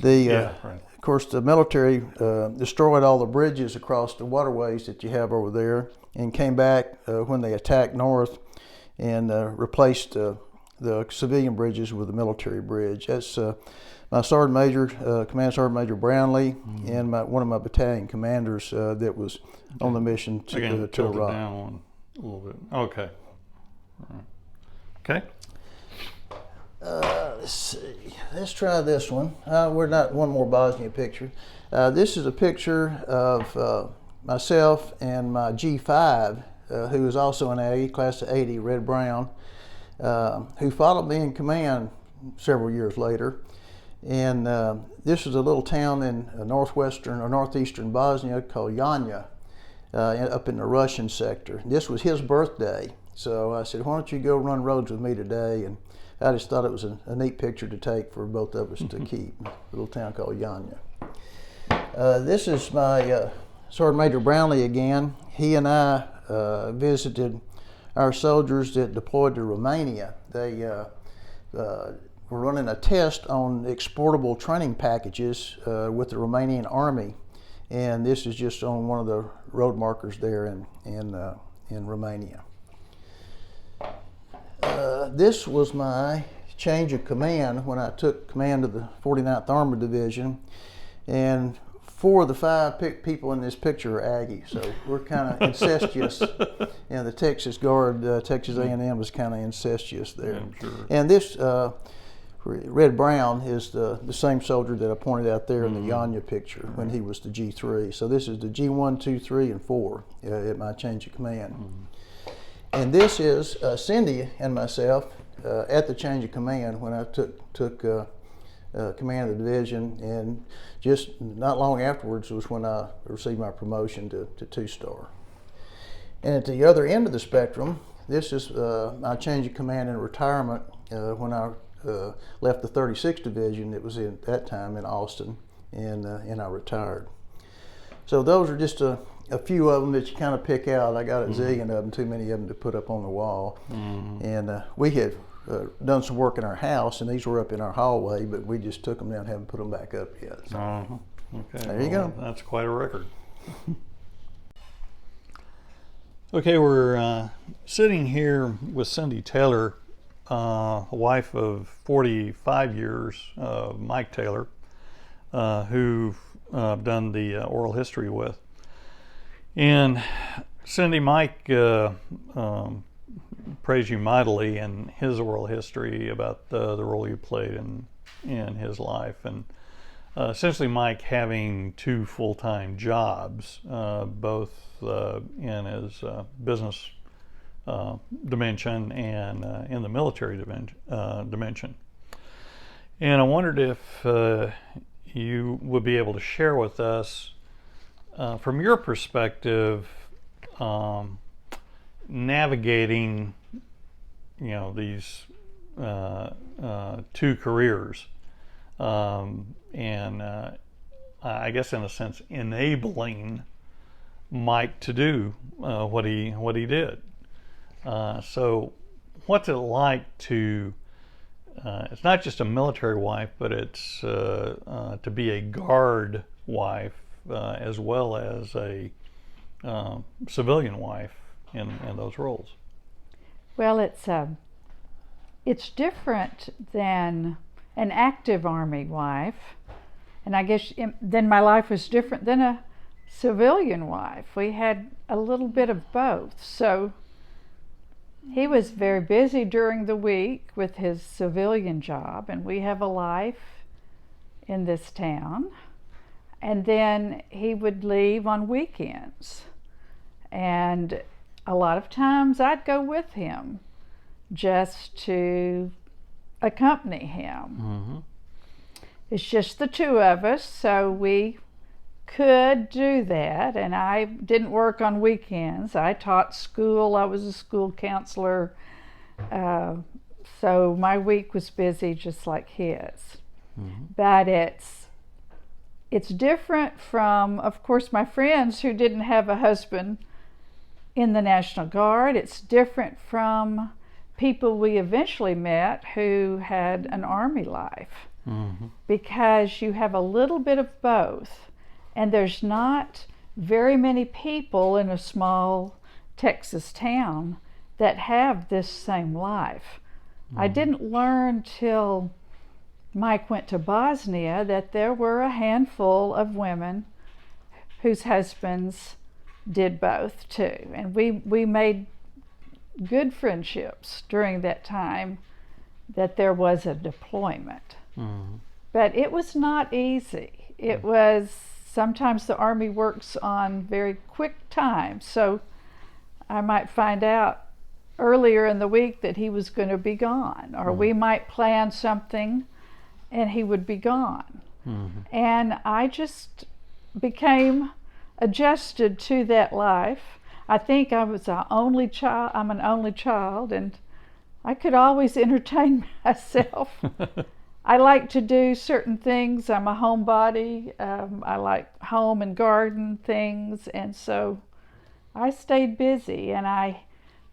Right. Of course, the military destroyed all the bridges across the waterways that you have over there, and came back when they attacked north and replaced the civilian bridges with the military bridge. That's my Sergeant Major, Command Sergeant Major Brownlee, and one of my battalion commanders that was on the mission to tilt Iraq. It down one a little bit. Okay. All right. Okay. Let's see. Let's try this one. We're not one more Bosnia picture. This is a picture of myself and my G5, who is an A, class of 80, Red Brown, who followed me in command several years later. And this is a little town in northwestern or northeastern Bosnia called Janja, up in the Russian sector. This was his birthday, so I said, "Why don't you go run roads with me today?" And I just thought it was a neat picture to take for both of us to keep. A little town called Janja. This is my Sergeant Major Brownlee again. He and I visited our soldiers that deployed to Romania. They were running a test on exportable training packages with the Romanian Army, and this is just on one of the road markers there in Romania. This was my change of command when I took command of the 49th Armored Division, and 4 of the 5 people in this picture are Aggie, so we're kind of incestuous. And the Texas Guard, Texas A&M was kind of incestuous there. I'm sure. And this Red Brown is the same soldier that I pointed out there in the Janja picture when he was the G3. So this is the G1, 2, 3, and 4 at my change of command. And this is Cindy and myself at the change of command when I took command of the division, and just not long afterwards was when I received my promotion to 2-star. And at the other end of the spectrum, this is my change of command and retirement when I left the 36th Division. It was at that time in Austin, and I retired. So those are just a few of them that you kind of pick out. I got a zillion of them, too many of them to put up on the wall. And we had done some work in our house, and these were up in our hallway, but we just took them down and haven't put them back up yet. So, okay. There you go. That's quite a record. Okay, we're sitting here with Cindy Taylor, wife of 45 years, Mike Taylor, who I've done the oral history with. And Cindy, Mike praised you mightily in his oral history about the role you played in his life. And essentially Mike having 2 full-time jobs, both in his business dimension and in the military dimension. And I wondered if you would be able to share with us, from your perspective, navigating, these 2 careers, and I guess in a sense enabling Mike to do what he did. So, what's it like to? It's not just a military wife, but it's to be a guard wife as well as a civilian wife in those roles. Well, it's different than an active Army wife, and I guess then my life was different than a civilian wife. We had a little bit of both. So he was very busy during the week with his civilian job, and we have a life in this town. And then he would leave on weekends. And a lot of times I'd go with him just to accompany him. Mm-hmm. It's just the two of us, so we could do that. And I didn't work on weekends. I taught school. I was a school counselor. So my week was busy just like his. Mm-hmm. But it's different from, of course, my friends who didn't have a husband in the National Guard. It's different from people we eventually met who had an Army life. Mm-hmm. Because you have a little bit of both. And there's not very many people in a small Texas town that have this same life. Mm-hmm. I didn't learn till Mike went to Bosnia that there were a handful of women whose husbands did both too. And we made good friendships during that time that there was a deployment. Mm-hmm. But it was not easy. It was, sometimes the Army works on very quick time. So I might find out earlier in the week that he was going to be gone, or we might plan something and he would be gone. Mm-hmm. And I just became adjusted to that life. I think I was an only child. I'm an only child, and I could always entertain myself. I like to do certain things. I'm a homebody. I like home and garden things, and so I stayed busy. And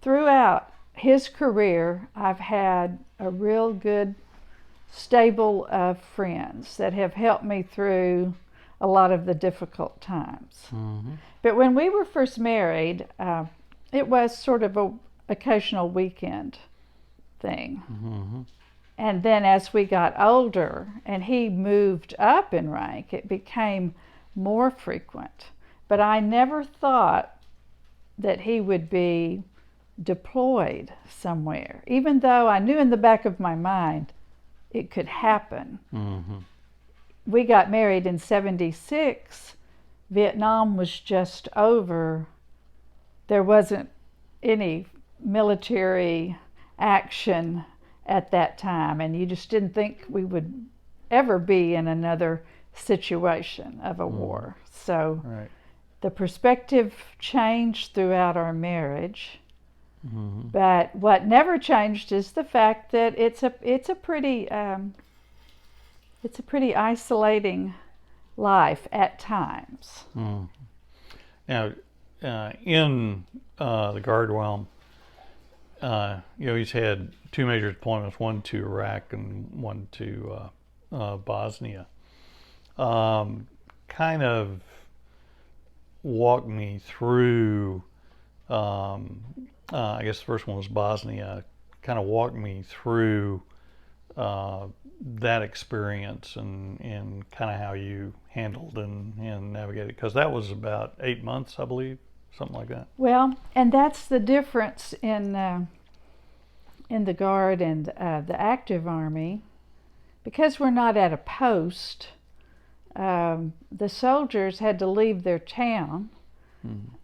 throughout his career, I've had a real good stable of friends that have helped me through a lot of the difficult times. Mm-hmm. But when we were first married, it was sort of a occasional weekend thing. Mm-hmm. And then as we got older and he moved up in rank, it became more frequent. But I never thought that he would be deployed somewhere, even though I knew in the back of my mind it could happen. Mm-hmm. We got married in '76. Vietnam was just over. There wasn't any military action at that time, and you just didn't think we would ever be in another situation of a war. So Right. the perspective changed throughout our marriage. Mm-hmm. But what never changed is the fact that it's a pretty isolating life at times. Mm-hmm. Now, in the Guard realm, he's had two major deployments, one to Iraq and one to Bosnia. Kind of walk me through. I guess the first one was Bosnia. Kind of walk me through that experience and kind of how you handled and navigated, because that was about 8 months, I believe, something like that. Well, and that's the difference in the Guard and the active Army. Because we're not at a post, the soldiers had to leave their town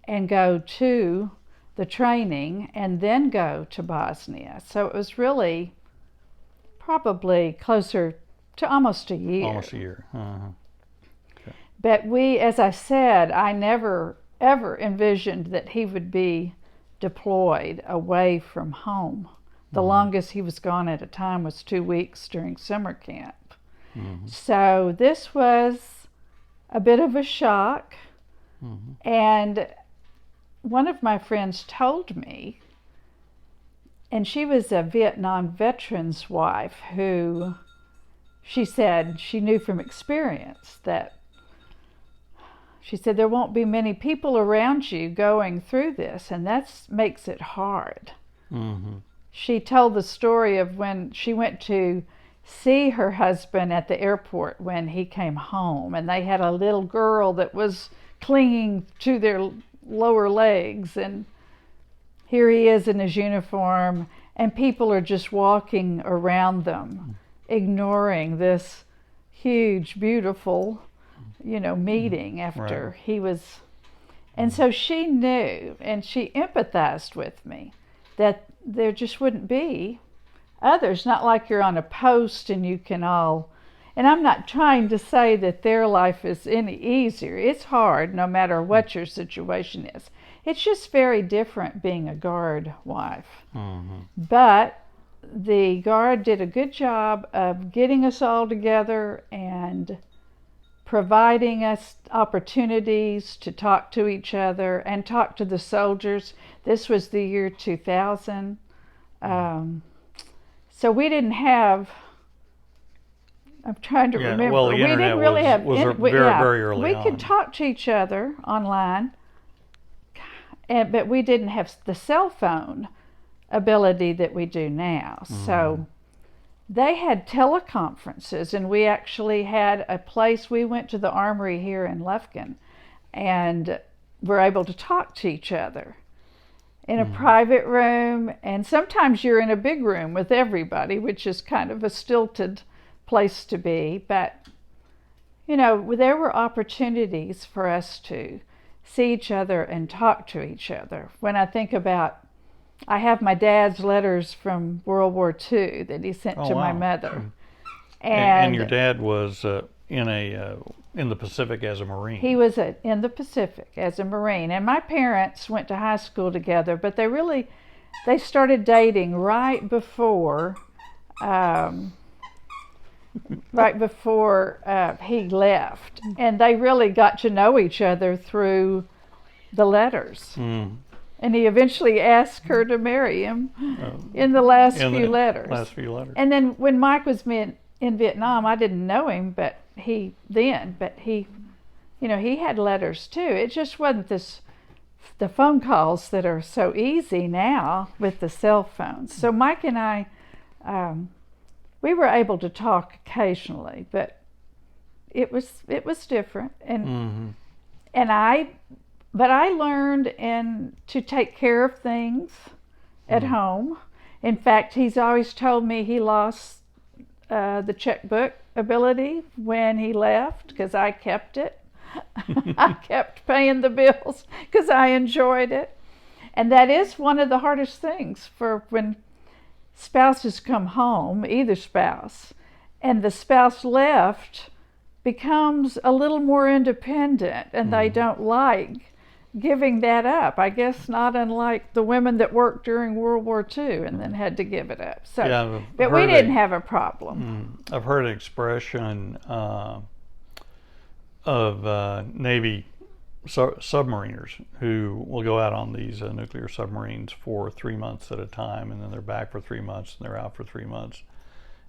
and go to the training and then go to Bosnia. So it was really probably closer to almost a year. Almost a year. Uh-huh. Okay. But as I said, I never ever envisioned that he would be deployed away from home. The longest he was gone at a time was 2 weeks during summer camp. Mm-hmm. So this was a bit of a shock. Mm-hmm. And one of my friends told me, and she was a Vietnam veteran's wife who she said she knew from experience that she said there won't be many people around you going through this, and that makes it hard. Mm-hmm. She told the story of when she went to see her husband at the airport when he came home, and they had a little girl that was clinging to their lower legs, and here he is in his uniform, and people are just walking around them, ignoring this huge, beautiful, meeting after Right. he was. And so she knew, and she empathized with me, that there just wouldn't be others, not like you're on a post and you can all, and I'm not trying to say that their life is any easier. It's hard no matter what your situation is. It's just very different being a guard wife. Mm-hmm. But the guard did a good job of getting us all together and providing us opportunities to talk to each other and talk to the soldiers. This was the year 2000. So we didn't have, I'm trying to remember. Well, the we internet didn't really was very early we on. could talk to each other online, but we didn't have the cell phone ability that we do now. Mm-hmm. So they had teleconferences, and we actually had a place. We went to the armory here in Lufkin and were able to talk to each other in a private room, and sometimes you're in a big room with everybody, which is kind of a stilted place to be. But there were opportunities for us to see each other and talk to each other. When I think about, I have my dad's letters from World War II that he sent to my mother. And your dad was in the Pacific as a Marine. He was in the Pacific as a Marine. And my parents went to high school together, but they started dating right before he left. And they really got to know each other through the letters. Mm. And he eventually asked her to marry him in the last few letters. Last few letters. And then when Mike was in Vietnam, I didn't know him, but he had letters too. It just wasn't the phone calls that are so easy now with the cell phones. So Mike and I, we were able to talk occasionally, but it was different. And But I learned to take care of things at home. In fact, he's always told me he lost the checkbook ability when he left because I kept it. I kept paying the bills because I enjoyed it. And that is one of the hardest things for when spouses come home, either spouse, and the spouse left becomes a little more independent and they don't like giving that up. I guess not unlike the women that worked during World War II and then had to give it up. So, but we didn't have a problem. I've heard an expression of Navy submariners who will go out on these nuclear submarines for 3 months at a time, and then they're back for 3 months, and they're out for 3 months.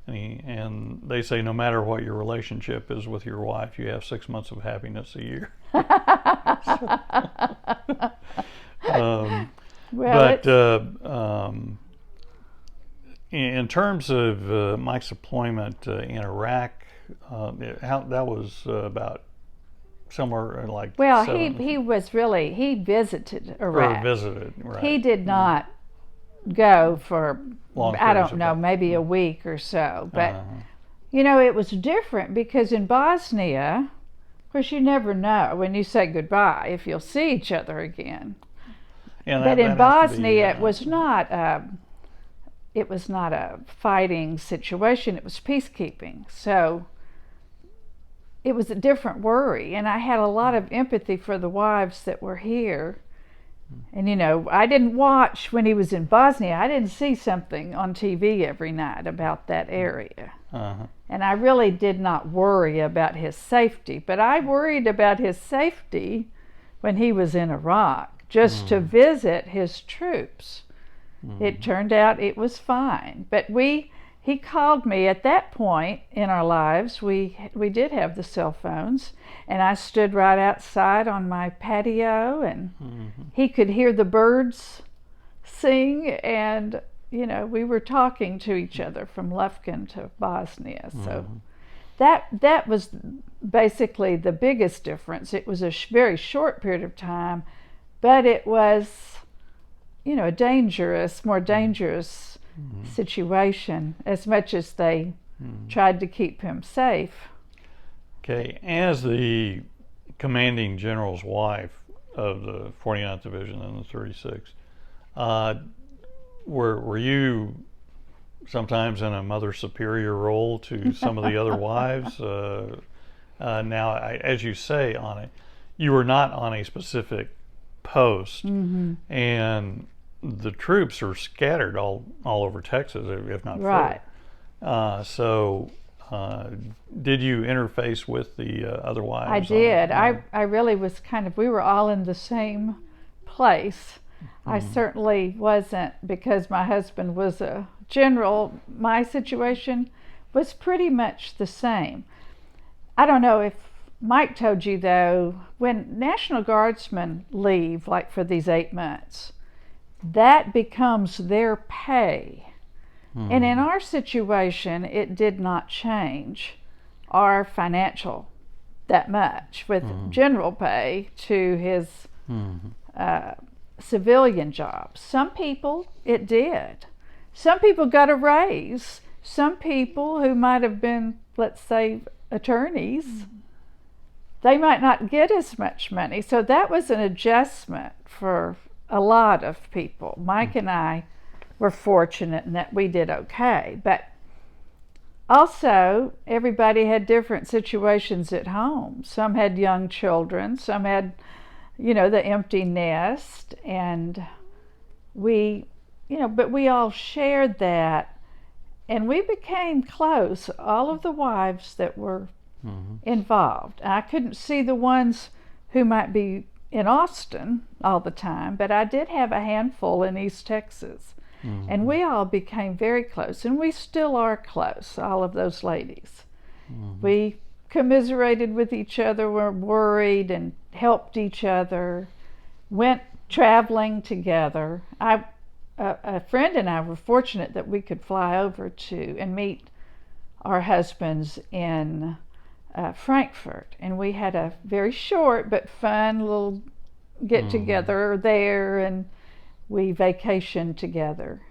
And they say no matter what your relationship is with your wife, you have 6 months of happiness a year. In terms of Mike's deployment in Iraq, that was about somewhere like. Well, he visited Iraq. Or visited, right. He did not go for, Long I periods don't of know, time. maybe a week or so. But, it was different because in Bosnia, of course, you never know when you say goodbye if you'll see each other again. But in Bosnia, it was not a fighting situation. It was peacekeeping. So it was a different worry. And I had a lot of empathy for the wives that were here. And, I didn't watch when he was in Bosnia. I didn't see something on TV every night about that area. And I really did not worry about his safety. But I worried about his safety when he was in Iraq. just to visit his troops. It turned out it was fine. But he called me at that point in our lives. We did have the cell phones, and I stood right outside on my patio, and he could hear the birds sing, and we were talking to each other from Lufkin to Bosnia. So that was basically the biggest difference. It was a very short period of time, but it was a more dangerous situation, as much as they tried to keep him safe. Okay, as the commanding general's wife of the 49th Division and the 36th, were you sometimes in a mother superior role to some of the other wives? Now, as you say on it, you were not on a specific post, and the troops are scattered all over Texas, if not right. So did you interface with the other wives? I did. I really was we were all in the same place. I certainly wasn't, because my husband was a general. My situation was pretty much the same. I don't know if Mike told you, though, when National Guardsmen leave, like for these 8 months, that becomes their pay. And in our situation, it did not change our financial that much with general pay to his civilian job. Some people, it did. Some people got a raise. Some people who might have been, let's say, attorneys, they might not get as much money. So that was an adjustment for a lot of people. Mike and I were fortunate in that we did okay, but also everybody had different situations at home. Some had young children, some had the empty nest, and but we all shared that, and we became close, all of the wives that were involved. I couldn't see the ones who might be in Austin all the time, but I did have a handful in East Texas, and we all became very close, and we still are close, all of those ladies. We commiserated with each other, were worried, and helped each other, went traveling together. A friend and I were fortunate that we could fly over to and meet our husbands in Frankfurt, and we had a very short but fun little get together there, and we vacationed together.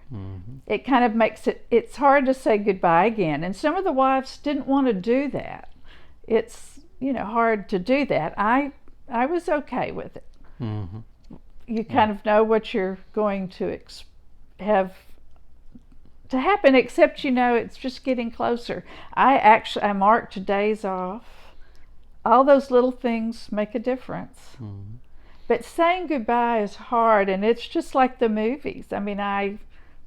It kind of makes it's hard to say goodbye again, and some of the wives didn't want to do that. It's hard to do that. I was okay with it. You kind of know what you're going to have to happen, except it's just getting closer. I marked days off. All those little things make a difference. But saying goodbye is hard, and it's just like the movies. I mean, I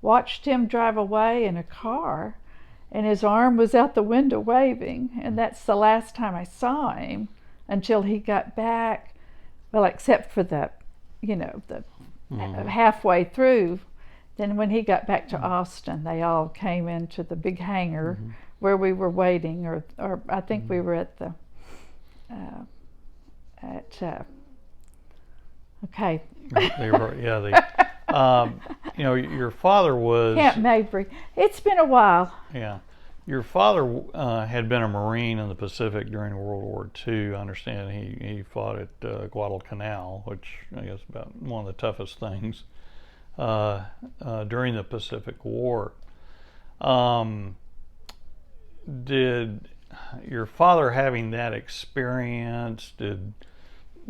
watched him drive away in a car, and his arm was out the window waving, and that's the last time I saw him until he got back. Well, except for the halfway through. Then when he got back to Austin, they all came into the big hangar where we were waiting, or I think we were at the okay. They were, your father was Camp Mabry. It's been a while. Yeah, your father had been a Marine in the Pacific during World War II. I understand he fought at Guadalcanal, which I guess about one of the toughest things during the Pacific War. Did your father, having that experience, did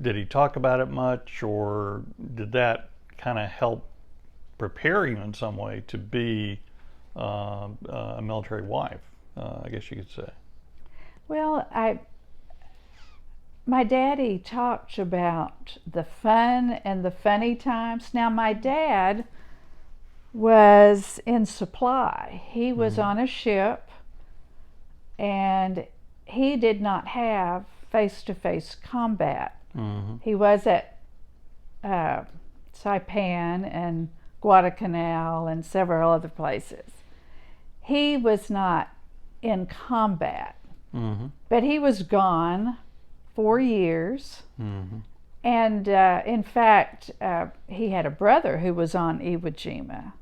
he talk about it much, or did that kind of help prepare you in some way to be a military wife, I guess you could say? Well, my daddy talked about the fun and the funny times. Now, my dad was in supply. He was on a ship, and he did not have face-to-face combat. He was at Saipan and Guadalcanal and several other places. He was not in combat, but he was gone 4 years. And in fact, he had a brother who was on Iwo Jima.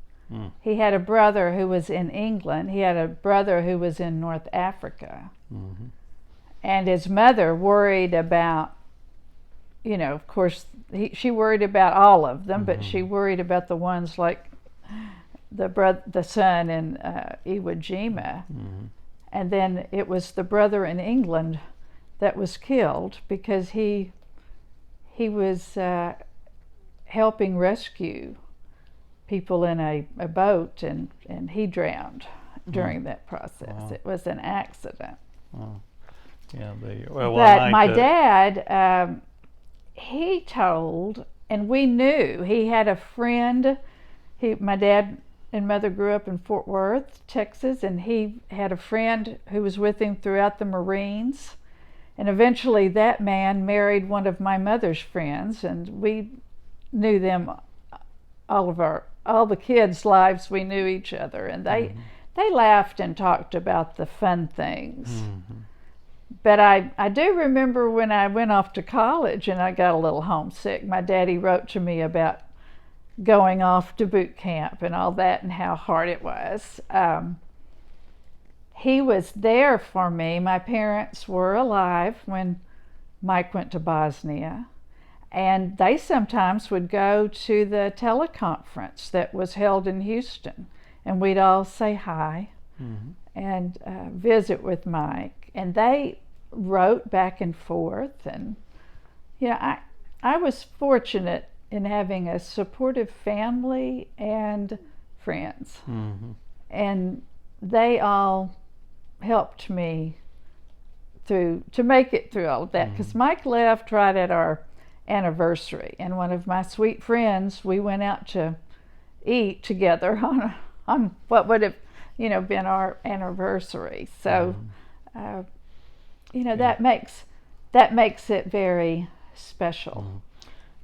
He had a brother who was in England. He had a brother who was in North Africa. And his mother worried about, you know, of course, she worried about all of them, but she worried about the ones like the son in Iwo Jima. And then it was the brother in England that was killed because he was helping rescue people in a boat, and he drowned during that process. Wow. It was an accident. Yeah, But my dad, he told, and we knew, he had a friend. My dad and mother grew up in Fort Worth, Texas, and he had a friend who was with him throughout the Marines. And eventually that man married one of my mother's friends, and we knew them all the kids' lives. We knew each other, and they laughed and talked about the fun things. But I do remember when I went off to college and I got a little homesick, my daddy wrote to me about going off to boot camp and all that and how hard it was. He was there for me. My parents were alive when Mike went to Bosnia, and they sometimes would go to the teleconference that was held in Houston, and we'd all say hi and visit with Mike. And they wrote back and forth, and you know, I was fortunate in having a supportive family and friends, and they all helped me to make it through all of that, because Mike left right at our anniversary, and one of my sweet friends, we went out to eat together on what would have, you know, been our anniversary. So you know, that makes it very special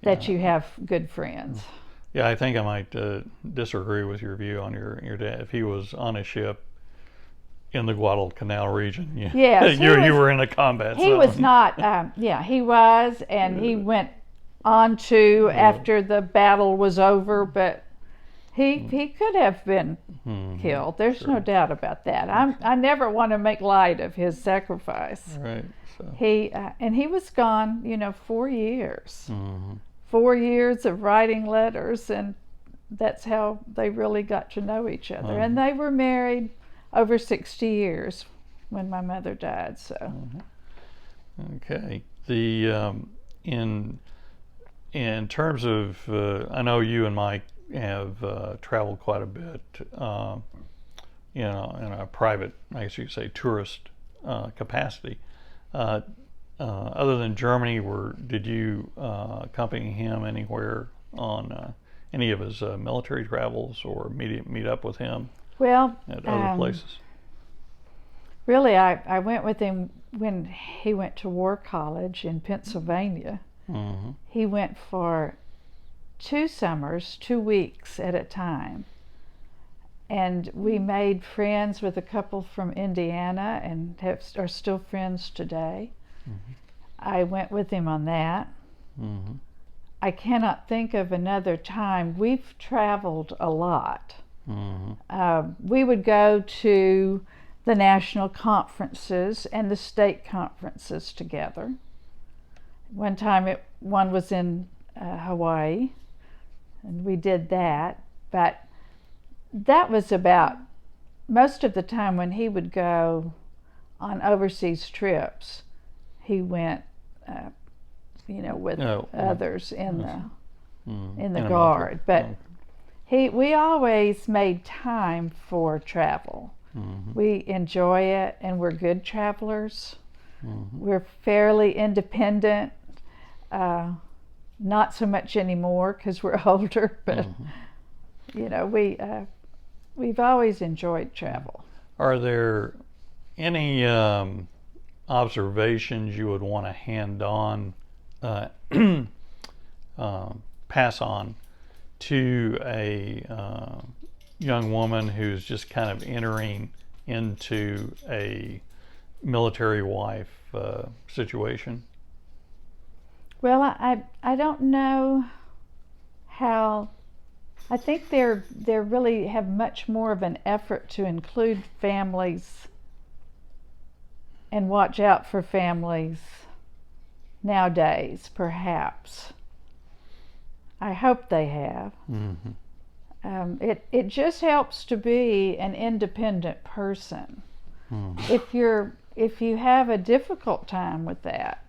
that you have good friends. Yeah, I think I might disagree with your view on your dad. If he was on a ship in the Guadalcanal region, yes, you were in a combat zone. He was not. He was, and he went on to after the battle was over. But he could have been killed. There's no doubt about that. I never want to make light of his sacrifice. Right. So. He was gone, you know, 4 years. 4 years of writing letters, and that's how they really got to know each other. And they were married over 60 years when my mother died. So. Okay. The in terms of I know you and Mike have traveled quite a bit, you know, in a private, I guess you could say, tourist capacity. Other than Germany, did you accompany him anywhere on any of his military travels, or meet up with him at other places? Really, I went with him when he went to War College in Pennsylvania. He went for 2 summers, 2 weeks at a time. And we made friends with a couple from Indiana and are still friends today. I went with him on that. I cannot think of another time. We've traveled a lot. We would go to the national conferences and the state conferences together. One time one was in Hawaii, and we did that. But that was about most of the time when he would go on overseas trips. He went, you know, with others in the guard. But we always made time for travel. We enjoy it, and we're good travelers. We're fairly independent. Not so much anymore because we're older, but you know, we've always enjoyed travel. Are there any observations you would want to hand on, pass on to a young woman who's just kind of entering into a military wife situation? Well, I don't know how. I think they're really have much more of an effort to include families and watch out for families nowadays, perhaps. I hope they have. Mm-hmm. It just helps to be an independent person. Mm-hmm. If you have a difficult time with that,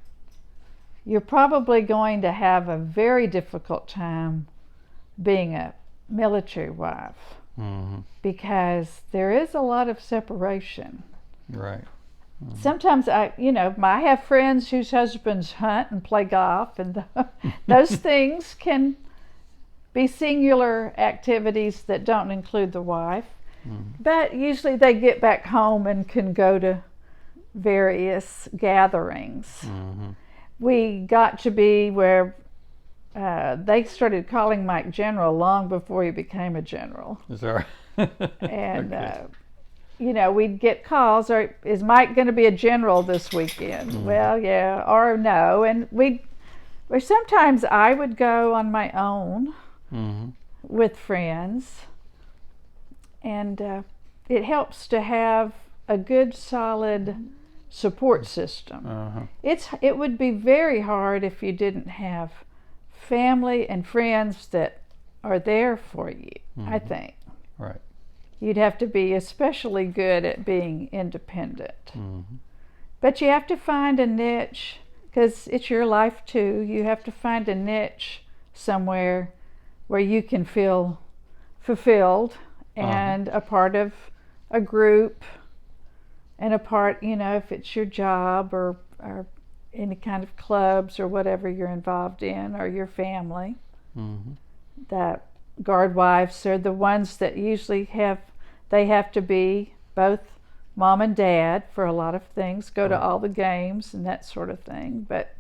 you're probably going to have a very difficult time being a military wife, Mm-hmm. because there is a lot of separation. Right. Mm-hmm. Sometimes I have friends whose husbands hunt and play golf, and those things can be singular activities that don't include the wife. Mm-hmm. But usually they get back home and can go to various gatherings. Mm-hmm. We got to be where they started calling Mike General long before he became a general. Is that right? And, Okay. We'd get calls, or is Mike going to be a general this weekend? Mm-hmm. Well, yeah, or no. And or sometimes I would go on my own Mm-hmm. with friends. And it helps to have a good, solid support system. Uh-huh. It would be very hard if you didn't have family and friends that are there for you, I Mhm. think. Right. You'd have to be especially good at being independent. Mm-hmm. But you have to find a niche, because it's your life too. You have to find a niche somewhere where you can feel fulfilled and a part of a group, and a part, if it's your job or any kind of clubs or whatever you're involved in, or your family. Mm-hmm. That guard wives are the ones that usually they have to be both mom and dad for a lot of things, go to Right. all the games and that sort of thing. But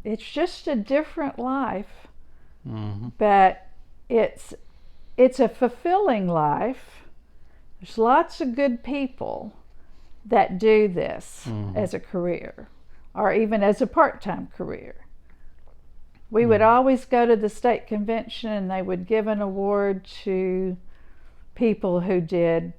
it's just a different life. Mm-hmm. But it's a fulfilling life. There's lots of good people that do this as a career, or even as a part-time career. We would always go to the state convention, and they would give an award to people who did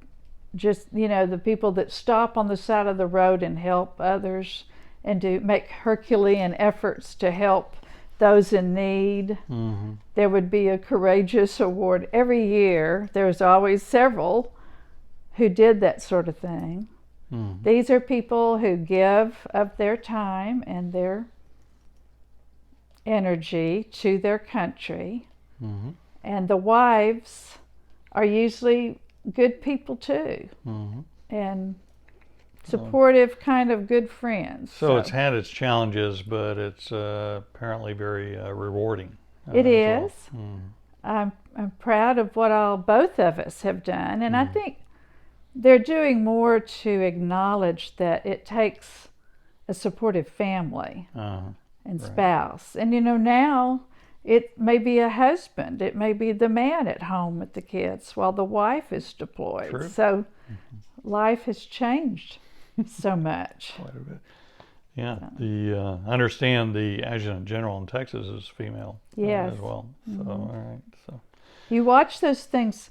just, the people that stop on the side of the road and help others, and do make Herculean efforts to help those in need. Mm-hmm. There would be a courageous award every year. There's always several who did that sort of thing. Mm-hmm. These are people who give of their time and their energy to their country. Mm-hmm. And the wives are usually good people too, Mm-hmm. and supportive, kind of good friends. So it's had its challenges, but it's apparently very rewarding. It as is. well. Mm. I'm proud of what both of us have done, and I think they're doing more to acknowledge that it takes a supportive family Uh-huh. and Right. spouse. And now it may be a husband, it may be the man at home with the kids while the wife is deployed. True. So life has changed so much. Quite a bit. Yeah. I understand the adjutant general in Texas is female Yes. as well. So all right. So You watch those things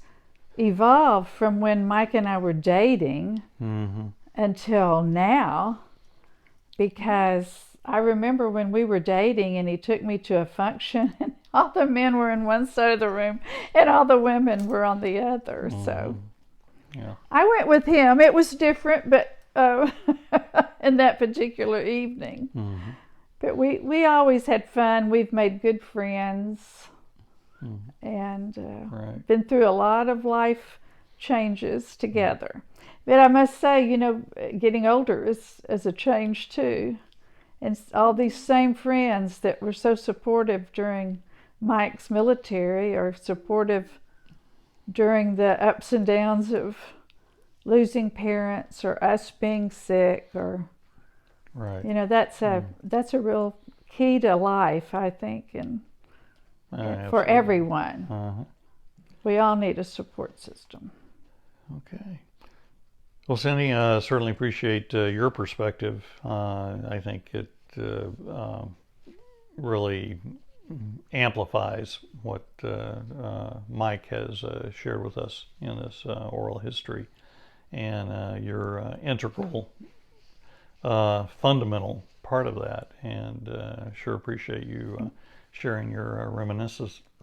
evolve from when Mike and I were dating mm-hmm. until now, because I remember when we were dating and he took me to a function and all the men were in one side of the room and all the women were on the other. So Yeah. I went with him. It was different, but in that particular evening. Mm-hmm. But we always had fun. We've made good friends. And Right. been through a lot of life changes together. But I must say, getting older is a change too. And all these same friends that were so supportive during Mike's military are supportive during the ups and downs of losing parents or us being sick, or Right. that's a real key to life, I think, and for absolutely. everyone. Uh-huh. We all need a support system. Okay. Well, Cindy, certainly appreciate your perspective. I think it really amplifies what Mike has shared with us in this oral history, and you're integral, fundamental part of that, and sure appreciate you sharing your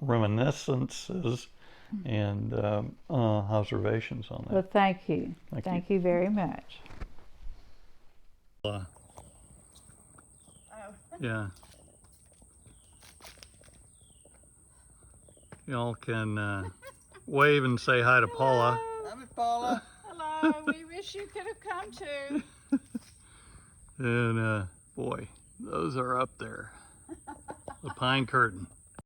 reminiscences and observations on that. Well, thank you. Thank You very much. Yeah. Y'all can wave and say hi to Paula. Hi, Miss Paula. Hello. We wish you could have come too. And boy, those are up there. The pine curtain.